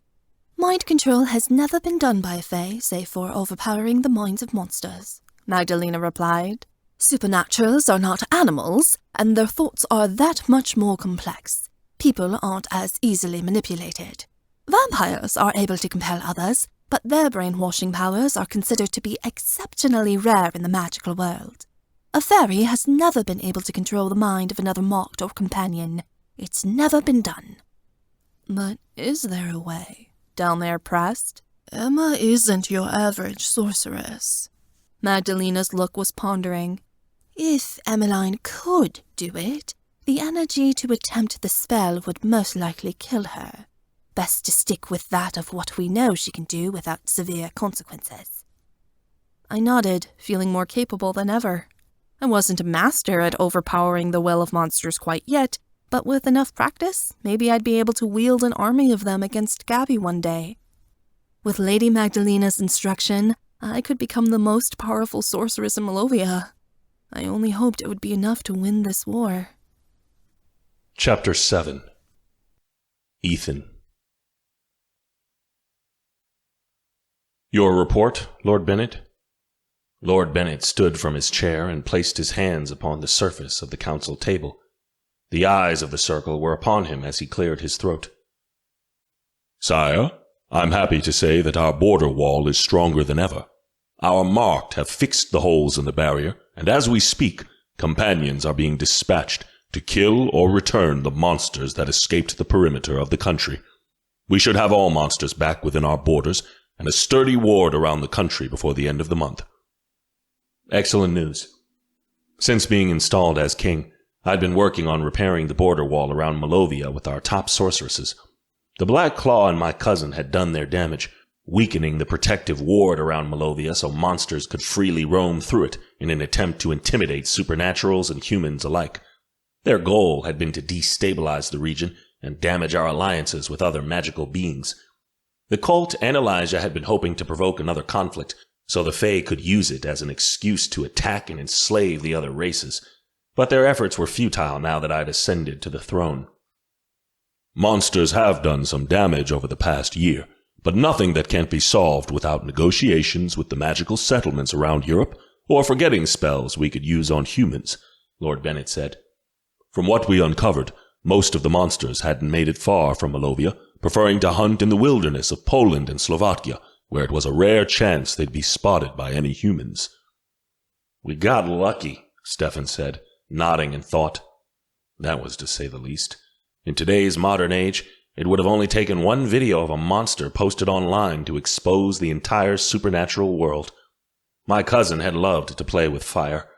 Mind control has never been done by a Fae, save for overpowering the minds of monsters, Magdalena replied. Supernaturals are not animals, and their thoughts are that much more complex. People aren't as easily manipulated. Vampires are able to compel others, but their brainwashing powers are considered to be exceptionally rare in the magical world. A fairy has never been able to control the mind of another mocked or companion. It's never been done. But is there a way? Delmare pressed. Emma isn't your average sorceress. Magdalena's look was pondering. If Emmeline could do it, the energy to attempt the spell would most likely kill her. Best to stick with that of what we know she can do without severe consequences. I nodded, feeling more capable than ever. I wasn't a master at overpowering the will of monsters quite yet, but with enough practice, maybe I'd be able to wield an army of them against Gabby one day. With Lady Magdalena's instruction, I could become the most powerful sorceress in Malovia. I only hoped it would be enough to win this war. Chapter 7. Ethan. Your report, Lord Bennet? Lord Bennet stood from his chair and placed his hands upon the surface of the council table. The eyes of the circle were upon him as he cleared his throat. Sire, I'm happy to say that our border wall is stronger than ever. Our marked have fixed the holes in the barrier, and as we speak, companions are being dispatched to kill or return the monsters that escaped the perimeter of the country. We should have all monsters back within our borders, and a sturdy ward around the country before the end of the month. Excellent news. Since being installed as king, I'd been working on repairing the border wall around Malovia with our top sorceresses. The Black Claw and my cousin had done their damage, weakening the protective ward around Malovia so monsters could freely roam through it in an attempt to intimidate supernaturals and humans alike. Their goal had been to destabilize the region and damage our alliances with other magical beings. The cult and Elijah had been hoping to provoke another conflict, so the Fae could use it as an excuse to attack and enslave the other races. But their efforts were futile now that I'd ascended to the throne. Monsters have done some damage over the past year, but nothing that can't be solved without negotiations with the magical settlements around Europe, or forgetting spells we could use on humans, Lord Bennet said. From what we uncovered, most of the monsters hadn't made it far from Malovia, preferring to hunt in the wilderness of Poland and Slovakia, where it was a rare chance they'd be spotted by any humans. We got lucky, Stefan said, nodding in thought. That was to say the least. In today's modern age, it would have only taken one video of a monster posted online to expose the entire supernatural world. My cousin had loved to play with fire.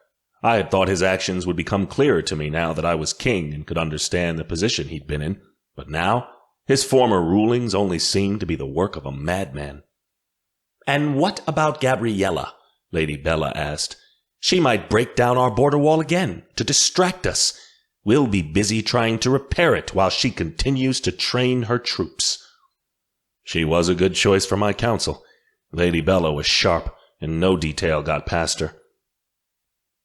I had thought his actions would become clearer to me now that I was king and could understand the position he'd been in, but now his former rulings only seemed to be the work of a madman. And what about Gabriella? Lady Bella asked. She might break down our border wall again, to distract us. We'll be busy trying to repair it while she continues to train her troops. She was a good choice for my council. Lady Bella was sharp, and no detail got past her.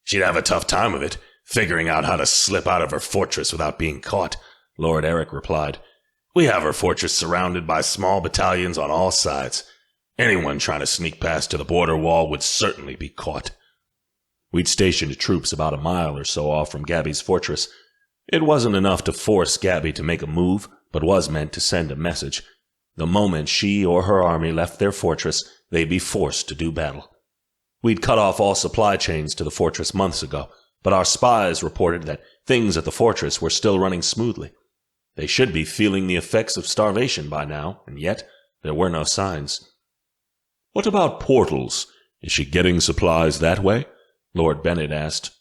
She'd have a tough time of it, figuring out how to slip out of her fortress without being caught, Lord Eric replied. We have her fortress surrounded by small battalions on all sides. Anyone trying to sneak past to the border wall would certainly be caught. We'd stationed troops about a mile or so off from Gabby's fortress. It wasn't enough to force Gabby to make a move, but was meant to send a message. The moment she or her army left their fortress, they'd be forced to do battle. We'd cut off all supply chains to the fortress months ago, but our spies reported that things at the fortress were still running smoothly. They should be feeling the effects of starvation by now, and yet there were no signs. What about portals? Is she getting supplies that way? Lord Bennett asked.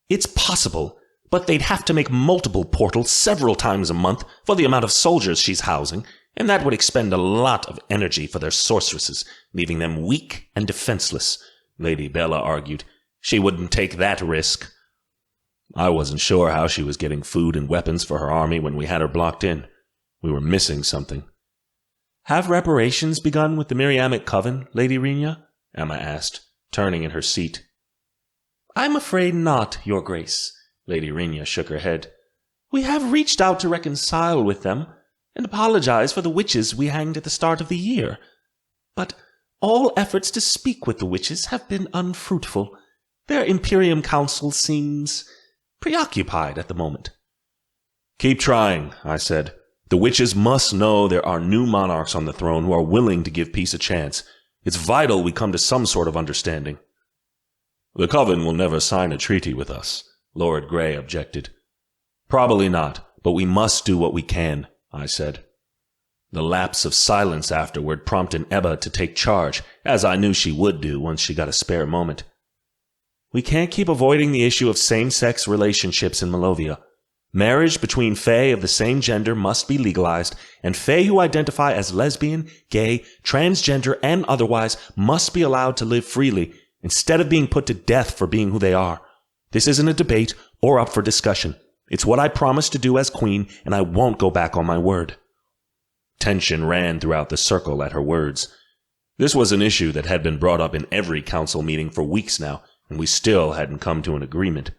It's possible, but they'd have to make multiple portals several times a month for the amount of soldiers she's housing, and that would expend a lot of energy for their sorceresses, leaving them weak and defenseless, Lady Bella argued. She wouldn't take that risk. I wasn't sure how she was getting food and weapons for her army when we had her blocked in. We were missing something. Have reparations begun with the Miriamic Coven, Lady Rena? Emma asked, turning in her seat. I'm afraid not, Your Grace. Lady Rena shook her head. We have reached out to reconcile with them, and apologize for the witches we hanged at the start of the year. But all efforts to speak with the witches have been unfruitful. Their Imperium Council seems preoccupied at the moment. Keep trying, I said. The witches must know there are new monarchs on the throne who are willing to give peace a chance. It's vital we come to some sort of understanding. The Coven will never sign a treaty with us, Lord Grey objected. Probably not, but we must do what we can, I said. The lapse of silence afterward prompted Ebba to take charge, as I knew she would do once she got a spare moment. We can't keep avoiding the issue of same-sex relationships in Malovia. Marriage between Fae of the same gender must be legalized, and Fae who identify as lesbian, gay, transgender, and otherwise must be allowed to live freely, instead of being put to death for being who they are. This isn't a debate or up for discussion. It's what I promised to do as queen, and I won't go back on my word. Tension ran throughout the circle at her words. This was an issue that had been brought up in every council meeting for weeks now, and we still hadn't come to an agreement.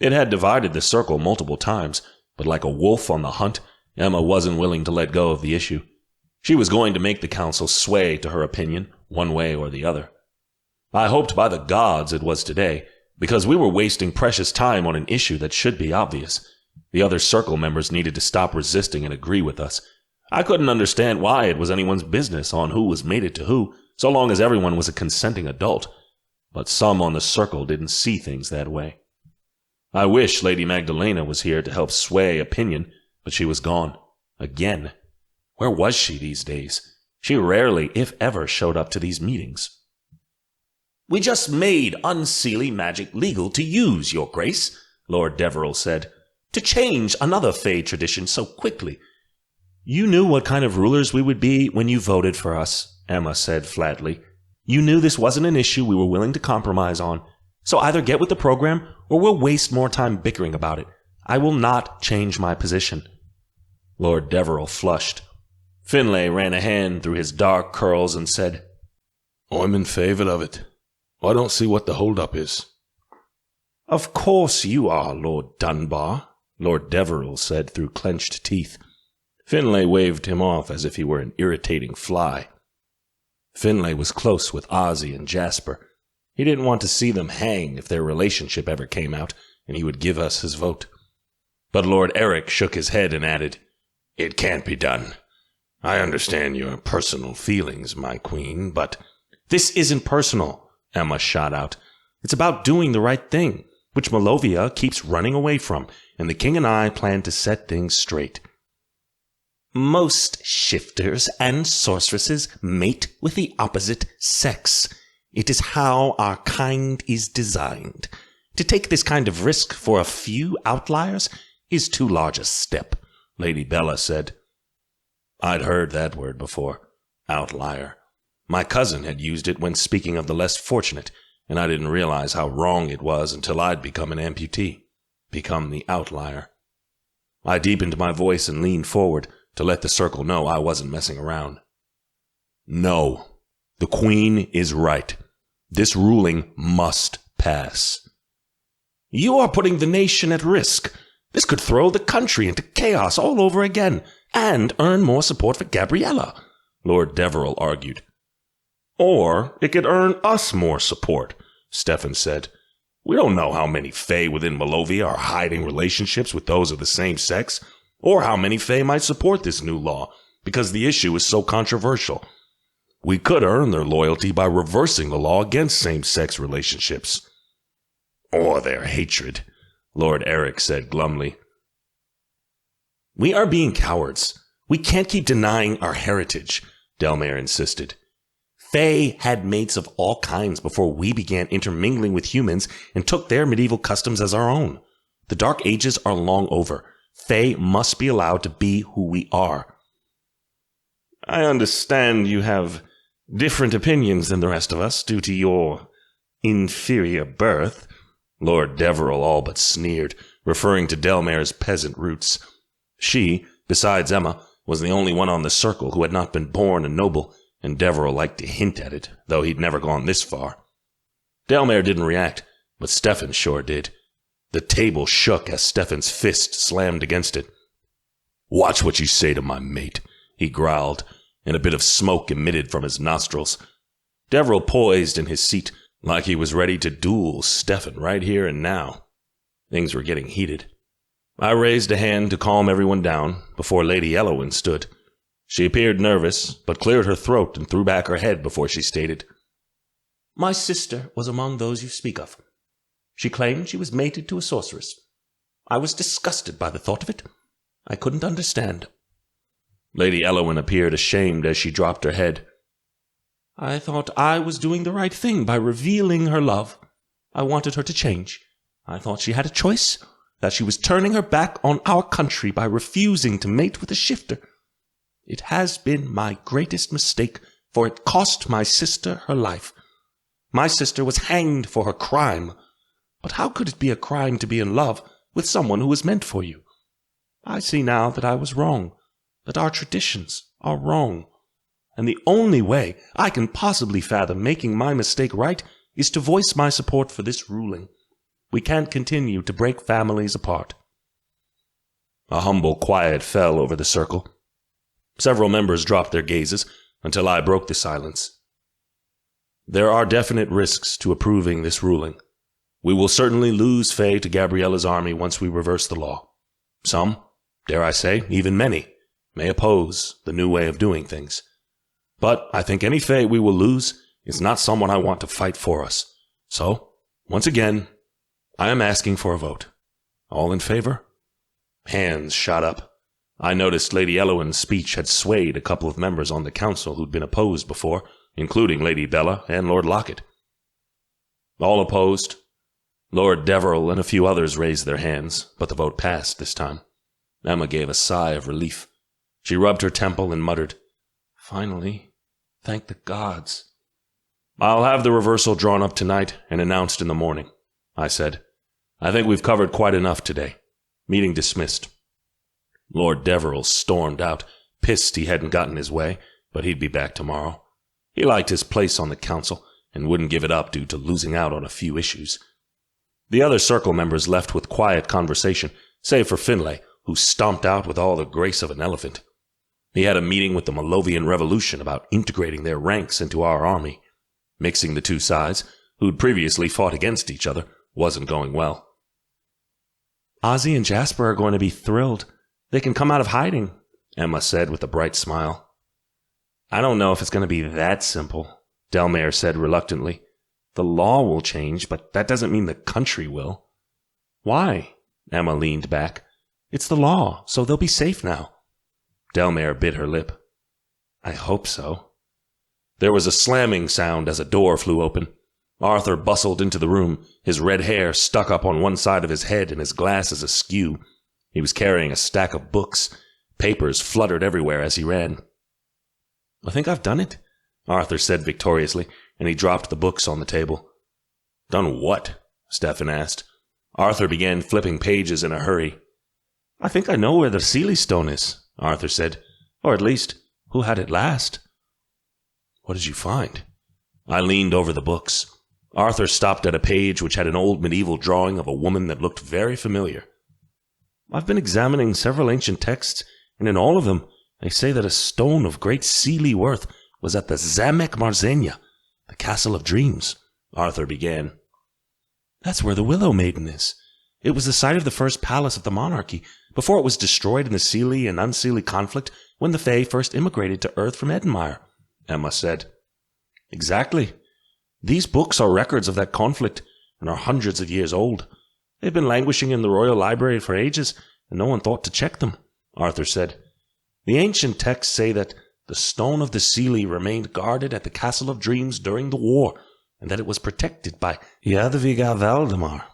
It had divided the circle multiple times, but like a wolf on the hunt, Emma wasn't willing to let go of the issue. She was going to make the council sway to her opinion, one way or the other. I hoped by the gods it was today, because we were wasting precious time on an issue that should be obvious. The other circle members needed to stop resisting and agree with us. I couldn't understand why it was anyone's business on who was mated to who, so long as everyone was a consenting adult. But some on the circle didn't see things that way. I wish Lady Magdalena was here to help sway opinion, but she was gone. Again. Where was she these days? She rarely, if ever, showed up to these meetings. We just made unseelie magic legal to use, Your Grace, Lord Deverell said. To change another Fae tradition so quickly. You knew what kind of rulers we would be when you voted for us, Emma said flatly. You knew this wasn't an issue we were willing to compromise on. So either get with the program, or we'll waste more time bickering about it. I will not change my position. Lord Deverell flushed. Finlay ran a hand through his dark curls and said, I'm in favor of it. I don't see what the hold-up is. Of course you are, Lord Dunbar, Lord Deverell said through clenched teeth. Finlay waved him off as if he were an irritating fly. Finlay was close with Ozzy and Jasper. He didn't want to see them hang if their relationship ever came out, and he would give us his vote. But Lord Eric shook his head and added, It can't be done. I understand your personal feelings, my queen, but... This isn't personal, Emma shot out. It's about doing the right thing, which Malovia keeps running away from, and the king and I plan to set things straight. Most shifters and sorceresses mate with the opposite sex. It is how our kind is designed. To take this kind of risk for a few outliers is too large a step, Lady Bella said. I'd heard that word before, outlier. My cousin had used it when speaking of the less fortunate, and I didn't realize how wrong it was until I'd become an amputee, become the outlier. I deepened my voice and leaned forward to let the circle know I wasn't messing around. No, the Queen is right. This ruling must pass. You are putting the nation at risk. This could throw the country into chaos all over again, and earn more support for Gabriella, Lord Deverell argued. Or it could earn us more support, Stefan said. We don't know how many Fae within Malovia are hiding relationships with those of the same sex, or how many Fae might support this new law, because the issue is so controversial. We could earn their loyalty by reversing the law against same-sex relationships. Or their hatred, Lord Eric said glumly. We are being cowards. We can't keep denying our heritage, Delmare insisted. Fae had mates of all kinds before we began intermingling with humans and took their medieval customs as our own. The Dark Ages are long over. Fae must be allowed to be who we are. I understand you have different opinions than the rest of us due to your inferior birth, Lord Deverell all but sneered, referring to Delmare's peasant roots. She, besides Emma, was the only one on the circle who had not been born a noble, and Deverell liked to hint at it, though he'd never gone this far. Delmare didn't react, but Stefan sure did. The table shook as Stefan's fist slammed against it. Watch what you say to my mate, he growled, and a bit of smoke emitted from his nostrils. Deverell poised in his seat like he was ready to duel Stefan right here and now. Things were getting heated. I raised a hand to calm everyone down before Lady Elowen stood. She appeared nervous, but cleared her throat and threw back her head before she stated, My sister was among those you speak of. She claimed she was mated to a sorceress. I was disgusted by the thought of it. I couldn't understand. Lady Elowen appeared ashamed as she dropped her head. I thought I was doing the right thing by revealing her love. I wanted her to change. I thought she had a choice, that she was turning her back on our country by refusing to mate with a shifter. It has been my greatest mistake, for it cost my sister her life. My sister was hanged for her crime. But how could it be a crime to be in love with someone who was meant for you? I see now that I was wrong, that our traditions are wrong. And the only way I can possibly fathom making my mistake right is to voice my support for this ruling. We can't continue to break families apart. A humble quiet fell over the circle. Several members dropped their gazes until I broke the silence. There are definite risks to approving this ruling. We will certainly lose Fae to Gabriella's army once we reverse the law. Some, dare I say, even many, may oppose the new way of doing things. But I think any Fae we will lose is not someone I want to fight for us. So, once again, I am asking for a vote. All in favor? Hands shot up. I noticed Lady Elowen's speech had swayed a couple of members on the council who'd been opposed before, including Lady Bella and Lord Locket. All opposed? Lord Deverell and a few others raised their hands, but the vote passed this time. Emma gave a sigh of relief. She rubbed her temple and muttered, Finally, thank the gods. I'll have the reversal drawn up tonight and announced in the morning, I said. I think we've covered quite enough today. Meeting dismissed. Lord Deverell stormed out, pissed he hadn't gotten his way, but he'd be back tomorrow. He liked his place on the council and wouldn't give it up due to losing out on a few issues. The other circle members left with quiet conversation, save for Finlay, who stomped out with all the grace of an elephant. He had a meeting with the Malovian Revolution about integrating their ranks into our army. Mixing the two sides, who'd previously fought against each other, wasn't going well. Ozzy and Jasper are going to be thrilled. They can come out of hiding, Emma said with a bright smile. I don't know if it's going to be that simple, Delmare said reluctantly. The law will change, but that doesn't mean the country will. Why? Emma leaned back. It's the law, so they'll be safe now. Delmare bit her lip. I hope so. There was a slamming sound as a door flew open. Arthur bustled into the room, his red hair stuck up on one side of his head and his glasses askew. He was carrying a stack of books. Papers fluttered everywhere as he ran. I think I've done it, Arthur said victoriously, and he dropped the books on the table. Done what? Stefan asked. Arthur began flipping pages in a hurry. I think I know where the Seelie Stone is, Arthur said. Or at least, who had it last? What did you find? I leaned over the books. Arthur stopped at a page which had an old medieval drawing of a woman that looked very familiar. I've been examining several ancient texts, and in all of them they say that a stone of great Seelie worth was at the Zamek Marzenia, the Castle of Dreams, Arthur began. That's where the Willow Maiden is. It was the site of the first palace of the monarchy, before it was destroyed in the Seelie and Unseelie conflict when the Fae first immigrated to Earth from Edenmire, Emma said. Exactly. These books are records of that conflict and are hundreds of years old. They've been languishing in the Royal Library for ages, and no one thought to check them, Arthur said. The ancient texts say that the Stone of the Seelie remained guarded at the Castle of Dreams during the war, and that it was protected by Jadwiga Valdemar.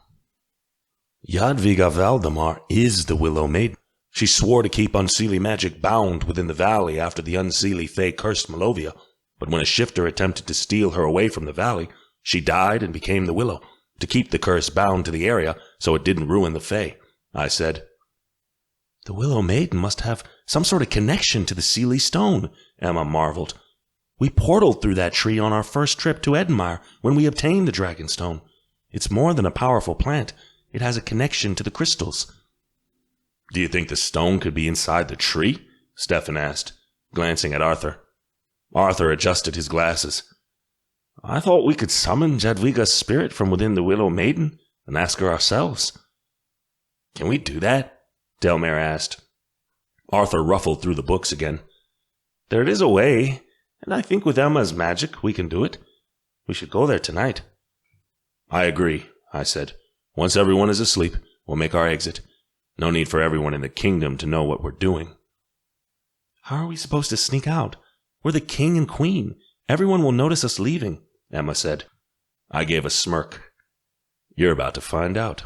Jadwiga Valdemar is the Willow Maiden. She swore to keep unseelie magic bound within the valley after the unseelie fae cursed Malovia, but when a shifter attempted to steal her away from the valley, she died and became the Willow, to keep the curse bound to the area so it didn't ruin the fae, I said. The Willow Maiden must have some sort of connection to the Seelie Stone, Emma marveled. We portaled through that tree on our first trip to Edinmire when we obtained the Dragonstone. It's more than a powerful plant. It has a connection to the crystals. Do you think the stone could be inside the tree? Stefan asked, glancing at Arthur. Arthur adjusted his glasses. I thought we could summon Jadwiga's spirit from within the Willow Maiden and ask her ourselves. Can we do that? Delmare asked. Arthur ruffled through the books again. There is a way, and I think with Emma's magic we can do it. We should go there tonight. I agree, I said. Once everyone is asleep, we'll make our exit. No need for everyone in the kingdom to know what we're doing. How are we supposed to sneak out? We're the king and queen. Everyone will notice us leaving, Emma said. I gave a smirk. You're about to find out.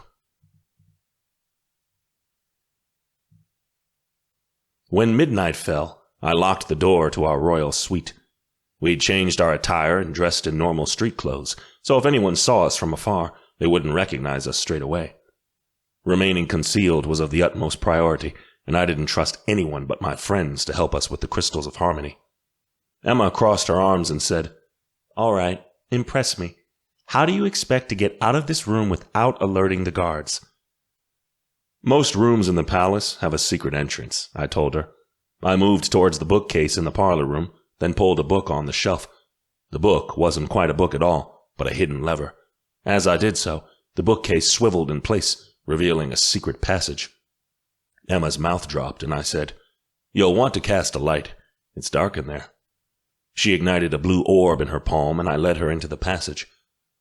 When midnight fell, I locked the door to our royal suite. We'd changed our attire and dressed in normal street clothes, so if anyone saw us from afar, they wouldn't recognize us straight away. Remaining concealed was of the utmost priority, and I didn't trust anyone but my friends to help us with the crystals of harmony. Emma crossed her arms and said, All right, impress me. How do you expect to get out of this room without alerting the guards? Most rooms in the palace have a secret entrance, I told her. I moved towards the bookcase in the parlor room, then pulled a book on the shelf. The book wasn't quite a book at all, but a hidden lever. As I did so, the bookcase swiveled in place, revealing a secret passage. Emma's mouth dropped, and I said, You'll want to cast a light. It's dark in there. She ignited a blue orb in her palm, and I led her into the passage.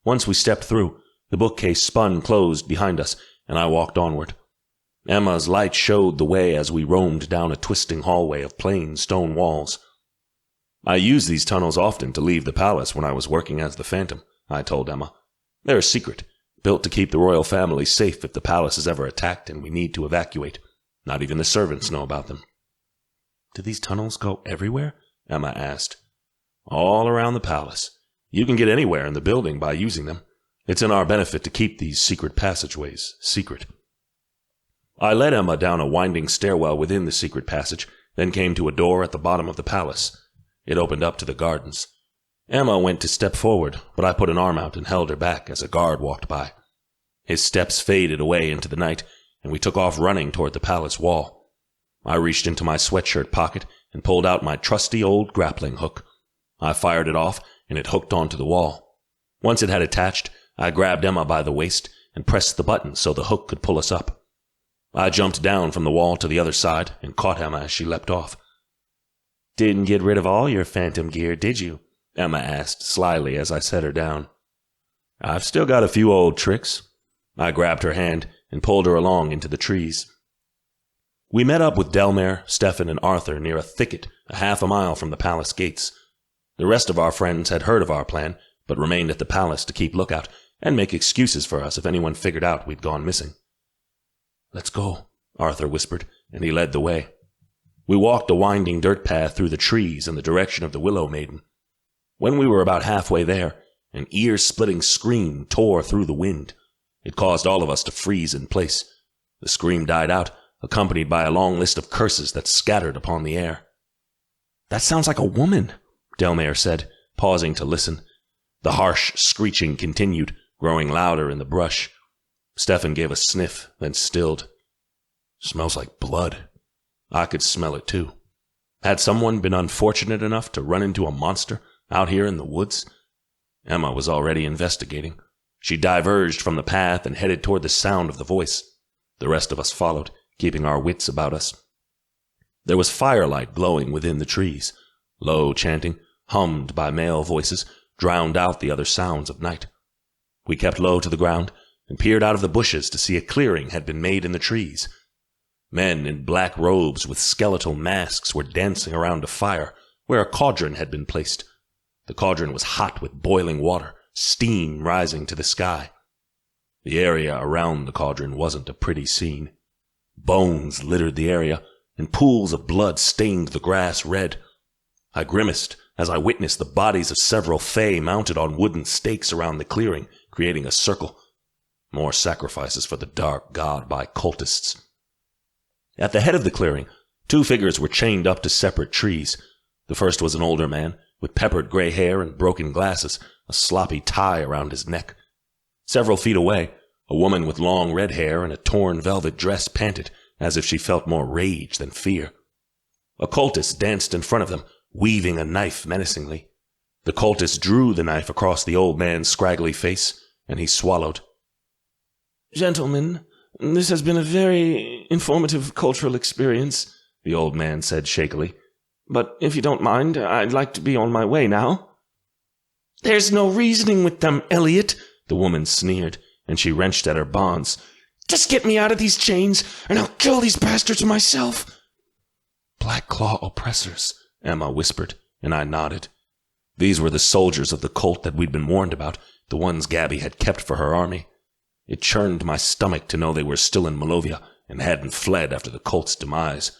Once we stepped through, the bookcase spun closed behind us, and I walked onward. Emma's light showed the way as we roamed down a twisting hallway of plain stone walls. I used these tunnels often to leave the palace when I was working as the Phantom, I told Emma. They're a secret, built to keep the royal family safe if the palace is ever attacked and we need to evacuate. Not even the servants know about them. Do these tunnels go everywhere? Emma asked. All around the palace. You can get anywhere in the building by using them. It's in our benefit to keep these secret passageways secret. I led Emma down a winding stairwell within the secret passage, then came to a door at the bottom of the palace. It opened up to the gardens. Emma went to step forward, but I put an arm out and held her back as a guard walked by. His steps faded away into the night, and we took off running toward the palace wall. I reached into my sweatshirt pocket and pulled out my trusty old grappling hook. I fired it off, and it hooked onto the wall. Once it had attached, I grabbed Emma by the waist and pressed the button so the hook could pull us up. I jumped down from the wall to the other side and caught Emma as she leapt off. Didn't get rid of all your phantom gear, did you? Emma asked slyly as I set her down. I've still got a few old tricks. I grabbed her hand and pulled her along into the trees. We met up with Delmare, Stefan, and Arthur near a thicket a half a mile from the palace gates. The rest of our friends had heard of our plan, but remained at the palace to keep lookout and make excuses for us if anyone figured out we'd gone missing. Let's go, Arthur whispered, and he led the way. We walked a winding dirt path through the trees in the direction of the Willow Maiden. When we were about halfway there, an ear-splitting scream tore through the wind. It caused all of us to freeze in place. The scream died out, accompanied by a long list of curses that scattered upon the air. That sounds like a woman, Delmare said, pausing to listen. The harsh screeching continued, growing louder in the brush. Stefan gave a sniff, then stilled. Smells like blood. I could smell it too. Had someone been unfortunate enough to run into a monster out here in the woods? Emma was already investigating. She diverged from the path and headed toward the sound of the voice. The rest of us followed, keeping our wits about us. There was firelight glowing within the trees. Low chanting, hummed by male voices, drowned out the other sounds of night. We kept low to the ground and peered out of the bushes to see a clearing had been made in the trees. Men in black robes with skeletal masks were dancing around a fire where a cauldron had been placed. The cauldron was hot with boiling water, steam rising to the sky. The area around the cauldron wasn't a pretty scene. Bones littered the area, and pools of blood stained the grass red. I grimaced as I witnessed the bodies of several Fae mounted on wooden stakes around the clearing, creating a circle. More sacrifices for the dark god by cultists. At the head of the clearing, 2 figures were chained up to separate trees. The first was an older man, with peppered gray hair and broken glasses, a sloppy tie around his neck. Several feet away, a woman with long red hair and a torn velvet dress panted, as if she felt more rage than fear. A cultist danced in front of them, weaving a knife menacingly. The cultist drew the knife across the old man's scraggly face, and he swallowed. "Gentlemen, this has been a very informative cultural experience," the old man said shakily. "But if you don't mind, I'd like to be on my way now." "There's no reasoning with them, Elliot," the woman sneered, and she wrenched at her bonds. "Just get me out of these chains, and I'll kill these bastards myself." "Black Claw oppressors," Emma whispered, and I nodded. These were the soldiers of the cult that we'd been warned about, the ones Gabby had kept for her army. It churned my stomach to know they were still in Malovia and hadn't fled after the cult's demise.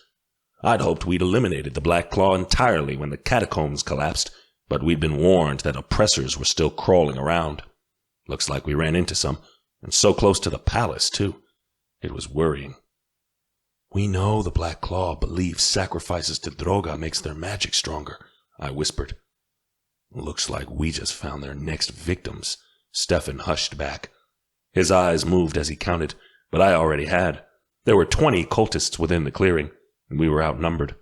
I'd hoped we'd eliminated the Black Claw entirely when the catacombs collapsed, but we'd been warned that oppressors were still crawling around. Looks like we ran into some, and so close to the palace, too. It was worrying. "We know the Black Claw believes sacrifices to Droga makes their magic stronger," I whispered. "Looks like we just found their next victims." Stefan hushed back. His eyes moved as he counted, but I already had. There were 20 cultists within the clearing, and we were outnumbered.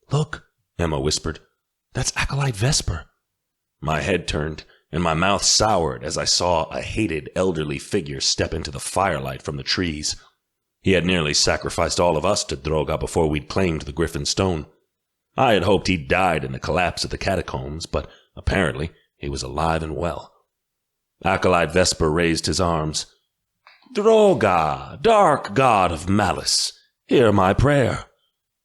"Look," Emma whispered. "That's Acolyte Vesper." My head turned, and my mouth soured as I saw a hated elderly figure step into the firelight from the trees. He had nearly sacrificed all of us to Droga before we'd claimed the Griffin Stone. I had hoped he'd died in the collapse of the catacombs, but apparently he was alive and well. Acolyte Vesper raised his arms. "Droga, dark god of malice, hear my prayer.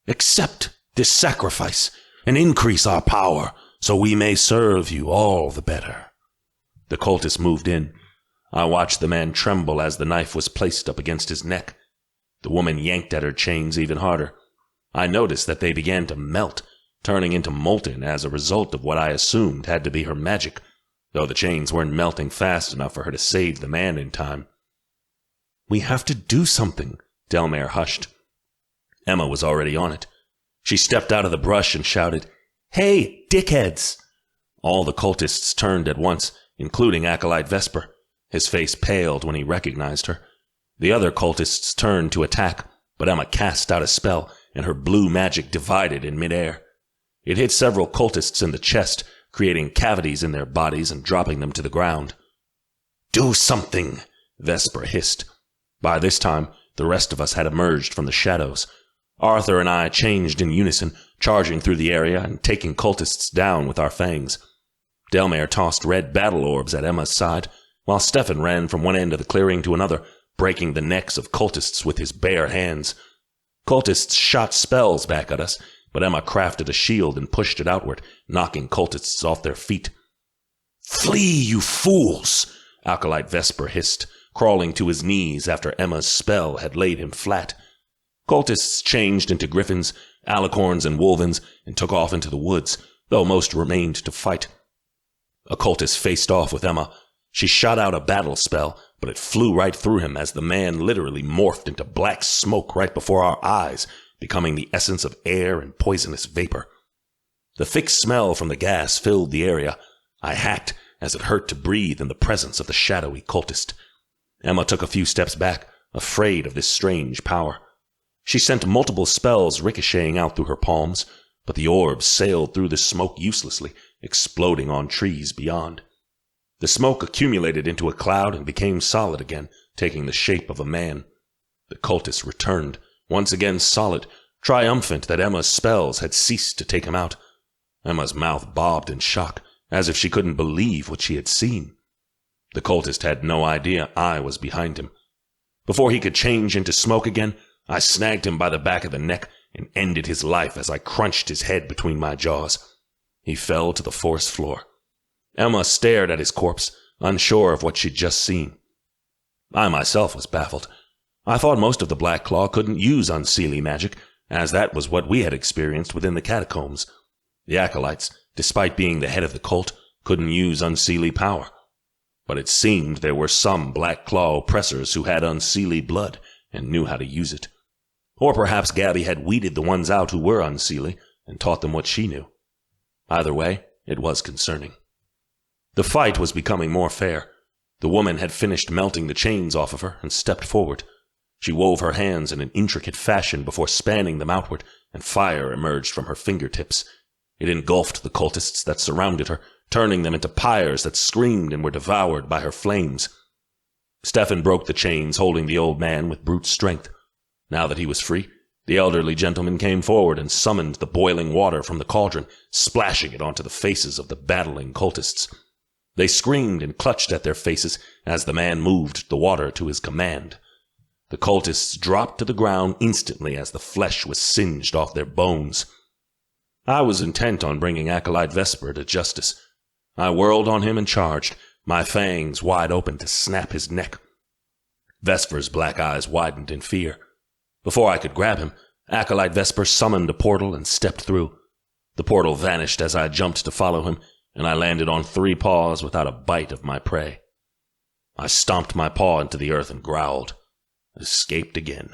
Accept this sacrifice and increase our power so we may serve you all the better." The cultist moved in. I watched the man tremble as the knife was placed up against his neck. The woman yanked at her chains even harder. I noticed that they began to melt, turning into molten as a result of what I assumed had to be her magic, though the chains weren't melting fast enough for her to save the man in time. "We have to do something," Delmare hushed. Emma was already on it. She stepped out of the brush and shouted, "Hey, dickheads!" All the cultists turned at once, including Acolyte Vesper. His face paled when he recognized her. The other cultists turned to attack, but Emma cast out a spell, and her blue magic divided in midair. It hit several cultists in the chest, creating cavities in their bodies and dropping them to the ground. "Do something!" Vesper hissed. By this time, the rest of us had emerged from the shadows. Arthur and I changed in unison, charging through the area and taking cultists down with our fangs. Delmare tossed red battle orbs at Emma's side, while Stefan ran from one end of the clearing to another, breaking the necks of cultists with his bare hands. Cultists shot spells back at us, but Emma crafted a shield and pushed it outward, knocking cultists off their feet. "Flee, you fools!" Acolyte Vesper hissed, crawling to his knees after Emma's spell had laid him flat. Cultists changed into griffins, alicorns, and wolvens and took off into the woods, though most remained to fight. A cultist faced off with Emma. She shot out a battle spell, but it flew right through him as the man literally morphed into black smoke right before our eyes, becoming the essence of air and poisonous vapor. The thick smell from the gas filled the area. I hacked as it hurt to breathe in the presence of the shadowy cultist. Emma took a few steps back, afraid of this strange power. She sent multiple spells ricocheting out through her palms, but the orbs sailed through the smoke uselessly, exploding on trees beyond. The smoke accumulated into a cloud and became solid again, taking the shape of a man. The cultist returned, once again solid, triumphant that Emma's spells had ceased to take him out. Emma's mouth bobbed in shock, as if she couldn't believe what she had seen. The cultist had no idea I was behind him. Before he could change into smoke again, I snagged him by the back of the neck and ended his life as I crunched his head between my jaws. He fell to the forest floor. Emma stared at his corpse, unsure of what she'd just seen. I myself was baffled. I thought most of the Black Claw couldn't use unseelie magic, as that was what we had experienced within the catacombs. The acolytes, despite being the head of the cult, couldn't use unseelie power. But it seemed there were some Black Claw oppressors who had unseelie blood and knew how to use it. Or perhaps Gabby had weeded the ones out who were unseelie and taught them what she knew. Either way, it was concerning. The fight was becoming more fair. The woman had finished melting the chains off of her and stepped forward. She wove her hands in an intricate fashion before spanning them outward, and fire emerged from her fingertips. It engulfed the cultists that surrounded her, turning them into pyres that screamed and were devoured by her flames. Stefan broke the chains, holding the old man with brute strength. Now that he was free, the elderly gentleman came forward and summoned the boiling water from the cauldron, splashing it onto the faces of the battling cultists. They screamed and clutched at their faces as the man moved the water to his command. The cultists dropped to the ground instantly as the flesh was singed off their bones. I was intent on bringing Acolyte Vesper to justice. I whirled on him and charged, my fangs wide open to snap his neck. Vesper's black eyes widened in fear. Before I could grab him, Acolyte Vesper summoned a portal and stepped through. The portal vanished as I jumped to follow him, and I landed on 3 paws without a bite of my prey. I stomped my paw into the earth and growled. Escaped again.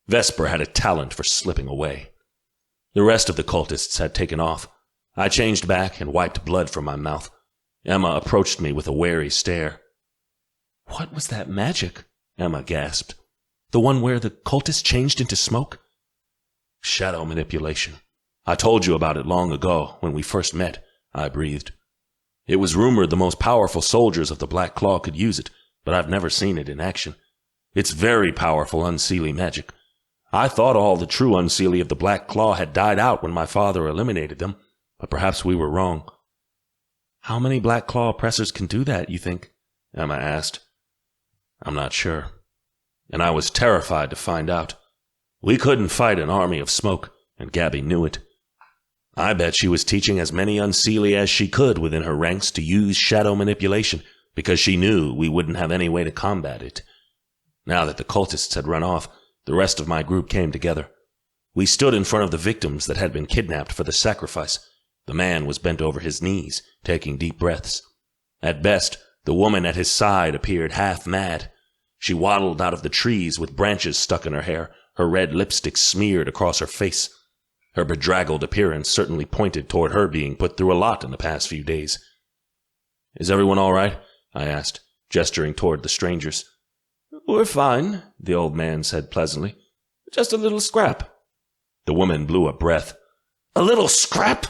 Vesper had a talent for slipping away. The rest of the cultists had taken off. I changed back and wiped blood from my mouth. Emma approached me with a wary stare. "What was that magic?" Emma gasped. "The one where the cultist changed into smoke?" "Shadow manipulation. I told you about it long ago when we first met," I breathed. "It was rumored the most powerful soldiers of the Black Claw could use it, but I've never seen it in action. It's very powerful unseelie magic. I thought all the true unseelie of the Black Claw had died out when my father eliminated them, but perhaps we were wrong." "How many Black Claw oppressors can do that, you think?" Emma asked. "I'm not sure. And I was terrified to find out. We couldn't fight an army of smoke, and Gabby knew it. I bet she was teaching as many unseelie as she could within her ranks to use shadow manipulation, because she knew we wouldn't have any way to combat it. Now that the cultists had run off, the rest of my group came together. We stood in front of the victims that had been kidnapped for the sacrifice. The man was bent over his knees, taking deep breaths. At best, the woman at his side appeared half mad. She waddled out of the trees with branches stuck in her hair, her red lipstick smeared across her face. Her bedraggled appearance certainly pointed toward her being put through a lot in the past few days. "Is everyone all right?" I asked, gesturing toward the strangers. "We're fine," the old man said pleasantly. "Just a little scrap." The woman blew a breath. A little scrap?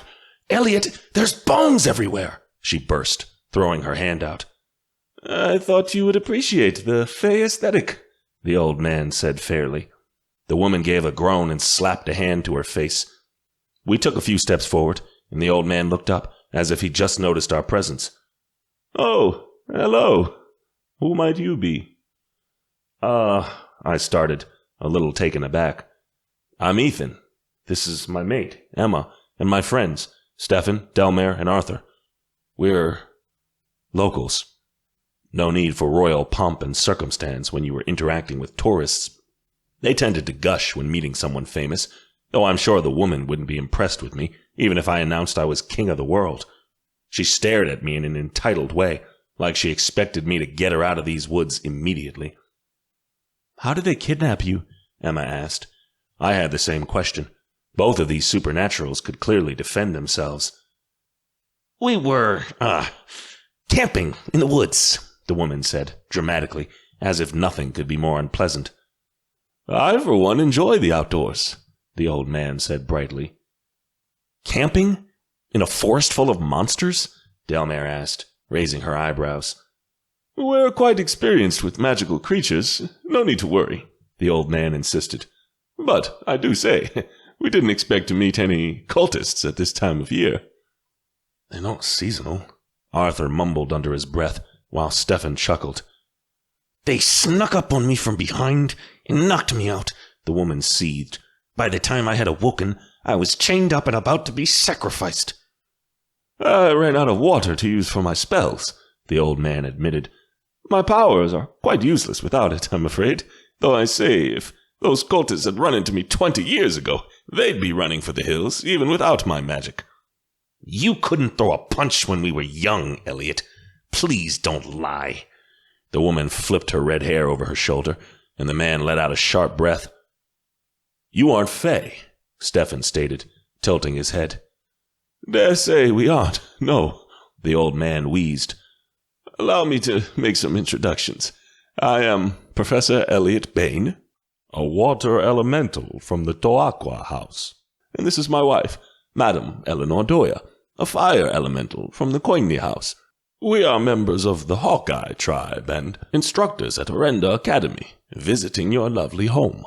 Elliot, there's bones everywhere, she burst, throwing her hand out. "I thought you would appreciate the fey aesthetic," the old man said fairly. The woman gave a groan and slapped a hand to her face. We took a few steps forward, and the old man looked up, as if he just noticed our presence. "Oh, hello. Who might you be?" I started, a little taken aback. "I'm Ethan. This is my mate, Emma, and my friends, Stefan, Delmare, and Arthur. We're locals. No need for royal pomp and circumstance when you were interacting with tourists. They tended to gush when meeting someone famous, though I'm sure the woman wouldn't be impressed with me, even if I announced I was king of the world. She stared at me in an entitled way, like she expected me to get her out of these woods immediately. "How did they kidnap you?" Emma asked. I had the same question. Both of these supernaturals could clearly defend themselves. "We were, camping in the woods," the woman said, dramatically, as if nothing could be more unpleasant. "I, for one, enjoy the outdoors," the old man said brightly. "Camping? In a forest full of monsters?" Delmare asked, raising her eyebrows. "We're quite experienced with magical creatures. No need to worry," the old man insisted. "But I do say, we didn't expect to meet any cultists at this time of year." They're not seasonal, Arthur mumbled under his breath, while Stefan chuckled. They snuck up on me from behind and knocked me out, the woman seethed. By the time I had awoken, I was chained up and about to be sacrificed. I ran out of water to use for my spells, the old man admitted. My powers are quite useless without it, I'm afraid. Though I say, if those cultists had run into me 20 years ago, they'd be running for the hills, even without my magic. You couldn't throw a punch when we were young, Elliot. Please don't lie. The woman flipped her red hair over her shoulder, and the man let out a sharp breath. You aren't Fae, Stefan stated, tilting his head. Dare say we aren't. No, the old man wheezed. Allow me to make some introductions. I am Professor Elliot Bain, a water elemental from the Toaqua house. And this is my wife, Madam Eleanor Doya, a fire elemental from the Coigny house. We are members of the Hawkeye tribe and instructors at Orenda Academy, visiting your lovely home.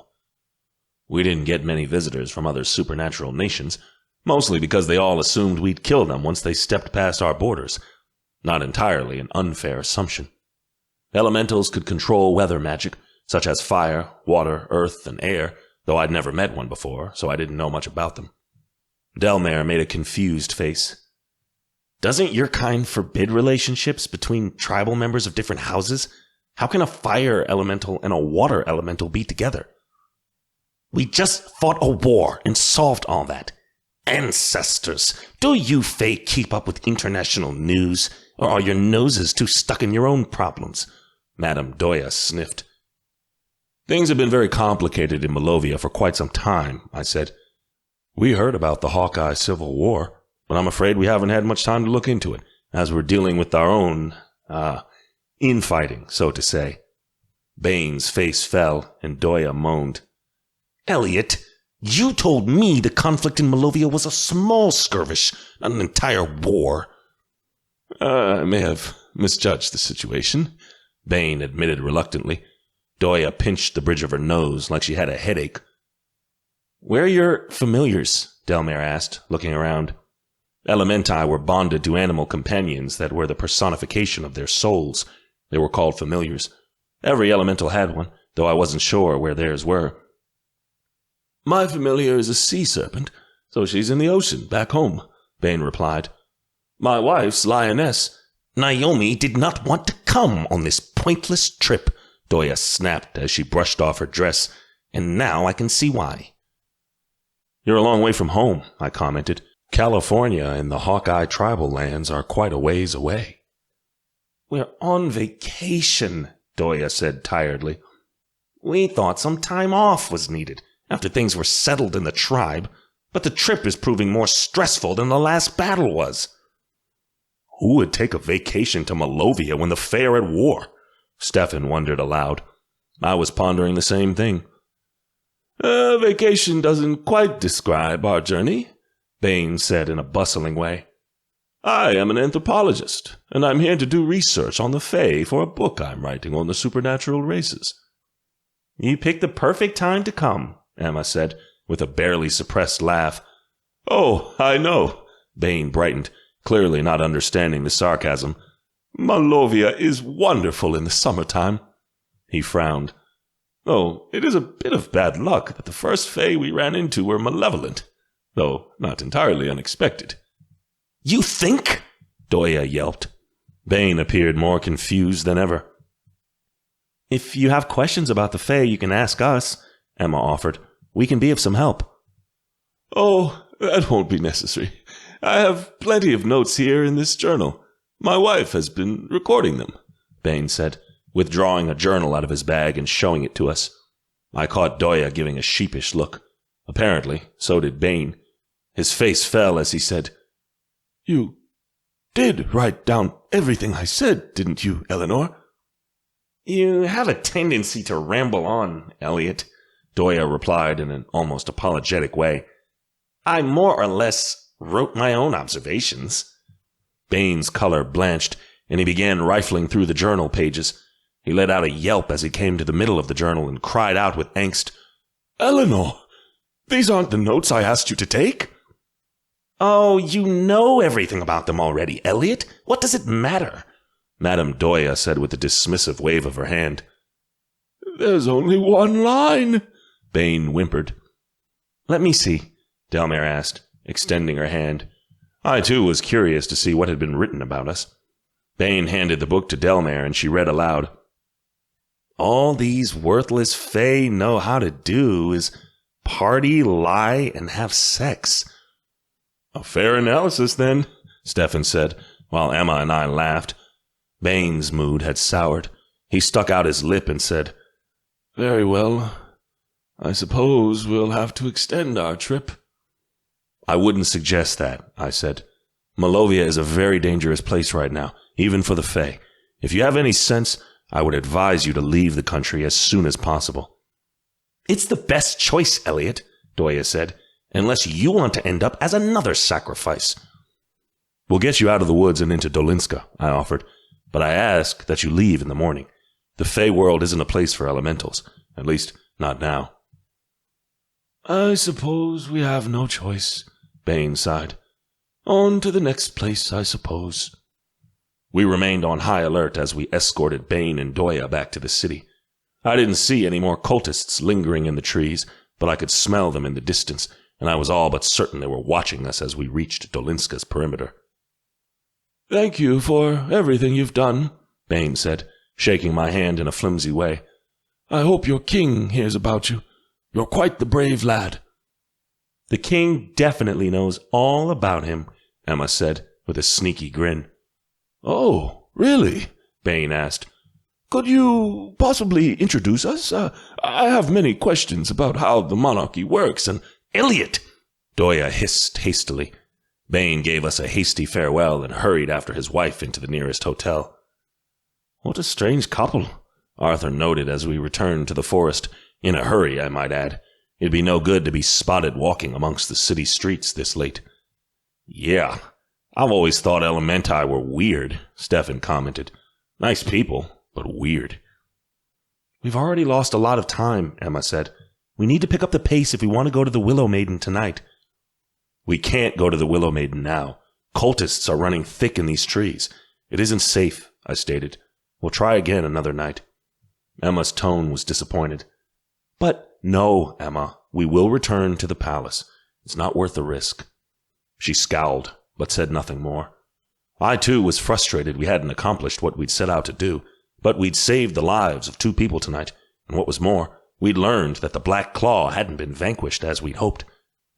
We didn't get many visitors from other supernatural nations, mostly because they all assumed we'd kill them once they stepped past our borders. Not entirely an unfair assumption. Elementals could control weather magic, such as fire, water, earth, and air, though I'd never met one before, so I didn't know much about them. Delmare made a confused face. Doesn't your kind forbid relationships between tribal members of different houses? How can a fire elemental and a water elemental be together? We just fought a war and solved all that. Ancestors, do you Fae keep up with international news, or are your noses too stuck in your own problems? Madame Doya sniffed. Things have been very complicated in Malovia for quite some time, I said. We heard about the Hawkeye Civil War, but I'm afraid we haven't had much time to look into it, as we're dealing with our own, infighting, so to say. Bain's face fell, and Doya moaned. Elliot, you told me the conflict in Malovia was a small skirmish, not an entire war. I may have misjudged the situation, Bain admitted reluctantly. Doya pinched the bridge of her nose like she had a headache. Where are your familiars? Delmare asked, looking around. Elementi were bonded to animal companions that were the personification of their souls. They were called familiars. Every elemental had one, though I wasn't sure where theirs were. My familiar is a sea serpent, so she's in the ocean, back home, Bain replied. My wife's lioness. Naomi did not want to come on this pointless trip, Doya snapped as she brushed off her dress, and now I can see why. You're a long way from home, I commented. California and the Hawkeye tribal lands are quite a ways away. We're on vacation, Doya said tiredly. We thought some time off was needed after things were settled in the tribe, but the trip is proving more stressful than the last battle was. Who would take a vacation to Malovia when the Fae are at war? Stefan wondered aloud. I was pondering the same thing. Vacation doesn't quite describe our journey, Bain said in a bustling way. I am an anthropologist, and I'm here to do research on the Fae for a book I'm writing on the supernatural races. You picked the perfect time to come, Emma said, with a barely suppressed laugh. Oh, I know, Bain brightened, clearly not understanding the sarcasm. Malovia is wonderful in the summertime. He frowned. Oh, it is a bit of bad luck that the first Fae we ran into were malevolent, though not entirely unexpected. You think? Doya yelped. Bain appeared more confused than ever. If you have questions about the Fae, you can ask us, Emma offered. We can be of some help. Oh, that won't be necessary. I have plenty of notes here in this journal. My wife has been recording them, Bain said, withdrawing a journal out of his bag and showing it to us. I caught Doya giving a sheepish look. Apparently, so did Bain. His face fell as he said, You did write down everything I said, didn't you, Eleanor? You have a tendency to ramble on, Elliot, Doya replied in an almost apologetic way. I more or less wrote my own observations. Bain's color blanched, and he began rifling through the journal pages. He let out a yelp as he came to the middle of the journal and cried out with angst, Eleanor, these aren't the notes I asked you to take. Oh, you know everything about them already, Elliot. What does it matter? Madame Doya said with a dismissive wave of her hand. There's only one line, Bane whimpered. Let me see, Delmare asked, extending her hand. I, too, was curious to see what had been written about us. Bane handed the book to Delmare, and she read aloud. All these worthless fae know how to do is party, lie, and have sex. A fair analysis, then, Stefan said, while Emma and I laughed. Bane's mood had soured. He stuck out his lip and said, Very well. I suppose we'll have to extend our trip. I wouldn't suggest that, I said. Malovia is a very dangerous place right now, even for the Fae. If you have any sense, I would advise you to leave the country as soon as possible. It's the best choice, Elliot, Doya said, unless you want to end up as another sacrifice. We'll get you out of the woods and into Dolinska, I offered, but I ask that you leave in the morning. The Fae world isn't a place for elementals, at least not now. I suppose we have no choice, Bane sighed. On to the next place, I suppose. We remained on high alert as we escorted Bane and Doya back to the city. I didn't see any more cultists lingering in the trees, but I could smell them in the distance, and I was all but certain they were watching us as we reached Dolinska's perimeter. Thank you for everything you've done, Bane said, shaking my hand in a flimsy way. I hope your king hears about you. You're quite the brave lad. The king definitely knows all about him, Emma said, with a sneaky grin. Oh, really? Bane asked. Could you possibly introduce us? I have many questions about how the monarchy works and... Elliot! Doya hissed hastily. Bane gave us a hasty farewell and hurried after his wife into the nearest hotel. What a strange couple, Arthur noted as we returned to the forest. In a hurry, I might add. It'd be no good to be spotted walking amongst the city streets this late. Yeah, I've always thought Elementi were weird, Stefan commented. Nice people, but weird. We've already lost a lot of time, Emma said. We need to pick up the pace if we want to go to the Willow Maiden tonight. We can't go to the Willow Maiden now. Cultists are running thick in these trees. It isn't safe, I stated. We'll try again another night. Emma's tone was disappointed. But no, Emma, we will return to the palace. It's not worth the risk. She scowled, but said nothing more. I, too, was frustrated we hadn't accomplished what we'd set out to do, but we'd saved the lives of 2 people tonight, and what was more, we'd learned that the Black Claw hadn't been vanquished as we'd hoped.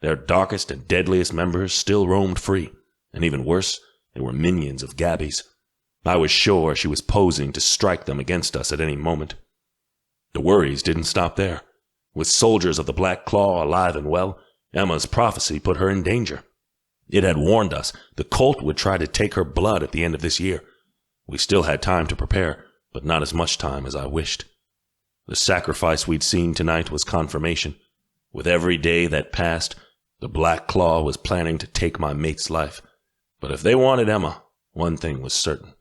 Their darkest and deadliest members still roamed free, and even worse, they were minions of Gabby's. I was sure she was posing to strike them against us at any moment. The worries didn't stop there. With soldiers of the Black Claw alive and well, Emma's prophecy put her in danger. It had warned us the cult would try to take her blood at the end of this year. We still had time to prepare, but not as much time as I wished. The sacrifice we'd seen tonight was confirmation. With every day that passed, the Black Claw was planning to take my mate's life. But if they wanted Emma, one thing was certain.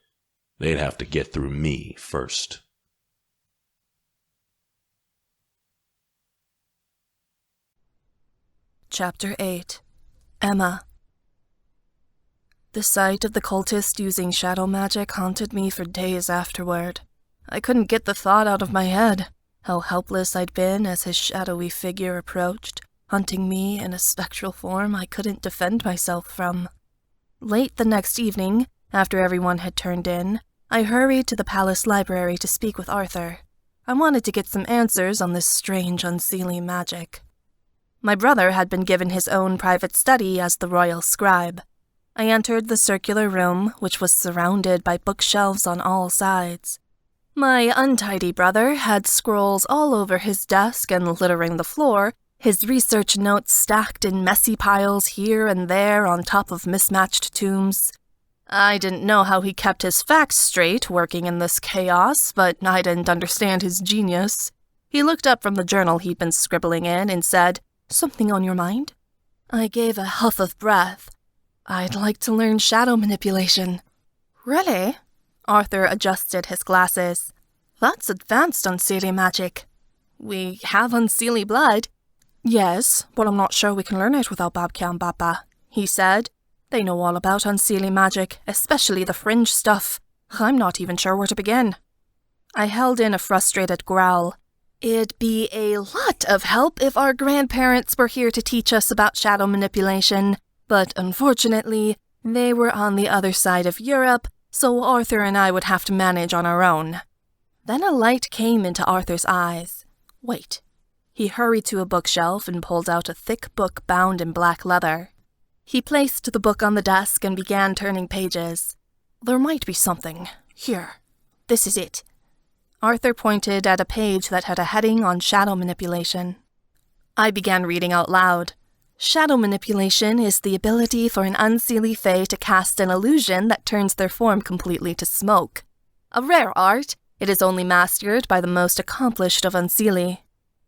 They'd have to get through me first. Chapter 8. Emma. The sight of the cultist using shadow magic haunted me for days afterward. I couldn't get the thought out of my head, how helpless I'd been as his shadowy figure approached, hunting me in a spectral form I couldn't defend myself from. Late the next evening, after everyone had turned in, I hurried to the palace library to speak with Arthur. I wanted to get some answers on this strange unseelie magic. My brother had been given his own private study as the royal scribe. I entered the circular room, which was surrounded by bookshelves on all sides. My untidy brother had scrolls all over his desk and littering the floor, his research notes stacked in messy piles here and there on top of mismatched tomes. I didn't know how he kept his facts straight working in this chaos, but I didn't understand his genius. He looked up from the journal he'd been scribbling in and said, "Something on your mind?" I gave a huff of breath. I'd like to learn shadow manipulation. Really? Arthur adjusted his glasses. That's advanced unseelie magic. We have unseelie blood. Yes, but I'm not sure we can learn it without Babka and Bappa. he said. "They know all about unseelie magic, especially the fringe stuff. I'm not even sure where to begin." I held in a frustrated growl. It'd be a lot of help if our grandparents were here to teach us about shadow manipulation, but unfortunately, they were on the other side of Europe, so Arthur and I would have to manage on our own. Then a light came into Arthur's eyes. Wait. He hurried to a bookshelf and pulled out a thick book bound in black leather. He placed the book on the desk and began turning pages. "There might be something. Here. This is it." Arthur pointed at a page that had a heading on shadow manipulation. I began reading out loud. Shadow manipulation is the ability for an unseelie fae to cast an illusion that turns their form completely to smoke. A rare art, it is only mastered by the most accomplished of unseelie.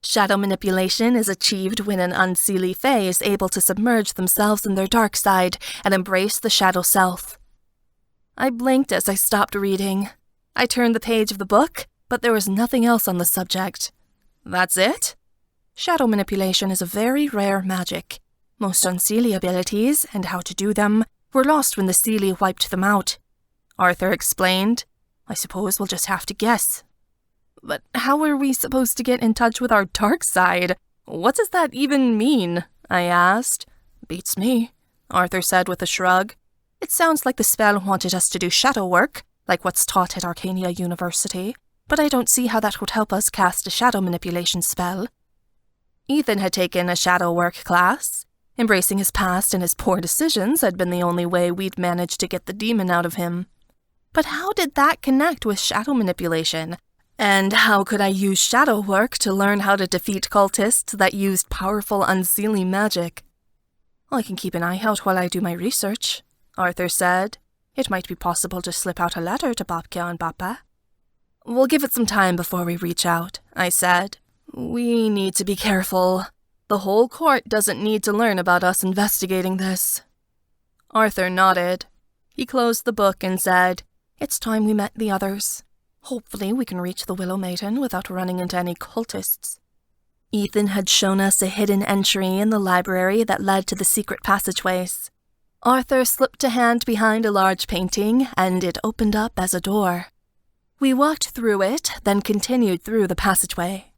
Shadow manipulation is achieved when an unseelie fae is able to submerge themselves in their dark side and embrace the shadow self. I blinked as I stopped reading. I turned the page of the book, but there was nothing else on the subject. That's it? Shadow manipulation is a very rare magic. Most unseelie abilities, and how to do them, were lost when the seelie wiped them out. Arthur explained. I suppose we'll just have to guess. But how are we supposed to get in touch with our dark side? What does that even mean? I asked. Beats me, Arthur said with a shrug. It sounds like the spell wanted us to do shadow work, like what's taught at Arcania University, but I don't see how that would help us cast a shadow manipulation spell. Ethan had taken a shadow work class. Embracing his past and his poor decisions had been the only way we'd managed to get the demon out of him. But how did that connect with shadow manipulation? And how could I use shadow work to learn how to defeat cultists that used powerful unseelie magic? I can keep an eye out while I do my research, Arthur said. It might be possible to slip out a letter to Babka and Papa. We'll give it some time before we reach out, I said. We need to be careful. The whole court doesn't need to learn about us investigating this. Arthur nodded. He closed the book and said, It's time we met the others. Hopefully we can reach the Willow Maiden without running into any cultists. Ethan had shown us a hidden entry in the library that led to the secret passageways. Arthur slipped a hand behind a large painting, and it opened up as a door. We walked through it, then continued through the passageway.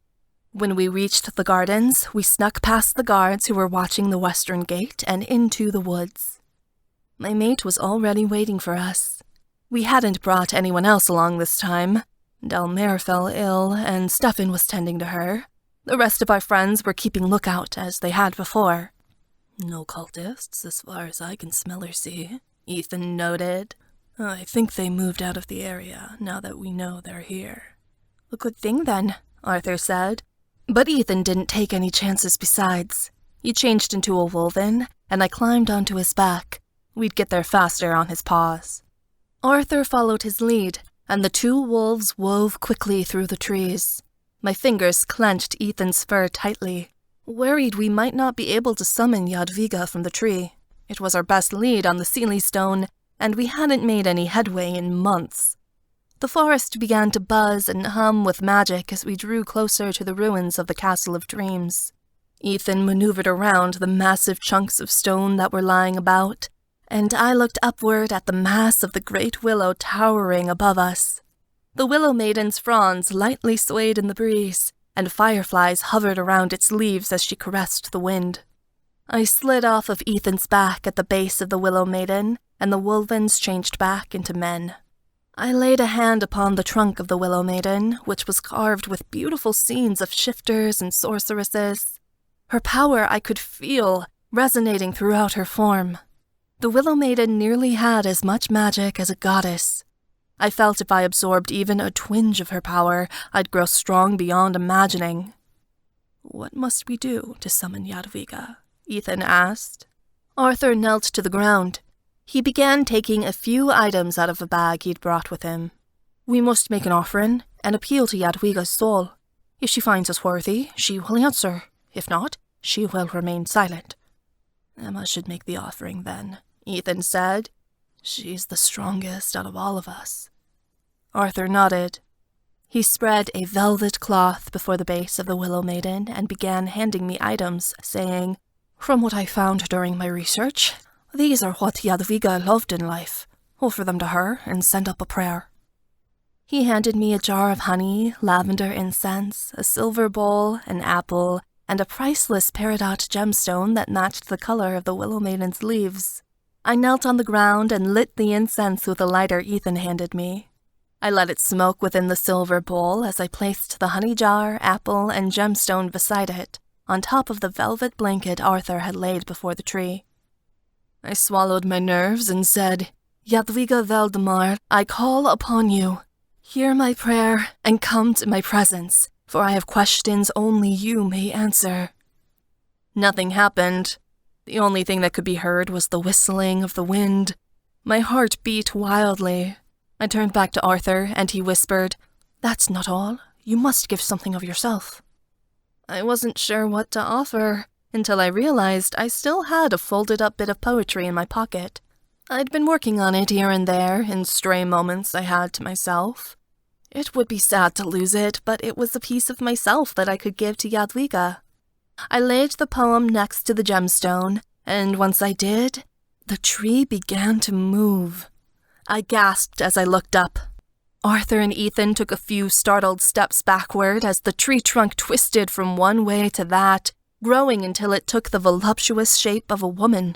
When we reached the gardens, we snuck past the guards who were watching the western gate and into the woods. My mate was already waiting for us. We hadn't brought anyone else along this time. Delmare fell ill, and Stefan was tending to her. The rest of our friends were keeping lookout, as they had before. No cultists, as far as I can smell or see, Ethan noted. I think they moved out of the area, now that we know they're here. A good thing, then, Arthur said. But Ethan didn't take any chances besides. He changed into a wolven, and I climbed onto his back. We'd get there faster on his paws. Arthur followed his lead, and the two wolves wove quickly through the trees. My fingers clenched Ethan's fur tightly, worried we might not be able to summon Jadwiga from the tree. It was our best lead on the Seelie Stone, and we hadn't made any headway in months. The forest began to buzz and hum with magic as we drew closer to the ruins of the Castle of Dreams. Ethan maneuvered around the massive chunks of stone that were lying about, and I looked upward at the mass of the great willow towering above us. The Willow Maiden's fronds lightly swayed in the breeze, and fireflies hovered around its leaves as she caressed the wind. I slid off of Ethan's back at the base of the Willow Maiden, and the wolvens changed back into men. I laid a hand upon the trunk of the Willow Maiden, which was carved with beautiful scenes of shifters and sorceresses. Her power I could feel, resonating throughout her form. The Willow Maiden nearly had as much magic as a goddess. I felt if I absorbed even a twinge of her power, I'd grow strong beyond imagining. What must we do to summon Jadwiga? Ethan asked. Arthur knelt to the ground. He began taking a few items out of a bag he'd brought with him. We must make an offering and appeal to Jadwiga's soul. If she finds us worthy, she will answer. If not, she will remain silent. Emma should make the offering then, Ethan said. She's the strongest out of all of us. Arthur nodded. He spread a velvet cloth before the base of the Willow Maiden and began handing me items, saying, From what I found during my research, These are what Jadwiga loved in life. Offer them to her and send up a prayer." He handed me a jar of honey, lavender incense, a silver bowl, an apple, and a priceless peridot gemstone that matched the color of the Willow Maiden's leaves. I knelt on the ground and lit the incense with a lighter Ethan handed me. I let it smoke within the silver bowl as I placed the honey jar, apple, and gemstone beside it, on top of the velvet blanket Arthur had laid before the tree. I swallowed my nerves and said, "Jadwiga Valdemar, I call upon you. Hear my prayer and come to my presence, for I have questions only you may answer." Nothing happened. The only thing that could be heard was the whistling of the wind. My heart beat wildly. I turned back to Arthur, and he whispered, "That's not all. You must give something of yourself." I wasn't sure what to offer, until I realized I still had a folded-up bit of poetry in my pocket. I'd been working on it here and there in stray moments I had to myself. It would be sad to lose it, but it was a piece of myself that I could give to Jadwiga. I laid the poem next to the gemstone, and once I did, the tree began to move. I gasped as I looked up. Arthur and Ethan took a few startled steps backward as the tree trunk twisted from one way to that, growing until it took the voluptuous shape of a woman.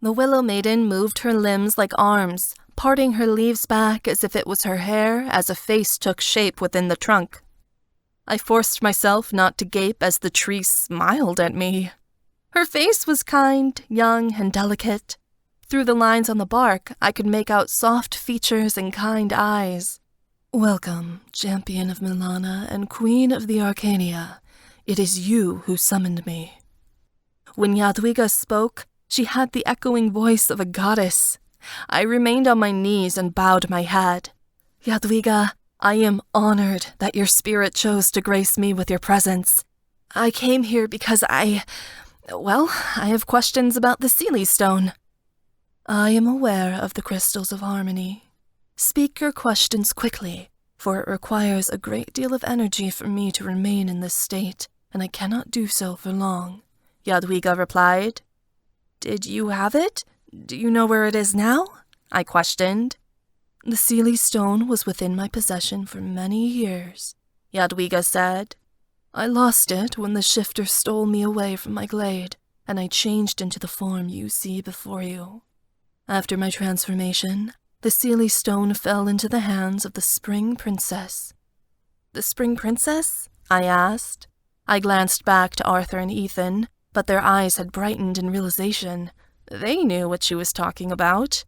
The Willow Maiden moved her limbs like arms, parting her leaves back as if it was her hair as a face took shape within the trunk. I forced myself not to gape as the tree smiled at me. Her face was kind, young, and delicate. Through the lines on the bark, I could make out soft features and kind eyes. "Welcome, champion of Milana and queen of the Arcania. It is you who summoned me." When Jadwiga spoke, she had the echoing voice of a goddess. I remained on my knees and bowed my head. "Jadwiga, I am honored that your spirit chose to grace me with your presence. I came here because I have questions about the Seelie Stone." "I am aware of the crystals of harmony. Speak your questions quickly, for it requires a great deal of energy for me to remain in this state, and I cannot do so for long," Jadwiga replied. "Did you have it? Do you know where it is now?" I questioned. "The Seelie Stone was within my possession for many years," Jadwiga said. "I lost it when the shifter stole me away from my glade, and I changed into the form you see before you. After my transformation, the Seelie Stone fell into the hands of the Spring Princess." "The Spring Princess?" I asked. I glanced back to Arthur and Ethan, but their eyes had brightened in realization. They knew what she was talking about.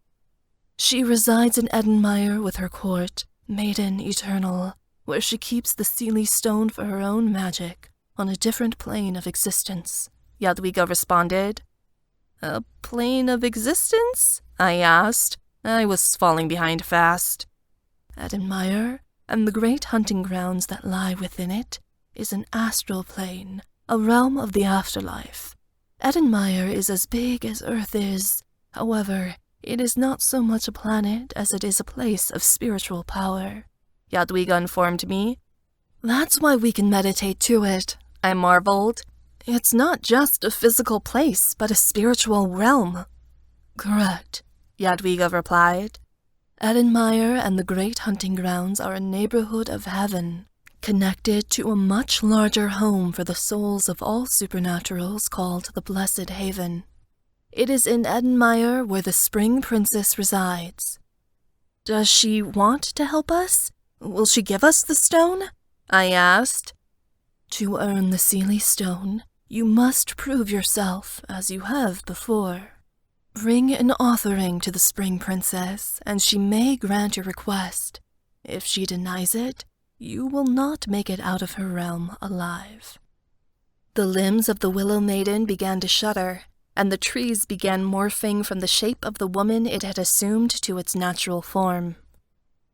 "She resides in Edenmire with her court, Maiden Eternal, where she keeps the Seelie Stone for her own magic, on a different plane of existence," Jadwiga responded. "A plane of existence?" I asked. I was falling behind fast. "Edenmire, and the great hunting grounds that lie within it, is an astral plane, a realm of the afterlife. Edenmire is as big as Earth is. However, it is not so much a planet as it is a place of spiritual power," Jadwiga informed me. "That's why we can meditate to it," I marveled. "It's not just a physical place, but a spiritual realm." "Correct," Jadwiga replied. "Edenmire and the great hunting grounds are a neighborhood of heaven, connected to a much larger home for the souls of all supernaturals called the Blessed Haven. It is in Edenmire where the Spring Princess resides." "Does she want to help us? Will she give us the stone?" I asked. "To earn the Seelie Stone, you must prove yourself as you have before. Bring an offering to the Spring Princess, and she may grant your request. If she denies it, you will not make it out of her realm alive." The limbs of the Willow Maiden began to shudder, and the trees began morphing from the shape of the woman it had assumed to its natural form.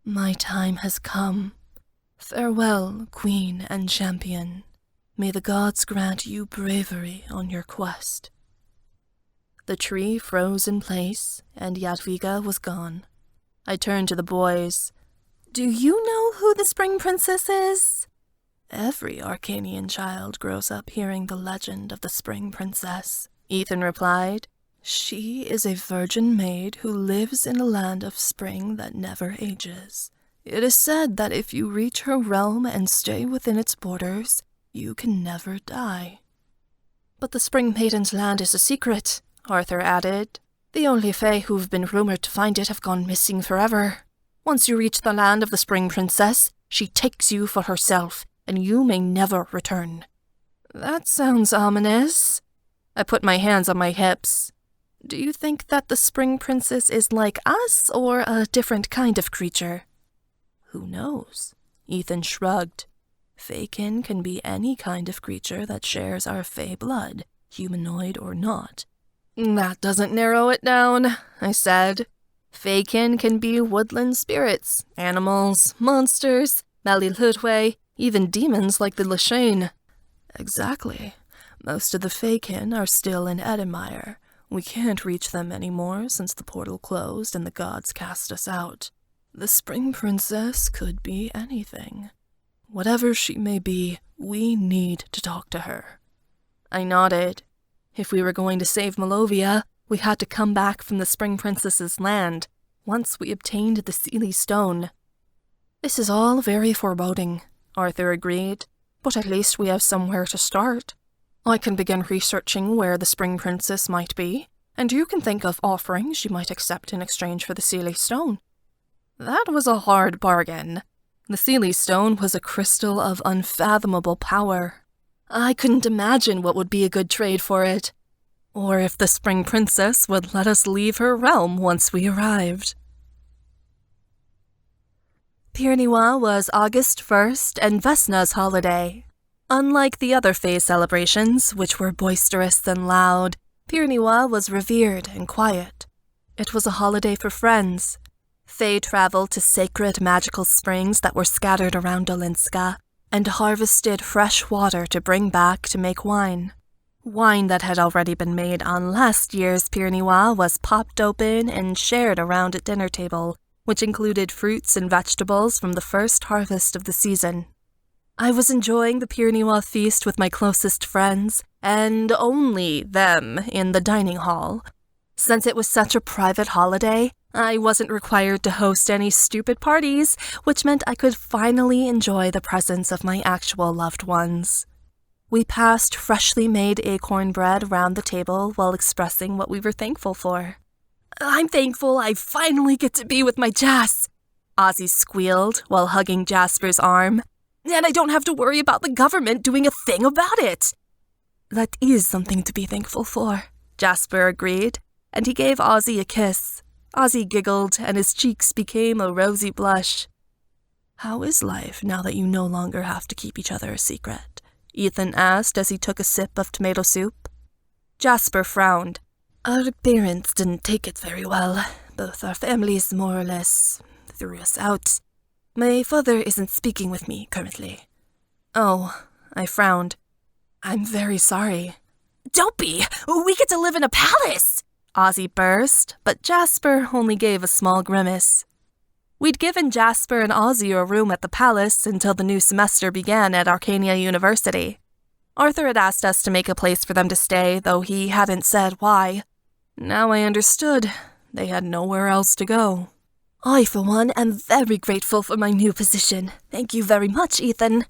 "My time has come. Farewell, Queen and Champion. May the gods grant you bravery on your quest." The tree froze in place, and Jadwiga was gone. I turned to the boys. "Do you know who the Spring Princess is?" "Every Arcanian child grows up hearing the legend of the Spring Princess," Ethan replied. She is a virgin maid who lives in a land of spring that never ages. It is said that if you reach her realm and stay within its borders, you can never die. But the Spring Maiden's land is a secret, Arthur added. The only Fae who've been rumored to find it have gone missing forever. Once you reach the land of the Spring Princess, she takes you for herself, and you may never return. That sounds ominous. I put my hands on my hips. Do you think that the Spring Princess is like us, or a different kind of creature? Who knows? Ethan shrugged. Faekin can be any kind of creature that shares our Fae blood, humanoid or not. That doesn't narrow it down, I said. Faekin can be woodland spirits, animals, monsters, Malilhudwe, even demons like the Lashane. Exactly. Most of the Faekin are still in Edenmire. We can't reach them anymore since the portal closed and the gods cast us out. The Spring Princess could be anything. Whatever she may be, we need to talk to her. I nodded. If we were going to save Malovia, we had to come back from the Spring Princess's land, once we obtained the Seelie Stone. This is all very foreboding, Arthur agreed, but at least we have somewhere to start. I can begin researching where the Spring Princess might be, and you can think of offerings she might accept in exchange for the Seelie Stone. That was a hard bargain. The Seelie Stone was a crystal of unfathomable power. I couldn't imagine what would be a good trade for it, or if the Spring Princess would let us leave her realm once we arrived. Pirniwa was August 1st and Vesna's holiday. Unlike the other Fae celebrations, which were boisterous and loud, Pirniwa was revered and quiet. It was a holiday for friends. Fae traveled to sacred magical springs that were scattered around Dolinska, and harvested fresh water to bring back to make wine. Wine that had already been made on last year's Pirniwa was popped open and shared around a dinner table, which included fruits and vegetables from the first harvest of the season. I was enjoying the Pirniwa feast with my closest friends, and only them, in the dining hall. Since it was such a private holiday, I wasn't required to host any stupid parties, which meant I could finally enjoy the presence of my actual loved ones. We passed freshly made acorn bread around the table while expressing what we were thankful for. I'm thankful I finally get to be with my Jas, Ozzy squealed while hugging Jasper's arm. And I don't have to worry about the government doing a thing about it. That is something to be thankful for, Jasper agreed, and he gave Ozzy a kiss. Ozzy giggled, and his cheeks became a rosy blush. How is life now that you no longer have to keep each other a secret? Ethan asked as he took a sip of tomato soup. Jasper frowned. Our parents didn't take it very well. Both our families more or less threw us out. My father isn't speaking with me currently. Oh, I frowned. I'm very sorry. Don't be! We get to live in a palace! Ozzy burst, but Jasper only gave a small grimace. We'd given Jasper and Ozzy a room at the palace until the new semester began at Arcania University. Arthur had asked us to make a place for them to stay, though he hadn't said why. Now I understood. They had nowhere else to go. I, for one, am very grateful for my new position. Thank you very much, Ethan,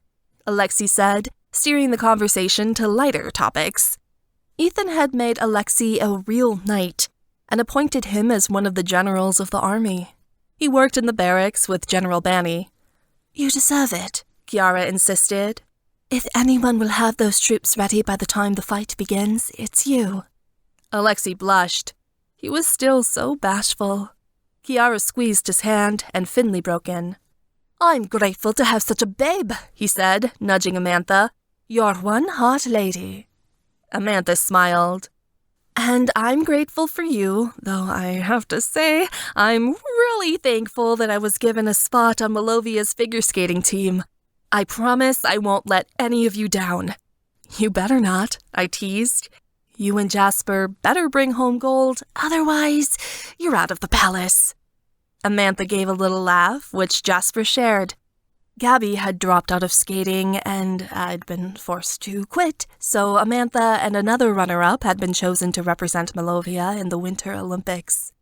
Alexi said, steering the conversation to lighter topics. Ethan had made Alexi a real knight and appointed him as one of the generals of the army. He worked in the barracks with General Banny. You deserve it, Kiara insisted. If anyone will have those troops ready by the time the fight begins, it's you. Alexi blushed. He was still so bashful. Kiara squeezed his hand, and Finley broke in. I'm grateful to have such a babe, he said, nudging Amantha. You're one hot lady. Amantha smiled. And I'm grateful for you, though I have to say, I'm really thankful that I was given a spot on Malovia's figure skating team. I promise I won't let any of you down. You better not, I teased. You and Jasper better bring home gold, otherwise you're out of the palace. Amantha gave a little laugh, which Jasper shared. Gabby had dropped out of skating, and I'd been forced to quit, so Amantha and another runner-up had been chosen to represent Malovia in the Winter Olympics.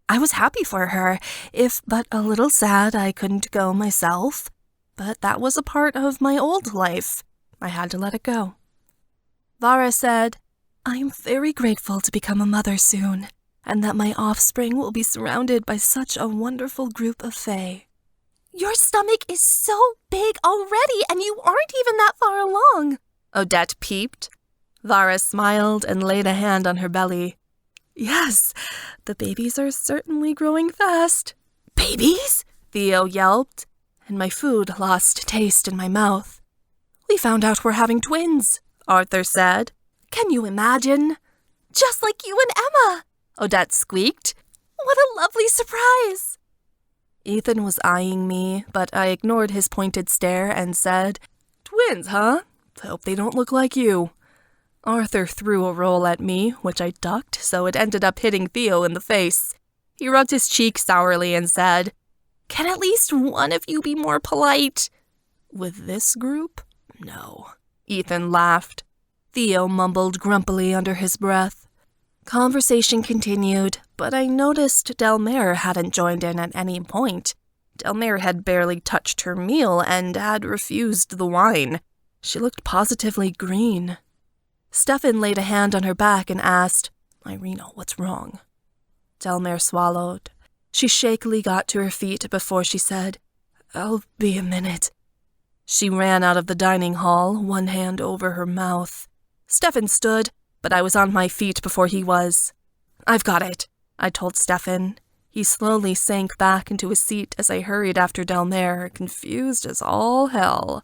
I was happy for her, if but a little sad I couldn't go myself, but that was a part of my old life. I had to let it go. Vara said, "I am very grateful to become a mother soon, and that my offspring will be surrounded by such a wonderful group of fae." Your stomach is so big already, and you aren't even that far along, Odette peeped. Vara smiled and laid a hand on her belly. "Yes, the babies are certainly growing fast." Babies? Theo yelped, and my food lost taste in my mouth. "We found out we're having twins," Arthur said. Can you imagine? Just like you and Emma, Odette squeaked. What a lovely surprise. Ethan was eyeing me, but I ignored his pointed stare and said, "Twins, huh? Hope they don't look like you." Arthur threw a roll at me, which I ducked, so it ended up hitting Theo in the face. He rubbed his cheek sourly and said, "Can at least one of you be more polite?" "With this group? No." Ethan laughed. Theo mumbled grumpily under his breath. Conversation continued, but I noticed Delmare hadn't joined in at any point. Delmare had barely touched her meal and had refused the wine. She looked positively green. Stefan laid a hand on her back and asked, "Irina, what's wrong?" Delmare swallowed. She shakily got to her feet before she said, "I'll be a minute." She ran out of the dining hall, one hand over her mouth. Stefan stood, but I was on my feet before he was. "I've got it," I told Stefan. He slowly sank back into his seat as I hurried after Delmare, confused as all hell.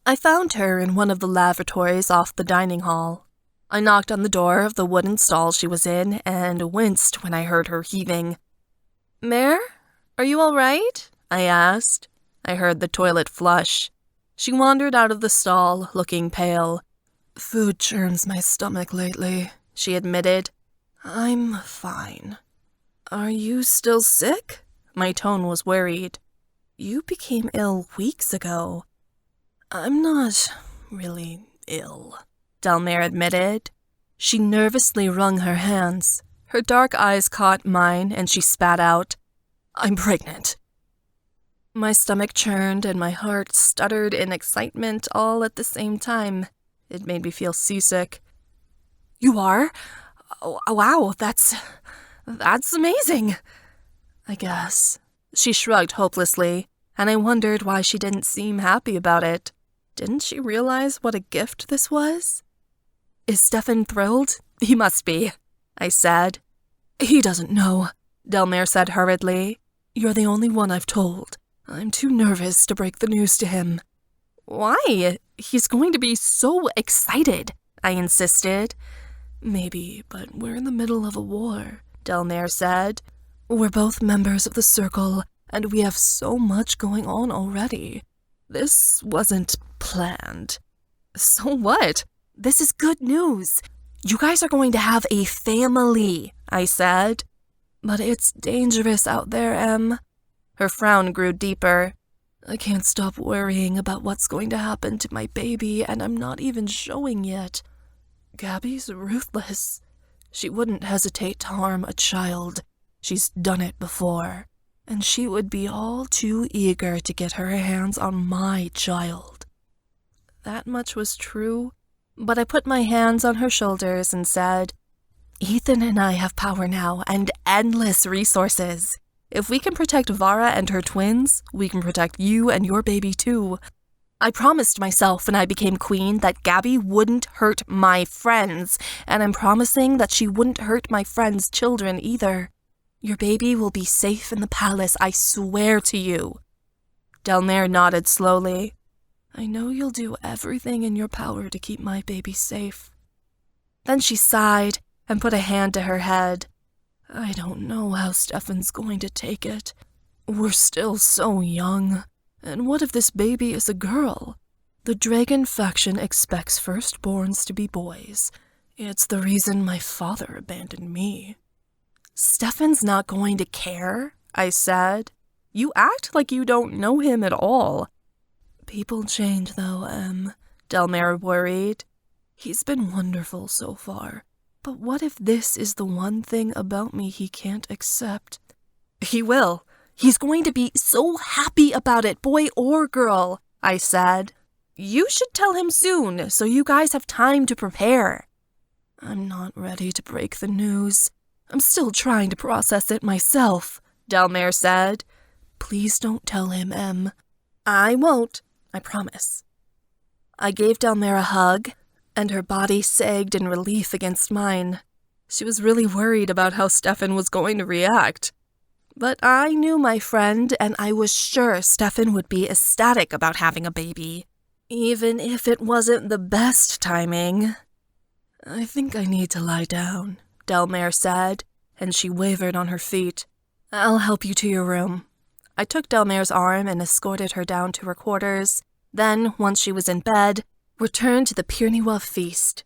I found her in one of the lavatories off the dining hall. I knocked on the door of the wooden stall she was in and winced when I heard her heaving. "Mare, are you all right?" I asked. I heard the toilet flush. She wandered out of the stall, looking pale. "Food churns my stomach lately," she admitted. "I'm fine." "Are you still sick?" My tone was worried. "You became ill weeks ago." "I'm not really ill," Delmare admitted. She nervously wrung her hands. Her dark eyes caught mine, and she spat out, "I'm pregnant." My stomach churned and my heart stuttered in excitement all at the same time. It made me feel seasick. "You are? Oh, wow, that's amazing." "I guess." She shrugged hopelessly, and I wondered why she didn't seem happy about it. Didn't she realize what a gift this was? "Is Stefan thrilled?" "He must be," I said. "He doesn't know," Delmare said hurriedly. "You're the only one I've told. I'm too nervous to break the news to him." "Why? He's going to be so excited," I insisted. "Maybe, but we're in the middle of a war," Delmare said. "We're both members of the Circle, and we have so much going on already. This wasn't planned." "So what? This is good news. You guys are going to have a family," I said. "But it's dangerous out there, Em." Her frown grew deeper. "I can't stop worrying about what's going to happen to my baby, and I'm not even showing yet. Gabby's ruthless. She wouldn't hesitate to harm a child. She's done it before. And she would be all too eager to get her hands on my child." That much was true, but I put my hands on her shoulders and said, "Ethan and I have power now and endless resources. If we can protect Vara and her twins, we can protect you and your baby too. I promised myself when I became queen that Gabby wouldn't hurt my friends, and I'm promising that she wouldn't hurt my friends' children either. Your baby will be safe in the palace, I swear to you." Delmare nodded slowly. "I know you'll do everything in your power to keep my baby safe." Then she sighed and put a hand to her head. "I don't know how Stefan's going to take it. We're still so young. And what if this baby is a girl? The dragon faction expects firstborns to be boys. It's the reason my father abandoned me." "Stefan's not going to care," I said. "You act like you don't know him at all." People change, though, Delmare worried. He's been wonderful so far, but what if this is the one thing about me he can't accept? He will. He's going to be so happy about it, boy or girl, I said. You should tell him soon, so you guys have time to prepare. I'm not ready to break the news. I'm still trying to process it myself, Delmare said. Please don't tell him, Em. I won't, I promise. I gave Delmare a hug, and her body sagged in relief against mine. She was really worried about how Stefan was going to react. But I knew my friend, and I was sure Stefan would be ecstatic about having a baby, even if it wasn't the best timing. I think I need to lie down, Delmare said, and she wavered on her feet. I'll help you to your room. I took Delmare's arm and escorted her down to her quarters, then, once she was in bed, returned to the Pirniwa feast.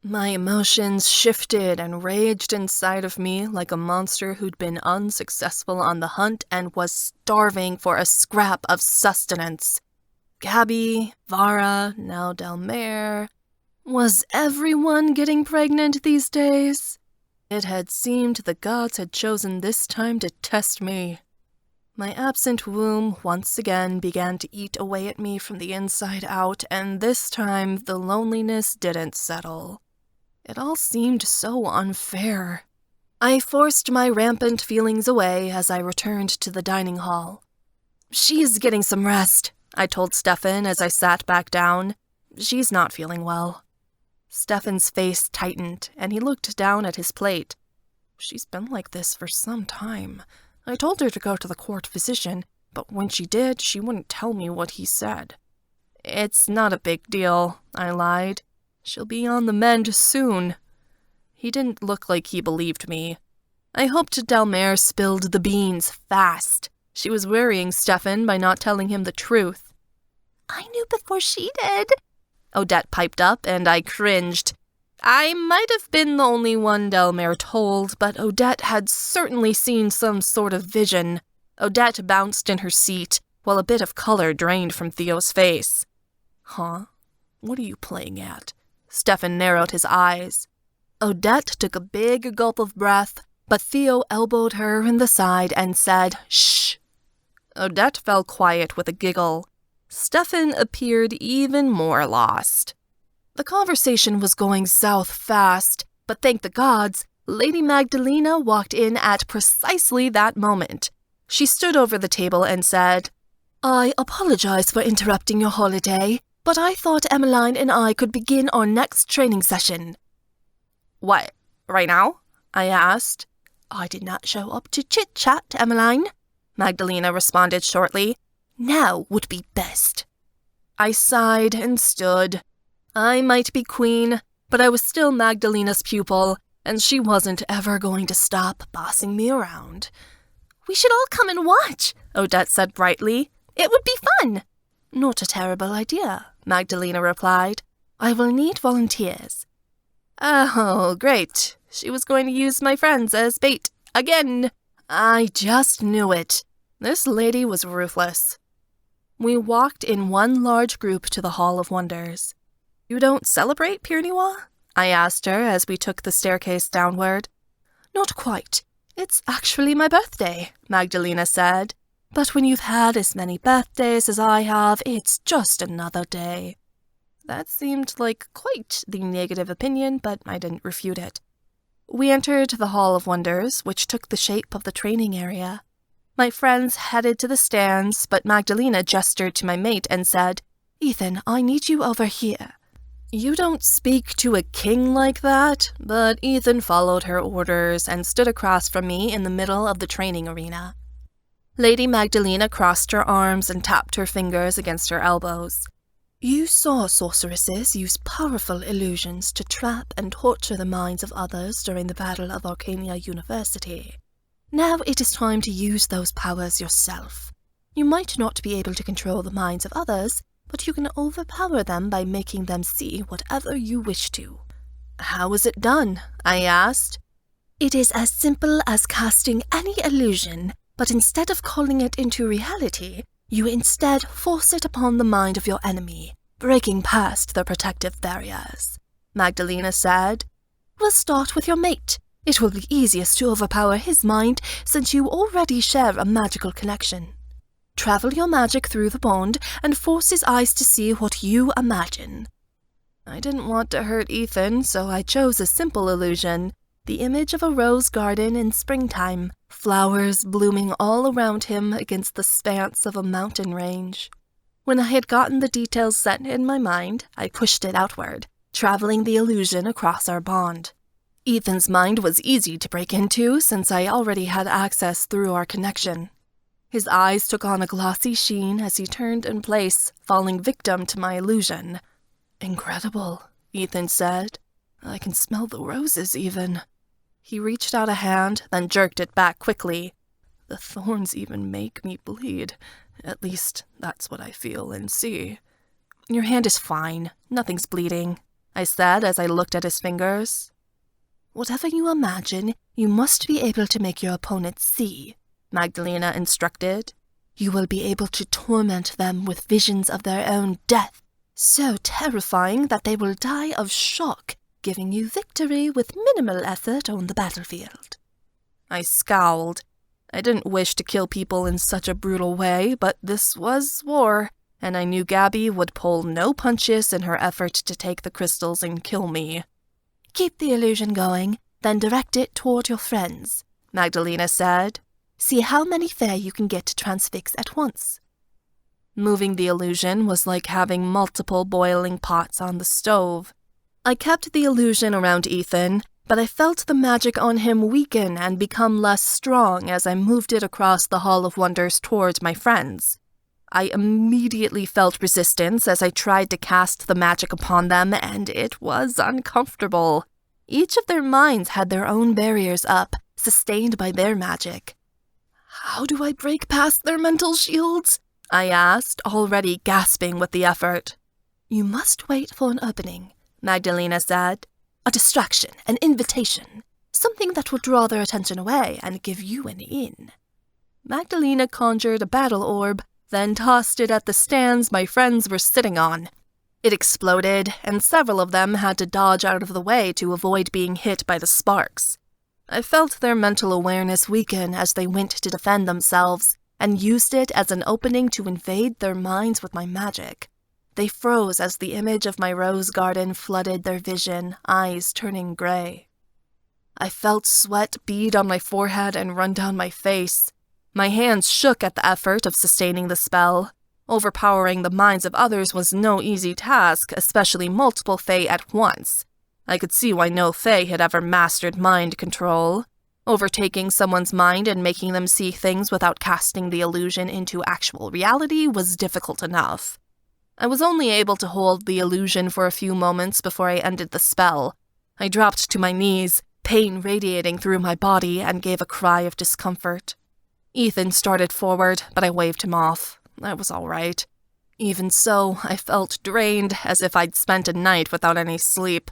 My emotions shifted and raged inside of me like a monster who'd been unsuccessful on the hunt and was starving for a scrap of sustenance. Gabby, Vara, now Delmare. Was everyone getting pregnant these days? It had seemed the gods had chosen this time to test me. My absent womb once again began to eat away at me from the inside out, and this time the loneliness didn't settle. It all seemed so unfair. I forced my rampant feelings away as I returned to the dining hall. She's getting some rest, I told Stefan as I sat back down. She's not feeling well. Stefan's face tightened, and he looked down at his plate. She's been like this for some time. I told her to go to the court physician, but when she did, she wouldn't tell me what he said. It's not a big deal, I lied. She'll be on the mend soon. He didn't look like he believed me. I hoped Delmare spilled the beans fast. She was worrying Stefan by not telling him the truth. I knew before she did, Odette piped up, and I cringed. I might have been the only one Delmare told, but Odette had certainly seen some sort of vision. Odette bounced in her seat, while a bit of color drained from Theo's face. Huh? What are you playing at? Stefan narrowed his eyes. Odette took a big gulp of breath, but Theo elbowed her in the side and said, "Shh." Odette fell quiet with a giggle. Stefan appeared even more lost. The conversation was going south fast, but thank the gods, Lady Magdalena walked in at precisely that moment. She stood over the table and said, I apologize for interrupting your holiday, but I thought Emmeline and I could begin our next training session. What, right now? I asked. I did not show up to chit-chat, Emmeline, Magdalena responded shortly. Now would be best. I sighed and stood. I might be queen, but I was still Magdalena's pupil, and she wasn't ever going to stop bossing me around. We should all come and watch, Odette said brightly. It would be fun. Not a terrible idea, Magdalena replied. I will need volunteers. Oh, great. She was going to use my friends as bait. Again. I just knew it. This lady was ruthless. We walked in one large group to the Hall of Wonders. You don't celebrate Pirniwa? I asked her as we took the staircase downward. Not quite. It's actually my birthday, Magdalena said. But when you've had as many birthdays as I have, it's just another day. That seemed like quite the negative opinion, but I didn't refute it. We entered the Hall of Wonders, which took the shape of the training area. My friends headed to the stands, but Magdalena gestured to my mate and said, Ethan, I need you over here. You don't speak to a king like that, but Ethan followed her orders and stood across from me in the middle of the training arena. Lady Magdalena crossed her arms and tapped her fingers against her elbows. You saw sorceresses use powerful illusions to trap and torture the minds of others during the Battle of Arcania University. Now it is time to use those powers yourself. You might not be able to control the minds of others, but you can overpower them by making them see whatever you wish to. How is it done? I asked. It is as simple as casting any illusion, but instead of calling it into reality, You instead force it upon the mind of your enemy, breaking past the protective barriers," Magdalena said. "We'll start with your mate. It will be easiest to overpower his mind since you already share a magical connection. Travel your magic through the bond and force his eyes to see what you imagine." I didn't want to hurt Ethan, so I chose a simple illusion, the image of a rose garden in springtime, flowers blooming all around him against the expanse of a mountain range. When I had gotten the details set in my mind, I pushed it outward, traveling the illusion across our bond. Ethan's mind was easy to break into since I already had access through our connection. His eyes took on a glossy sheen as he turned in place, falling victim to my illusion. "Incredible," Ethan said. "I can smell the roses even." He reached out a hand, then jerked it back quickly. "The thorns even make me bleed. At least, that's what I feel and see." "Your hand is fine. Nothing's bleeding," I said as I looked at his fingers. "Whatever you imagine, you must be able to make your opponent see," Magdalena instructed. "You will be able to torment them with visions of their own death, so terrifying that they will die of shock, giving you victory with minimal effort on the battlefield." I scowled. I didn't wish to kill people in such a brutal way, but this was war, and I knew Gabby would pull no punches in her effort to take the crystals and kill me. "Keep the illusion going, then direct it toward your friends," Magdalena said. "See how many fae you can get to transfix at once." Moving the illusion was like having multiple boiling pots on the stove. I kept the illusion around Ethan, but I felt the magic on him weaken and become less strong as I moved it across the Hall of Wonders towards my friends. I immediately felt resistance as I tried to cast the magic upon them, and it was uncomfortable. Each of their minds had their own barriers up, sustained by their magic. "How do I break past their mental shields?" I asked, already gasping with the effort. "You must wait for an opening," Magdalena said. "A distraction, an invitation, something that will draw their attention away and give you an in." Magdalena conjured a battle orb, then tossed it at the stands my friends were sitting on. It exploded, and several of them had to dodge out of the way to avoid being hit by the sparks. I felt their mental awareness weaken as they went to defend themselves, and used it as an opening to invade their minds with my magic. They froze as the image of my rose garden flooded their vision, eyes turning gray. I felt sweat bead on my forehead and run down my face. My hands shook at the effort of sustaining the spell. Overpowering the minds of others was no easy task, especially multiple fae at once. I could see why no fae had ever mastered mind control. Overtaking someone's mind and making them see things without casting the illusion into actual reality was difficult enough. I was only able to hold the illusion for a few moments before I ended the spell. I dropped to my knees, pain radiating through my body, and gave a cry of discomfort. Ethan started forward, but I waved him off. I was all right. Even so, I felt drained, as if I'd spent a night without any sleep.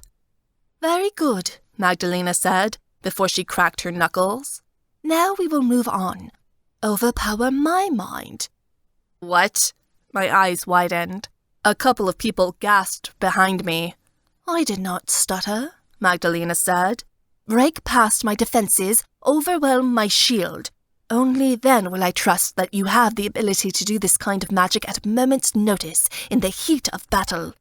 "Very good," Magdalena said, before she cracked her knuckles. "Now we will move on. Overpower my mind." "What?" My eyes widened. A couple of people gasped behind me. "I did not stutter," Magdalena said. "Break past my defenses, overwhelm my shield. Only then will I trust that you have the ability to do this kind of magic at a moment's notice, in the heat of battle."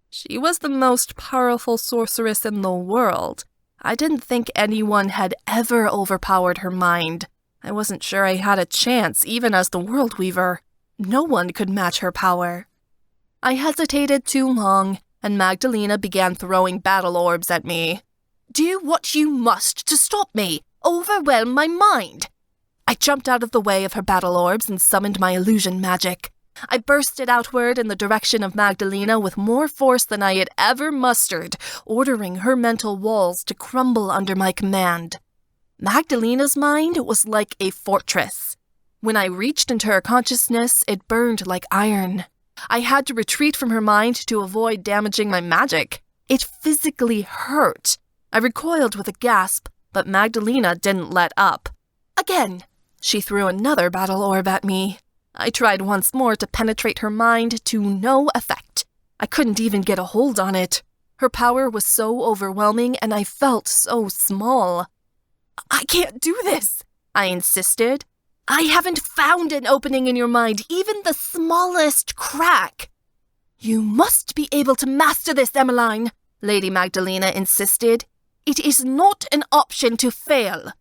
She was the most powerful sorceress in the world. I didn't think anyone had ever overpowered her mind. I wasn't sure I had a chance, even as the World Weaver. No one could match her power. I hesitated too long, and Magdalena began throwing battle orbs at me. "Do what you must to stop me! Overwhelm my mind!" I jumped out of the way of her battle orbs and summoned my illusion magic. I bursted outward in the direction of Magdalena with more force than I had ever mustered, ordering her mental walls to crumble under my command. Magdalena's mind was like a fortress. When I reached into her consciousness, it burned like iron. I had to retreat from her mind to avoid damaging my magic. It physically hurt. I recoiled with a gasp, but Magdalena didn't let up. Again, she threw another battle orb at me. I tried once more to penetrate her mind to no effect. I couldn't even get a hold on it. Her power was so overwhelming and I felt so small. I can't do this, I insisted. I haven't found an opening in your mind, even the smallest crack. You must be able to master this, Emmeline, Lady Magdalena insisted. It is not an option to fail.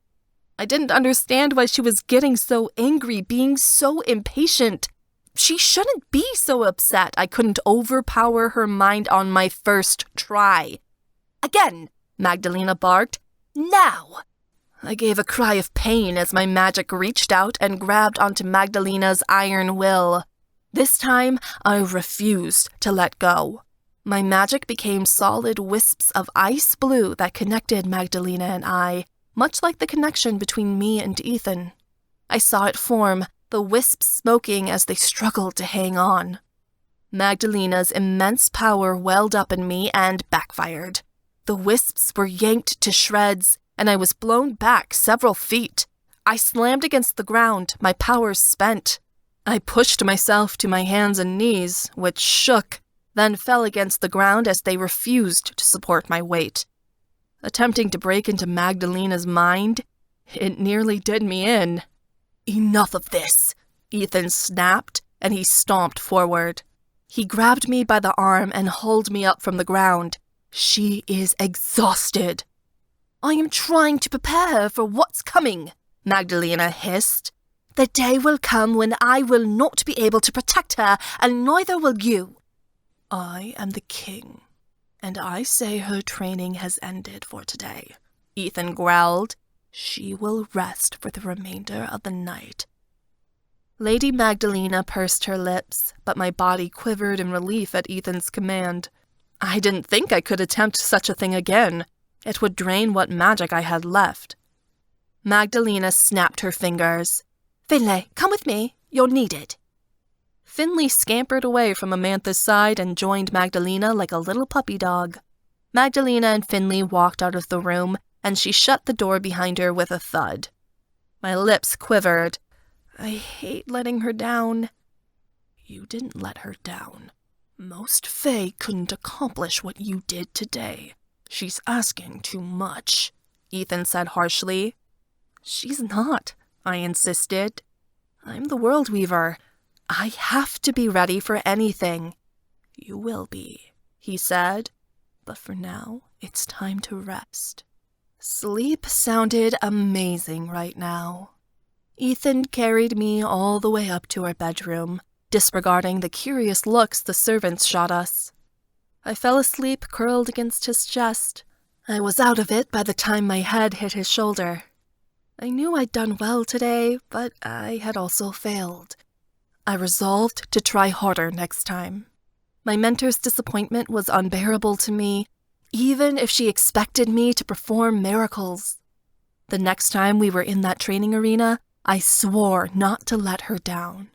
I didn't understand why she was getting so angry, being so impatient. She shouldn't be so upset I couldn't overpower her mind on my first try. Again, Magdalena barked. Now! I gave a cry of pain as my magic reached out and grabbed onto Magdalena's iron will. This time, I refused to let go. My magic became solid wisps of ice blue that connected Magdalena and I, much like the connection between me and Ethan. I saw it form, the wisps smoking as they struggled to hang on. Magdalena's immense power welled up in me and backfired. The wisps were yanked to shreds, and I was blown back several feet. I slammed against the ground, my powers spent. I pushed myself to my hands and knees, which shook, then fell against the ground as they refused to support my weight. Attempting to break into Magdalena's mind, it nearly did me in. Enough of this, Ethan snapped, and he stomped forward. He grabbed me by the arm and hauled me up from the ground. She is exhausted. I am trying to prepare her for what's coming, Magdalena hissed. The day will come when I will not be able to protect her, and neither will you. I am the king, and I say her training has ended for today, Ethan growled. She will rest for the remainder of the night. Lady Magdalena pursed her lips, but my body quivered in relief at Ethan's command. I didn't think I could attempt such a thing again. It would drain what magic I had left. Magdalena snapped her fingers. Finlay, come with me. You're needed. Finlay scampered away from Amantha's side and joined Magdalena like a little puppy dog. Magdalena and Finlay walked out of the room, and she shut the door behind her with a thud. My lips quivered. I hate letting her down. You didn't let her down. Most Fae couldn't accomplish what you did today. She's asking too much, Ethan said harshly. She's not, I insisted. I'm the World Weaver. I have to be ready for anything. You will be, he said. But for now, it's time to rest. Sleep sounded amazing right now. Ethan carried me all the way up to our bedroom, disregarding the curious looks the servants shot us. I fell asleep curled against his chest. I was out of it by the time my head hit his shoulder. I knew I'd done well today, but I had also failed. I resolved to try harder next time. My mentor's disappointment was unbearable to me, even if she expected me to perform miracles. The next time we were in that training arena, I swore not to let her down.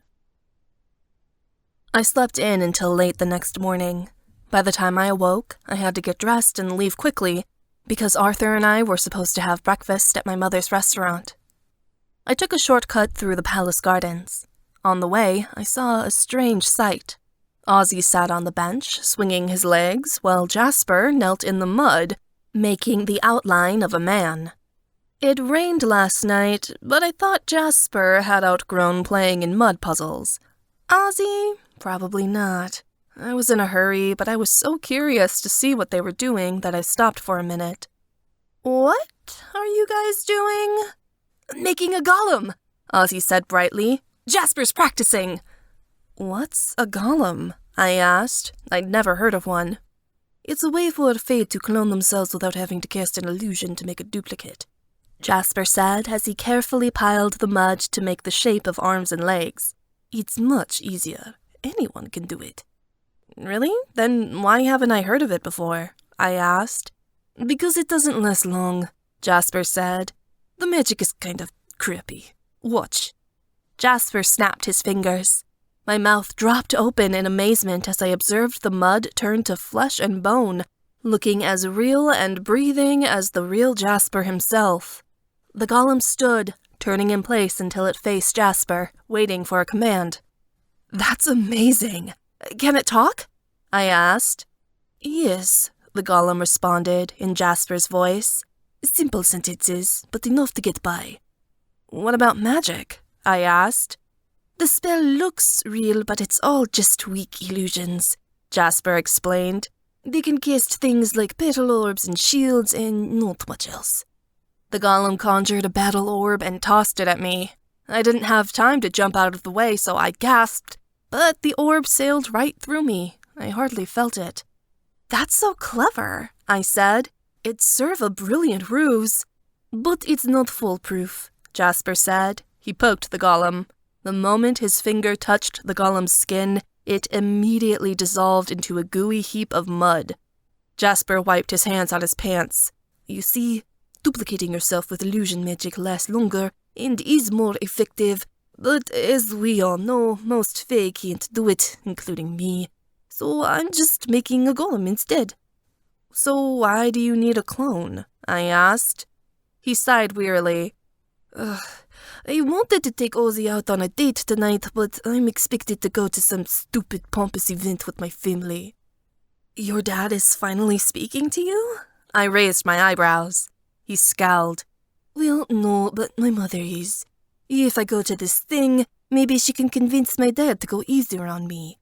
I slept in until late the next morning. By the time I awoke, I had to get dressed and leave quickly, because Arthur and I were supposed to have breakfast at my mother's restaurant. I took a shortcut through the palace gardens. On the way, I saw a strange sight. Ozzy sat on the bench, swinging his legs, while Jasper knelt in the mud, making the outline of a man. It rained last night, but I thought Jasper had outgrown playing in mud puzzles. Ozzy? Probably not. I was in a hurry, but I was so curious to see what they were doing that I stopped for a minute. What are you guys doing? Making a golem, Ozzy said brightly. Jasper's practicing. What's a golem? I asked. I'd never heard of one. It's a way for Fae to clone themselves without having to cast an illusion to make a duplicate, Jasper said as he carefully piled the mud to make the shape of arms and legs. It's much easier. Anyone can do it. Really? Then why haven't I heard of it before? I asked. Because it doesn't last long, Jasper said. The magic is kind of creepy. Watch. Jasper snapped his fingers. My mouth dropped open in amazement as I observed the mud turn to flesh and bone, looking as real and breathing as the real Jasper himself. The golem stood, turning in place until it faced Jasper, waiting for a command. That's amazing. Can it talk? I asked. Yes, the golem responded in Jasper's voice. Simple sentences, but enough to get by. What about magic? I asked. The spell looks real, but it's all just weak illusions, Jasper explained. They can cast things like battle orbs and shields and not much else. The golem conjured a battle orb and tossed it at me. I didn't have time to jump out of the way, so I gasped, but the orb sailed right through me. I hardly felt it. That's so clever, I said. It'd serve a brilliant ruse. But it's not foolproof, Jasper said. He poked the golem. The moment his finger touched the golem's skin, it immediately dissolved into a gooey heap of mud. Jasper wiped his hands on his pants. You see, duplicating yourself with illusion magic lasts longer and is more effective, but as we all know, most Fae can't do it, including me. So I'm just making a golem instead. So why do you need a clone? I asked. He sighed wearily. I wanted to take Ozzy out on a date tonight, but I'm expected to go to some stupid pompous event with my family. Your dad is finally speaking to you? I raised my eyebrows. He scowled. Well, no, but my mother is. If I go to this thing, maybe she can convince my dad to go easier on me.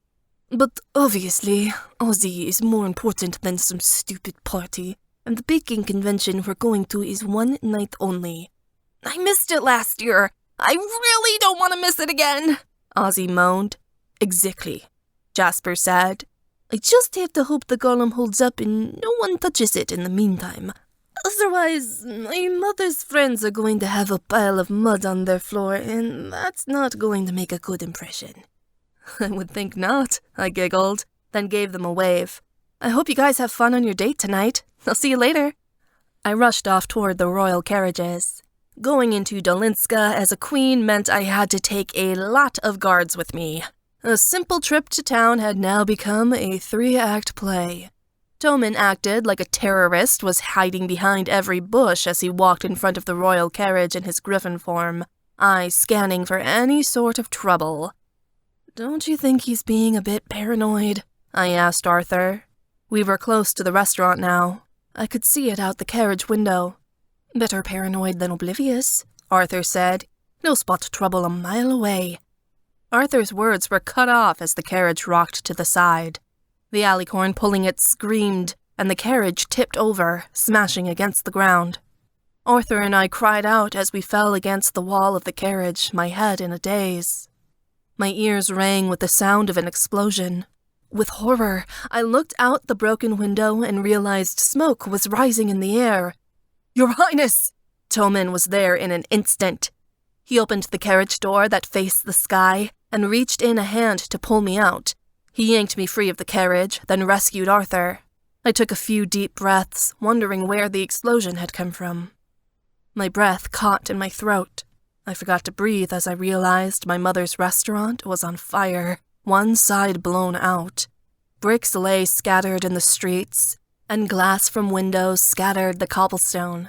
But obviously, Ozzy is more important than some stupid party, and the baking convention we're going to is one night only. I missed it last year. I really don't want to miss it again, Ozzy moaned. Exactly, Jasper said. I just have to hope the golem holds up and no one touches it in the meantime. Otherwise, my mother's friends are going to have a pile of mud on their floor, and that's not going to make a good impression. I would think not, I giggled, then gave them a wave. I hope you guys have fun on your date tonight. I'll see you later. I rushed off toward the royal carriages. Going into Dolinska as a queen meant I had to take a lot of guards with me. A simple trip to town had now become a 3-act play. Toman acted like a terrorist was hiding behind every bush as he walked in front of the royal carriage in his griffin form, eyes scanning for any sort of trouble. Don't you think he's being a bit paranoid? I asked Arthur. We were close to the restaurant now. I could see it out the carriage window. Better paranoid than oblivious, Arthur said. He'll spot trouble a mile away. Arthur's words were cut off as the carriage rocked to the side. The alicorn pulling it screamed, and the carriage tipped over, smashing against the ground. Arthur and I cried out as we fell against the wall of the carriage, my head in a daze. My ears rang with the sound of an explosion. With horror, I looked out the broken window and realized smoke was rising in the air. Your Highness! Toman was there in an instant. He opened the carriage door that faced the sky and reached in a hand to pull me out. He yanked me free of the carriage, then rescued Arthur. I took a few deep breaths, wondering where the explosion had come from. My breath caught in my throat. I forgot to breathe as I realized my mother's restaurant was on fire, one side blown out. Bricks lay scattered in the streets, and glass from windows scattered the cobblestone.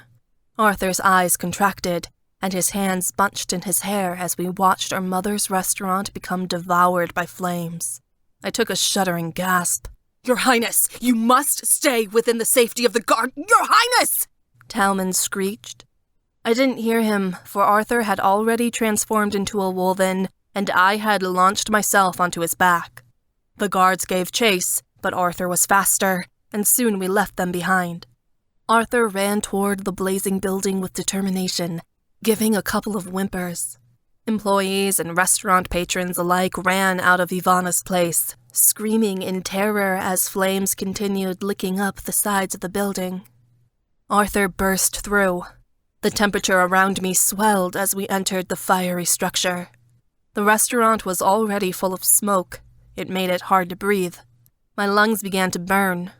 Arthur's eyes contracted, and his hands bunched in his hair as we watched our mother's restaurant become devoured by flames. I took a shuddering gasp. Your Highness, you must stay within the safety of the guard. Your Highness! Talman screeched. I didn't hear him, for Arthur had already transformed into a wolven, and I had launched myself onto his back. The guards gave chase, but Arthur was faster, and soon we left them behind. Arthur ran toward the blazing building with determination, giving a couple of whimpers. Employees and restaurant patrons alike ran out of Ivana's place, screaming in terror as flames continued licking up the sides of the building. Arthur burst through. The temperature around me swelled as we entered the fiery structure. The restaurant was already full of smoke. It made it hard to breathe. My lungs began to burn.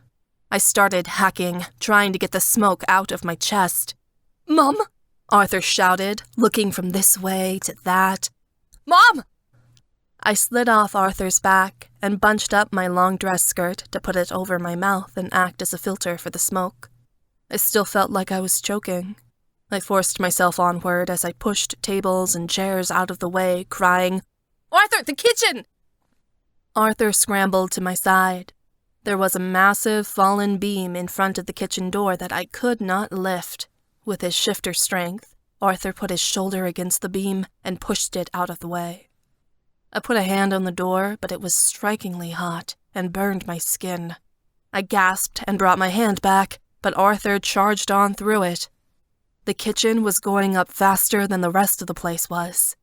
I started hacking, trying to get the smoke out of my chest. "Mom!" Arthur shouted, looking from this way to that. "Mom!" I slid off Arthur's back and bunched up my long dress skirt to put it over my mouth and act as a filter for the smoke. I still felt like I was choking. I forced myself onward as I pushed tables and chairs out of the way, crying, "Arthur, the kitchen!" Arthur scrambled to my side. There was a massive fallen beam in front of the kitchen door that I could not lift. With his shifter strength, Arthur put his shoulder against the beam and pushed it out of the way. I put a hand on the door, but it was strikingly hot and burned my skin. I gasped and brought my hand back, but Arthur charged on through it. The kitchen was going up faster than the rest of the place was.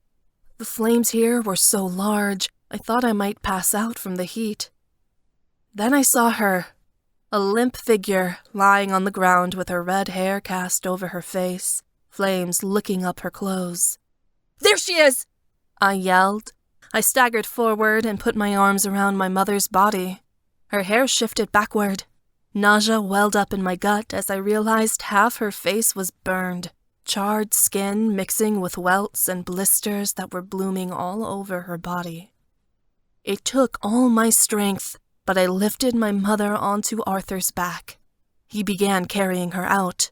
The flames here were so large, I thought I might pass out from the heat. Then I saw her, a limp figure lying on the ground with her red hair cast over her face, flames licking up her clothes. "There she is!" I yelled. I staggered forward and put my arms around my mother's body. Her hair shifted backward. Nausea welled up in my gut as I realized half her face was burned, charred skin mixing with welts and blisters that were blooming all over her body. It took all my strength, but I lifted my mother onto Arthur's back. He began carrying her out.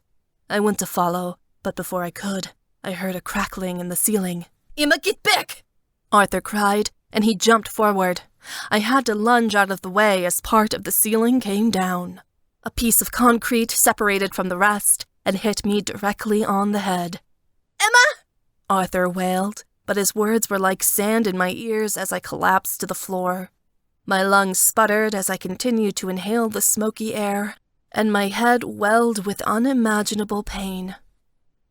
I went to follow, but before I could, I heard a crackling in the ceiling. "Emma, get back!" Arthur cried, and he jumped forward. I had to lunge out of the way as part of the ceiling came down. A piece of concrete separated from the rest and hit me directly on the head. "Emma!" Arthur wailed, but his words were like sand in my ears as I collapsed to the floor. My lungs sputtered as I continued to inhale the smoky air, and my head welled with unimaginable pain.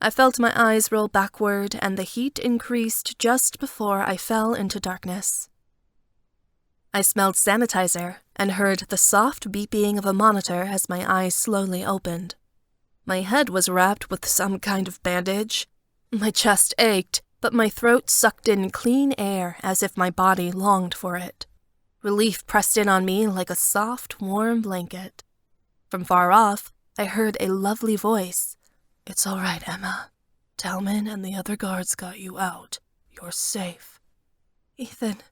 I felt my eyes roll backward, and the heat increased just before I fell into darkness. I smelled sanitizer and heard the soft beeping of a monitor as my eyes slowly opened. My head was wrapped with some kind of bandage. My chest ached, but my throat sucked in clean air as if my body longed for it. Relief pressed in on me like a soft, warm blanket. From far off, I heard a lovely voice. "It's all right, Emma. Talman and the other guards got you out. You're safe." "Ethan."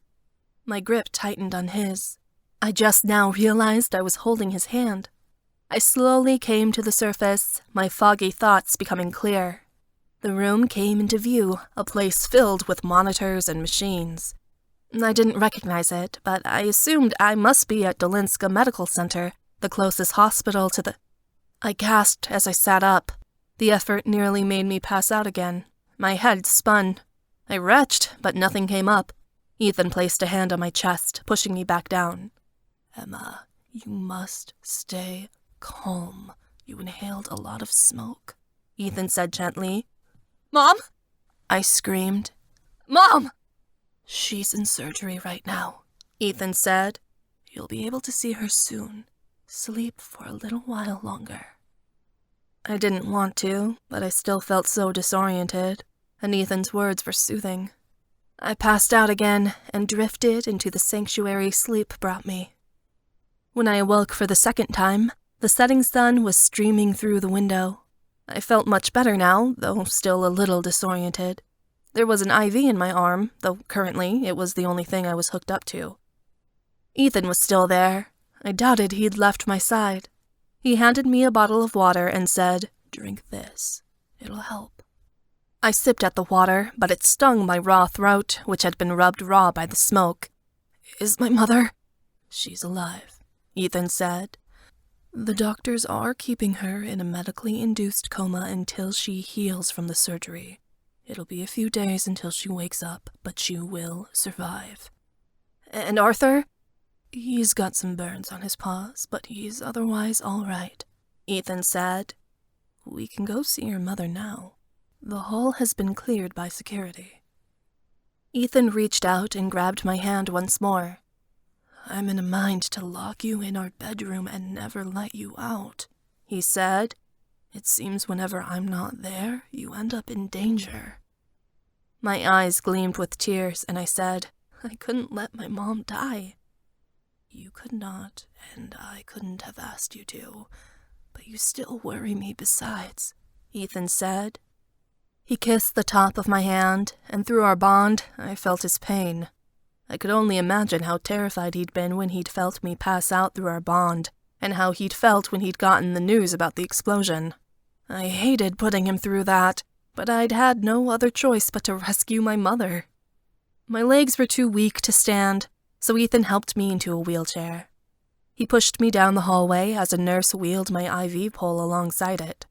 My grip tightened on his. I just now realized I was holding his hand. I slowly came to the surface, my foggy thoughts becoming clear. The room came into view, a place filled with monitors and machines. I didn't recognize it, but I assumed I must be at Dolinska Medical Center, the closest hospital to the... I gasped as I sat up. The effort nearly made me pass out again. My head spun. I retched, but nothing came up. Ethan placed a hand on my chest, pushing me back down. "Emma, you must stay calm. You inhaled a lot of smoke," Ethan said gently. "Mom?" I screamed. "Mom!" "She's in surgery right now," Ethan said. "You'll be able to see her soon. Sleep for a little while longer." I didn't want to, but I still felt so disoriented, and Ethan's words were soothing. I passed out again and drifted into the sanctuary sleep brought me. When I awoke for the second time, the setting sun was streaming through the window. I felt much better now, though still a little disoriented. There was an IV in my arm, though currently it was the only thing I was hooked up to. Ethan was still there. I doubted he'd left my side. He handed me a bottle of water and said, "Drink this. It'll help." I sipped at the water, but it stung my raw throat, which had been rubbed raw by the smoke. "Is my mother?" "She's alive," Ethan said. "The doctors are keeping her in a medically induced coma until she heals from the surgery. It'll be a few days until she wakes up, but she will survive." "And Arthur?" "He's got some burns on his paws, but he's otherwise all right," Ethan said. "We can go see your mother now. The hall has been cleared by security." Ethan reached out and grabbed my hand once more. "I'm in a mind to lock you in our bedroom and never let you out," he said. "It seems whenever I'm not there, you end up in danger." My eyes gleamed with tears, and I said, "I couldn't let my mom die." "You could not, and I couldn't have asked you to, but you still worry me besides," Ethan said. He kissed the top of my hand, and through our bond, I felt his pain. I could only imagine how terrified he'd been when he'd felt me pass out through our bond, and how he'd felt when he'd gotten the news about the explosion. I hated putting him through that, but I'd had no other choice but to rescue my mother. My legs were too weak to stand. so Ethan helped me into a wheelchair. He pushed me down the hallway as a nurse wheeled my IV pole alongside it.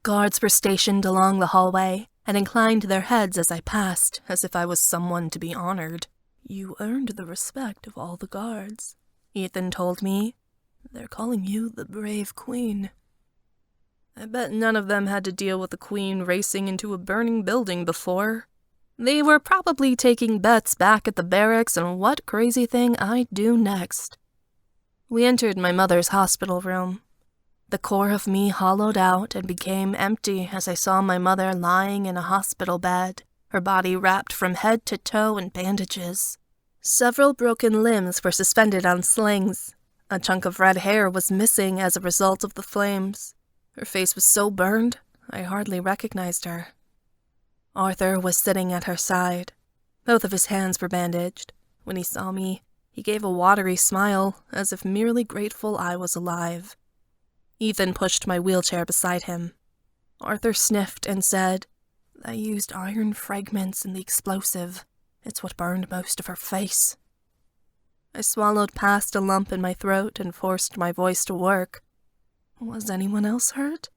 Guards were stationed along the hallway and inclined their heads as I passed, as if I was someone to be honored. "You earned the respect of all the guards," Ethan told me. "They're calling you the brave queen." I bet none of them had to deal with the queen racing into a burning building before. They were probably taking bets back at the barracks on what crazy thing I'd do next. We entered my mother's hospital room. The core of me hollowed out and became empty as I saw my mother lying in a hospital bed, her body wrapped from head to toe in bandages. Several broken limbs were suspended on slings. A chunk of red hair was missing as a result of the flames. Her face was so burned, I hardly recognized her. Arthur was sitting at her side. Both of his hands were bandaged. When he saw me, he gave a watery smile, as if merely grateful I was alive. Ethan pushed my wheelchair beside him. Arthur sniffed and said, "I used iron fragments in the explosive. It's what burned most of her face." I swallowed past a lump in my throat and forced my voice to work. "Was anyone else hurt?"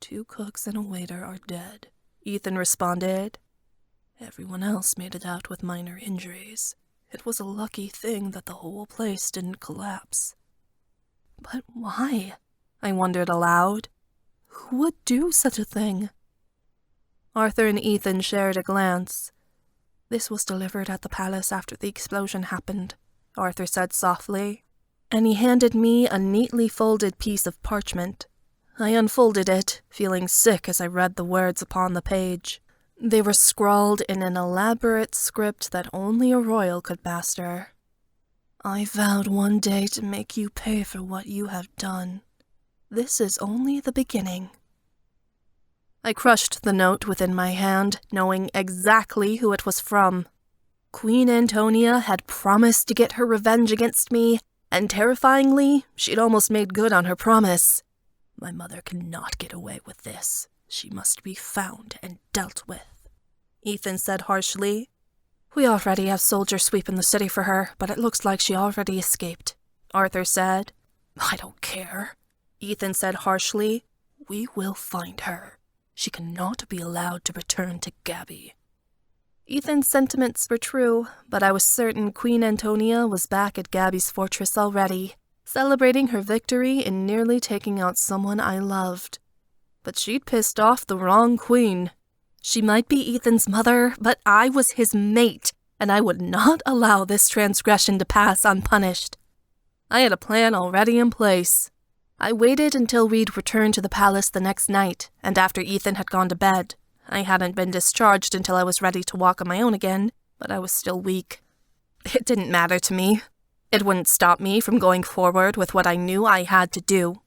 "2 cooks and a waiter are dead," Ethan responded. "Everyone else made it out with minor injuries. It was a lucky thing that the whole place didn't collapse." "But why?" I wondered aloud. "Who would do such a thing?" Arthur and Ethan shared a glance. "This was delivered at the palace after the explosion happened," Arthur said softly, and he handed me a neatly folded piece of parchment. I unfolded it, feeling sick as I read the words upon the page. They were scrawled in an elaborate script that only a royal could master. "I vowed one day to make you pay for what you have done. This is only the beginning." I crushed the note within my hand, knowing exactly who it was from. Queen Antonia had promised to get her revenge against me, and terrifyingly, she'd almost made good on her promise. My mother cannot get away with this. She must be found and dealt with, Ethan said harshly. "We already have soldiers sweeping the city for her, but it looks like she already escaped," Arthur said. "I don't care," Ethan said harshly. "We will find her. She cannot be allowed to return to Gabby." Ethan's sentiments were true, but I was certain Queen Antonia was back at Gabby's fortress already, celebrating her victory in nearly taking out someone I loved. But she'd pissed off the wrong queen. She might be Ethan's mother, but I was his mate, and I would not allow this transgression to pass unpunished. I had a plan already in place. I waited until we'd returned to the palace the next night, and after Ethan had gone to bed. I hadn't been discharged until I was ready to walk on my own again, but I was still weak. It didn't matter to me. It wouldn't stop me from going forward with what I knew I had to do.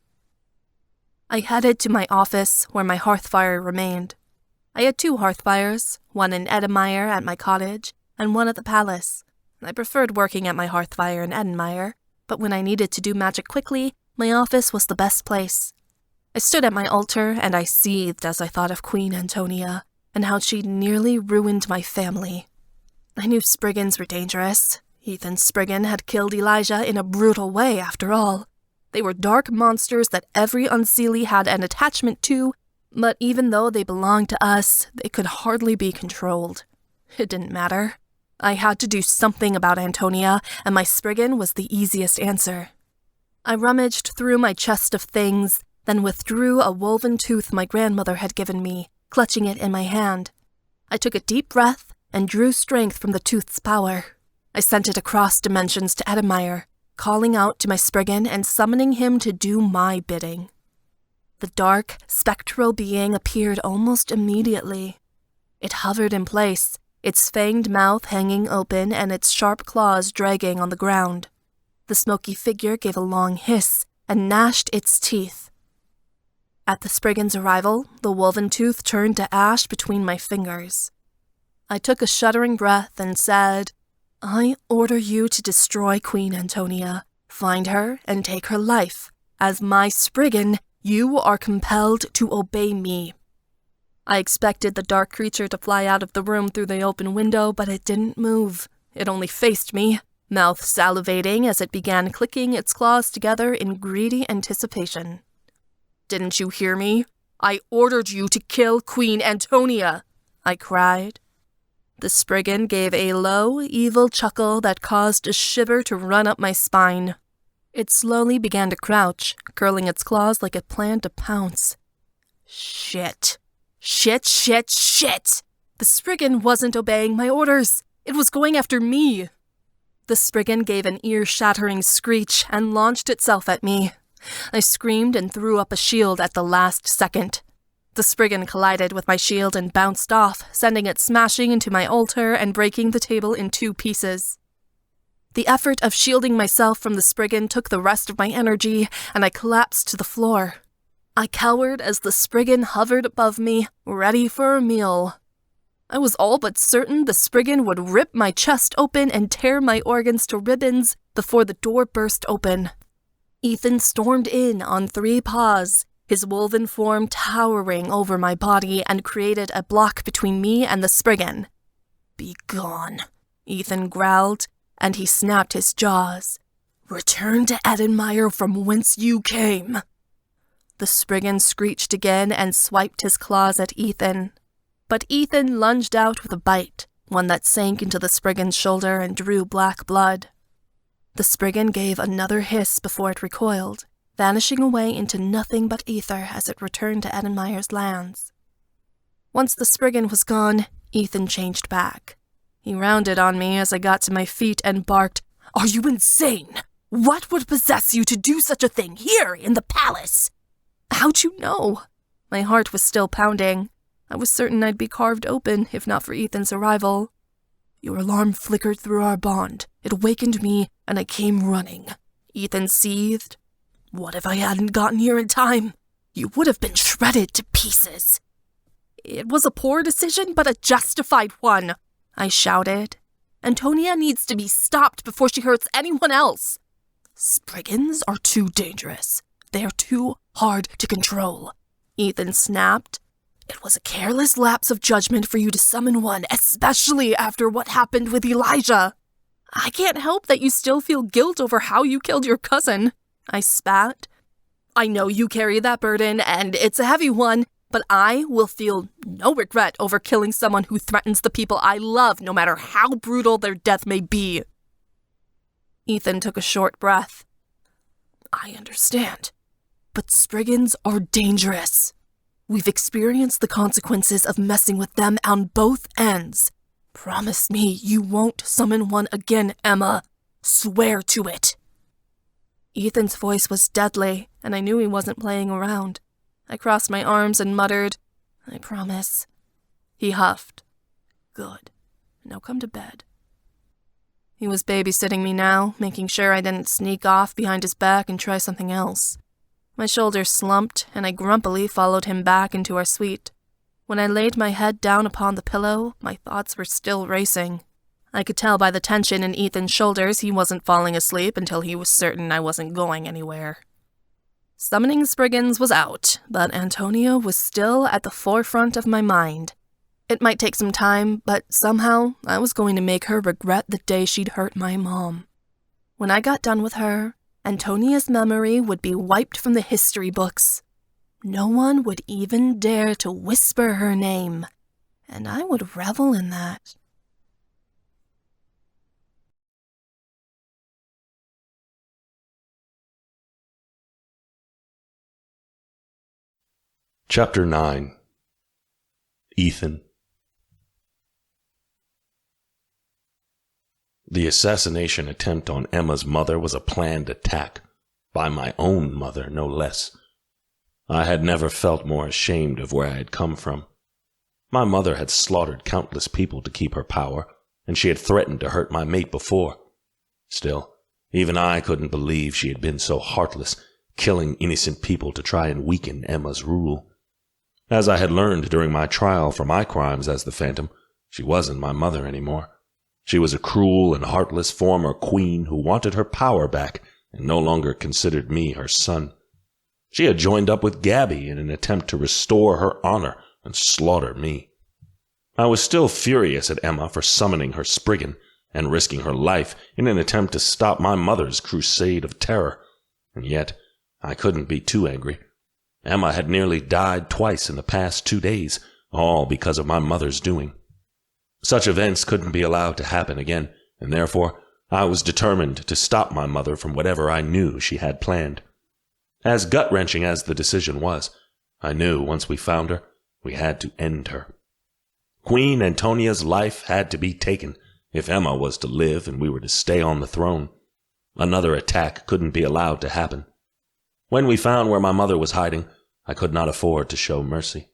I headed to my office, where my hearth fire remained. I had 2 hearth fires, one in Edenmire at my cottage, and one at the palace. I preferred working at my hearth fire in Edenmire, but when I needed to do magic quickly, my office was the best place. I stood at my altar, and I seethed as I thought of Queen Antonia, and how she'd nearly ruined my family. I knew Spriggans were dangerous. Ethan Spriggan had killed Elijah in a brutal way, after all. They were dark monsters that every Unseelie had an attachment to, but even though they belonged to us, they could hardly be controlled. It didn't matter. I had to do something about Antonia, and my Spriggan was the easiest answer. I rummaged through my chest of things, then withdrew a woven tooth my grandmother had given me, clutching it in my hand. I took a deep breath and drew strength from the tooth's power. I sent it across dimensions to Edenmire, calling out to my Spriggan and summoning him to do my bidding. The dark, spectral being appeared almost immediately. It hovered in place, its fanged mouth hanging open and its sharp claws dragging on the ground. The smoky figure gave a long hiss and gnashed its teeth. At the Spriggan's arrival, the woven tooth turned to ash between my fingers. I took a shuddering breath and said, "I order you to destroy Queen Antonia, find her, and take her life. As my Spriggan, you are compelled to obey me." I expected the dark creature to fly out of the room through the open window, but it didn't move. It only faced me. mouth salivating as it began clicking its claws together in greedy anticipation. "Didn't you hear me? I ordered you to kill Queen Antonia," I cried. The Spriggan gave a low, evil chuckle that caused a shiver to run up my spine. It slowly began to crouch, curling its claws like it planned to pounce. Shit. Shit, shit, shit! The Spriggan wasn't obeying my orders. It was going after me. The Spriggan gave an ear-shattering screech and launched itself at me. I screamed and threw up a shield at the last second. The Spriggan collided with my shield and bounced off, sending it smashing into my altar and breaking the table in 2 pieces. The effort of shielding myself from the Spriggan took the rest of my energy, and I collapsed to the floor. I cowered as the Spriggan hovered above me, ready for a meal. I was all but certain the Spriggan would rip my chest open and tear my organs to ribbons before the door burst open. Ethan stormed in on 3 paws, his woven form towering over my body, and created a block between me and the Spriggan. "Be gone," Ethan growled, and he snapped his jaws. "Return to Edenmire from whence you came." The Spriggan screeched again and swiped his claws at Ethan. But Ethan lunged out with a bite, one that sank into the Spriggan's shoulder and drew black blood. The Spriggan gave another hiss before it recoiled, vanishing away into nothing but ether as it returned to Edenmire's lands. Once the Spriggan was gone, Ethan changed back. He rounded on me as I got to my feet and barked, "Are you insane? What would possess you to do such a thing here in the palace?" "How'd you know?" My heart was still pounding. I was certain I'd be carved open if not for Ethan's arrival. "Your alarm flickered through our bond. It awakened me, and I came running." Ethan seethed. "What if I hadn't gotten here in time? You would have been shredded to pieces." "It was a poor decision, but a justified one," I shouted. "Antonia needs to be stopped before she hurts anyone else." "Spriggans are too dangerous. They're too hard to control," Ethan snapped. "It was a careless lapse of judgment for you to summon one, especially after what happened with Elijah." "I can't help that you still feel guilt over how you killed your cousin," I spat. "I know you carry that burden, and it's a heavy one, but I will feel no regret over killing someone who threatens the people I love, no matter how brutal their death may be." Ethan took a short breath. "I understand, but Spriggans are dangerous. We've experienced the consequences of messing with them on both ends. Promise me you won't summon one again, Emma. Swear to it." Ethan's voice was deadly, and I knew he wasn't playing around. I crossed my arms and muttered, "I promise." He huffed. "Good. Now come to bed." He was babysitting me now, making sure I didn't sneak off behind his back and try something else. My shoulders slumped, and I grumpily followed him back into our suite. When I laid my head down upon the pillow, my thoughts were still racing. I could tell by the tension in Ethan's shoulders he wasn't falling asleep until he was certain I wasn't going anywhere. Summoning Spriggans was out, but Antonia was still at the forefront of my mind. It might take some time, but somehow I was going to make her regret the day she'd hurt my mom. When I got done with her, Antonia's memory would be wiped from the history books. No one would even dare to whisper her name, and I would revel in that. Chapter 9. Ethan. The assassination attempt on Emma's mother was a planned attack, by my own mother, no less. I had never felt more ashamed of where I had come from. My mother had slaughtered countless people to keep her power, and she had threatened to hurt my mate before. Still, even I couldn't believe she had been so heartless, killing innocent people to try and weaken Emma's rule. As I had learned during my trial for my crimes as the Phantom, she wasn't my mother anymore. She was a cruel and heartless former queen who wanted her power back and no longer considered me her son. She had joined up with Gabby in an attempt to restore her honor and slaughter me. I was still furious at Emma for summoning her Spriggan, and risking her life in an attempt to stop my mother's crusade of terror. And yet, I couldn't be too angry. Emma had nearly died twice in the past 2 days, all because of my mother's doing. Such events couldn't be allowed to happen again, and therefore I was determined to stop my mother from whatever I knew she had planned. As gut-wrenching as the decision was, I knew once we found her, we had to end her. Queen Antonia's life had to be taken if Emma was to live and we were to stay on the throne. Another attack couldn't be allowed to happen. When we found where my mother was hiding, I could not afford to show mercy.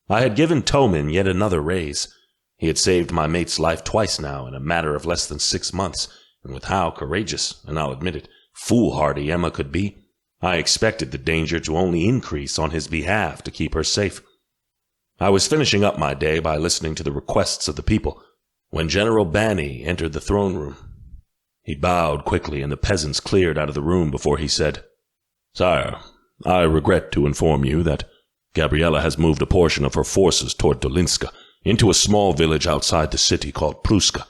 I had given Tomin yet another raise. He had saved my mate's life twice now in a matter of less than 6 months, and with how courageous, and I'll admit it, foolhardy Emma could be, I expected the danger to only increase on his behalf to keep her safe. I was finishing up my day by listening to the requests of the people when General Bani entered the throne room. He bowed quickly, and the peasants cleared out of the room before he said, "Sire, I regret to inform you that Gabriella has moved a portion of her forces toward Dolinska into a small village outside the city called Pruska.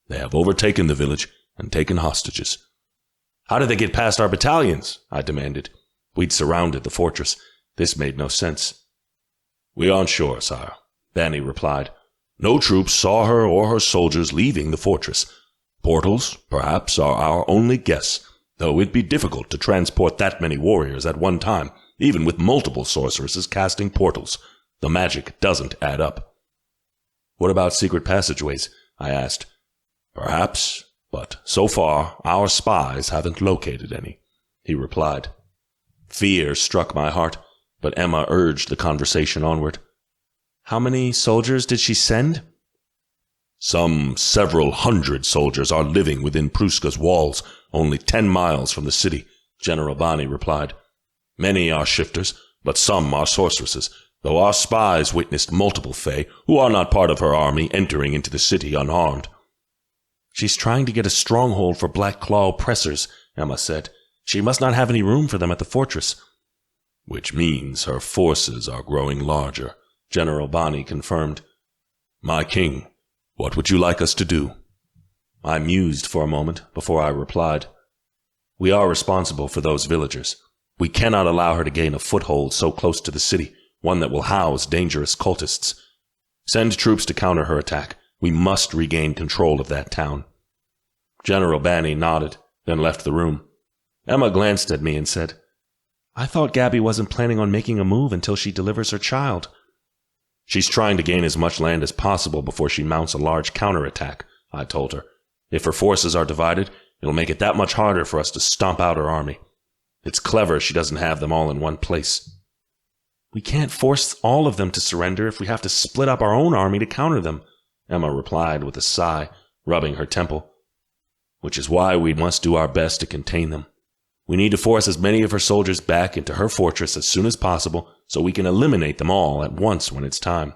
They have overtaken the village and taken hostages." "How did they get past our battalions?" I demanded. We'd surrounded the fortress. This made no sense. "We aren't sure, sire," Bani replied. "No troops saw her or her soldiers leaving the fortress. Portals, perhaps, are our only guess, though it'd be difficult to transport that many warriors at one time, even with multiple sorceresses casting portals. The magic doesn't add up." "What about secret passageways?" I asked. "Perhaps, but so far our spies haven't located any," he replied. Fear struck my heart, but Emma urged the conversation onward. "How many soldiers did she send?" "Some several hundred soldiers are living within Pruska's walls, only 10 miles from the city," General Bani replied. "Many are shifters, but some are sorceresses, though our spies witnessed multiple Fae who are not part of her army entering into the city unharmed." "She's trying to get a stronghold for Black Claw oppressors," Emma said. "She must not have any room for them at the fortress." "Which means her forces are growing larger," General Bani confirmed. "My king, what would you like us to do?" I mused for a moment before I replied. "We are responsible for those villagers. We cannot allow her to gain a foothold so close to the city, one that will house dangerous cultists. Send troops to counter her attack. We must regain control of that town." General Bani nodded, then left the room. Emma glanced at me and said, "I thought Gabby wasn't planning on making a move until she delivers her child." "She's trying to gain as much land as possible before she mounts a large counterattack," I told her. "If her forces are divided, it'll make it that much harder for us to stomp out her army. It's clever she doesn't have them all in one place." "We can't force all of them to surrender if we have to split up our own army to counter them," Emma replied with a sigh, rubbing her temple. "Which is why we must do our best to contain them. We need to force as many of her soldiers back into her fortress as soon as possible so we can eliminate them all at once when it's time."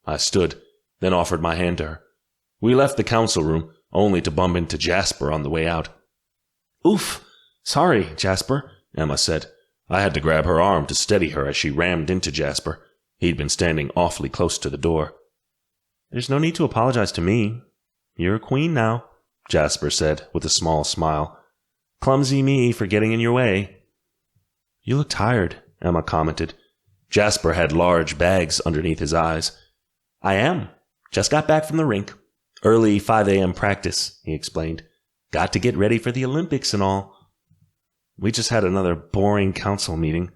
I stood, then offered my hand to her. We left the council room, only to bump into Jasper on the way out. "Oof! Sorry, Jasper," Emma said. I had to grab her arm to steady her as she rammed into Jasper. He'd been standing awfully close to the door. "There's no need to apologize to me. You're a queen now," Jasper said with a small smile. "Clumsy me for getting in your way." "You look tired," Emma commented. Jasper had large bags underneath his eyes. "I am. Just got back from the rink. Early 5 a.m. practice," he explained. "Got to get ready for the Olympics and all." "We just had another boring council meeting."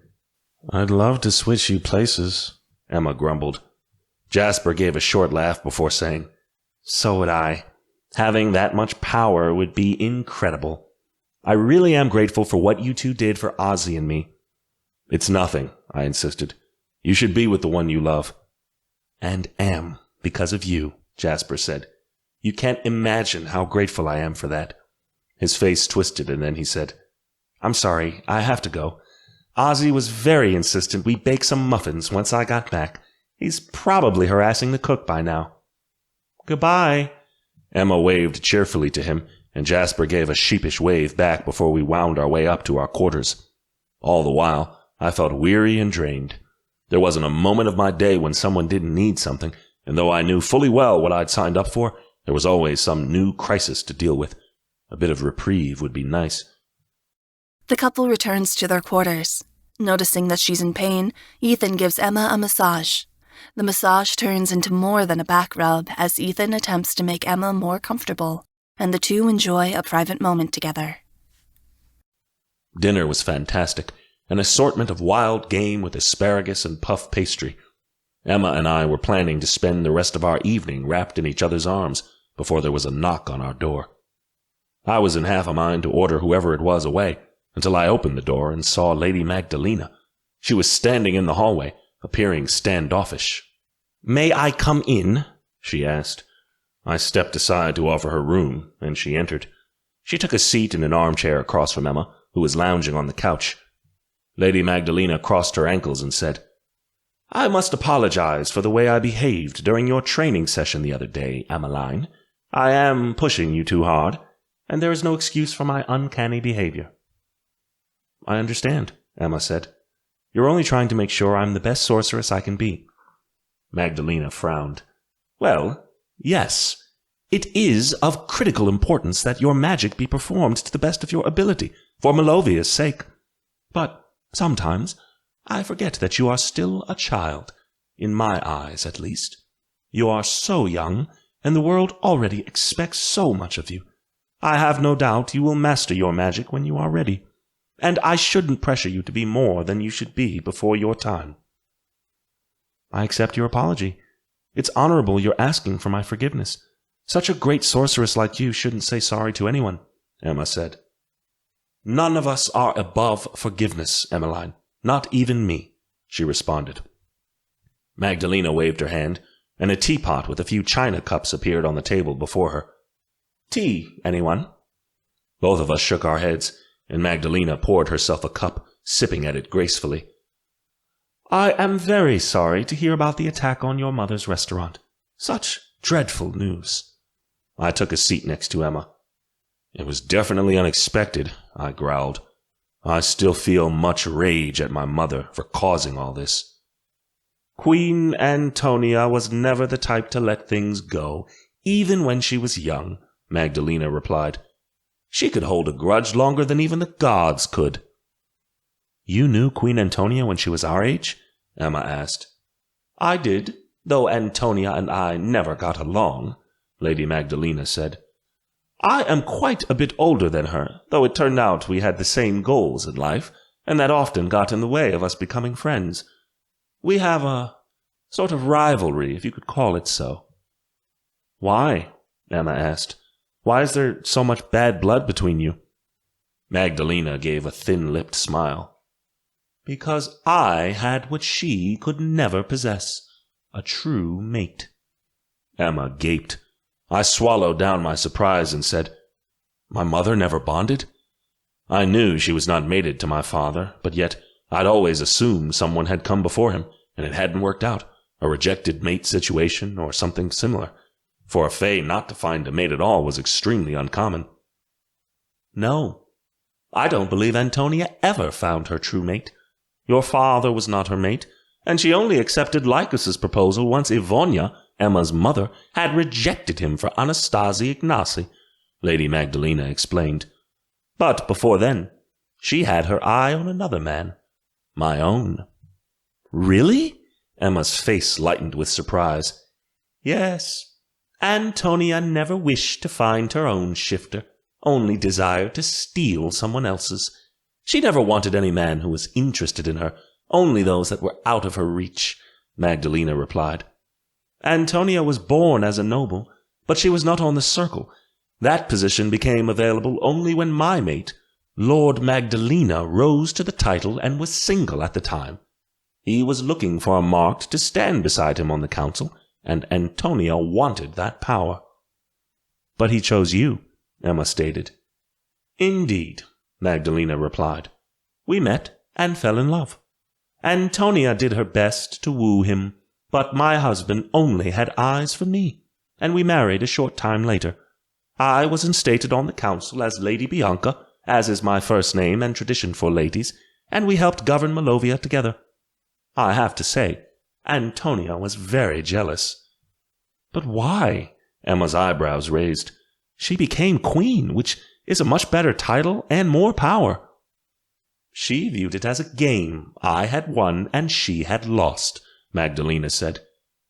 "I'd love to switch you places," Emma grumbled. Jasper gave a short laugh before saying, "So would I. Having that much power would be incredible. I really am grateful for what you two did for Ozzy and me." "It's nothing," I insisted. "You should be with the one you love." "And am, because of you," Jasper said. "You can't imagine how grateful I am for that." His face twisted, and then he said, "I'm sorry, I have to go. Ozzy was very insistent we bake some muffins once I got back. He's probably harassing the cook by now." "Goodbye." Emma waved cheerfully to him, and Jasper gave a sheepish wave back before we wound our way up to our quarters. All the while, I felt weary and drained. There wasn't a moment of my day when someone didn't need something, and though I knew fully well what I'd signed up for, There was always some new crisis to deal with. A bit of reprieve would be nice. The couple returns to their quarters. Noticing that she's in pain, Ethan gives Emma a massage. The massage turns into more than a back rub as Ethan attempts to make Emma more comfortable, and the two enjoy a private moment together. Dinner was fantastic, an assortment of wild game with asparagus and puff pastry. Emma and I were planning to spend the rest of our evening wrapped in each other's arms before there was a knock on our door. I was in half a mind to order whoever it was away, until I opened the door and saw Lady Magdalena. She was standing in the hallway, appearing standoffish. "May I come in?" she asked. I stepped aside to offer her room, and she entered. She took a seat in an armchair across from Emma, who was lounging on the couch. Lady Magdalena crossed her ankles and said, "I must apologize for the way I behaved during your training session the other day, Emmeline. I am pushing you too hard, and there is no excuse for my uncanny behavior." "I understand," Emma said. "You're only trying to make sure I'm the best sorceress I can be." Magdalena frowned. "Well, yes. It is of critical importance that your magic be performed to the best of your ability, for Malovia's sake. But sometimes I forget that you are still a child, in my eyes at least. You are so young, and the world already expects so much of you. I have no doubt you will master your magic when you are ready, and I shouldn't pressure you to be more than you should be before your time." "I accept your apology. It's honorable you're asking for my forgiveness. Such a great sorceress like you shouldn't say sorry to anyone," Emma said. "None of us are above forgiveness, Emmeline. Not even me," she responded. Magdalena waved her hand, and a teapot with a few china cups appeared on the table before her. "Tea, anyone?" Both of us shook our heads, and Magdalena poured herself a cup, sipping at it gracefully. "I am very sorry to hear about the attack on your mother's restaurant. Such dreadful news." I took a seat next to Emma. "It was definitely unexpected," I growled. "I still feel much rage at my mother for causing all this." "Queen Antonia was never the type to let things go, even when she was young," Magdalena replied. "She could hold a grudge longer than even the gods could." "You knew Queen Antonia when she was our age?" Emma asked. "I did, though Antonia and I never got along," Lady Magdalena said. "I am quite a bit older than her, though it turned out we had the same goals in life, and that often got in the way of us becoming friends. We have a sort of rivalry, if you could call it so." "Why?" Emma asked. "Why is there so much bad blood between you?" Magdalena gave a thin-lipped smile. "Because I had what she could never possess, a true mate." Emma gaped. I swallowed down my surprise and said, "My mother never bonded?" I knew she was not mated to my father, but yet I'd always assumed someone had come before him, and it hadn't worked out, a rejected mate situation or something similar. For a fae not to find a mate at all was extremely uncommon. "No, I don't believe Antonia ever found her true mate. Your father was not her mate, and she only accepted Lycus's proposal once Ivonia, Emma's mother, had rejected him for Anastasi Ignacy," Lady Magdalena explained. "But before then, she had her eye on another man, my own." "Really?" Emma's face lightened with surprise. "Yes. Antonia never wished to find her own shifter, only desired to steal someone else's. She never wanted any man who was interested in her, only those that were out of her reach," Magdalena replied. "Antonia was born as a noble, but she was not on the circle. That position became available only when my mate, Lord Magdalena, rose to the title and was single at the time. He was looking for a marked to stand beside him on the council, and Antonia wanted that power." "But he chose you," Emma stated. "Indeed," Magdalena replied. "We met and fell in love. Antonia did her best to woo him, but my husband only had eyes for me, and we married a short time later. I was instated on the council as Lady Bianca, as is my first name and tradition for ladies, and we helped govern Malovia together. I have to say, Antonia was very jealous." "But why?" Emma's eyebrows raised. She became queen, which is a much better title and more power. She viewed it as a game. I had won and she had lost, Magdalena said.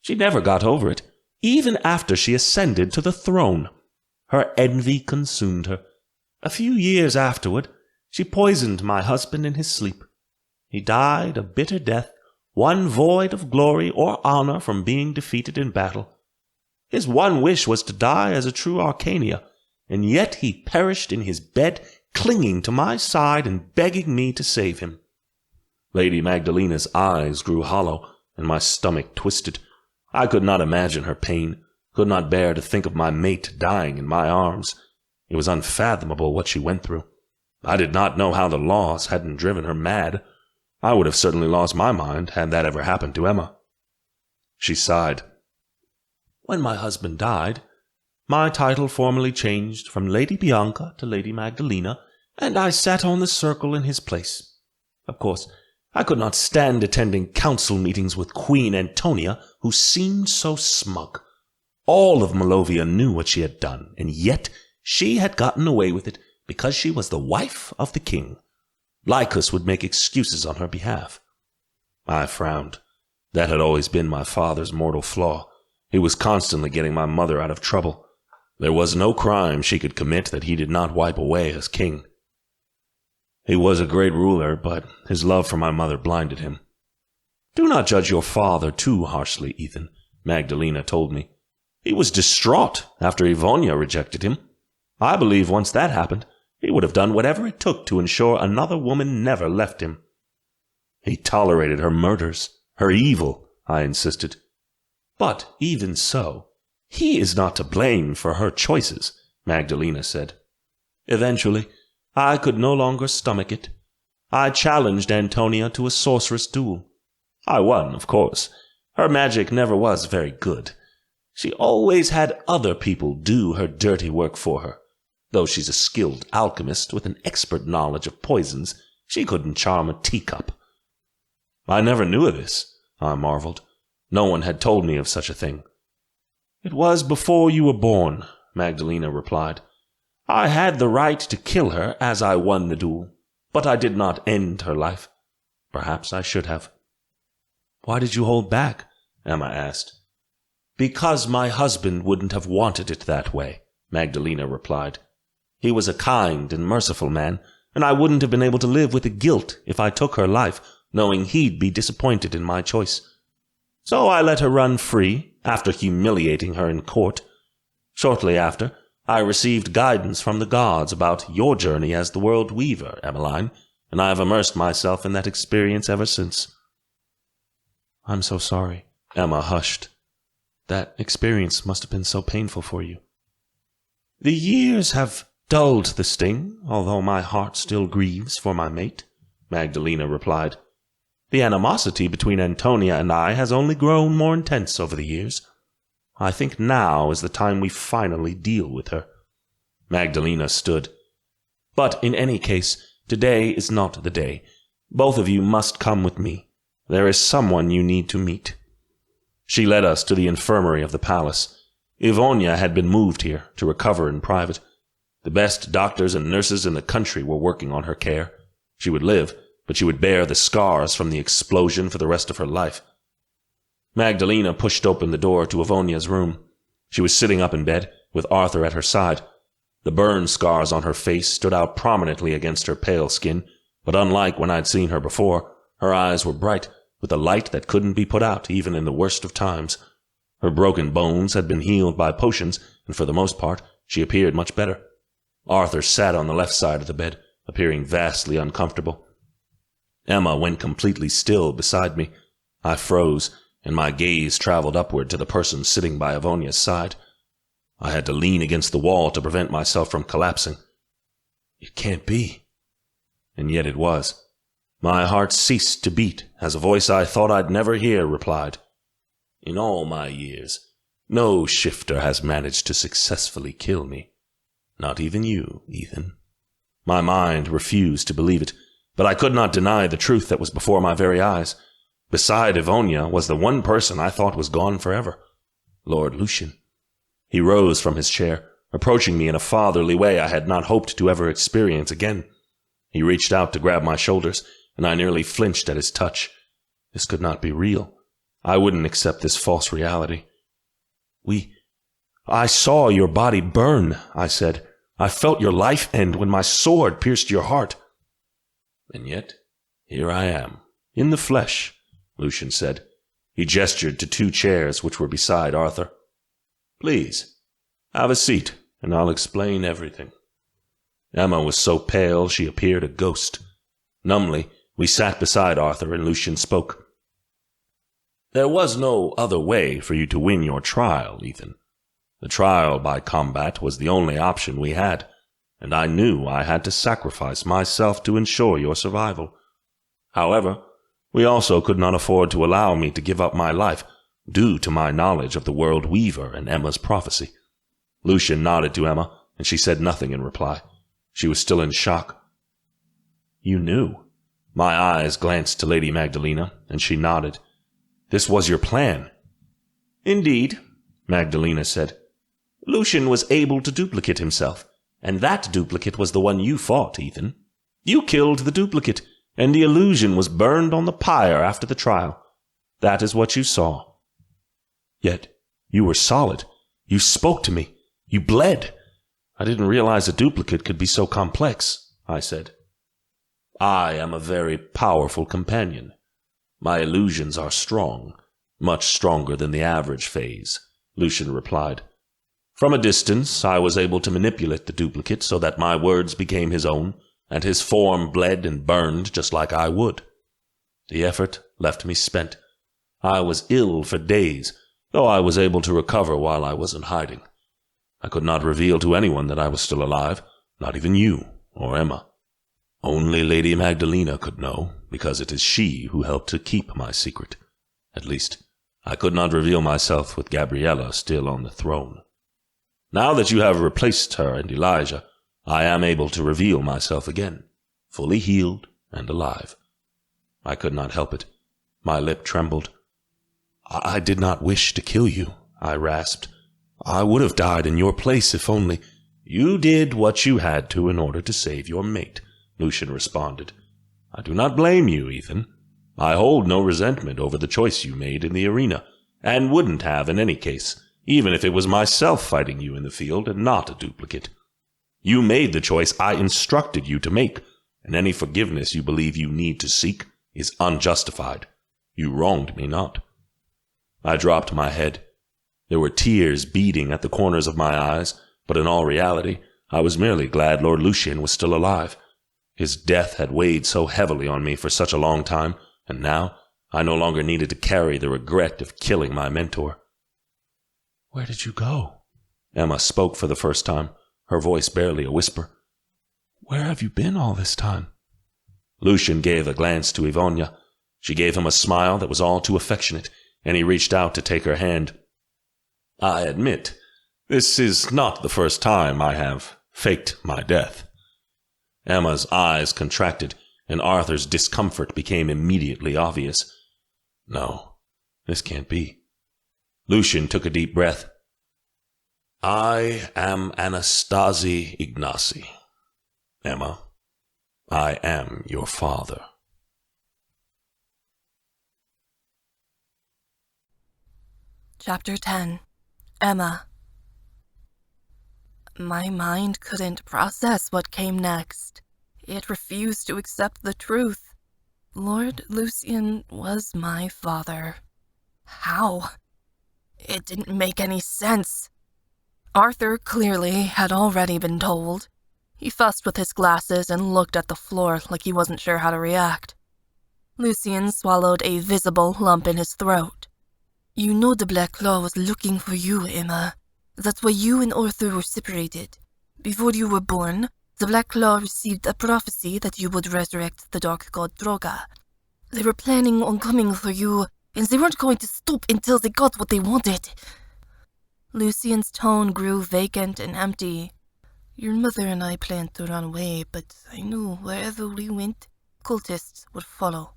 She never got over it, even after she ascended to the throne. Her envy consumed her. A few years afterward, she poisoned my husband in his sleep. He died a bitter death, one void of glory or honor from being defeated in battle. His one wish was to die as a true Arcania, and yet he perished in his bed, clinging to my side and begging me to save him. Lady Magdalena's eyes grew hollow, and my stomach twisted. I could not imagine her pain, could not bear to think of my mate dying in my arms. It was unfathomable what she went through. I did not know how the loss hadn't driven her mad. I would have certainly lost my mind had that ever happened to Emma. She sighed. When my husband died, my title formally changed from Lady Bianca to Lady Magdalena, and I sat on the circle in his place. Of course, I could not stand attending council meetings with Queen Antonia, who seemed so smug. All of Malovia knew what she had done, and yet she had gotten away with it because she was the wife of the king. Lycus would make excuses on her behalf. I frowned. That had always been my father's mortal flaw. He was constantly getting my mother out of trouble. There was no crime she could commit that he did not wipe away as king. He was a great ruler, but his love for my mother blinded him. Do not judge your father too harshly, Ethan, Magdalena told me. He was distraught after Ivonia rejected him. I believe once that happened, he would have done whatever it took to ensure another woman never left him. He tolerated her murders, her evil, I insisted. But even so, he is not to blame for her choices, Magdalena said. Eventually, I could no longer stomach it. I challenged Antonia to a sorceress duel. I won, of course. Her magic never was very good. She always had other people do her dirty work for her. Though she's a skilled alchemist with an expert knowledge of poisons, she couldn't charm a teacup. I never knew of this, I marveled. No one had told me of such a thing. It was before you were born, Magdalena replied. I had the right to kill her as I won the duel, but I did not end her life. Perhaps I should have. Why did you hold back? Emma asked. Because my husband wouldn't have wanted it that way, Magdalena replied. He was a kind and merciful man, and I wouldn't have been able to live with the guilt if I took her life, knowing he'd be disappointed in my choice. So I let her run free, after humiliating her in court. Shortly after, I received guidance from the gods about your journey as the World Weaver, Emmeline, and I have immersed myself in that experience ever since. I'm so sorry. Emma hushed. That experience must have been so painful for you. The years have dulled the sting, although my heart still grieves for my mate, Magdalena replied. The animosity between Antonia and I has only grown more intense over the years. I think now is the time we finally deal with her. Magdalena stood. But in any case, today is not the day. Both of you must come with me. There is someone you need to meet. She led us to the infirmary of the palace. Ivonia had been moved here to recover in private. The best doctors and nurses in the country were working on her care. She would live, but she would bear the scars from the explosion for the rest of her life. Magdalena pushed open the door to Ivonia's room. She was sitting up in bed, with Arthur at her side. The burn scars on her face stood out prominently against her pale skin, but unlike when I'd seen her before, her eyes were bright, with a light that couldn't be put out even in the worst of times. Her broken bones had been healed by potions, and for the most part, she appeared much better. Arthur sat on the left side of the bed, appearing vastly uncomfortable. Emma went completely still beside me. I froze, and my gaze traveled upward to the person sitting by Ivonia's side. I had to lean against the wall to prevent myself from collapsing. It can't be. And yet it was. My heart ceased to beat as a voice I thought I'd never hear replied, In all my years, no shifter has managed to successfully kill me. Not even you, Ethan. My mind refused to believe it, but I could not deny the truth that was before my very eyes. Beside Ivonia was the one person I thought was gone forever, Lord Lucian. He rose from his chair, approaching me in a fatherly way I had not hoped to ever experience again. He reached out to grab my shoulders, and I nearly flinched at his touch. This could not be real. I wouldn't accept this false reality. I saw your body burn, I said. I felt your life end when my sword pierced your heart. And yet, here I am, in the flesh, Lucian said. He gestured to 2 chairs which were beside Arthur. Please, have a seat, and I'll explain everything. Emma was so pale she appeared a ghost. Numbly, we sat beside Arthur, and Lucian spoke. There was no other way for you to win your trial, Ethan. The trial by combat was the only option we had, and I knew I had to sacrifice myself to ensure your survival. However, we also could not afford to allow me to give up my life due to my knowledge of the World Weaver and Emma's prophecy. Lucian nodded to Emma, and she said nothing in reply. She was still in shock. You knew. My eyes glanced to Lady Magdalena, and she nodded. This was your plan. Indeed, Magdalena said. Lucian was able to duplicate himself, and that duplicate was the one you fought, Ethan. You killed the duplicate, and the illusion was burned on the pyre after the trial. That is what you saw. Yet, you were solid. You spoke to me. You bled. I didn't realize a duplicate could be so complex, I said. I am a very powerful companion. My illusions are strong, much stronger than the average phase, Lucian replied. From a distance, I was able to manipulate the duplicate so that my words became his own, and his form bled and burned just like I would. The effort left me spent. I was ill for days, though I was able to recover while I was in hiding. I could not reveal to anyone that I was still alive, not even you or Emma. Only Lady Magdalena could know, because it is she who helped to keep my secret. At least, I could not reveal myself with Gabriella still on the throne. Now that you have replaced her and Elijah, I am able to reveal myself again, fully healed and alive. I could not help it. My lip trembled. I did not wish to kill you, I rasped. I would have died in your place if only. You did what you had to in order to save your mate, Lucian responded. I do not blame you, Ethan. I hold no resentment over the choice you made in the arena, and wouldn't have in any case, even if it was myself fighting you in the field and not a duplicate. You made the choice I instructed you to make, and any forgiveness you believe you need to seek is unjustified. You wronged me not. I dropped my head. There were tears beading at the corners of my eyes, but in all reality, I was merely glad Lord Lucian was still alive. His death had weighed so heavily on me for such a long time, and now I no longer needed to carry the regret of killing my mentor. Where did you go? Emma spoke for the first time, her voice barely a whisper. Where have you been all this time? Lucian gave a glance to Ivonia. She gave him a smile that was all too affectionate, and he reached out to take her hand. I admit, this is not the first time I have faked my death. Emma's eyes contracted, and Arthur's discomfort became immediately obvious. No, this can't be. Lucian took a deep breath. I am Anastasi Ignacy. Emma, I am your father. Chapter 10. Emma. My mind couldn't process what came next. It refused to accept the truth. Lord Lucian was my father. How? It didn't make any sense. Arthur clearly had already been told. He fussed with his glasses and looked at the floor like he wasn't sure how to react. Lucian swallowed a visible lump in his throat. You know the Black Claw was looking for you, Emma. That's why you and Arthur were separated. Before you were born, the Black Claw received a prophecy that you would resurrect the dark god Droga. They were planning on coming for you, and they weren't going to stop until they got what they wanted. Lucian's tone grew vacant and empty. Your mother and I planned to run away, but I knew wherever we went, cultists would follow.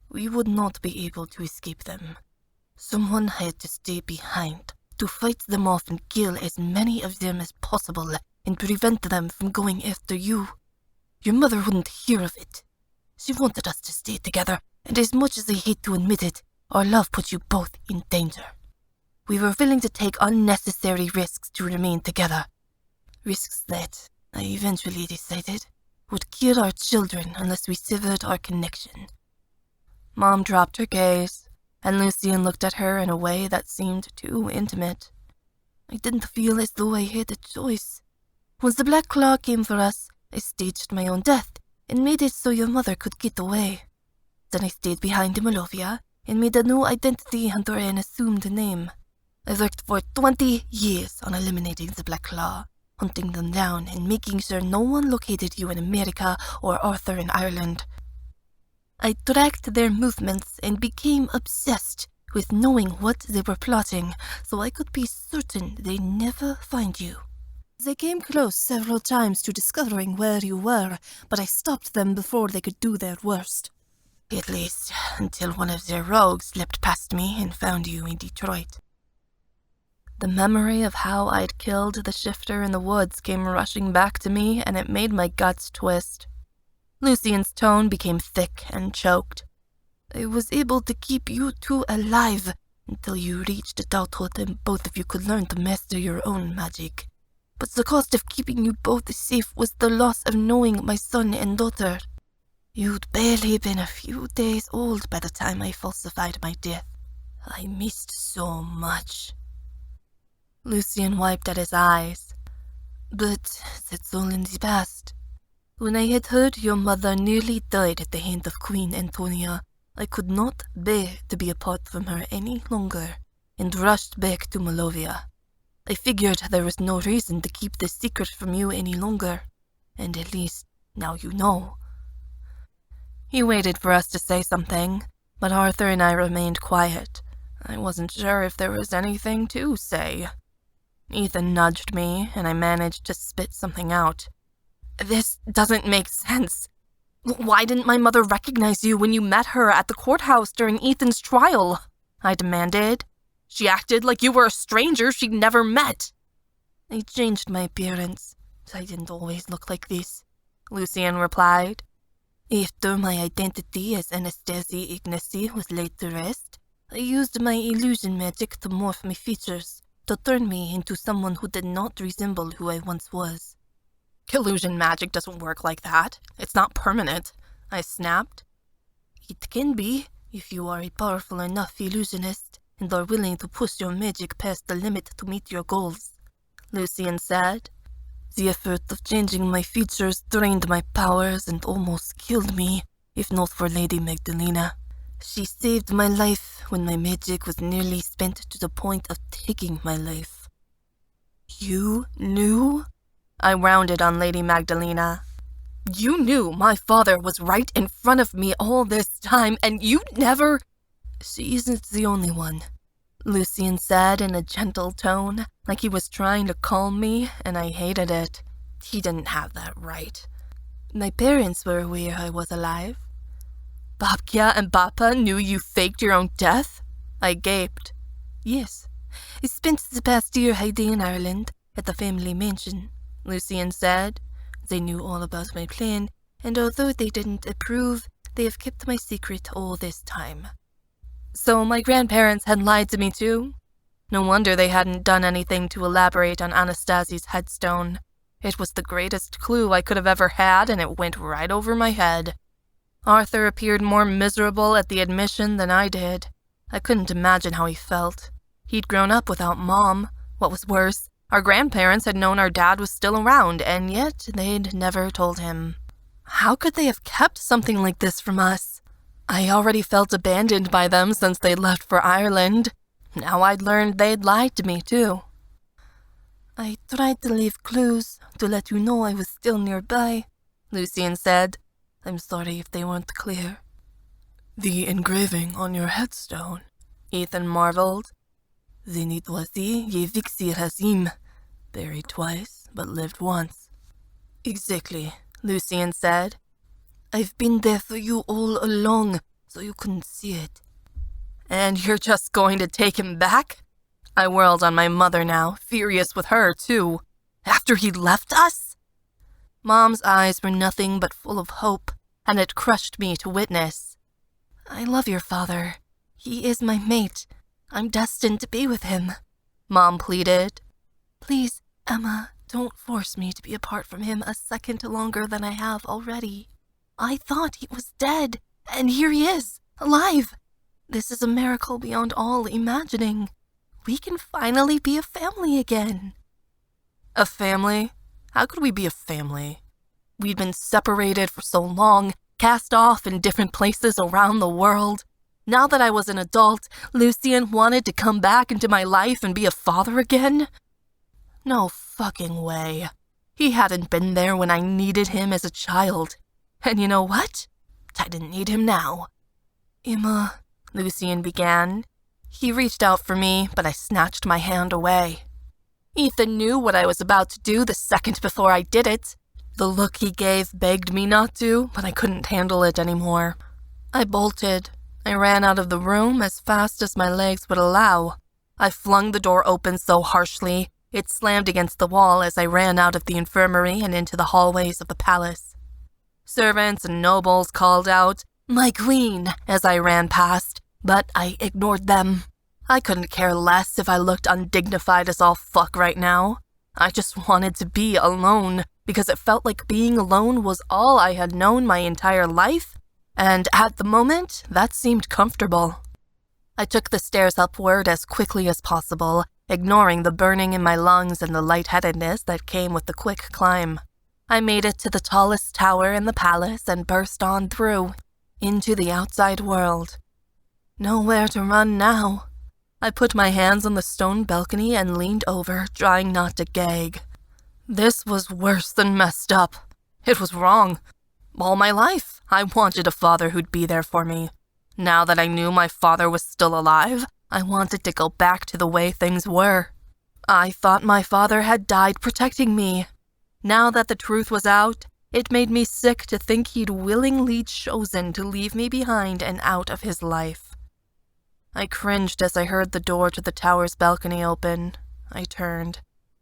We would not be able to escape them. Someone had to stay behind to fight them off and kill as many of them as possible and prevent them from going after you. Your mother wouldn't hear of it. She wanted us to stay together, and as much as I hate to admit it, our love put you both in danger. We were willing to take unnecessary risks to remain together. Risks that, I eventually decided, would kill our children unless we severed our connection. Mom dropped her gaze, and Lucian looked at her in a way that seemed too intimate. I didn't feel as though I had a choice. Once the Black Claw came for us, I staged my own death and made it so your mother could get away. Then I stayed behind in Malovia and made a new identity under an assumed name. I worked for 20 years on eliminating the Black Claw, hunting them down and making sure no one located you in America or Arthur in Ireland. I tracked their movements and became obsessed with knowing what they were plotting so I could be certain they'd never find you. They came close several times to discovering where you were, but I stopped them before they could do their worst. At least, until one of their rogues slipped past me and found you in Detroit. The memory of how I'd killed the shifter in the woods came rushing back to me, and it made my guts twist. Lucian's tone became thick and choked. I was able to keep you two alive until you reached adulthood and both of you could learn to master your own magic. But the cost of keeping you both safe was the loss of knowing my son and daughter. You'd barely been a few days old by the time I falsified my death. I missed so much. Lucian wiped at his eyes. But that's all in the past. When I had heard your mother nearly died at the hand of Queen Antonia, I could not bear to be apart from her any longer, and rushed back to Malovia. I figured there was no reason to keep this secret from you any longer, and at least now you know. He waited for us to say something, but Arthur and I remained quiet. I wasn't sure if there was anything to say. Ethan nudged me, and I managed to spit something out. This doesn't make sense. Why didn't my mother recognize you when you met her at the courthouse during Ethan's trial? I demanded. She acted like you were a stranger she'd never met. I changed my appearance. I didn't always look like this, Lucian replied. After my identity as Anastasia Ignacy was laid to rest, I used my illusion magic to morph my features, to turn me into someone who did not resemble who I once was. Illusion magic doesn't work like that. It's not permanent, I snapped. It can be, if you are a powerful enough illusionist and are willing to push your magic past the limit to meet your goals, Lucian said. The effort of changing my features drained my powers and almost killed me, if not for Lady Magdalena. She saved my life when my magic was nearly spent to the point of taking my life. You knew? I rounded on Lady Magdalena. You knew my father was right in front of me all this time, and you never... She isn't the only one, Lucian said in a gentle tone, like he was trying to calm me, and I hated it. He didn't have that right. My parents were aware I was alive. Babkia and Bappa knew you faked your own death? I gaped. Yes. I spent the past year hiding in Ireland, at the family mansion, Lucian said. They knew all about my plan, and although they didn't approve, they have kept my secret all this time. So my grandparents had lied to me too? No wonder they hadn't done anything to elaborate on Anastasia's headstone. It was the greatest clue I could have ever had, and it went right over my head. Arthur appeared more miserable at the admission than I did. I couldn't imagine how he felt. He'd grown up without Mom. What was worse, our grandparents had known our dad was still around, and yet they'd never told him. How could they have kept something like this from us? I already felt abandoned by them since they'd left for Ireland. Now I'd learned they'd lied to me, too. I tried to leave clues to let you know I was still nearby, Lucian said. I'm sorry if they weren't clear. The engraving on your headstone, Ethan marveled. Zenitwazi Yevixi Hazim, buried twice, but lived once. Exactly, Lucian said. I've been there for you all along, so you couldn't see it. And you're just going to take him back? I whirled on my mother now, furious with her, too. After he'd left us? Mom's eyes were nothing but full of hope, and it crushed me to witness. I love your father. He is my mate. I'm destined to be with him, Mom pleaded. Please, Emma, don't force me to be apart from him a second longer than I have already. I thought he was dead, and here he is, alive. This is a miracle beyond all imagining. We can finally be a family again. A family? How could we be a family? We'd been separated for so long, cast off in different places around the world. Now that I was an adult, Lucien wanted to come back into my life and be a father again? No fucking way. He hadn't been there when I needed him as a child. And you know what? I didn't need him now. Emma, Lucien began. He reached out for me, but I snatched my hand away. Ethan knew what I was about to do the second before I did it. The look he gave begged me not to, but I couldn't handle it anymore. I bolted. I ran out of the room as fast as my legs would allow. I flung the door open so harshly, it slammed against the wall as I ran out of the infirmary and into the hallways of the palace. Servants and nobles called out, "My queen," as I ran past, but I ignored them. I couldn't care less if I looked undignified as all fuck right now. I just wanted to be alone, because it felt like being alone was all I had known my entire life, and at the moment, that seemed comfortable. I took the stairs upward as quickly as possible, ignoring the burning in my lungs and the lightheadedness that came with the quick climb. I made it to the tallest tower in the palace and burst on through, into the outside world. Nowhere to run now. I put my hands on the stone balcony and leaned over, trying not to gag. This was worse than messed up. It was wrong. All my life, I wanted a father who'd be there for me. Now that I knew my father was still alive, I wanted to go back to the way things were. I thought my father had died protecting me. Now that the truth was out, it made me sick to think he'd willingly chosen to leave me behind and out of his life. I cringed as I heard the door to the tower's balcony open. I turned.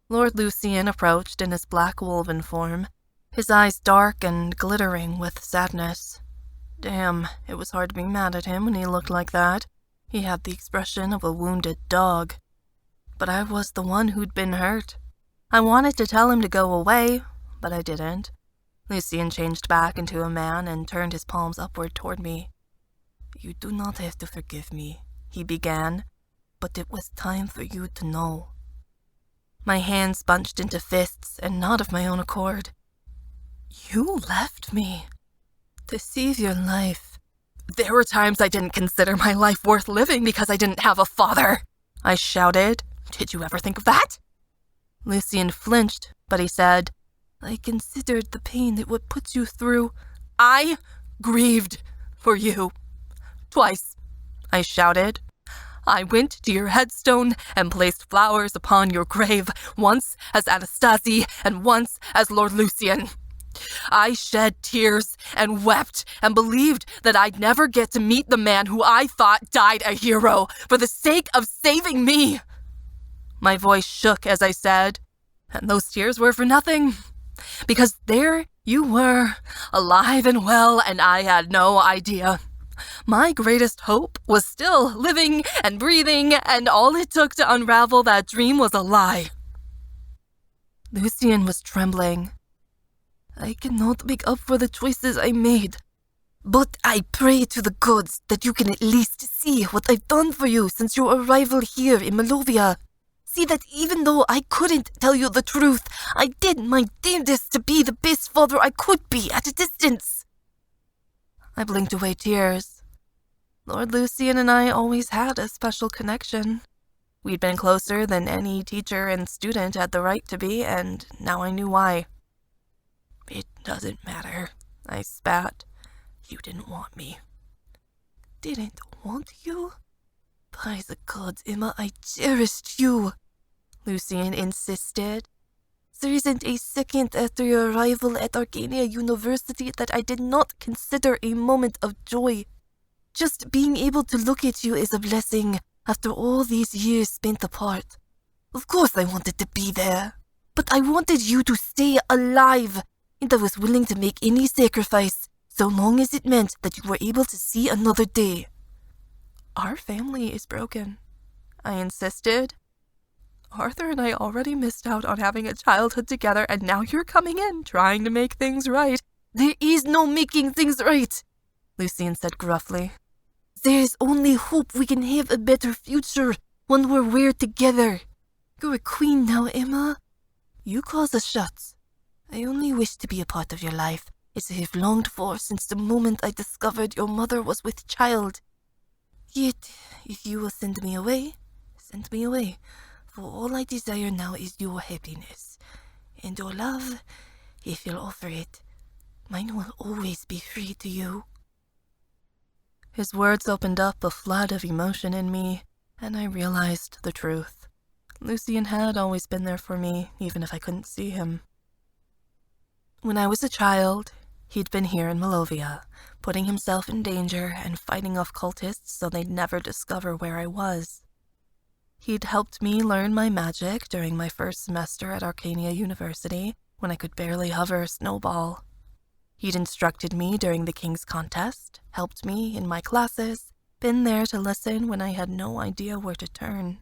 Lord Lucien approached in his black woven form, his eyes dark and glittering with sadness. Damn, it was hard to be mad at him when he looked like that. He had the expression of a wounded dog. But I was the one who'd been hurt. I wanted to tell him to go away, but I didn't. Lucien changed back into a man and turned his palms upward toward me. You do not have to forgive me, he began, but it was time for you to know. My hands bunched into fists and not of my own accord. You left me to save your life. There were times I didn't consider my life worth living because I didn't have a father, I shouted. Did you ever think of that? Lucien flinched, but he said, I considered the pain it would put you through. I grieved for you. Twice, I shouted. I went to your headstone and placed flowers upon your grave, once as Anastasie and once as Lord Lucien. I shed tears and wept and believed that I'd never get to meet the man who I thought died a hero for the sake of saving me. My voice shook as I said, and those tears were for nothing, because there you were, alive and well, and I had no idea. My greatest hope was still living and breathing, and all it took to unravel that dream was a lie. Lucien was trembling. I cannot make up for the choices I made, but I pray to the gods that you can at least see what I've done for you since your arrival here in Malovia. See that even though I couldn't tell you the truth, I did my damnedest to be the best father I could be at a distance. I blinked away tears. Lord Lucien and I always had a special connection. We'd been closer than any teacher and student had the right to be, and now I knew why. It doesn't matter, I spat. You didn't want me. Didn't want you? By the gods, Emma, I cherished you, Lucien insisted. There isn't a second after your arrival at Arcania University that I did not consider a moment of joy. Just being able to look at you is a blessing. After all these years spent apart, of course I wanted to be there. But I wanted you to stay alive, and I was willing to make any sacrifice, so long as it meant that you were able to see another day. Our family is broken, I insisted. Arthur and I already missed out on having a childhood together, and now you're coming in, trying to make things right. There is no making things right, Lucien said gruffly. There is only hope we can have a better future, one where we're together. You're a queen now, Emma. You call the shots. I only wish to be a part of your life, as I have longed for since the moment I discovered your mother was with child. Yet, if you will send me away, for all I desire now is your happiness. And your love, if you'll offer it, mine will always be free to you. His words opened up a flood of emotion in me, and I realized the truth. Lucien had always been there for me, even if I couldn't see him. When I was a child, he'd been here in Malovia, putting himself in danger and fighting off cultists so they'd never discover where I was. He'd helped me learn my magic during my first semester at Arcania University, when I could barely hover a snowball. He'd instructed me during the King's Contest, helped me in my classes, been there to listen when I had no idea where to turn.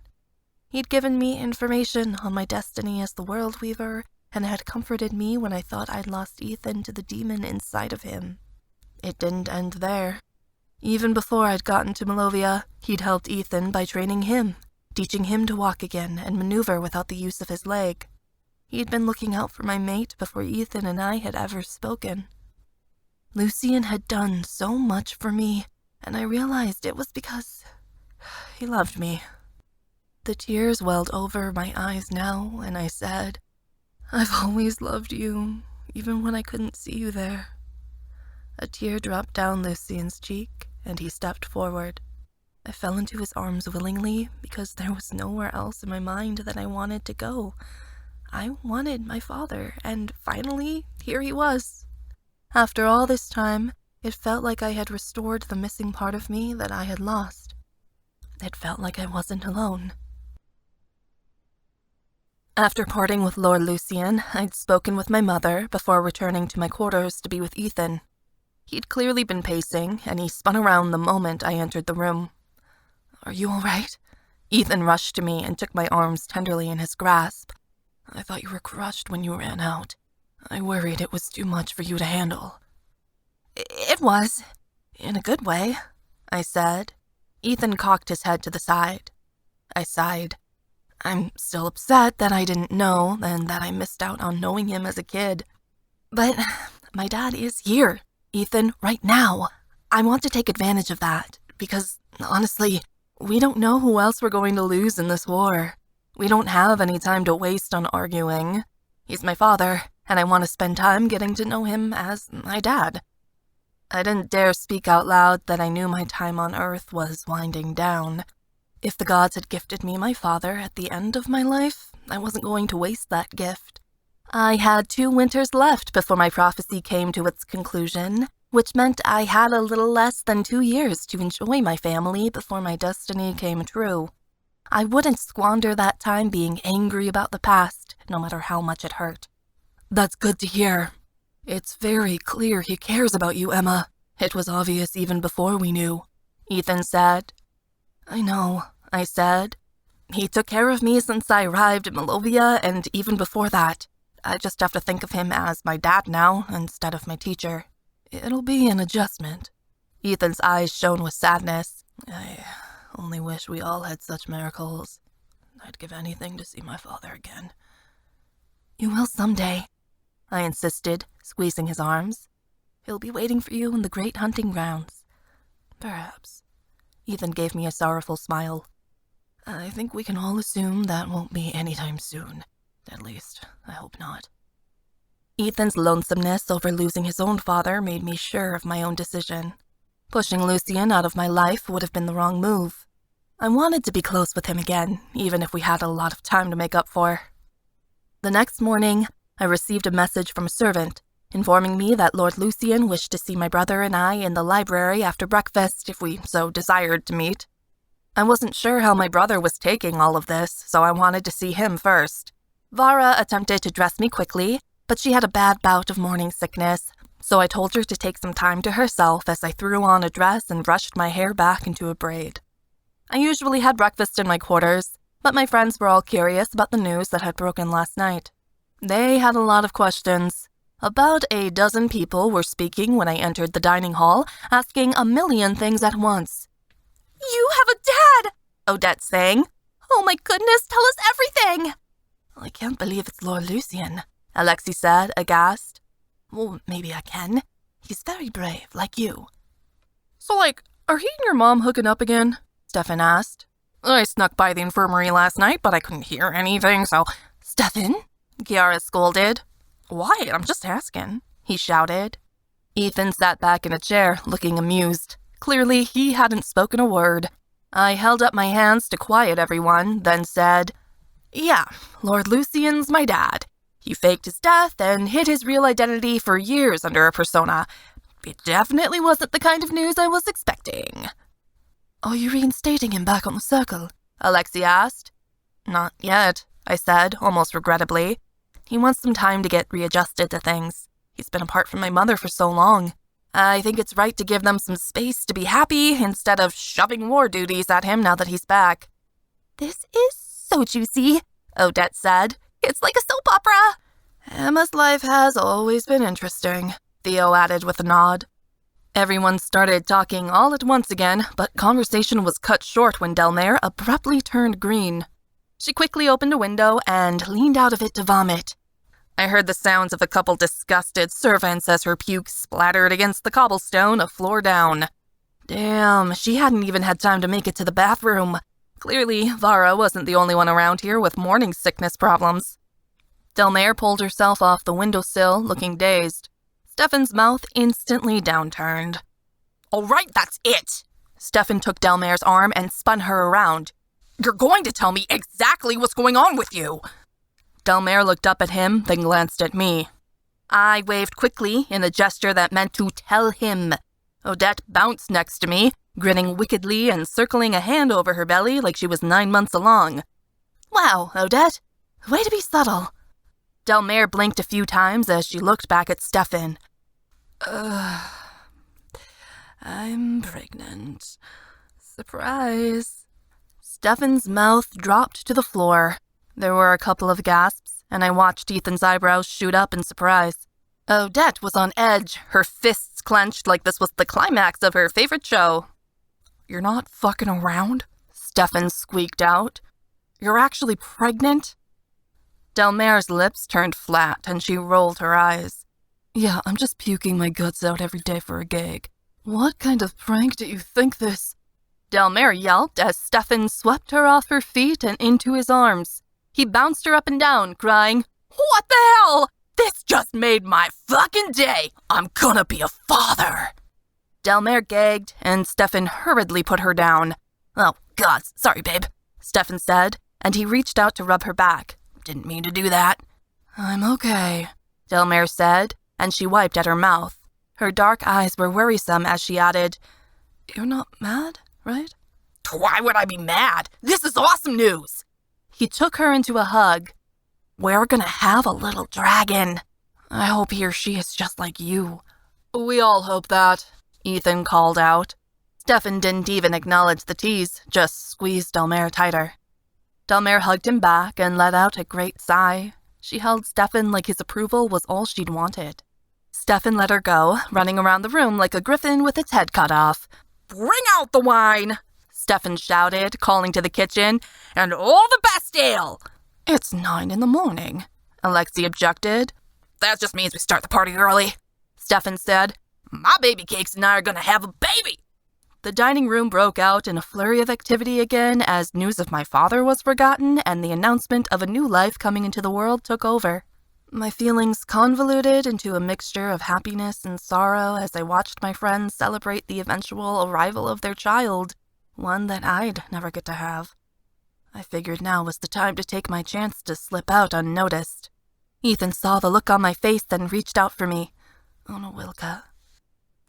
He'd given me information on my destiny as the World Weaver, and had comforted me when I thought I'd lost Ethan to the demon inside of him. It didn't end there. Even before I'd gotten to Malovia, he'd helped Ethan by training him, teaching him to walk again and maneuver without the use of his leg. He'd been looking out for my mate before Ethan and I had ever spoken. Lucien had done so much for me, and I realized it was because he loved me. The tears welled over my eyes now, and I said, "I've always loved you, even when I couldn't see you there." A tear dropped down Lucien's cheek, and he stepped forward. I fell into his arms willingly because there was nowhere else in my mind that I wanted to go. I wanted my father, and finally, here he was. After all this time, it felt like I had restored the missing part of me that I had lost. It felt like I wasn't alone. After parting with Lord Lucien, I'd spoken with my mother before returning to my quarters to be with Ethan. He'd clearly been pacing, and he spun around the moment I entered the room. "Are you all right?" Ethan rushed to me and took my arms tenderly in his grasp. "I thought you were crushed when you ran out. I worried it was too much for you to handle." "It was, in a good way," I said. Ethan cocked his head to the side. I sighed. I'm still upset that I didn't know and that I missed out on knowing him as a kid. But my dad is here, Ethan, right now. I want to take advantage of that, because, honestly, we don't know who else we're going to lose in this war. We don't have any time to waste on arguing. He's my father, and I want to spend time getting to know him as my dad. I didn't dare speak out loud that I knew my time on Earth was winding down. If the gods had gifted me my father at the end of my life, I wasn't going to waste that gift. I had 2 winters left before my prophecy came to its conclusion, which meant I had a little less than 2 years to enjoy my family before my destiny came true. I wouldn't squander that time being angry about the past, no matter how much it hurt. "That's good to hear. It's very clear he cares about you, Emma. It was obvious even before we knew," Ethan said. "I know," I said. "He took care of me since I arrived at Malovia, and even before that. I just have to think of him as my dad now, instead of my teacher. It'll be an adjustment." Ethan's eyes shone with sadness. "I only wish we all had such miracles. I'd give anything to see my father again." "You will someday," I insisted, squeezing his arms. "He'll be waiting for you in the great hunting grounds." "Perhaps." Ethan gave me a sorrowful smile. "I think we can all assume that won't be anytime soon. At least, I hope not." Ethan's lonesomeness over losing his own father made me sure of my own decision. Pushing Lucien out of my life would have been the wrong move. I wanted to be close with him again, even if we had a lot of time to make up for. The next morning, I received a message from a servant, informing me that Lord Lucien wished to see my brother and I in the library after breakfast if we so desired to meet. I wasn't sure how my brother was taking all of this, so I wanted to see him first. Vara attempted to dress me quickly, but she had a bad bout of morning sickness, so I told her to take some time to herself as I threw on a dress and brushed my hair back into a braid. I usually had breakfast in my quarters, but my friends were all curious about the news that had broken last night. They had a lot of questions. About a dozen people were speaking when I entered the dining hall, asking a million things at once. You have a dad! Odette sang. Oh my goodness, tell us everything! I can't believe it's Lord Lucian, Alexi said, aghast. Well, maybe I can. He's very brave, like you. So, are he and your mom hooking up again? Stefan asked. I snuck by the infirmary last night, but I couldn't hear anything, so... Stefan? Kiara scolded. Why? I'm just asking, he shouted. Ethan sat back in a chair, looking amused. Clearly, he hadn't spoken a word. I held up my hands to quiet everyone, then said, Yeah, Lord Lucian's my dad. He faked his death and hid his real identity for years under a persona. It definitely wasn't the kind of news I was expecting. Are you reinstating him back on the circle? Alexi asked. Not yet, I said, almost regrettably. He wants some time to get readjusted to things. He's been apart from my mother for so long. I think it's right to give them some space to be happy instead of shoving war duties at him now that he's back. This is so juicy, Odette said. It's like a soap opera. Emma's life has always been interesting, Theo added with a nod. Everyone started talking all at once again, but conversation was cut short when Delmare abruptly turned green. She quickly opened a window and leaned out of it to vomit. I heard the sounds of a couple disgusted servants as her puke splattered against the cobblestone a floor down. Damn, she hadn't even had time to make it to the bathroom. Clearly, Vara wasn't the only one around here with morning sickness problems. Delmare pulled herself off the windowsill, looking dazed. Stefan's mouth instantly downturned. All right, that's it! Stefan took Delmare's arm and spun her around. You're going to tell me exactly what's going on with you! Delmare looked up at him, then glanced at me. I waved quickly in a gesture that meant to tell him. Odette bounced next to me, grinning wickedly and circling a hand over her belly like she was 9 months along. Wow, Odette, way to be subtle. Delmare blinked a few times as she looked back at Stefan. I'm pregnant. Surprise. Stefan's mouth dropped to the floor. There were a couple of gasps, and I watched Ethan's eyebrows shoot up in surprise. Odette was on edge, her fists clenched like this was the climax of her favorite show. You're not fucking around? Stefan squeaked out. You're actually pregnant? Delmare's lips turned flat, and she rolled her eyes. Yeah, I'm just puking my guts out every day for a gig. What kind of prank do you think this? Delmare yelped as Stefan swept her off her feet and into his arms. He bounced her up and down, crying, What the hell? This just made my fucking day! I'm gonna be a father! Delmare gagged, and Stefan hurriedly put her down. Oh, God, sorry, babe, Stefan said, and he reached out to rub her back. Didn't mean to do that. I'm okay, Delmare said, and she wiped at her mouth. Her dark eyes were worrisome as she added, You're not mad, right? Why would I be mad? This is awesome news! He took her into a hug. We're gonna have a little dragon. I hope he or she is just like you. We all hope that, Ethan called out. Stefan didn't even acknowledge the tease, just squeezed Delmare tighter. Delmare hugged him back and let out a great sigh. She held Stefan like his approval was all she'd wanted. Stefan let her go, running around the room like a griffin with its head cut off. Bring out the wine! Stefan shouted, calling to the kitchen, and all the best ale! It's 9 a.m, Alexi objected. That just means we start the party early, Stefan said. My baby cakes and I are gonna have a baby! The dining room broke out in a flurry of activity again as news of my father was forgotten and the announcement of a new life coming into the world took over. My feelings convoluted into a mixture of happiness and sorrow as I watched my friends celebrate the eventual arrival of their child, one that I'd never get to have. I figured now was the time to take my chance to slip out unnoticed. Ethan saw the look on my face and reached out for me. Oh no, Wilka.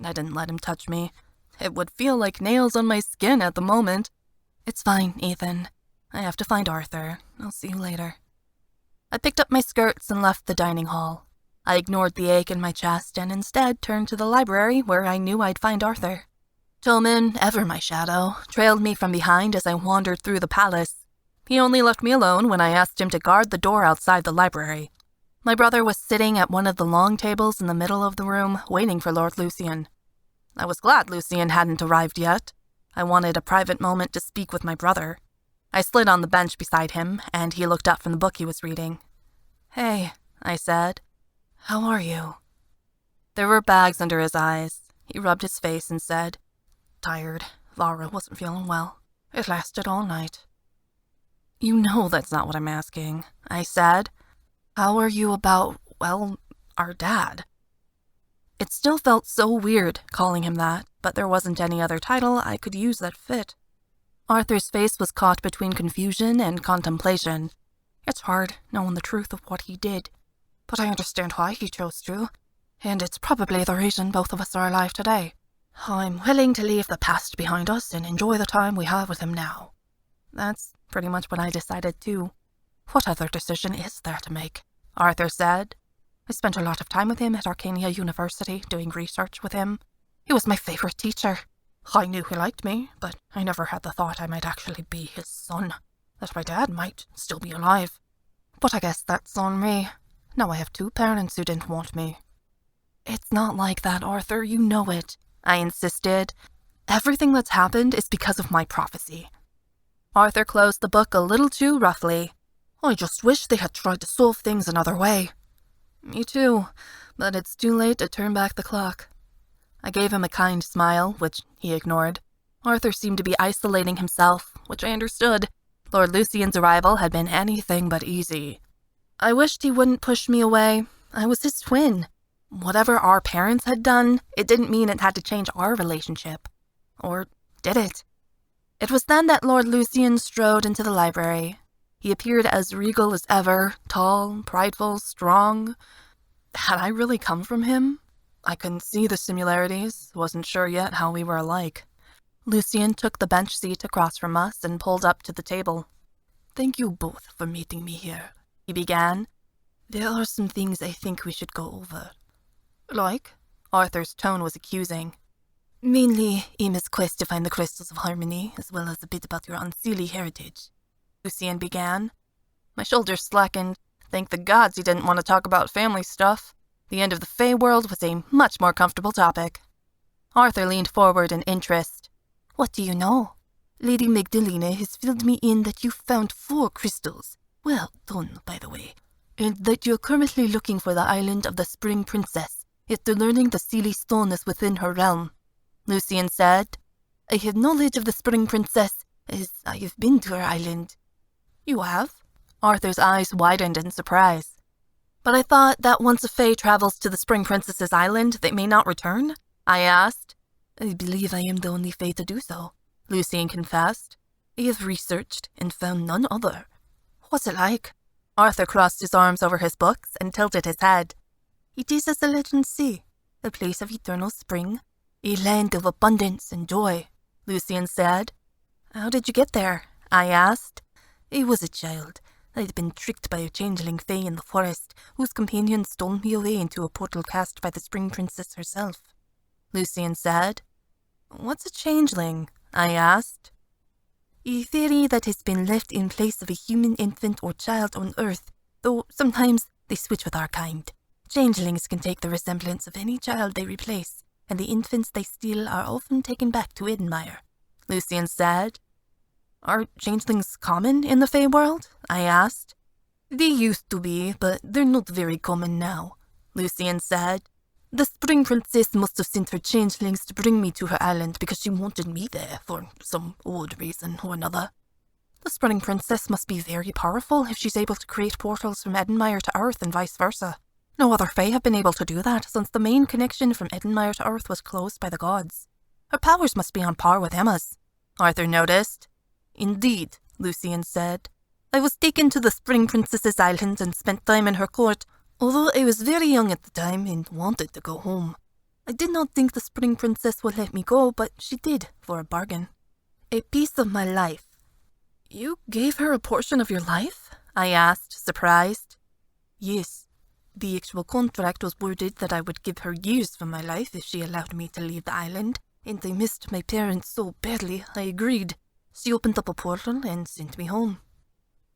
I didn't let him touch me. It would feel like nails on my skin at the moment. It's fine, Ethan. I have to find Arthur. I'll see you later. I picked up my skirts and left the dining hall. I ignored the ache in my chest and instead turned to the library where I knew I'd find Arthur. Tillman, ever my shadow, trailed me from behind as I wandered through the palace. He only left me alone when I asked him to guard the door outside the library. My brother was sitting at one of the long tables in the middle of the room, waiting for Lord Lucian. I was glad Lucian hadn't arrived yet. I wanted a private moment to speak with my brother. I slid on the bench beside him, and he looked up from the book he was reading. "Hey," I said. "How are you?" There were bags under his eyes. He rubbed his face and said, "Tired. Laura wasn't feeling well. It lasted all night." "You know that's not what I'm asking," I said. "How are you about, well, our dad?" It still felt so weird calling him that, but there wasn't any other title I could use that fit. Arthur's face was caught between confusion and contemplation. It's hard knowing the truth of what he did, but I understand why he chose to, and it's probably the reason both of us are alive today. I'm willing to leave the past behind us and enjoy the time we have with him now. That's pretty much what I decided too. What other decision is there to make? Arthur said. I spent a lot of time with him at Arcania University doing research with him. He was my favorite teacher. I knew he liked me, but I never had the thought I might actually be his son, that my dad might still be alive. But I guess that's on me. Now I have two parents who didn't want me. It's not like that, Arthur, you know it, I insisted. Everything that's happened is because of my prophecy. Arthur closed the book a little too roughly. I just wish they had tried to solve things another way. Me too, but it's too late to turn back the clock. I gave him a kind smile, which he ignored. Arthur seemed to be isolating himself, which I understood. Lord Lucian's arrival had been anything but easy. I wished he wouldn't push me away. I was his twin. Whatever our parents had done, it didn't mean it had to change our relationship. Or did it? It was then that Lord Lucian strode into the library. He appeared as regal as ever, tall, prideful, strong. Had I really come from him? I couldn't see the similarities, wasn't sure yet how we were alike. Lucian took the bench seat across from us and pulled up to the table. "Thank you both for meeting me here," he began. "There are some things I think we should go over." "Like?" Arthur's tone was accusing. "Mainly Emma's quest to find the crystals of harmony, as well as a bit about your unseelie heritage," Lucian began. My shoulders slackened. Thank the gods he didn't want to talk about family stuff. The end of the Fey world was a much more comfortable topic. Arthur leaned forward in interest. "What do you know? Lady Magdalena has filled me in that you found 4 crystals. Well done, by the way. And that you're currently looking for the island of the Spring Princess, after learning the Seelie Stone is within her realm." Lucian said, "I have knowledge of the Spring Princess, as I have been to her island." "You have?" Arthur's eyes widened in surprise. "But I thought that once a Fae travels to the Spring Princess's island, they may not return?" I asked. "I believe I am the only Fae to do so," Lucian confessed. "I have researched and found none other." "What's it like?" Arthur crossed his arms over his books and tilted his head. "It is as the legends say, a place of eternal spring, a land of abundance and joy," Lucian said. "How did you get there?" I asked. "I was a child. I'd been tricked by a changeling Fae in the forest, whose companion stole me away into a portal cast by the Spring Princess herself," Lucian said. "What's a changeling?" I asked. "A fairy that has been left in place of a human infant or child on Earth, though sometimes they switch with our kind. Changelings can take the resemblance of any child they replace, and the infants they steal are often taken back to Edenmire," Lucian said. "Are changelings common in the Fae world?" I asked. "They used to be, but they're not very common now," Lucian said. "The Spring Princess must have sent her changelings to bring me to her island because she wanted me there for some odd reason or another. The Spring Princess must be very powerful if she's able to create portals from Edenmire to Earth and vice versa. No other Fae have been able to do that since the main connection from Edenmire to Earth was closed by the gods. Her powers must be on par with Emma's," Arthur noticed. "Indeed," Lucian said. "I was taken to the Spring Princess's island and spent time in her court, although I was very young at the time and wanted to go home. I did not think the Spring Princess would let me go, but she did, for a bargain. A piece of my life, You gave her a portion of your life? I asked, surprised. Yes. The actual contract was worded that I would give her years from my life if she allowed me to leave the island, and I missed my parents so badly I agreed. She opened up a portal and sent me home.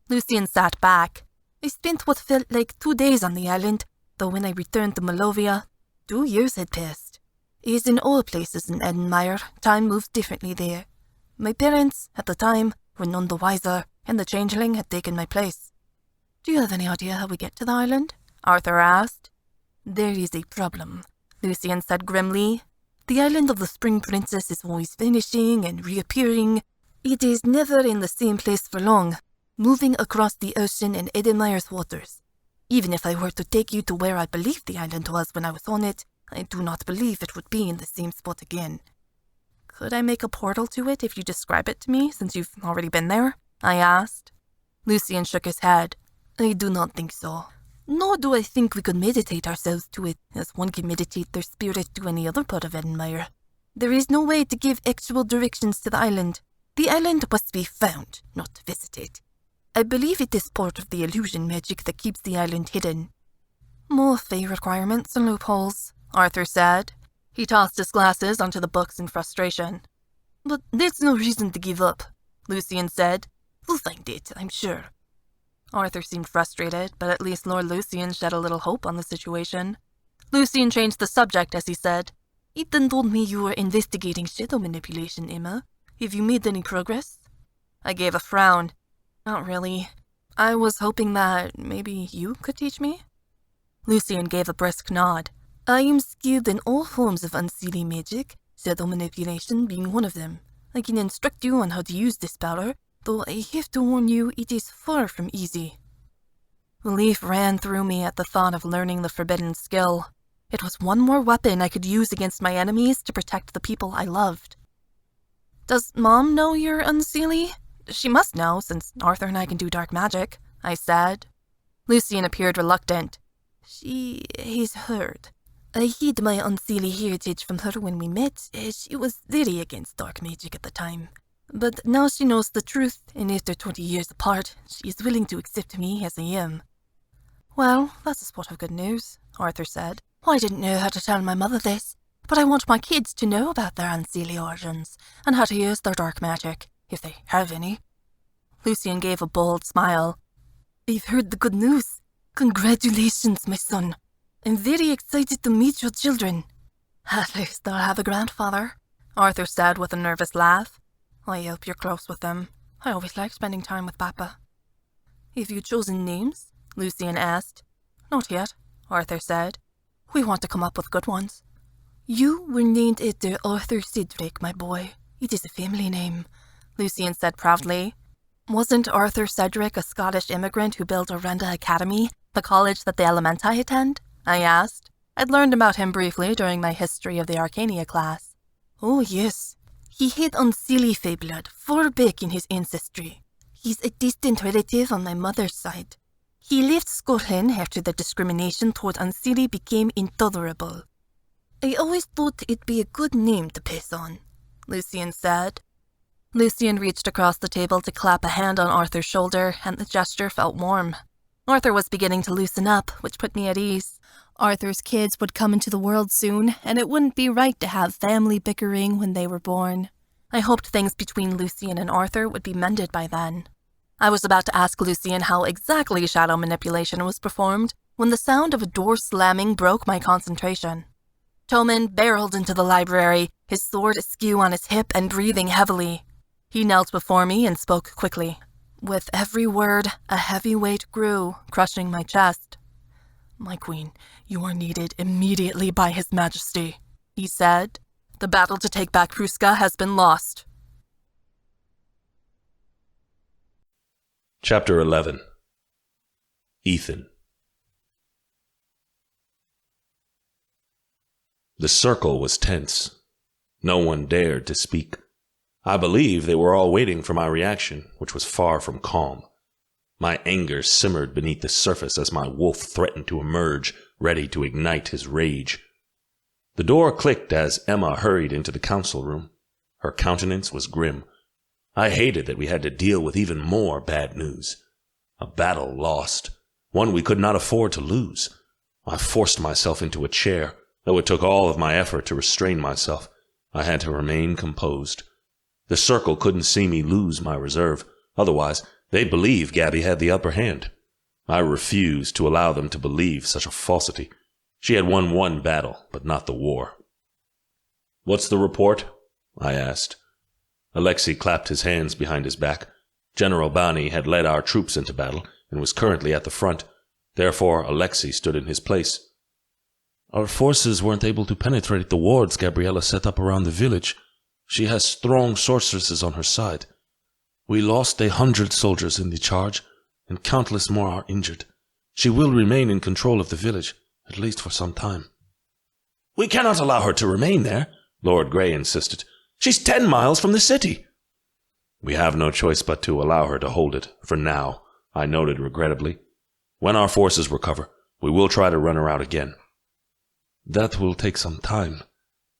Lucian sat back. I spent what felt like 2 days on the island, though when I returned to Malovia, 2 years had passed. As in all places in Edenmire, time moves differently there. My parents, at the time, were none the wiser, and the changeling had taken my place. Do you have any idea how we get to the island? Arthur asked. There is a problem, Lucian said grimly. The island of the Spring Princess is always vanishing and reappearing. It is never in the same place for long, moving across the ocean in Edenmire's waters. Even if I were to take you to where I believed the island was when I was on it, I do not believe it would be in the same spot again. Could I make a portal to it if you describe it to me, since you've already been there? I asked. Lucian shook his head. I do not think so. Nor do I think we could meditate ourselves to it, as one can meditate their spirit to any other part of Edenmire. There is no way to give actual directions to the island. The island must be found, not visited. I believe it is part of the illusion magic that keeps the island hidden. More fey requirements and loopholes, Arthur said. He tossed his glasses onto the books in frustration. But that's no reason to give up, Lucian said. We'll find it, I'm sure. Arthur seemed frustrated, but at least Lord Lucian shed a little hope on the situation. Lucian changed the subject as he said, Ethan told me you were investigating shadow manipulation, Emma. Have you made any progress? I gave a frown. Not really. I was hoping that maybe you could teach me? Lucian gave a brisk nod. I am skilled in all forms of unseelie magic, shadow manipulation being one of them. I can instruct you on how to use this power, though I have to warn you it is far from easy. Relief ran through me at the thought of learning the forbidden skill. It was one more weapon I could use against my enemies to protect the people I loved. Does Mom know you're unseelie? She must know, since Arthur and I can do dark magic, I said. Lucian appeared reluctant. She has heard. I hid my unseelie heritage from her when we met, as she was very against dark magic at the time. But now she knows the truth, and after 20 years apart, she is willing to accept me as I am. Well, that's a spot of good news, Arthur said. I didn't know how to tell my mother this, but I want my kids to know about their unseelie origins, and how to use their dark magic, if they have any. Lucian gave a bold smile. I've heard the good news. Congratulations, my son. I'm very excited to meet your children. At least they'll have a grandfather, Arthur said with a nervous laugh. I hope you're close with them. I always like spending time with Papa. Have you chosen names? Lucian asked. Not yet, Arthur said. We want to come up with good ones. You were named after Arthur Cedric, my boy. It is a family name, Lucian said proudly. Wasn't Arthur Cedric a Scottish immigrant who built Orenda Academy, the college that the Elementi attend? I asked. I'd learned about him briefly during my History of the Arcania class. Oh, yes. He had unseelie fey blood far back in his ancestry. He's a distant relative on my mother's side. He left Scotland after the discrimination toward unseelie became intolerable. I always thought it'd be a good name to pass on, Lucian said. Lucian reached across the table to clap a hand on Arthur's shoulder, and the gesture felt warm. Arthur was beginning to loosen up, which put me at ease. Arthur's kids would come into the world soon, and it wouldn't be right to have family bickering when they were born. I hoped things between Lucian and Arthur would be mended by then. I was about to ask Lucian how exactly shadow manipulation was performed when the sound of a door slamming broke my concentration. Toman barreled into the library, his sword askew on his hip and breathing heavily. He knelt before me and spoke quickly. With every word, a heavy weight grew, crushing my chest. My queen, you are needed immediately by His Majesty, he said. The battle to take back Pruska has been lost. Chapter 11. Ethan. The circle was tense. No one dared to speak. I believe they were all waiting for my reaction, which was far from calm. My anger simmered beneath the surface as my wolf threatened to emerge, ready to ignite his rage. The door clicked as Emma hurried into the council room. Her countenance was grim. I hated that we had to deal with even more bad news. A battle lost, one we could not afford to lose. I forced myself into a chair, though it took all of my effort to restrain myself. I had to remain composed. The circle couldn't see me lose my reserve. Otherwise, they'd believe Gabby had the upper hand. I refused to allow them to believe such a falsity. She had won one battle, but not the war. "What's the report?" I asked. Alexei clapped his hands behind his back. General Bani had led our troops into battle and was currently at the front. Therefore, Alexei stood in his place. "Our forces weren't able to penetrate the wards Gabriella set up around the village. She has strong sorceresses on her side. We lost 100 soldiers in the charge, and countless more are injured. She will remain in control of the village, at least for some time." "We cannot allow her to remain there," Lord Grey insisted. "She's 10 miles from the city." "We have no choice but to allow her to hold it, for now," I noted regrettably. "When our forces recover, we will try to run her out again." "That will take some time.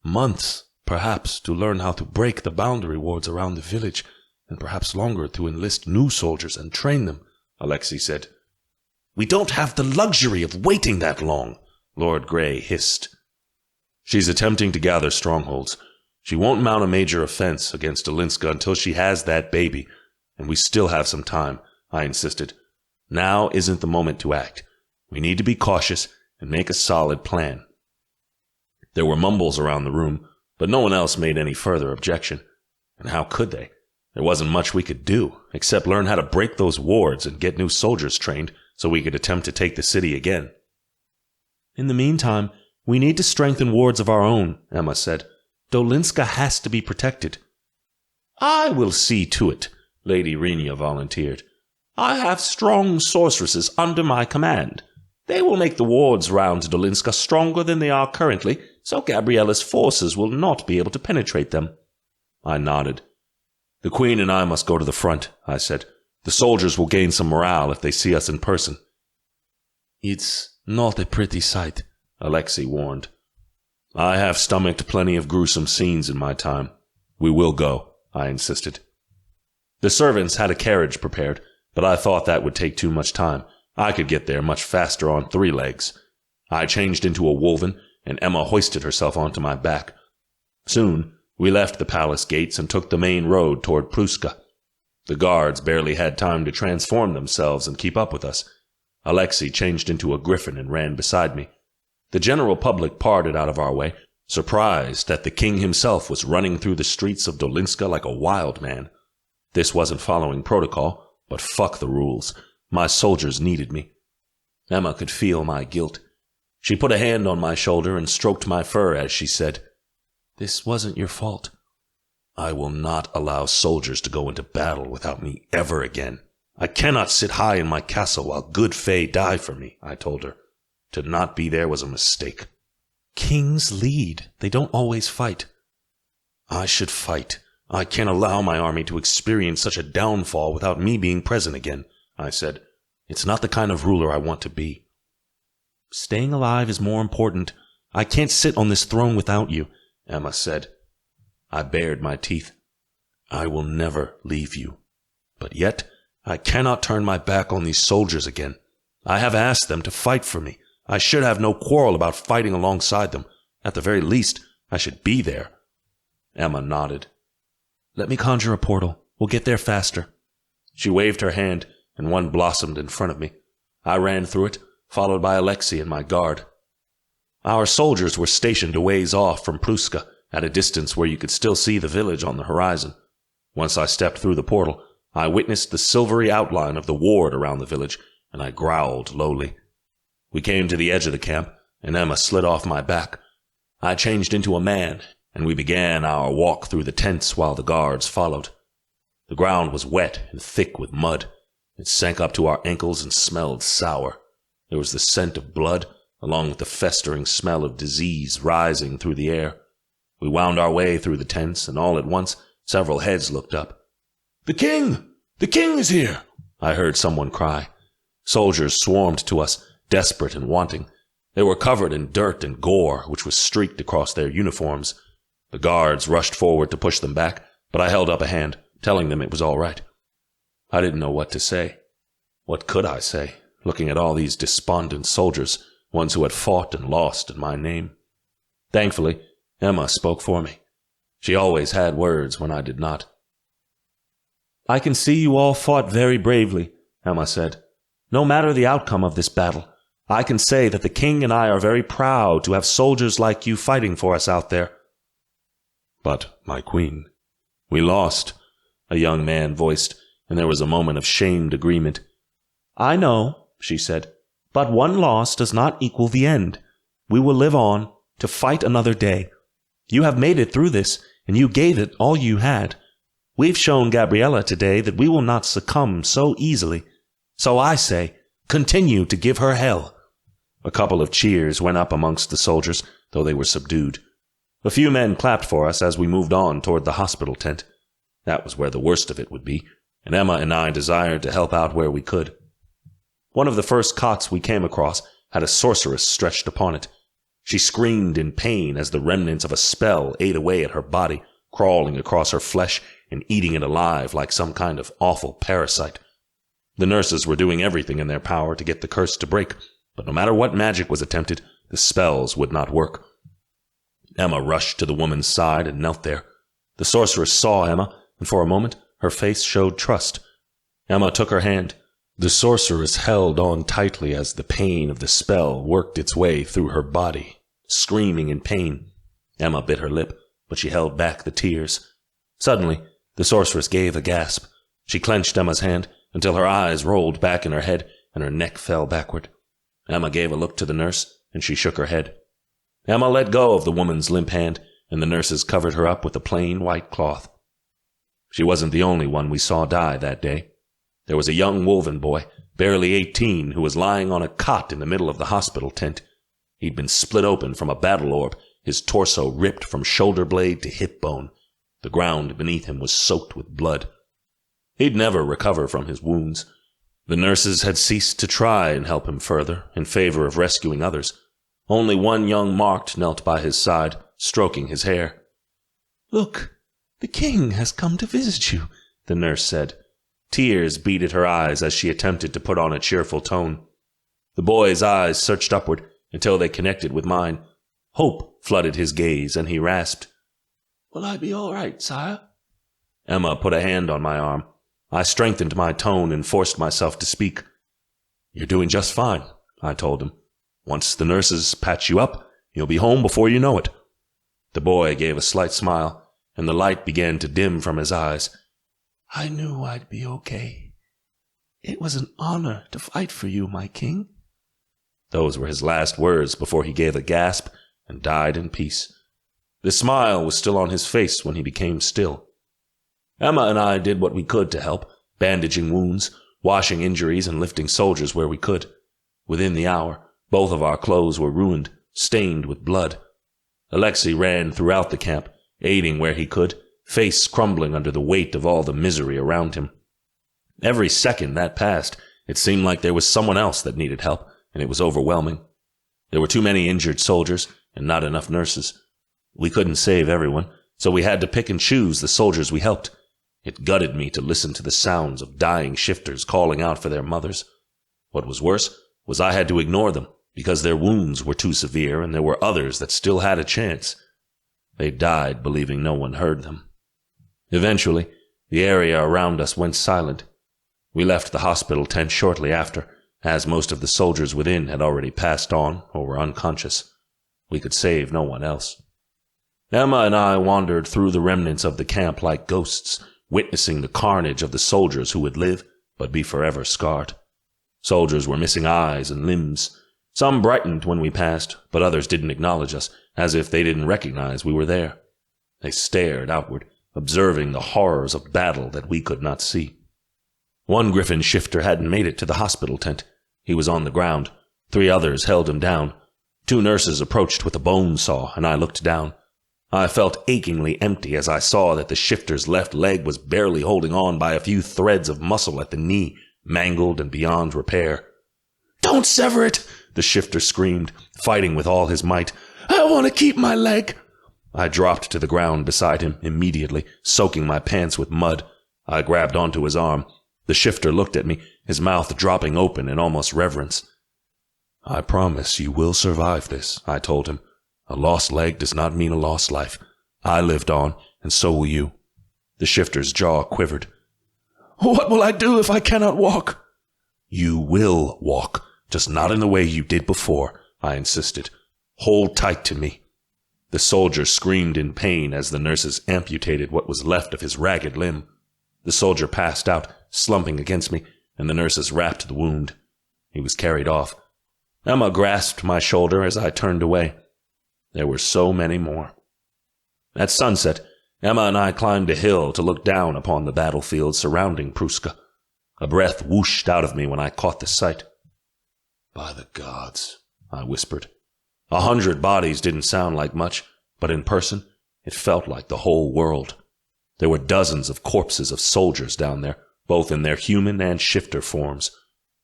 Months, perhaps, to learn how to break the boundary wards around the village, and perhaps longer to enlist new soldiers and train them," Alexei said. "We don't have the luxury of waiting that long," Lord Grey hissed. "She's attempting to gather strongholds. She won't mount a major offense against Dolinska until she has that baby, and we still have some time," I insisted. "Now isn't the moment to act. We need to be cautious and make a solid plan." There were mumbles around the room, but no one else made any further objection. And how could they? There wasn't much we could do, except learn how to break those wards and get new soldiers trained so we could attempt to take the city again. "In the meantime, we need to strengthen wards of our own," Emma said. "Dolinska has to be protected." "I will see to it," Lady Renia volunteered. "I have strong sorceresses under my command. They will make the wards round Dolinska stronger than they are currently, so Gabriella's forces will not be able to penetrate them." I nodded. "The Queen and I must go to the front," I said. "The soldiers will gain some morale if they see us in person." "It's not a pretty sight," Alexei warned. "I have stomached plenty of gruesome scenes in my time. We will go," I insisted. The servants had a carriage prepared, but I thought that would take too much time. I could get there much faster on 3 legs. I changed into a woven, and Emma hoisted herself onto my back. Soon, we left the palace gates and took the main road toward Pruska. The guards barely had time to transform themselves and keep up with us. Alexei changed into a griffin and ran beside me. The general public parted out of our way, surprised that the king himself was running through the streets of Dolinska like a wild man. This wasn't following protocol, but fuck the rules. My soldiers needed me. Emma could feel my guilt. She put a hand on my shoulder and stroked my fur as she said, "This wasn't your fault." "I will not allow soldiers to go into battle without me ever again. I cannot sit high in my castle while good fae die for me," I told her. To not be there was a mistake. "Kings lead. They don't always fight." "I should fight. I can't allow my army to experience such a downfall without me being present again," I said. "It's not the kind of ruler I want to be." "Staying alive is more important. I can't sit on this throne without you," Emma said. I bared my teeth. "I will never leave you. But yet, I cannot turn my back on these soldiers again. I have asked them to fight for me. I should have no quarrel about fighting alongside them. At the very least, I should be there." Emma nodded. "Let me conjure a portal. We'll get there faster." She waved her hand, and one blossomed in front of me. I ran through it, followed by Alexei and my guard. Our soldiers were stationed a ways off from Pruska, at a distance where you could still see the village on the horizon. Once I stepped through the portal, I witnessed the silvery outline of the ward around the village, and I growled lowly. We came to the edge of the camp, and Emma slid off my back. I changed into a man, and we began our walk through the tents while the guards followed. The ground was wet and thick with mud. It sank up to our ankles and smelled sour. There was the scent of blood, along with the festering smell of disease rising through the air. We wound our way through the tents, and all at once, several heads looked up. "The king! The king is here!" I heard someone cry. Soldiers swarmed to us, desperate and wanting. They were covered in dirt and gore, which was streaked across their uniforms. The guards rushed forward to push them back, but I held up a hand. telling them it was all right. I didn't know what to say. What could I say, looking at all these despondent soldiers, ones who had fought and lost in my name? Thankfully, Emma spoke for me. She always had words when I did not. "I can see you all fought very bravely," Emma said. "No matter the outcome of this battle, I can say that the king and I are very proud to have soldiers like you fighting for us out there." "But, my queen, we lost," a young man voiced, and there was a moment of shamed agreement. "I know," she said, "but one loss does not equal the end. We will live on to fight another day. You have made it through this, and you gave it all you had. We've shown Gabriella today that we will not succumb so easily. So I say, continue to give her hell." A couple of cheers went up amongst the soldiers, though they were subdued. A few men clapped for us as we moved on toward the hospital tent. That was where the worst of it would be, and Emma and I desired to help out where we could. One of the first cots we came across had a sorceress stretched upon it. She screamed in pain as the remnants of a spell ate away at her body, crawling across her flesh and eating it alive like some kind of awful parasite. The nurses were doing everything in their power to get the curse to break, but no matter what magic was attempted, the spells would not work. Emma rushed to the woman's side and knelt there. The sorceress saw Emma, and for a moment her face showed trust. Emma took her hand. The sorceress held on tightly as the pain of the spell worked its way through her body, screaming in pain. Emma bit her lip, but she held back the tears. Suddenly, the sorceress gave a gasp. She clenched Emma's hand until her eyes rolled back in her head and her neck fell backward. Emma gave a look to the nurse, and she shook her head. Emma let go of the woman's limp hand, and the nurses covered her up with a plain white cloth. She wasn't the only one we saw die that day. There was a young woven boy, barely 18, who was lying on a cot in the middle of the hospital tent. He'd been split open from a battle orb, his torso ripped from shoulder blade to hip bone. The ground beneath him was soaked with blood. He'd never recover from his wounds. The nurses had ceased to try and help him further, in favor of rescuing others. Only one young marked knelt by his side, stroking his hair. "Look, the king has come to visit you," the nurse said. Tears beaded her eyes as she attempted to put on a cheerful tone. The boy's eyes searched upward until they connected with mine. Hope flooded his gaze, and he rasped, "Will I be all right, sire?" Emma put a hand on my arm. I strengthened my tone and forced myself to speak. "You're doing just fine," I told him. "Once the nurses patch you up, you'll be home before you know it." The boy gave a slight smile, and the light began to dim from his eyes. "I knew I'd be okay. It was an honor to fight for you, my king." Those were his last words before he gave a gasp and died in peace. The smile was still on his face when he became still. Emma and I did what we could to help, bandaging wounds, washing injuries, and lifting soldiers where we could. Within the hour, both of our clothes were ruined, stained with blood. Alexei ran throughout the camp, aiding where he could, face crumbling under the weight of all the misery around him. Every second that passed, it seemed like there was someone else that needed help, and it was overwhelming. There were too many injured soldiers, and not enough nurses. We couldn't save everyone, so we had to pick and choose the soldiers we helped. It gutted me to listen to the sounds of dying shifters calling out for their mothers. What was worse was I had to ignore them, because their wounds were too severe and there were others that still had a chance. They died believing no one heard them. Eventually, the area around us went silent. We left the hospital tent shortly after, as most of the soldiers within had already passed on or were unconscious. We could save no one else. Emma and I wandered through the remnants of the camp like ghosts, witnessing the carnage of the soldiers who would live but be forever scarred. Soldiers were missing eyes and limbs. Some brightened when we passed, but others didn't acknowledge us, as if they didn't recognize we were there. They stared outward, observing the horrors of battle that we could not see. One Griffin shifter hadn't made it to the hospital tent. He was on the ground. 3 others held him down. 2 nurses approached with a bone saw, and I looked down. I felt achingly empty as I saw that the shifter's left leg was barely holding on by a few threads of muscle at the knee, mangled and beyond repair. "Don't sever it!" the shifter screamed, fighting with all his might. "I want to keep my leg!" I dropped to the ground beside him immediately, soaking my pants with mud. I grabbed onto his arm. The shifter looked at me, his mouth dropping open in almost reverence. I promise you will survive this, I told him. A lost leg does not mean a lost life. I lived on, and so will you. The shifter's jaw quivered. What will I do if I cannot walk? You will walk, just not in the way you did before, I insisted. Hold tight to me. The soldier screamed in pain as the nurses amputated what was left of his ragged limb. The soldier passed out, slumping against me, and the nurses wrapped the wound. He was carried off. Emma grasped my shoulder as I turned away. There were so many more. At sunset, Emma and I climbed a hill to look down upon the battlefield surrounding Pruska. A breath whooshed out of me when I caught the sight. By the gods, I whispered. 100 bodies didn't sound like much, but in person, it felt like the whole world. There were dozens of corpses of soldiers down there, both in their human and shifter forms.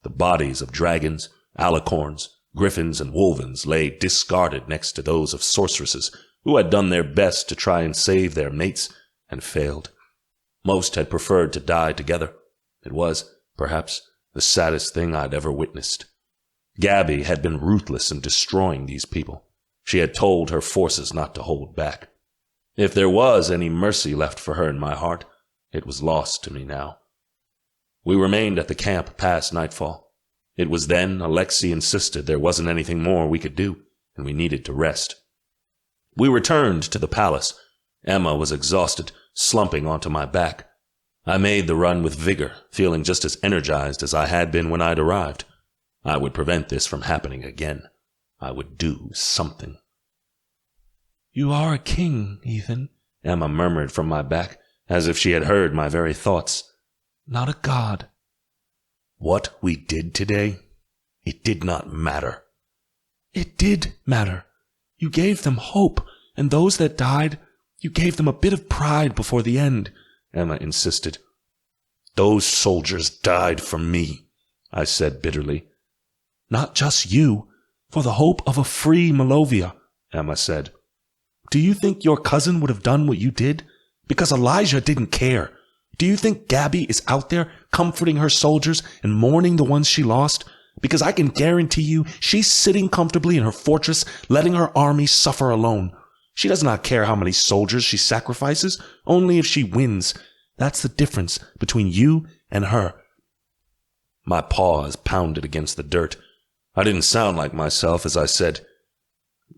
The bodies of dragons, alicorns, griffins, and wolvens lay discarded next to those of sorceresses who had done their best to try and save their mates and failed. Most had preferred to die together. It was, perhaps, the saddest thing I'd ever witnessed. Gabby had been ruthless in destroying these people. She had told her forces not to hold back. If there was any mercy left for her in my heart, it was lost to me now. We remained at the camp past nightfall. It was then Alexei insisted there wasn't anything more we could do, and we needed to rest. We returned to the palace. Emma was exhausted, slumping onto my back. I made the run with vigor, feeling just as energized as I had been when I'd arrived. I would prevent this from happening again. I would do something. You are a king, Ethan, Emma murmured from my back, as if she had heard my very thoughts. Not a god. What we did today, it did not matter. It did matter. You gave them hope, and those that died, you gave them a bit of pride before the end, Emma insisted. Those soldiers died for me, I said bitterly. Not just you, for the hope of a free Malovia, Emma said. Do you think your cousin would have done what you did? Because Elijah didn't care. Do you think Gabby is out there comforting her soldiers and mourning the ones she lost? Because I can guarantee you she's sitting comfortably in her fortress, letting her army suffer alone. She does not care how many soldiers she sacrifices, only if she wins. That's the difference between you and her. My paws pounded against the dirt. I didn't sound like myself as I said,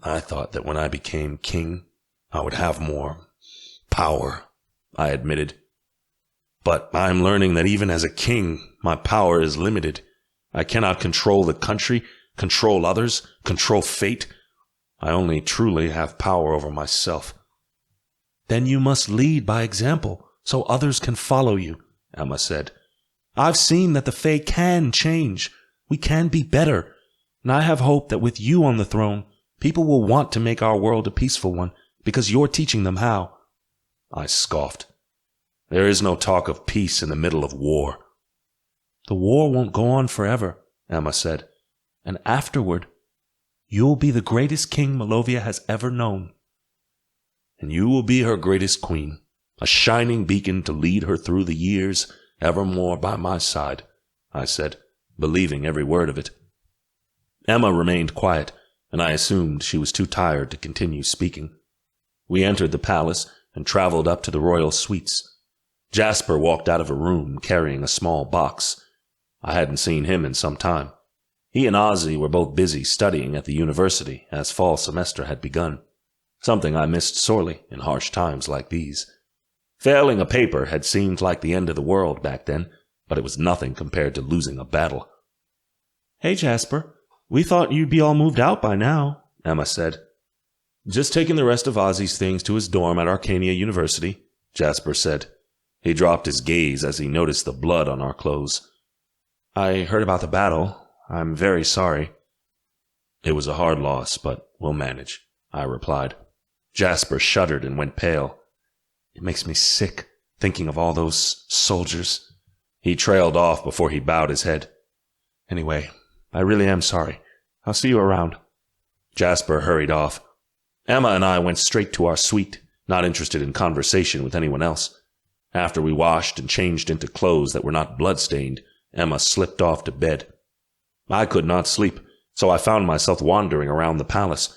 I thought that when I became king, I would have more power, I admitted. But I'm learning that even as a king, my power is limited. I cannot control the country, control others, control fate. I only truly have power over myself. Then you must lead by example, so others can follow you, Emma said. I've seen that the Fae can change. We can be better. And I have hope that with you on the throne, people will want to make our world a peaceful one, because you're teaching them how. I scoffed. There is no talk of peace in the middle of war. The war won't go on forever, Emma said. And afterward, you'll be the greatest king Malovia has ever known. And you will be her greatest queen, a shining beacon to lead her through the years, evermore by my side, I said, believing every word of it. Emma remained quiet, and I assumed she was too tired to continue speaking. We entered the palace and traveled up to the royal suites. Jasper walked out of a room carrying a small box. I hadn't seen him in some time. He and Ozzy were both busy studying at the university as fall semester had begun, something I missed sorely in harsh times like these. Failing a paper had seemed like the end of the world back then, but it was nothing compared to losing a battle. Hey, Jasper, we thought you'd be all moved out by now, Emma said. Just taking the rest of Ozzy's things to his dorm at Arcania University, Jasper said. He dropped his gaze as he noticed the blood on our clothes. I heard about the battle. I'm very sorry. It was a hard loss, but we'll manage, I replied. Jasper shuddered and went pale. It makes me sick, thinking of all those soldiers. He trailed off before he bowed his head. Anyway, I really am sorry. I'll see you around. Jasper hurried off. Emma and I went straight to our suite, not interested in conversation with anyone else. After we washed and changed into clothes that were not blood-stained, Emma slipped off to bed. I could not sleep, so I found myself wandering around the palace.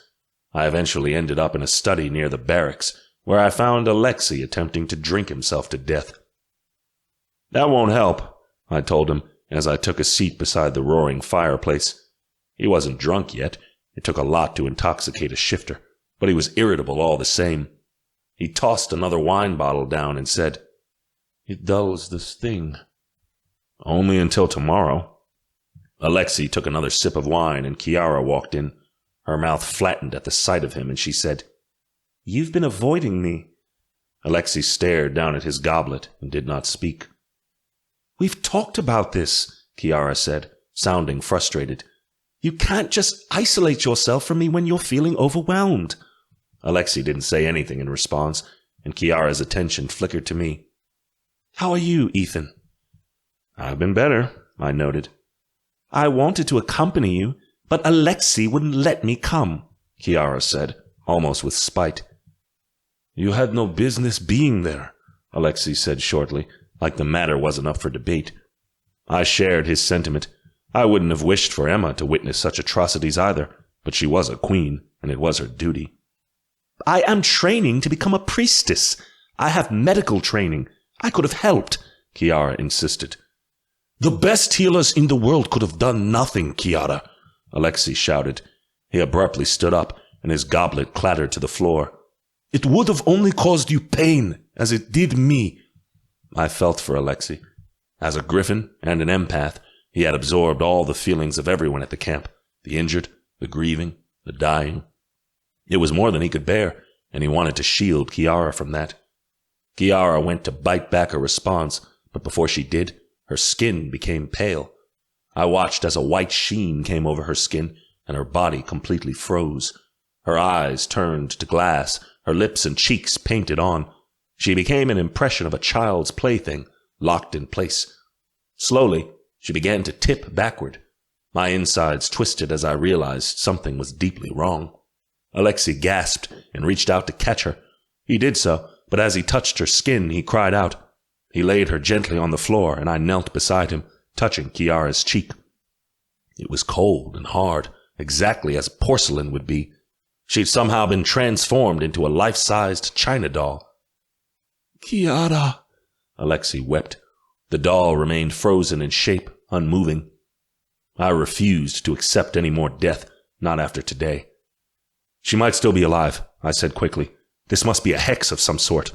I eventually ended up in a study near the barracks, where I found Alexei attempting to drink himself to death. "That won't help," I told him as I took a seat beside the roaring fireplace. He wasn't drunk yet. It took a lot to intoxicate a shifter, but he was irritable all the same. He tossed another wine bottle down and said, "It dulls the sting." "Only until tomorrow." Alexei took another sip of wine and Kiara walked in. Her mouth flattened at the sight of him and she said, "You've been avoiding me." Alexei stared down at his goblet and did not speak. "We've talked about this," Kiara said, sounding frustrated. "You can't just isolate yourself from me when you're feeling overwhelmed." Alexei didn't say anything in response, and Kiara's attention flickered to me. "How are you, Ethan?" "I've been better," I noted. "I wanted to accompany you, but Alexei wouldn't let me come," Kiara said, almost with spite. "You had no business being there," Alexei said shortly, like the matter wasn't up for debate. I shared his sentiment. I wouldn't have wished for Emma to witness such atrocities either, but she was a queen, and it was her duty. "I am training to become a priestess. I have medical training. I could have helped," Kiara insisted. "The best healers in the world could have done nothing, Kiara," Alexei shouted. He abruptly stood up, and his goblet clattered to the floor. "It would have only caused you pain, as it did me." I felt for Alexei. As a griffin and an empath, he had absorbed all the feelings of everyone at the camp, the injured, the grieving, the dying. It was more than he could bear, and he wanted to shield Kiara from that. Kiara went to bite back a response, but before she did, her skin became pale. I watched as a white sheen came over her skin, and her body completely froze. Her eyes turned to glass, her lips and cheeks painted on. She became an impression of a child's plaything, locked in place. Slowly, she began to tip backward. My insides twisted as I realized something was deeply wrong. Alexei gasped and reached out to catch her. He did so, but as he touched her skin, he cried out. He laid her gently on the floor, and I knelt beside him, touching Kiara's cheek. It was cold and hard, exactly as porcelain would be. She'd somehow been transformed into a life-sized china doll. "Kiara," Alexei wept. The doll remained frozen in shape, unmoving. I refused to accept any more death, not after today. "She might still be alive," I said quickly. "This must be a hex of some sort."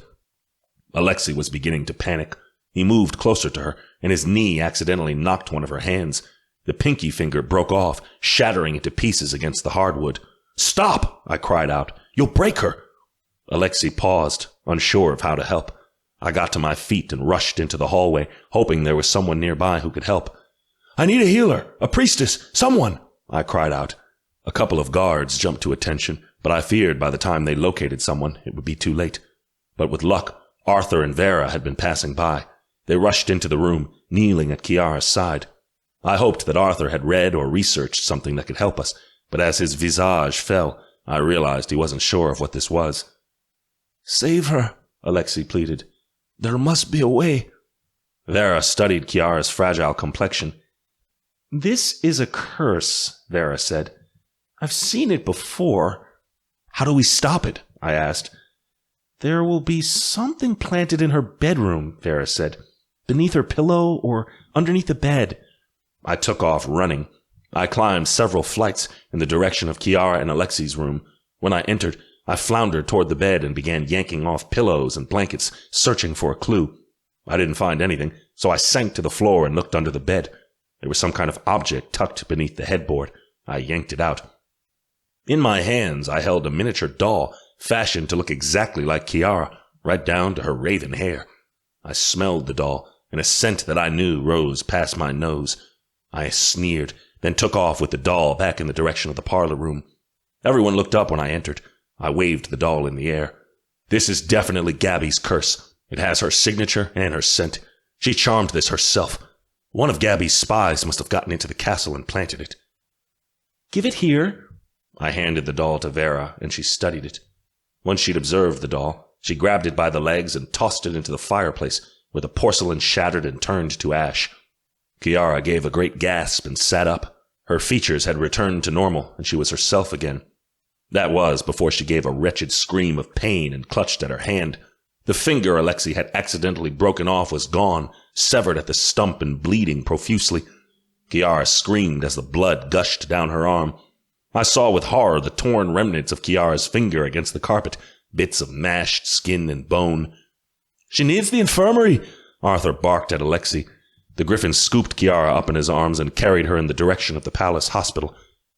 Alexei was beginning to panic. He moved closer to her, and his knee accidentally knocked one of her hands. The pinky finger broke off, shattering into pieces against the hardwood. "Stop!" I cried out. "You'll break her!" Alexei paused, unsure of how to help. I got to my feet and rushed into the hallway, hoping there was someone nearby who could help. "I need a healer, a priestess, someone!" I cried out. A couple of guards jumped to attention, but I feared by the time they located someone, it would be too late. But with luck, Arthur and Vera had been passing by. They rushed into the room, kneeling at Kiara's side. I hoped that Arthur had read or researched something that could help us, but as his visage fell, I realized he wasn't sure of what this was. "Save her," Alexei pleaded. "There must be a way." Vera studied Kiara's fragile complexion. "This is a curse," Vera said. "I've seen it before." "How do we stop it?" I asked. "There will be something planted in her bedroom," Vera said. "Beneath her pillow or underneath the bed." I took off running. I climbed several flights in the direction of Kiara and Alexei's room. When I entered, I floundered toward the bed and began yanking off pillows and blankets, searching for a clue. I didn't find anything, so I sank to the floor and looked under the bed. There was some kind of object tucked beneath the headboard. I yanked it out. In my hands, I held a miniature doll, fashioned to look exactly like Kiara, right down to her raven hair. I smelled the doll, and a scent that I knew rose past my nose. I sneered, then took off with the doll back in the direction of the parlor room. Everyone looked up when I entered. I waved the doll in the air. "This is definitely Gabby's curse. It has her signature and her scent. She charmed this herself. One of Gabby's spies must have gotten into the castle and planted it." "Give it here." I handed the doll to Vera, and she studied it. Once she'd observed the doll, She grabbed it by the legs and tossed it into the fireplace, where the porcelain shattered and turned to ash. Kiara gave a great gasp and sat up. Her features had returned to normal, and she was herself again. That was before she gave a wretched scream of pain and clutched at her hand. The finger Alexei had accidentally broken off was gone, severed at the stump and bleeding profusely. Kiara screamed as the blood gushed down her arm. I saw with horror the torn remnants of Kiara's finger against the carpet, bits of mashed skin and bone. "She needs the infirmary!" Arthur barked at Alexei. The griffin scooped Kiara up in his arms and carried her in the direction of the palace hospital.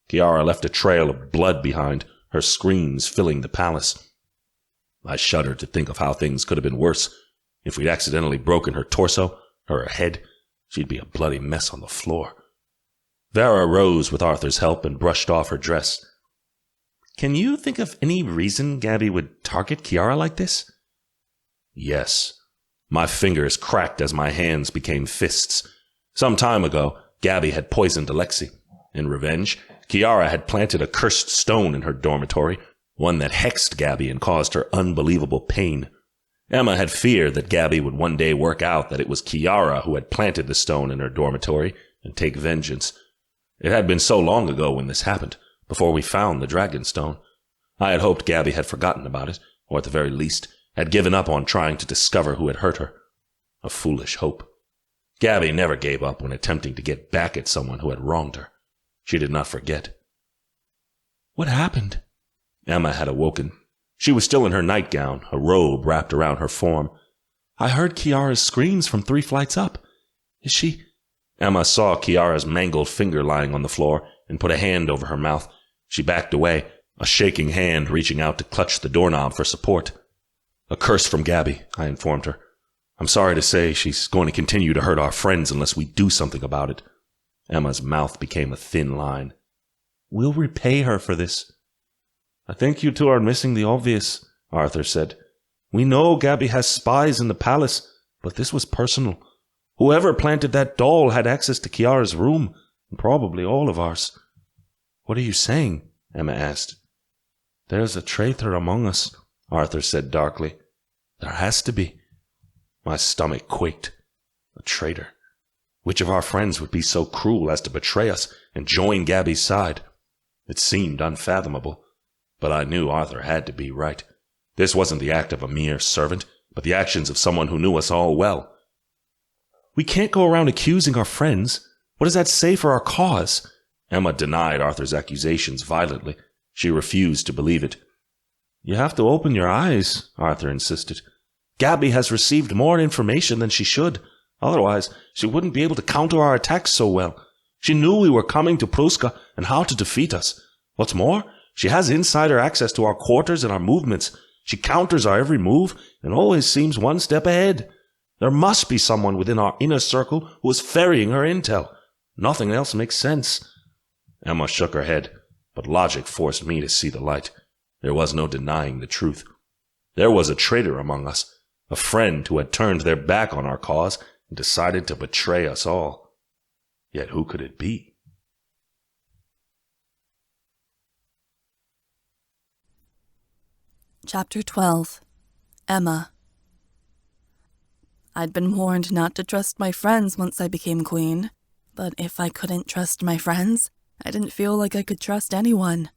Kiara left a trail of blood behind, her screams filling the palace. I shuddered to think of how things could have been worse. If we'd accidentally broken her torso, or her head, she'd be a bloody mess on the floor. Vera rose with Arthur's help and brushed off her dress. "Can you think of any reason Gabby would target Kiara like this?" Yes. My fingers cracked as my hands became fists. Some time ago, Gabby had poisoned Alexei. In revenge, Kiara had planted a cursed stone in her dormitory, one that hexed Gabby and caused her unbelievable pain. Emma had feared that Gabby would one day work out that it was Kiara who had planted the stone in her dormitory and take vengeance. It had been so long ago when this happened, before we found the dragon stone. I had hoped Gabby had forgotten about it, or at the very least, had given up on trying to discover who had hurt her. A foolish hope. Gabby never gave up when attempting to get back at someone who had wronged her. She did not forget. "What happened?" Emma had awoken. She was still in her nightgown, a robe wrapped around her form. "I heard Kiara's screams from 3 flights up. Is she—" Emma saw Kiara's mangled finger lying on the floor and put a hand over her mouth. She backed away, a shaking hand reaching out to clutch the doorknob for support. "A curse from Gabby," I informed her. "I'm sorry to say she's going to continue to hurt our friends unless we do something about it." Emma's mouth became a thin line. "We'll repay her for this." "I think you two are missing the obvious," Arthur said. "We know Gabby has spies in the palace, but this was personal. Whoever planted that doll had access to Kiara's room, and probably all of ours." "What are you saying?" Emma asked. "There's a traitor among us," Arthur said darkly. "There has to be." My stomach quaked. A traitor. Which of our friends would be so cruel as to betray us and join Gabby's side? It seemed unfathomable, but I knew Arthur had to be right. This wasn't the act of a mere servant, but the actions of someone who knew us all well. "We can't go around accusing our friends. What does that say for our cause?" Emma denied Arthur's accusations violently. She refused to believe it. "You have to open your eyes," Arthur insisted. "Gabby has received more information than she should. Otherwise, she wouldn't be able to counter our attacks so well. She knew we were coming to Pruska and how to defeat us. What's more, she has insider access to our quarters and our movements. She counters our every move and always seems one step ahead. There must be someone within our inner circle who is ferrying her intel. Nothing else makes sense." Emma shook her head, but logic forced me to see the light. There was no denying the truth. There was a traitor among us, a friend who had turned their back on our cause and decided to betray us all. Yet who could it be? Chapter 12. Emma. I'd been warned not to trust my friends once I became queen, but if I couldn't trust my friends, I didn't feel like I could trust anyone.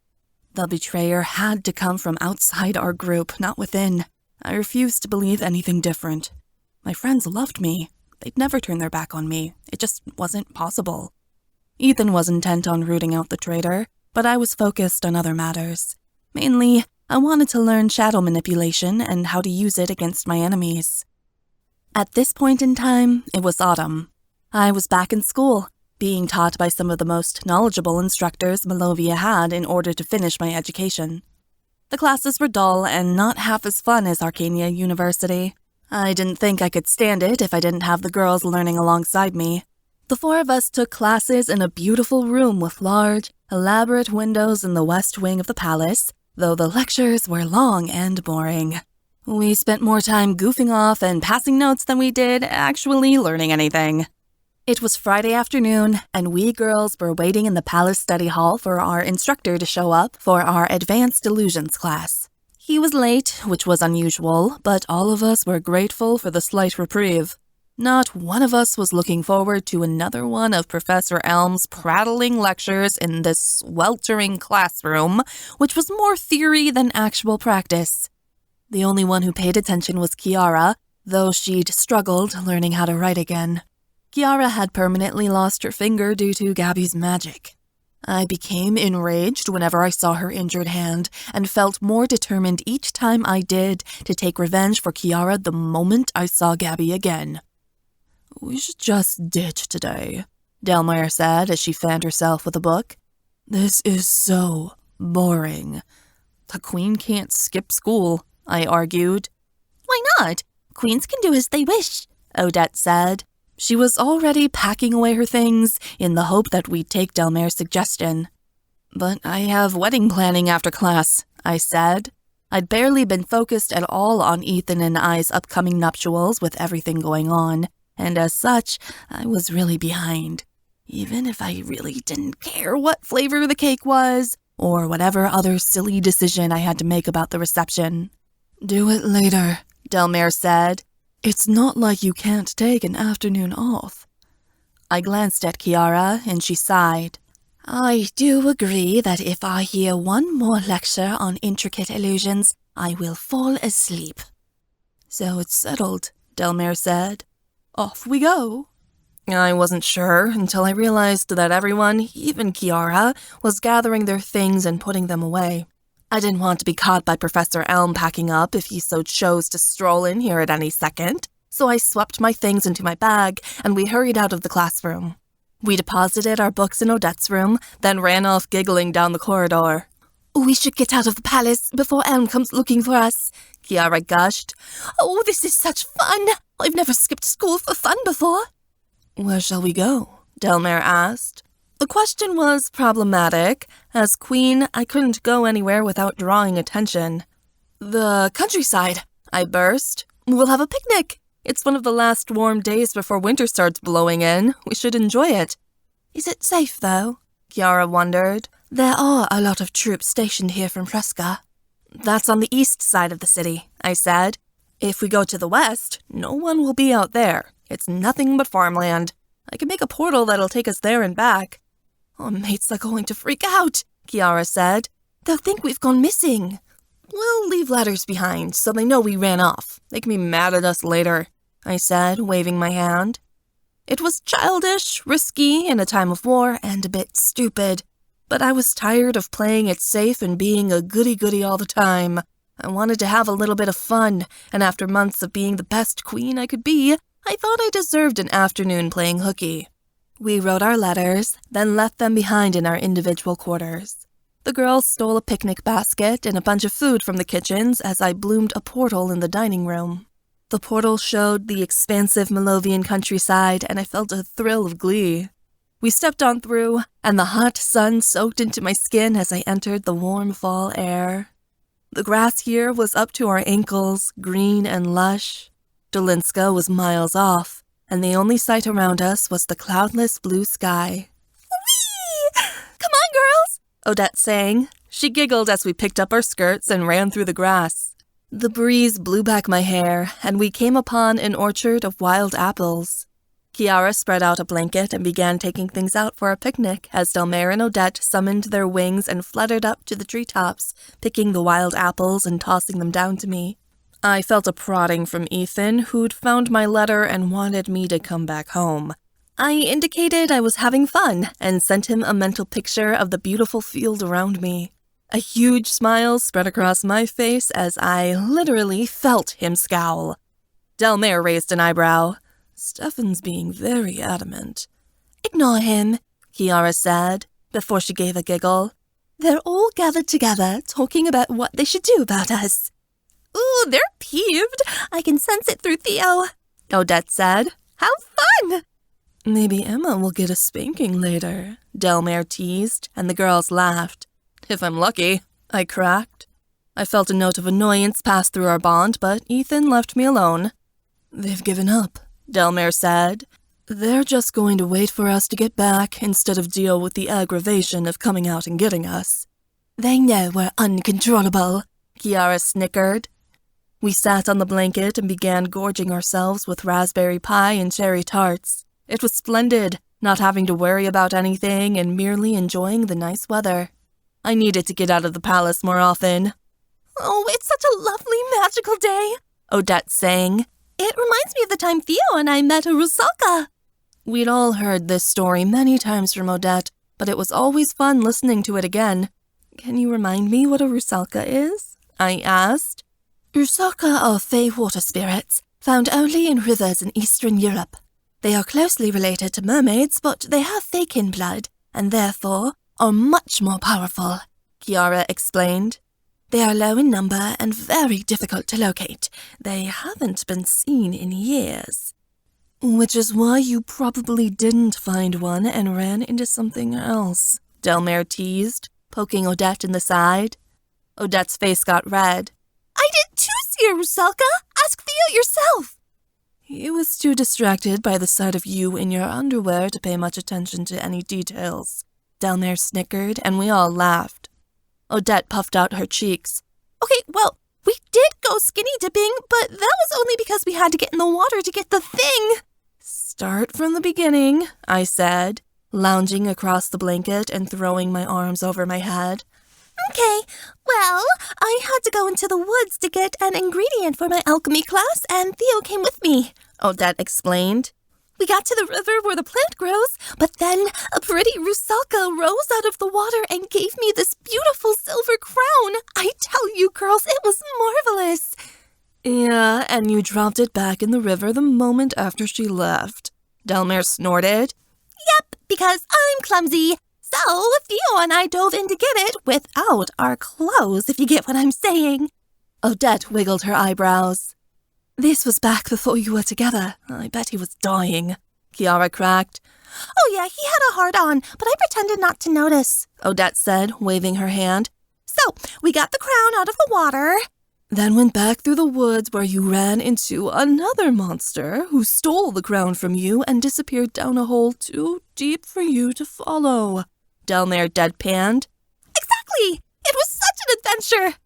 The betrayer had to come from outside our group, not within. I refused to believe anything different. My friends loved me. They'd never turn their back on me. It just wasn't possible. Ethan was intent on rooting out the traitor, but I was focused on other matters. Mainly, I wanted to learn shadow manipulation and how to use it against my enemies. At this point in time, it was autumn. I was back in school, being taught by some of the most knowledgeable instructors Malovia had in order to finish my education. The classes were dull and not half as fun as Arcania University. I didn't think I could stand it if I didn't have the girls learning alongside me. The 4 of us took classes in a beautiful room with large, elaborate windows in the west wing of the palace, though the lectures were long and boring. We spent more time goofing off and passing notes than we did actually learning anything. It was Friday afternoon, and we girls were waiting in the palace study hall for our instructor to show up for our advanced illusions class. He was late, which was unusual, but all of us were grateful for the slight reprieve. Not one of us was looking forward to another one of Professor Elm's prattling lectures in this sweltering classroom, which was more theory than actual practice. The only one who paid attention was Kiara, though she'd struggled learning how to write again. Kiara had permanently lost her finger due to Gabby's magic. I became enraged whenever I saw her injured hand, and felt more determined each time I did to take revenge for Kiara the moment I saw Gabby again. "We should just ditch today," Delmire said as she fanned herself with a book. "This is so boring." "The queen can't skip school," I argued. "Why not? Queens can do as they wish," Odette said. She was already packing away her things in the hope that we'd take Delmire's suggestion. "But I have wedding planning after class," I said. I'd barely been focused at all on Ethan and I's upcoming nuptials with everything going on, and as such, I was really behind. Even if I really didn't care what flavor the cake was, or whatever other silly decision I had to make about the reception. "Do it later," Delmire said. "It's not like you can't take an afternoon off." I glanced at Kiara, and she sighed. "I do agree that if I hear one more lecture on intricate illusions, I will fall asleep." "So it's settled," Delmire said. "Off we go." I wasn't sure until I realized that everyone, even Kiara, was gathering their things and putting them away. I didn't want to be caught by Professor Elm packing up if he so chose to stroll in here at any second, so I swept my things into my bag and we hurried out of the classroom. We deposited our books in Odette's room, then ran off giggling down the corridor. "We should get out of the palace before Elm comes looking for us," Kiara gushed. "Oh, this is such fun! I've never skipped school for fun before." "Where shall we go?" Delmire asked. The question was problematic. As queen, I couldn't go anywhere without drawing attention. "The countryside," I burst. "We'll have a picnic. It's one of the last warm days before winter starts blowing in. We should enjoy it." "Is it safe, though?" Kiara wondered. "There are a lot of troops stationed here from Fresca." "That's on the east side of the city," I said. "If we go to the west, no one will be out there. It's nothing but farmland. I can make a portal that'll take us there and back." "Our mates are going to freak out," Kiara said. "They'll think we've gone missing." "We'll leave letters behind so they know we ran off. They can be mad at us later," I said, waving my hand. It was childish, risky, in a time of war, and a bit stupid. But I was tired of playing it safe and being a goody-goody all the time. I wanted to have a little bit of fun, and after months of being the best queen I could be, I thought I deserved an afternoon playing hooky. We wrote our letters, then left them behind in our individual quarters. The girls stole a picnic basket and a bunch of food from the kitchens as I bloomed a portal in the dining room. The portal showed the expansive Malovian countryside, and I felt a thrill of glee. We stepped on through, and the hot sun soaked into my skin as I entered the warm fall air. The grass here was up to our ankles, green and lush. Dolinska was miles off, and the only sight around us was the cloudless blue sky. "Whee! Come on, girls!" Odette sang. She giggled as we picked up our skirts and ran through the grass. The breeze blew back my hair, and we came upon an orchard of wild apples. Kiara spread out a blanket and began taking things out for a picnic as Delmire and Odette summoned their wings and fluttered up to the treetops, picking the wild apples and tossing them down to me. I felt a prodding from Ethan, who'd found my letter and wanted me to come back home. I indicated I was having fun and sent him a mental picture of the beautiful field around me. A huge smile spread across my face as I literally felt him scowl. Delmire raised an eyebrow. "Stefan's being very adamant." "Ignore him," Kiara said, before she gave a giggle. "They're all gathered together, talking about what they should do about us." "Ooh, they're peeved. I can sense it through Theo," Odette said. "How fun!" "Maybe Emma will get a spanking later," Delmire teased, and the girls laughed. "If I'm lucky," I cracked. I felt a note of annoyance pass through our bond, but Ethan left me alone. "They've given up," Delmire said. "They're just going to wait for us to get back instead of deal with the aggravation of coming out and getting us." "They know we're uncontrollable," Kiara snickered. We sat on the blanket and began gorging ourselves with raspberry pie and cherry tarts. It was splendid, not having to worry about anything and merely enjoying the nice weather. I needed to get out of the palace more often. Oh, it's such a lovely, magical day, Odette sang. It reminds me of the time Theo and I met a Rusalka. We'd all heard this story many times from Odette, but it was always fun listening to it again. Can you remind me what a Rusalka is? I asked. Rusalka are fey water spirits, found only in rivers in Eastern Europe. They are closely related to mermaids, but they have fey-kin blood, and therefore are much more powerful, Kiara explained. They are low in number and very difficult to locate. They haven't been seen in years. Which is why you probably didn't find one and ran into something else, Delmare teased, poking Odette in the side. Odette's face got red. I did too see a Rusalka. Ask Theo yourself. He was too distracted by the sight of you in your underwear to pay much attention to any details. Delmare snickered, and we all laughed. Odette puffed out her cheeks. Okay, well, we did go skinny dipping, but that was only because we had to get in the water to get the thing. Start from the beginning, I said, lounging across the blanket and throwing my arms over my head. Okay, well, I had to go into the woods to get an ingredient for my alchemy class, and Theo came with me, Odette explained. We got to the river where the plant grows, but then a pretty Rusalka rose out of the water and gave me this beautiful silver crown. I tell you, girls, it was marvelous. Yeah, and you dropped it back in the river the moment after she left. Delmare snorted. Yep, because I'm clumsy. So Theo and I dove in to get it without our clothes, if you get what I'm saying. Odette wiggled her eyebrows. This was back before you were together. I bet he was dying, Kiara cracked. Oh yeah, he had a hard-on, but I pretended not to notice, Odette said, waving her hand. So, we got the crown out of the water. Then went back through the woods where you ran into another monster who stole the crown from you and disappeared down a hole too deep for you to follow. Delmare deadpanned. Exactly! It was such an adventure!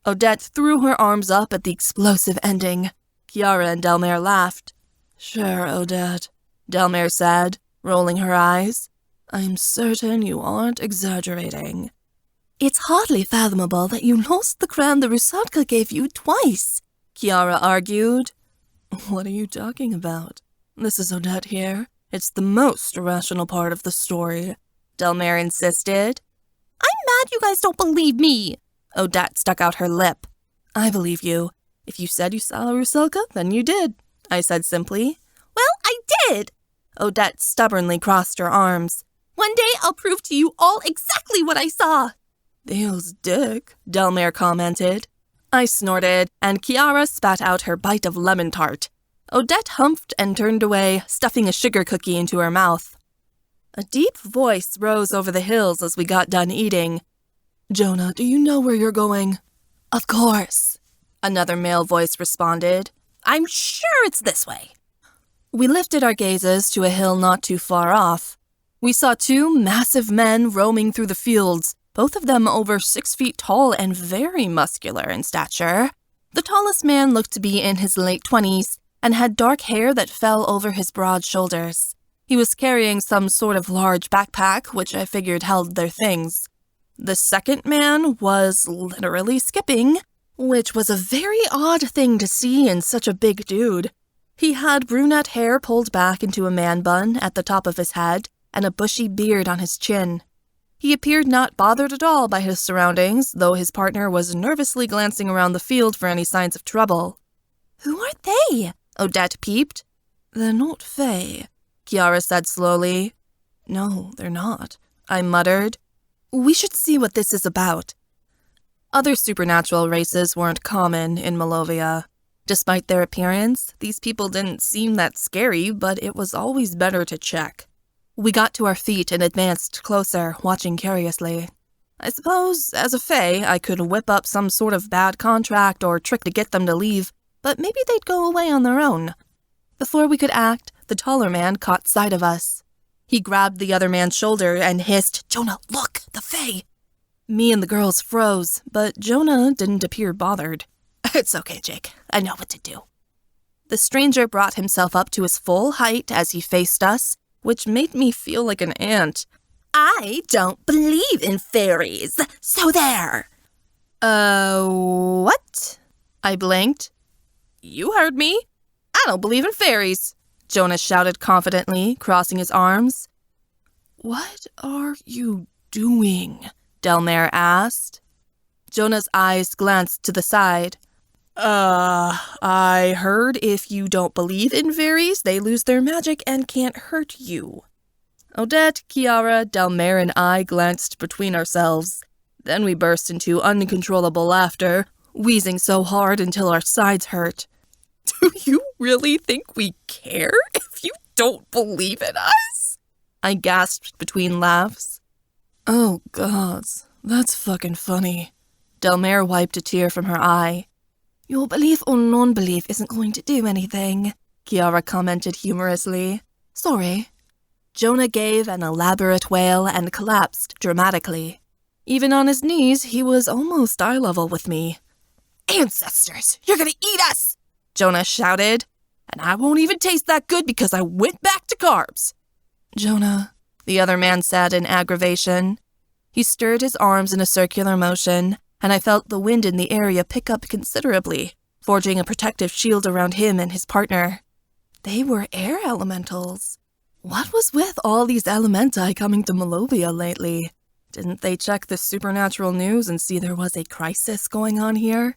Odette threw her arms up at the explosive ending. Kiara and Delmare laughed. Sure, Odette, Delmare said, rolling her eyes. I'm certain you aren't exaggerating. It's hardly fathomable that you lost the crown the Rusalka gave you twice, Kiara argued. What are you talking about? This is Odette here. It's the most irrational part of the story, Delmare insisted. I'm mad you guys don't believe me. Odette stuck out her lip. I believe you. If you said you saw a Rusalka, then you did, I said simply. Well, I did. Odette stubbornly crossed her arms. One day I'll prove to you all exactly what I saw. Theo's dick, Delmare commented. I snorted, and Kiara spat out her bite of lemon tart. Odette humphed and turned away, stuffing a sugar cookie into her mouth. A deep voice rose over the hills as we got done eating. Jonah, do you know where you're going? Of course, another male voice responded. I'm sure it's this way. We lifted our gazes to a hill not too far off. We saw two massive men roaming through the fields, both of them over 6 feet tall and very muscular in stature. The tallest man looked to be in his late 20s and had dark hair that fell over his broad shoulders. He was carrying some sort of large backpack, which I figured held their things. The second man was literally skipping, which was a very odd thing to see in such a big dude. He had brunette hair pulled back into a man bun at the top of his head and a bushy beard on his chin. He appeared not bothered at all by his surroundings, though his partner was nervously glancing around the field for any signs of trouble. Who are they? Odette peeped. They're not Fae, Kiara said slowly. No, they're not, I muttered. We should see what this is about. Other supernatural races weren't common in Malovia. Despite their appearance, these people didn't seem that scary, but it was always better to check. We got to our feet and advanced closer, watching curiously. I suppose, as a Fae, I could whip up some sort of bad contract or trick to get them to leave, but maybe they'd go away on their own. Before we could act, the taller man caught sight of us. He grabbed the other man's shoulder and hissed, "Jonah, look, the Fae!" Me and the girls froze, but Jonah didn't appear bothered. It's okay, Jake. I know what to do. The stranger brought himself up to his full height as he faced us, which made me feel like an ant. I don't believe in fairies, so there. What? I blinked. You heard me. I don't believe in fairies, Jonah shouted confidently, crossing his arms. What are you doing? Delmare asked. Jonah's eyes glanced to the side. I heard if you don't believe in fairies, they lose their magic and can't hurt you. Odette, Kiara, Delmare, and I glanced between ourselves. Then we burst into uncontrollable laughter, wheezing so hard until our sides hurt. Do you really think we care if you don't believe in us? I gasped between laughs. Oh, gods, that's fucking funny. Delmare wiped a tear from her eye. Your belief or non-belief isn't going to do anything, Kiara commented humorously. Sorry. Jonah gave an elaborate wail and collapsed dramatically. Even on his knees, he was almost eye level with me. Ancestors, you're gonna eat us! Jonah shouted. And I won't even taste that good because I went back to carbs. Jonah, the other man said in aggravation. He stirred his arms in a circular motion, and I felt the wind in the area pick up considerably, forging a protective shield around him and his partner. They were air elementals. What was with all these elementi coming to Malovia lately? Didn't they check the supernatural news and see there was a crisis going on here?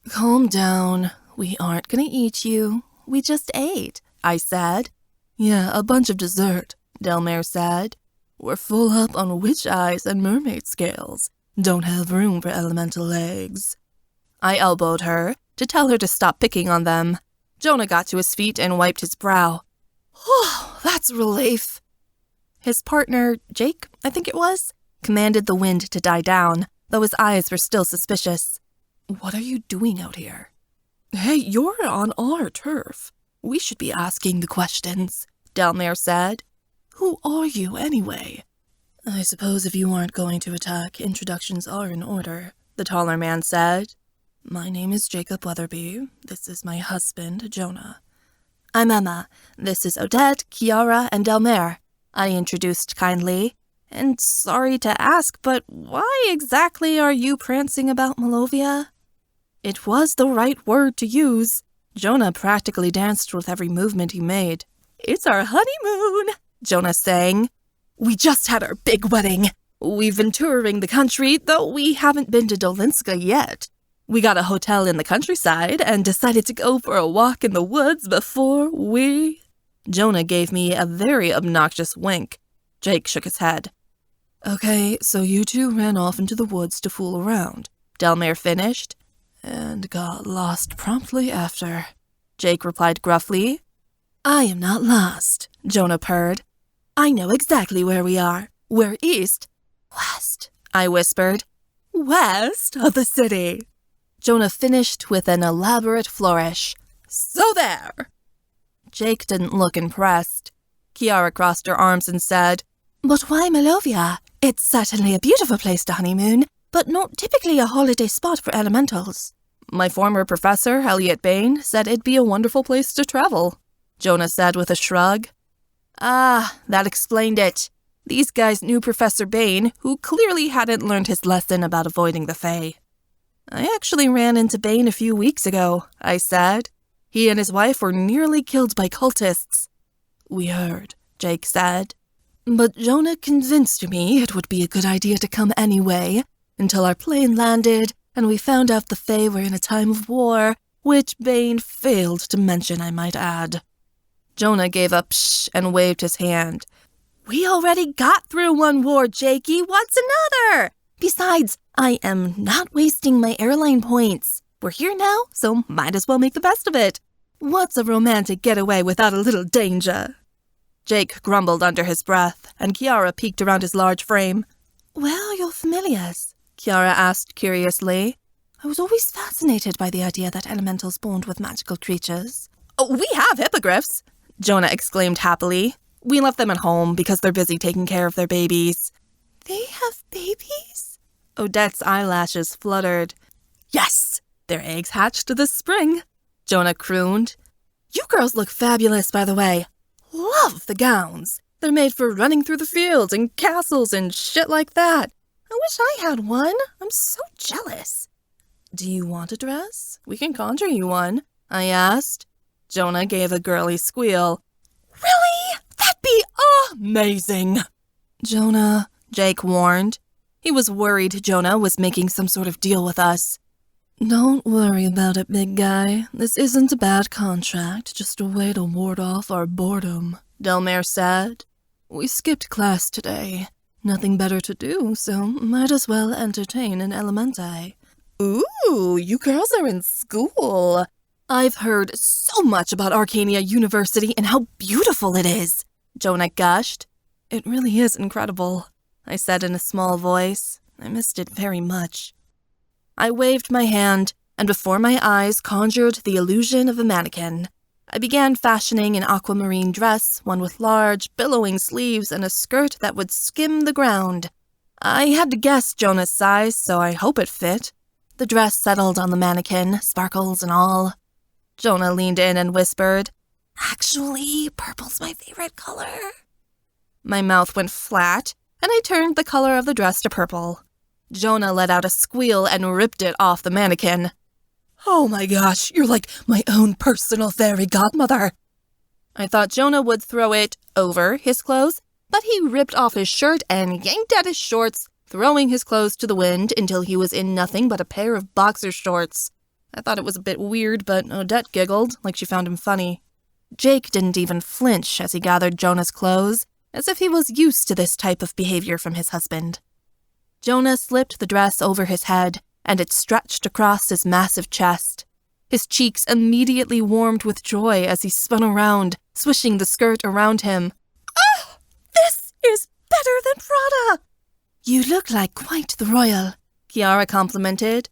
Calm down. We aren't gonna eat you. We just ate, I said. Yeah, a bunch of dessert, Delmare said. We're full up on witch eyes and mermaid scales. Don't have room for elemental eggs. I elbowed her to tell her to stop picking on them. Jonah got to his feet and wiped his brow. Oh, that's relief. His partner, Jake, I think it was, commanded the wind to die down, though his eyes were still suspicious. What are you doing out here? Hey, you're on our turf. We should be asking the questions, Delmare said. Who are you, anyway? I suppose if you aren't going to attack, introductions are in order, the taller man said. My name is Jacob Weatherby. This is my husband, Jonah. I'm Emma. This is Odette, Kiara, and Delmare, I introduced kindly. And sorry to ask, but why exactly are you prancing about Malovia? It was the right word to use. Jonah practically danced with every movement he made. It's our honeymoon, Jonah sang. We just had our big wedding. We've been touring the country, though we haven't been to Dolinska yet. We got a hotel in the countryside and decided to go for a walk in the woods before we... Jonah gave me a very obnoxious wink. Jake shook his head. Okay, so you two ran off into the woods to fool around, Delmare finished. And got lost promptly after, Jake replied gruffly. I am not lost, Jonah purred. I know exactly where we are. We're east. West, I whispered. West of the city. Jonah finished with an elaborate flourish. So there. Jake didn't look impressed. Kiara crossed her arms and said, But why Malovia? It's certainly a beautiful place to honeymoon, but not typically a holiday spot for elementals. My former professor, Elliot Bain, said it'd be a wonderful place to travel, Jonah said with a shrug. Ah, that explained it. These guys knew Professor Bain, who clearly hadn't learned his lesson about avoiding the Fae. I actually ran into Bain a few weeks ago, I said. He and his wife were nearly killed by cultists. We heard, Jake said. But Jonah convinced me it would be a good idea to come anyway, until our plane landed and we found out the Fae were in a time of war, which Bain failed to mention, I might add. Jonah gave a psh and waved his hand. We already got through one war, Jakey. What's another? Besides, I am not wasting my airline points. We're here now, so might as well make the best of it. What's a romantic getaway without a little danger? Jake grumbled under his breath, and Kiara peeked around his large frame. Where are your familiars? Kiara asked curiously. I was always fascinated by the idea that elementals bond with magical creatures. Oh, we have hippogriffs, Jonah exclaimed happily. We left them at home because they're busy taking care of their babies. They have babies? Odette's eyelashes fluttered. Yes! Their eggs hatched this spring, Jonah crooned. You girls look fabulous, by the way. Love the gowns. They're made for running through the fields and castles and shit like that. I wish I had one. I'm so jealous. Do you want a dress? We can conjure you one, I asked. Jonah gave a girly squeal. Really? That'd be amazing. Jonah, Jake warned. He was worried Jonah was making some sort of deal with us. Don't worry about it, big guy. This isn't a bad contract, just a way to ward off our boredom, Delmare said. We skipped class today. Nothing better to do, so might as well entertain an elemente. Ooh, you girls are in school. I've heard so much about Arcania University and how beautiful it is, Jonah gushed. It really is incredible, I said in a small voice. I missed it very much. I waved my hand, and before my eyes conjured the illusion of a mannequin. I began fashioning an aquamarine dress, one with large, billowing sleeves and a skirt that would skim the ground. I had to guess Jonah's size, so I hope it fit. The dress settled on the mannequin, sparkles and all. Jonah leaned in and whispered, Actually, purple's my favorite color. My mouth went flat, and I turned the color of the dress to purple. Jonah let out a squeal and ripped it off the mannequin. Oh my gosh, you're like my own personal fairy godmother. I thought Jonah would throw it over his clothes, but he ripped off his shirt and yanked at his shorts, throwing his clothes to the wind until he was in nothing but a pair of boxer shorts. I thought it was a bit weird, but Odette giggled like she found him funny. Jake didn't even flinch as he gathered Jonah's clothes, as if he was used to this type of behavior from his husband. Jonah slipped the dress over his head, and it stretched across his massive chest. His cheeks immediately warmed with joy as he spun around, swishing the skirt around him. Ah! This is better than Prada! You look like quite the royal, Kiara complimented.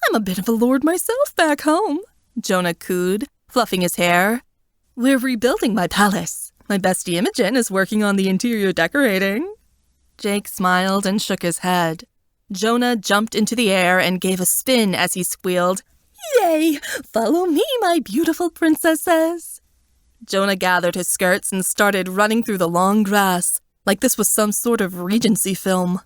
I'm a bit of a lord myself back home, Jonah cooed, fluffing his hair. We're rebuilding my palace. My bestie Imogen is working on the interior decorating. Jake smiled and shook his head. Jonah jumped into the air and gave a spin as he squealed, Yay! Follow me, my beautiful princesses! Jonah gathered his skirts and started running through the long grass, like this was some sort of Regency film.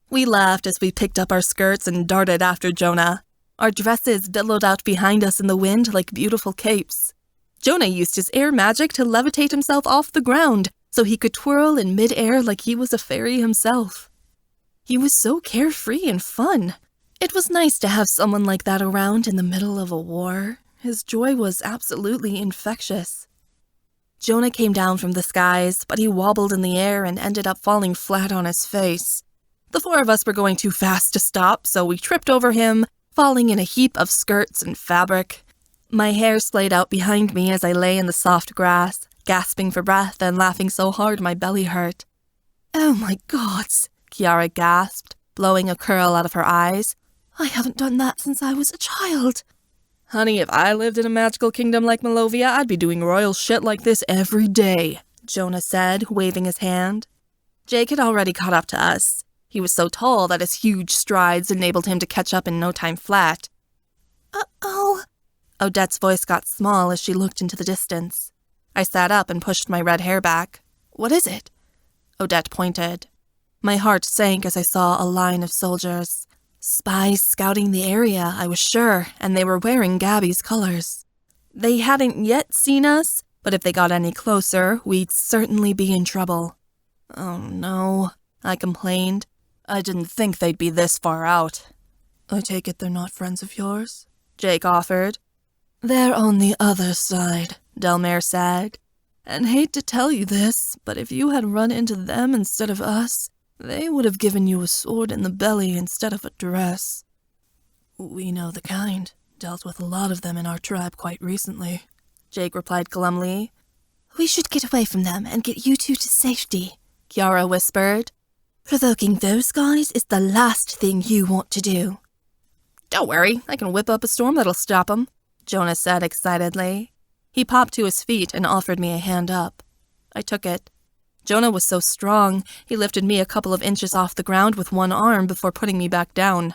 We laughed as we picked up our skirts and darted after Jonah. Our dresses billowed out behind us in the wind like beautiful capes. Jonah used his air magic to levitate himself off the ground, so he could twirl in mid-air like he was a fairy himself. He was so carefree and fun. It was nice to have someone like that around in the middle of a war. His joy was absolutely infectious. Jonah came down from the skies, but he wobbled in the air and ended up falling flat on his face. The four of us were going too fast to stop, so we tripped over him, falling in a heap of skirts and fabric. My hair splayed out behind me as I lay in the soft grass, gasping for breath and laughing so hard my belly hurt. Oh my gods, Kiara gasped, blowing a curl out of her eyes. I haven't done that since I was a child. Honey, if I lived in a magical kingdom like Malovia, I'd be doing royal shit like this every day, Jonah said, waving his hand. Jake had already caught up to us. He was so tall that his huge strides enabled him to catch up in no time flat. Uh-oh. Odette's voice got small as she looked into the distance. I sat up and pushed my red hair back. What is it? Odette pointed. My heart sank as I saw a line of soldiers. Spies scouting the area, I was sure, and they were wearing Gabby's colors. They hadn't yet seen us, but if they got any closer, we'd certainly be in trouble. Oh no, I complained. I didn't think they'd be this far out. I take it they're not friends of yours? Jake offered. They're on the other side, Delmare said. And hate to tell you this, but if you had run into them instead of us, they would have given you a sword in the belly instead of a dress. We know the kind. Dealt with a lot of them in our tribe quite recently, Jake replied glumly. We should get away from them and get you two to safety, Kiara whispered. Provoking those guys is the last thing you want to do. Don't worry, I can whip up a storm that'll stop them, Jonah said excitedly. He popped to his feet and offered me a hand up. I took it. Jonah was so strong, he lifted me a couple of inches off the ground with one arm before putting me back down.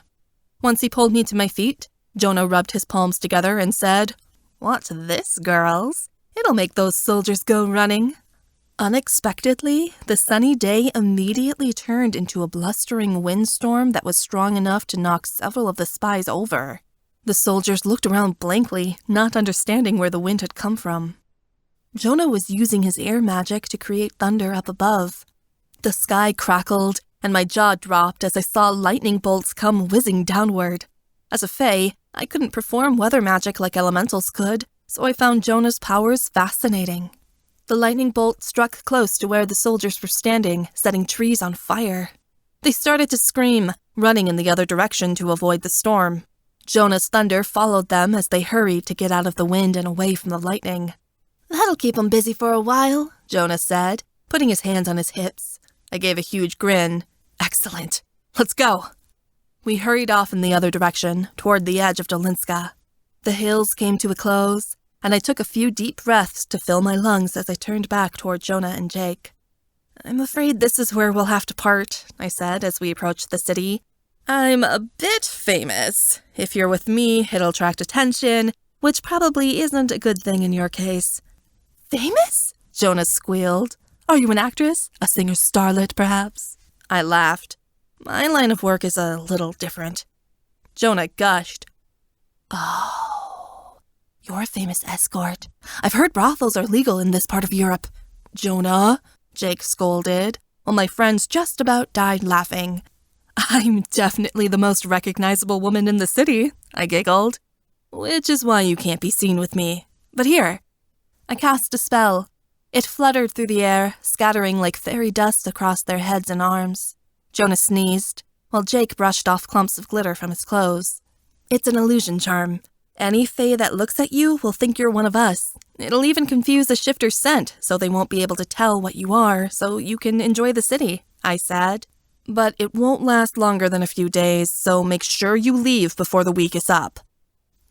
Once he pulled me to my feet, Jonah rubbed his palms together and said, "Watch this, girls. It'll make those soldiers go running." Unexpectedly, the sunny day immediately turned into a blustering windstorm that was strong enough to knock several of the spies over. The soldiers looked around blankly, not understanding where the wind had come from. Jonah was using his air magic to create thunder up above. The sky crackled, and my jaw dropped as I saw lightning bolts come whizzing downward. As a fae, I couldn't perform weather magic like elementals could, so I found Jonah's powers fascinating. The lightning bolt struck close to where the soldiers were standing, setting trees on fire. They started to scream, running in the other direction to avoid the storm. Jonah's thunder followed them as they hurried to get out of the wind and away from the lightning. "That'll keep 'em busy for a while," Jonah said, putting his hands on his hips. I gave a huge grin. "Excellent. Let's go." We hurried off in the other direction, toward the edge of Dolinska. The hills came to a close, and I took a few deep breaths to fill my lungs as I turned back toward Jonah and Jake. "I'm afraid this is where we'll have to part," I said as we approached the city. "I'm a bit famous. If you're with me, it'll attract attention, which probably isn't a good thing in your case." "Famous?" Jonah squealed. "Are you an actress? A singer-starlet, perhaps?" I laughed. "My line of work is a little different." Jonah gushed. "Oh, you're a famous escort. I've heard brothels are legal in this part of Europe." "Jonah," Jake scolded, while my friends just about died laughing. "I'm definitely the most recognizable woman in the city," I giggled. "Which is why you can't be seen with me. But here." I cast a spell. It fluttered through the air, scattering like fairy dust across their heads and arms. Jonah sneezed, while Jake brushed off clumps of glitter from his clothes. "It's an illusion charm. Any fae that looks at you will think you're one of us. It'll even confuse the shifter's scent, so they won't be able to tell what you are, so you can enjoy the city," I said. "But it won't last longer than a few days, so make sure you leave before the week is up."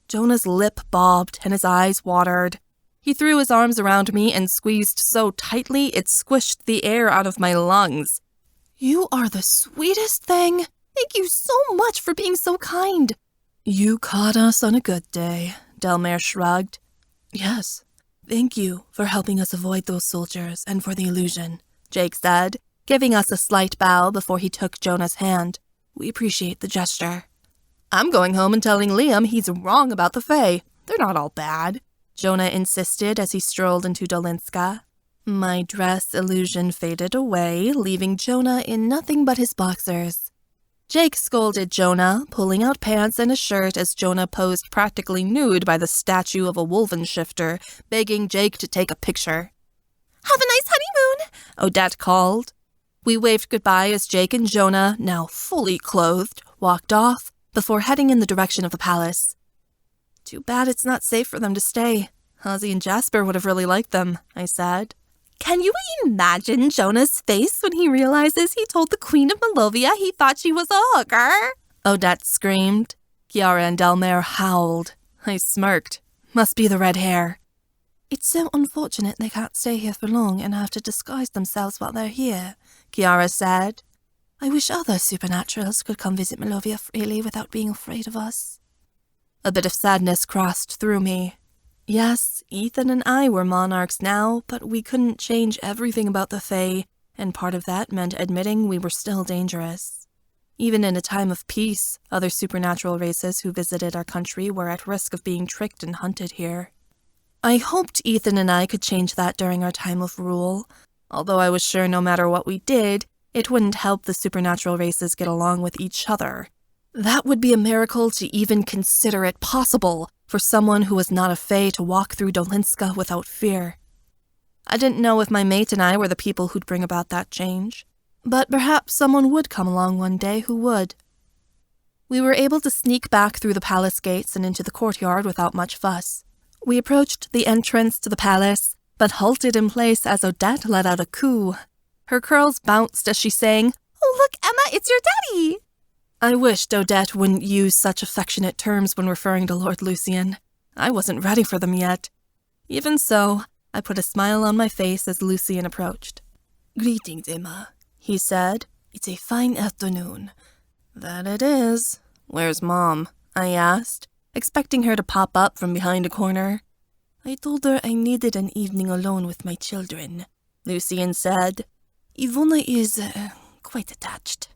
Jonah's lip bobbed and his eyes watered. He threw his arms around me and squeezed so tightly it squished the air out of my lungs. "You are the sweetest thing. Thank you so much for being so kind." "You caught us on a good day," Delmare shrugged. "Yes, thank you for helping us avoid those soldiers and for the illusion," Jake said, giving us a slight bow before he took Jonah's hand. "We appreciate the gesture." "I'm going home and telling Liam he's wrong about the fae. They're not all bad," Jonah insisted as he strolled into Dolinska. My dress illusion faded away, leaving Jonah in nothing but his boxers. Jake scolded Jonah, pulling out pants and a shirt as Jonah posed practically nude by the statue of a wolven shifter, begging Jake to take a picture. "Have a nice honeymoon," Odette called. We waved goodbye as Jake and Jonah, now fully clothed, walked off, before heading in the direction of the palace. "Too bad it's not safe for them to stay. Ozzy and Jasper would have really liked them," I said. "Can you imagine Jonah's face when he realizes he told the Queen of Malovia he thought she was a hooker?" Odette screamed. Chiara and Delmare howled. I smirked. Must be the red hair. "It's so unfortunate they can't stay here for long and have to disguise themselves while they're here," Chiara said. "I wish other supernaturals could come visit Malovia freely without being afraid of us." A bit of sadness crossed through me. Yes, Ethan and I were monarchs now, but we couldn't change everything about the fae, and part of that meant admitting we were still dangerous. Even in a time of peace, other supernatural races who visited our country were at risk of being tricked and hunted here. I hoped Ethan and I could change that during our time of rule, although I was sure no matter what we did, it wouldn't help the supernatural races get along with each other. That would be a miracle to even consider it possible for someone who was not a fae to walk through Dolinska without fear. I didn't know if my mate and I were the people who'd bring about that change, but perhaps someone would come along one day who would. We were able to sneak back through the palace gates and into the courtyard without much fuss. We approached the entrance to the palace, but halted in place as Odette let out a coo. Her curls bounced as she sang, "Oh, look, Emma, it's your daddy!" I wished Odette wouldn't use such affectionate terms when referring to Lord Lucian. I wasn't ready for them yet. Even so, I put a smile on my face as Lucian approached. Greetings, Emma, he said. It's a fine afternoon. That it is. Where's Mom? I asked, expecting her to pop up from behind a corner. I told her I needed an evening alone with my children, Lucien said. Ivona is quite attached.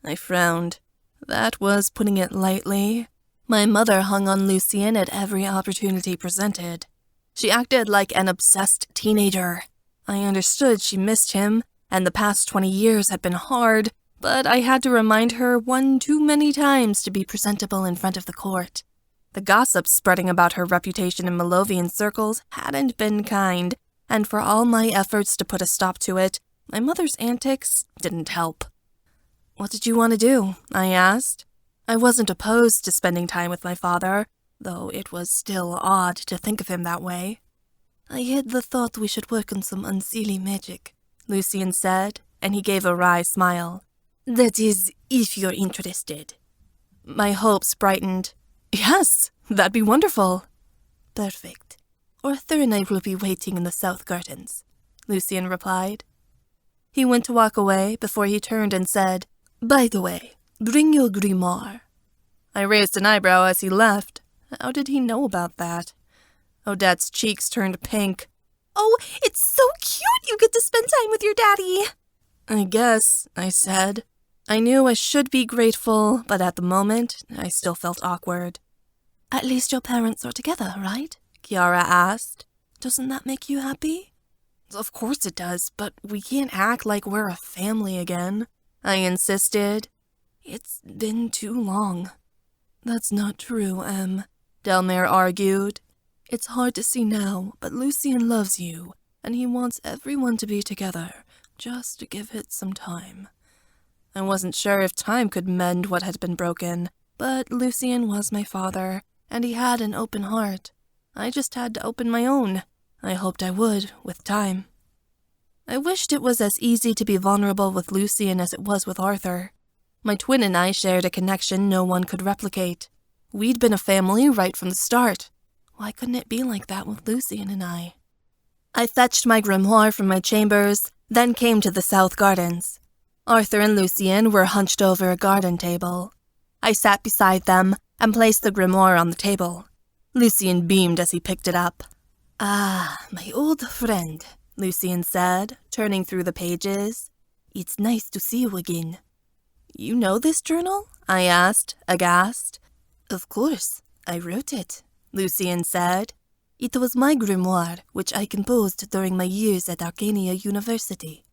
I frowned. That was putting it lightly. My mother hung on Lucien at every opportunity presented. She acted like an obsessed teenager. I understood she missed him, and the past 20 years had been hard, but I had to remind her one too many times to be presentable in front of the court. The gossip spreading about her reputation in Malovian circles hadn't been kind, and for all my efforts to put a stop to it, my mother's antics didn't help. What did you want to do? I asked. I wasn't opposed to spending time with my father, though it was still odd to think of him that way. I had the thought we should work on some unseelie magic, Lucien said, and he gave a wry smile. That is, if you're interested. My hopes brightened. Yes, that'd be wonderful. Perfect. Arthur and I will be waiting in the South Gardens, Lucien replied. He went to walk away before he turned and said, By the way, bring your grimoire. I raised an eyebrow as he left. How did he know about that? Odette's cheeks turned pink. Oh, it's so cute you get to spend time with your daddy. I guess, I said. I knew I should be grateful, but at the moment, I still felt awkward. At least your parents are together, right? Kiara asked. Doesn't that make you happy? Of course it does, but we can't act like we're a family again, I insisted. It's been too long. That's not true, Em, Delmare argued. It's hard to see now, but Lucien loves you, and he wants everyone to be together. Just give it some time. I wasn't sure if time could mend what had been broken, but Lucien was my father, and he had an open heart. I just had to open my own. I hoped I would, with time. I wished it was as easy to be vulnerable with Lucien as it was with Arthur. My twin and I shared a connection no one could replicate. We'd been a family right from the start. Why couldn't it be like that with Lucien and I? I fetched my grimoire from my chambers, then came to the South Gardens. Arthur and Lucien were hunched over a garden table. I sat beside them and placed the grimoire on the table. Lucien beamed as he picked it up. Ah, my old friend, Lucien said, turning through the pages. It's nice to see you again. You know this journal? I asked, aghast. Of course, I wrote it, Lucien said. It was my grimoire, which I composed during my years at Arcania University.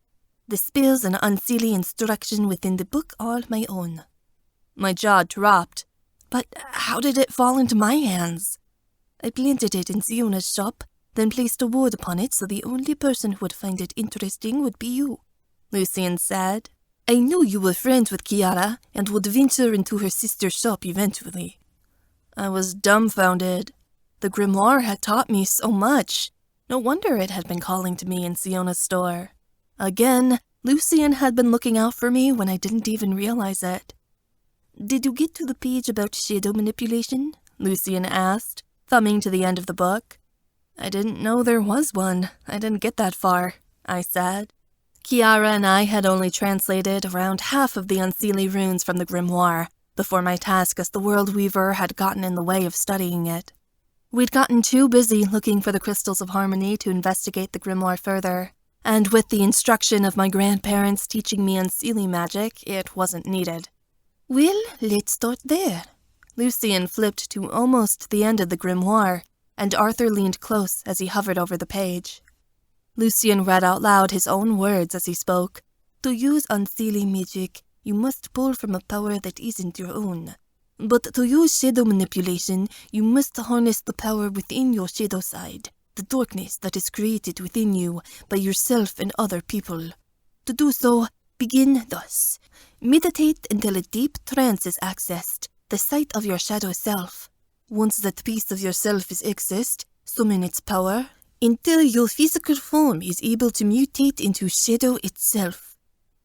The spells and unseelie instruction within the book are my own. My jaw dropped. But how did it fall into my hands? I planted it in Siona's shop, then placed a ward upon it so the only person who would find it interesting would be you, Lucien said. I knew you were friends with Kiara and would venture into her sister's shop eventually. I was dumbfounded. The grimoire had taught me so much. No wonder it had been calling to me in Siona's store. Again, Lucien had been looking out for me when I didn't even realize it. Did you get to the page about shadow manipulation? Lucien asked, thumbing to the end of the book. I didn't know there was one. I didn't get that far, I said. Kiara and I had only translated around half of the unseelie runes from the grimoire before my task as the World Weaver had gotten in the way of studying it. We'd gotten too busy looking for the crystals of harmony to investigate the grimoire further, and with the instruction of my grandparents teaching me unseelie magic, it wasn't needed. Well, let's start there. Lucien flipped to almost the end of the grimoire, and Arthur leaned close as he hovered over the page. Lucien read out loud his own words as he spoke. To use unseelie magic, you must pull from a power that isn't your own. But to use shadow manipulation, you must harness the power within your shadow side, the darkness that is created within you by yourself and other people. To do so, begin thus. Meditate until a deep trance is accessed, the sight of your shadow self. Once that piece of yourself is accessed, summon its power, until your physical form is able to mutate into shadow itself.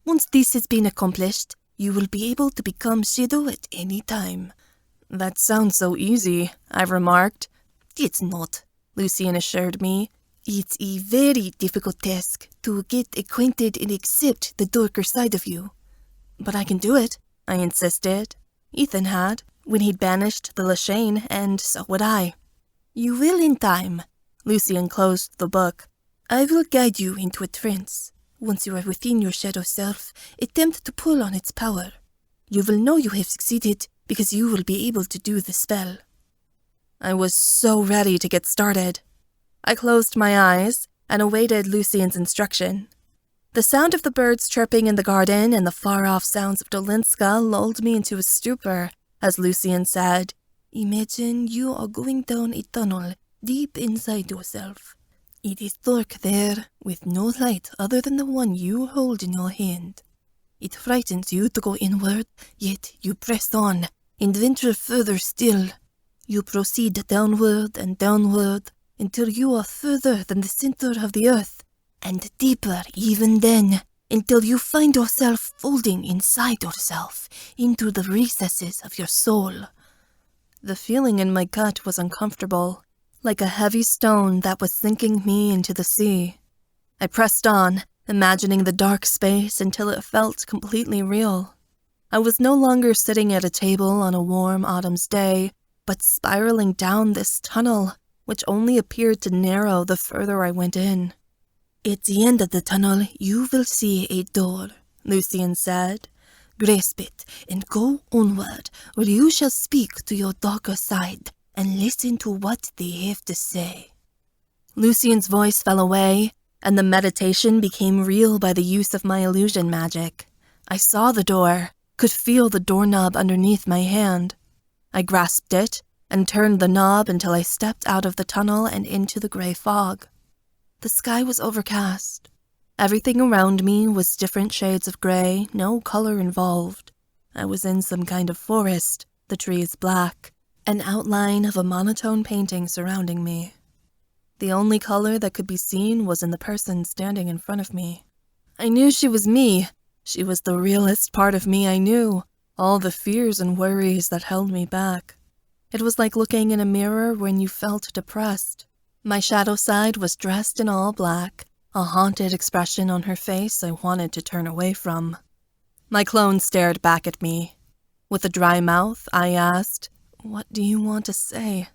Once this has been accomplished, you will be able to become shadow at any time. That sounds so easy, I remarked. It's not, Lucien assured me. It's a very difficult task to get acquainted and accept the darker side of you. But I can do it, I insisted. Ethan had, when he'd banished the Lashane, and so would I. You will in time. Lucian closed the book. I will guide you into a trance. Once you are within your shadow self, attempt to pull on its power. You will know you have succeeded because you will be able to do the spell. I was so ready to get started. I closed my eyes and awaited Lucian's instruction. The sound of the birds chirping in the garden and the far-off sounds of Dolinska lulled me into a stupor as Lucian said, Imagine you are going down a tunnel deep inside yourself. It is dark there, with no light other than the one you hold in your hand. It frightens you to go inward, yet you press on and venture further still. You proceed downward and downward until you are further than the center of the earth, and deeper even then, until you find yourself folding inside yourself into the recesses of your soul. The feeling in my gut was uncomfortable, like a heavy stone that was sinking me into the sea. I pressed on, imagining the dark space until it felt completely real. I was no longer sitting at a table on a warm autumn's day, but spiraling down this tunnel, which only appeared to narrow the further I went in. At the end of the tunnel, you will see a door, Lucian said. Grasp it and go onward, where you shall speak to your darker side and listen to what they have to say. Lucian's voice fell away, and the meditation became real by the use of my illusion magic. I saw the door, could feel the doorknob underneath my hand. I grasped it and turned the knob until I stepped out of the tunnel and into the gray fog. The sky was overcast. Everything around me was different shades of gray, no color involved. I was in some kind of forest, the trees black, an outline of a monotone painting surrounding me. The only color that could be seen was in the person standing in front of me. I knew she was me. She was the realest part of me I knew, all the fears and worries that held me back. It was like looking in a mirror when you felt depressed. My shadow side was dressed in all black, a haunted expression on her face I wanted to turn away from. My clone stared back at me. With a dry mouth, I asked, "What do you want to say?"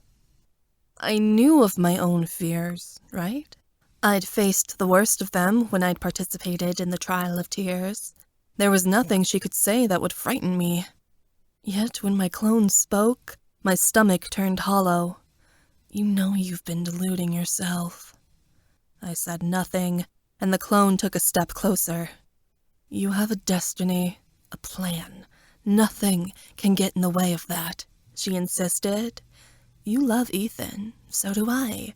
I knew of my own fears, right? I'd faced the worst of them when I'd participated in the Trial of Tears. There was nothing she could say that would frighten me. Yet when my clone spoke, my stomach turned hollow. "You know you've been deluding yourself." I said nothing, and the clone took a step closer. "You have a destiny, a plan. Nothing can get in the way of that," she insisted. "You love Ethan, so do I.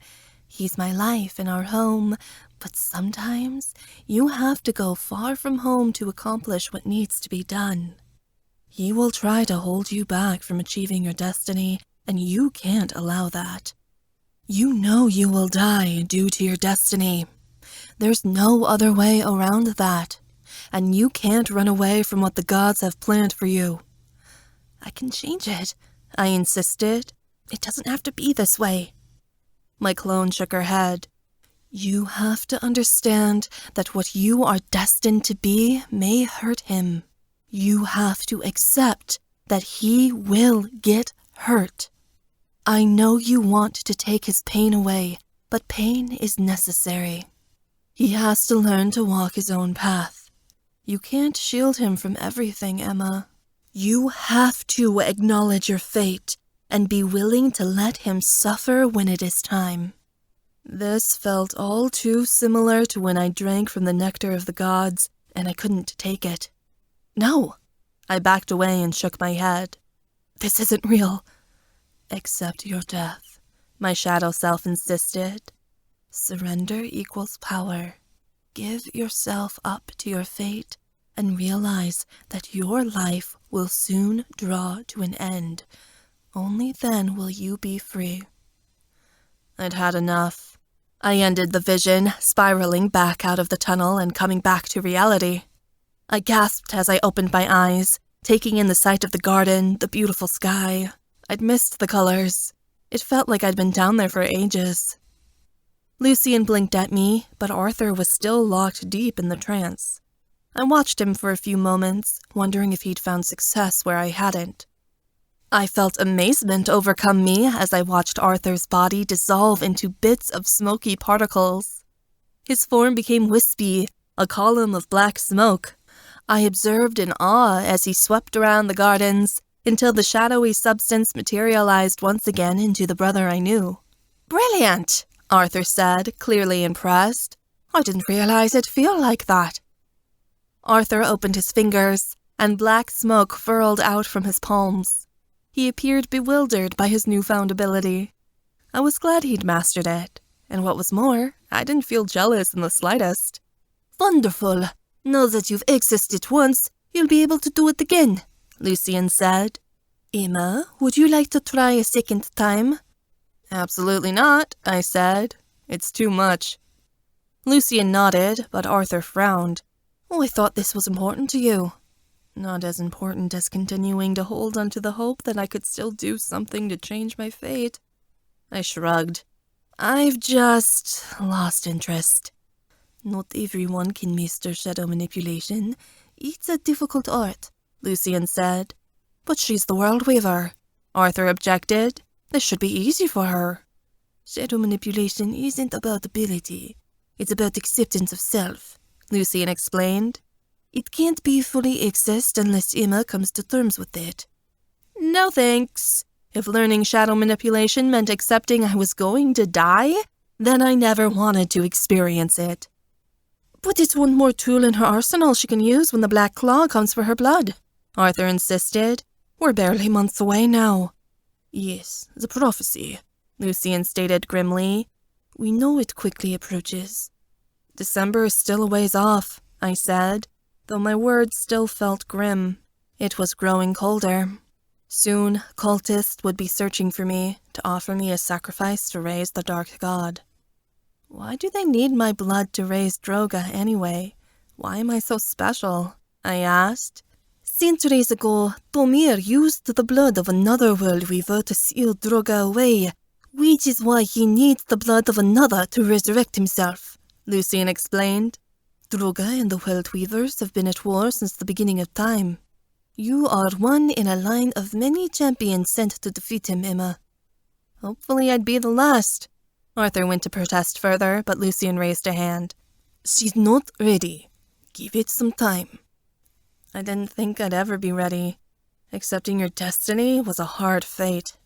He's my life and our home, but sometimes you have to go far from home to accomplish what needs to be done. He will try to hold you back from achieving your destiny, and you can't allow that. You know you will die due to your destiny. There's no other way around that, and you can't run away from what the gods have planned for you." "I can change it," I insisted. "It doesn't have to be this way." My clone shook her head. "You have to understand that what you are destined to be may hurt him. You have to accept that he will get hurt. I know you want to take his pain away, but pain is necessary. He has to learn to walk his own path. You can't shield him from everything, Emma. You have to acknowledge your fate and be willing to let him suffer when it is time." This felt all too similar to when I drank from the nectar of the gods, and I couldn't take it. "No!" I backed away and shook my head. "This isn't real." "Accept your death," my shadow self insisted. "Surrender equals power. Give yourself up to your fate and realize that your life will soon draw to an end. Only then will you be free." I'd had enough. I ended the vision, spiraling back out of the tunnel and coming back to reality. I gasped as I opened my eyes, taking in the sight of the garden, the beautiful sky. I'd missed the colors. It felt like I'd been down there for ages. Lucian blinked at me, but Arthur was still locked deep in the trance. I watched him for a few moments, wondering if he'd found success where I hadn't. I felt amazement overcome me as I watched Arthur's body dissolve into bits of smoky particles. His form became wispy, a column of black smoke. I observed in awe as he swept around the gardens until the shadowy substance materialized once again into the brother I knew. "Brilliant," Arthur said, clearly impressed. "I didn't realize it'd feel like that." Arthur opened his fingers, and black smoke furled out from his palms. He appeared bewildered by his newfound ability. I was glad he'd mastered it, and what was more, I didn't feel jealous in the slightest. "Wonderful. Now that you've accessed it once, you'll be able to do it again," Lucian said. "Emma, would you like to try a second time?" "Absolutely not," I said. "It's too much." Lucian nodded, but Arthur frowned. "Oh, I thought this was important to you." "Not as important as continuing to hold on to the hope that I could still do something to change my fate." I shrugged. "I've just lost interest." "Not everyone can master shadow manipulation. It's a difficult art," Lucian said. "But she's the World Weaver," Arthur objected. "This should be easy for her." "Shadow manipulation isn't about ability. It's about acceptance of self," Lucian explained. "It can't be fully accessed unless Emma comes to terms with it." "No thanks. If learning shadow manipulation meant accepting I was going to die, then I never wanted to experience it." "But it's one more tool in her arsenal she can use when the Black Claw comes for her blood," Arthur insisted. "We're barely months away now." "Yes, the prophecy," Lucian stated grimly. "We know it quickly approaches." "December is still a ways off," I said, though my words still felt grim. It was growing colder. Soon, cultists would be searching for me to offer me a sacrifice to raise the Dark God. Why do they need my blood to raise Droga anyway? Why am I so special? I asked. "Centuries ago, Tomir used the blood of another World Weaver to seal Droga away, which is why he needs the blood of another to resurrect himself," Lucian explained. "Droga and the World Weavers have been at war since the beginning of time. You are one in a line of many champions sent to defeat him, Emma." "Hopefully I'd be the last." Arthur went to protest further, but Lucian raised a hand. "She's not ready. Give it some time." I didn't think I'd ever be ready. Accepting your destiny was a hard fate.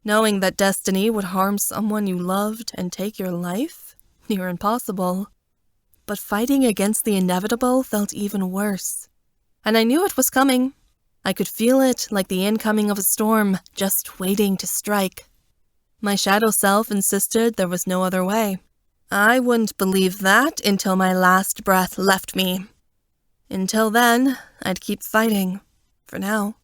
Knowing that destiny would harm someone you loved and take your life? Near impossible. But fighting against the inevitable felt even worse. And I knew it was coming. I could feel it like the incoming of a storm, just waiting to strike. My shadow self insisted there was no other way. I wouldn't believe that until my last breath left me. Until then, I'd keep fighting. For now.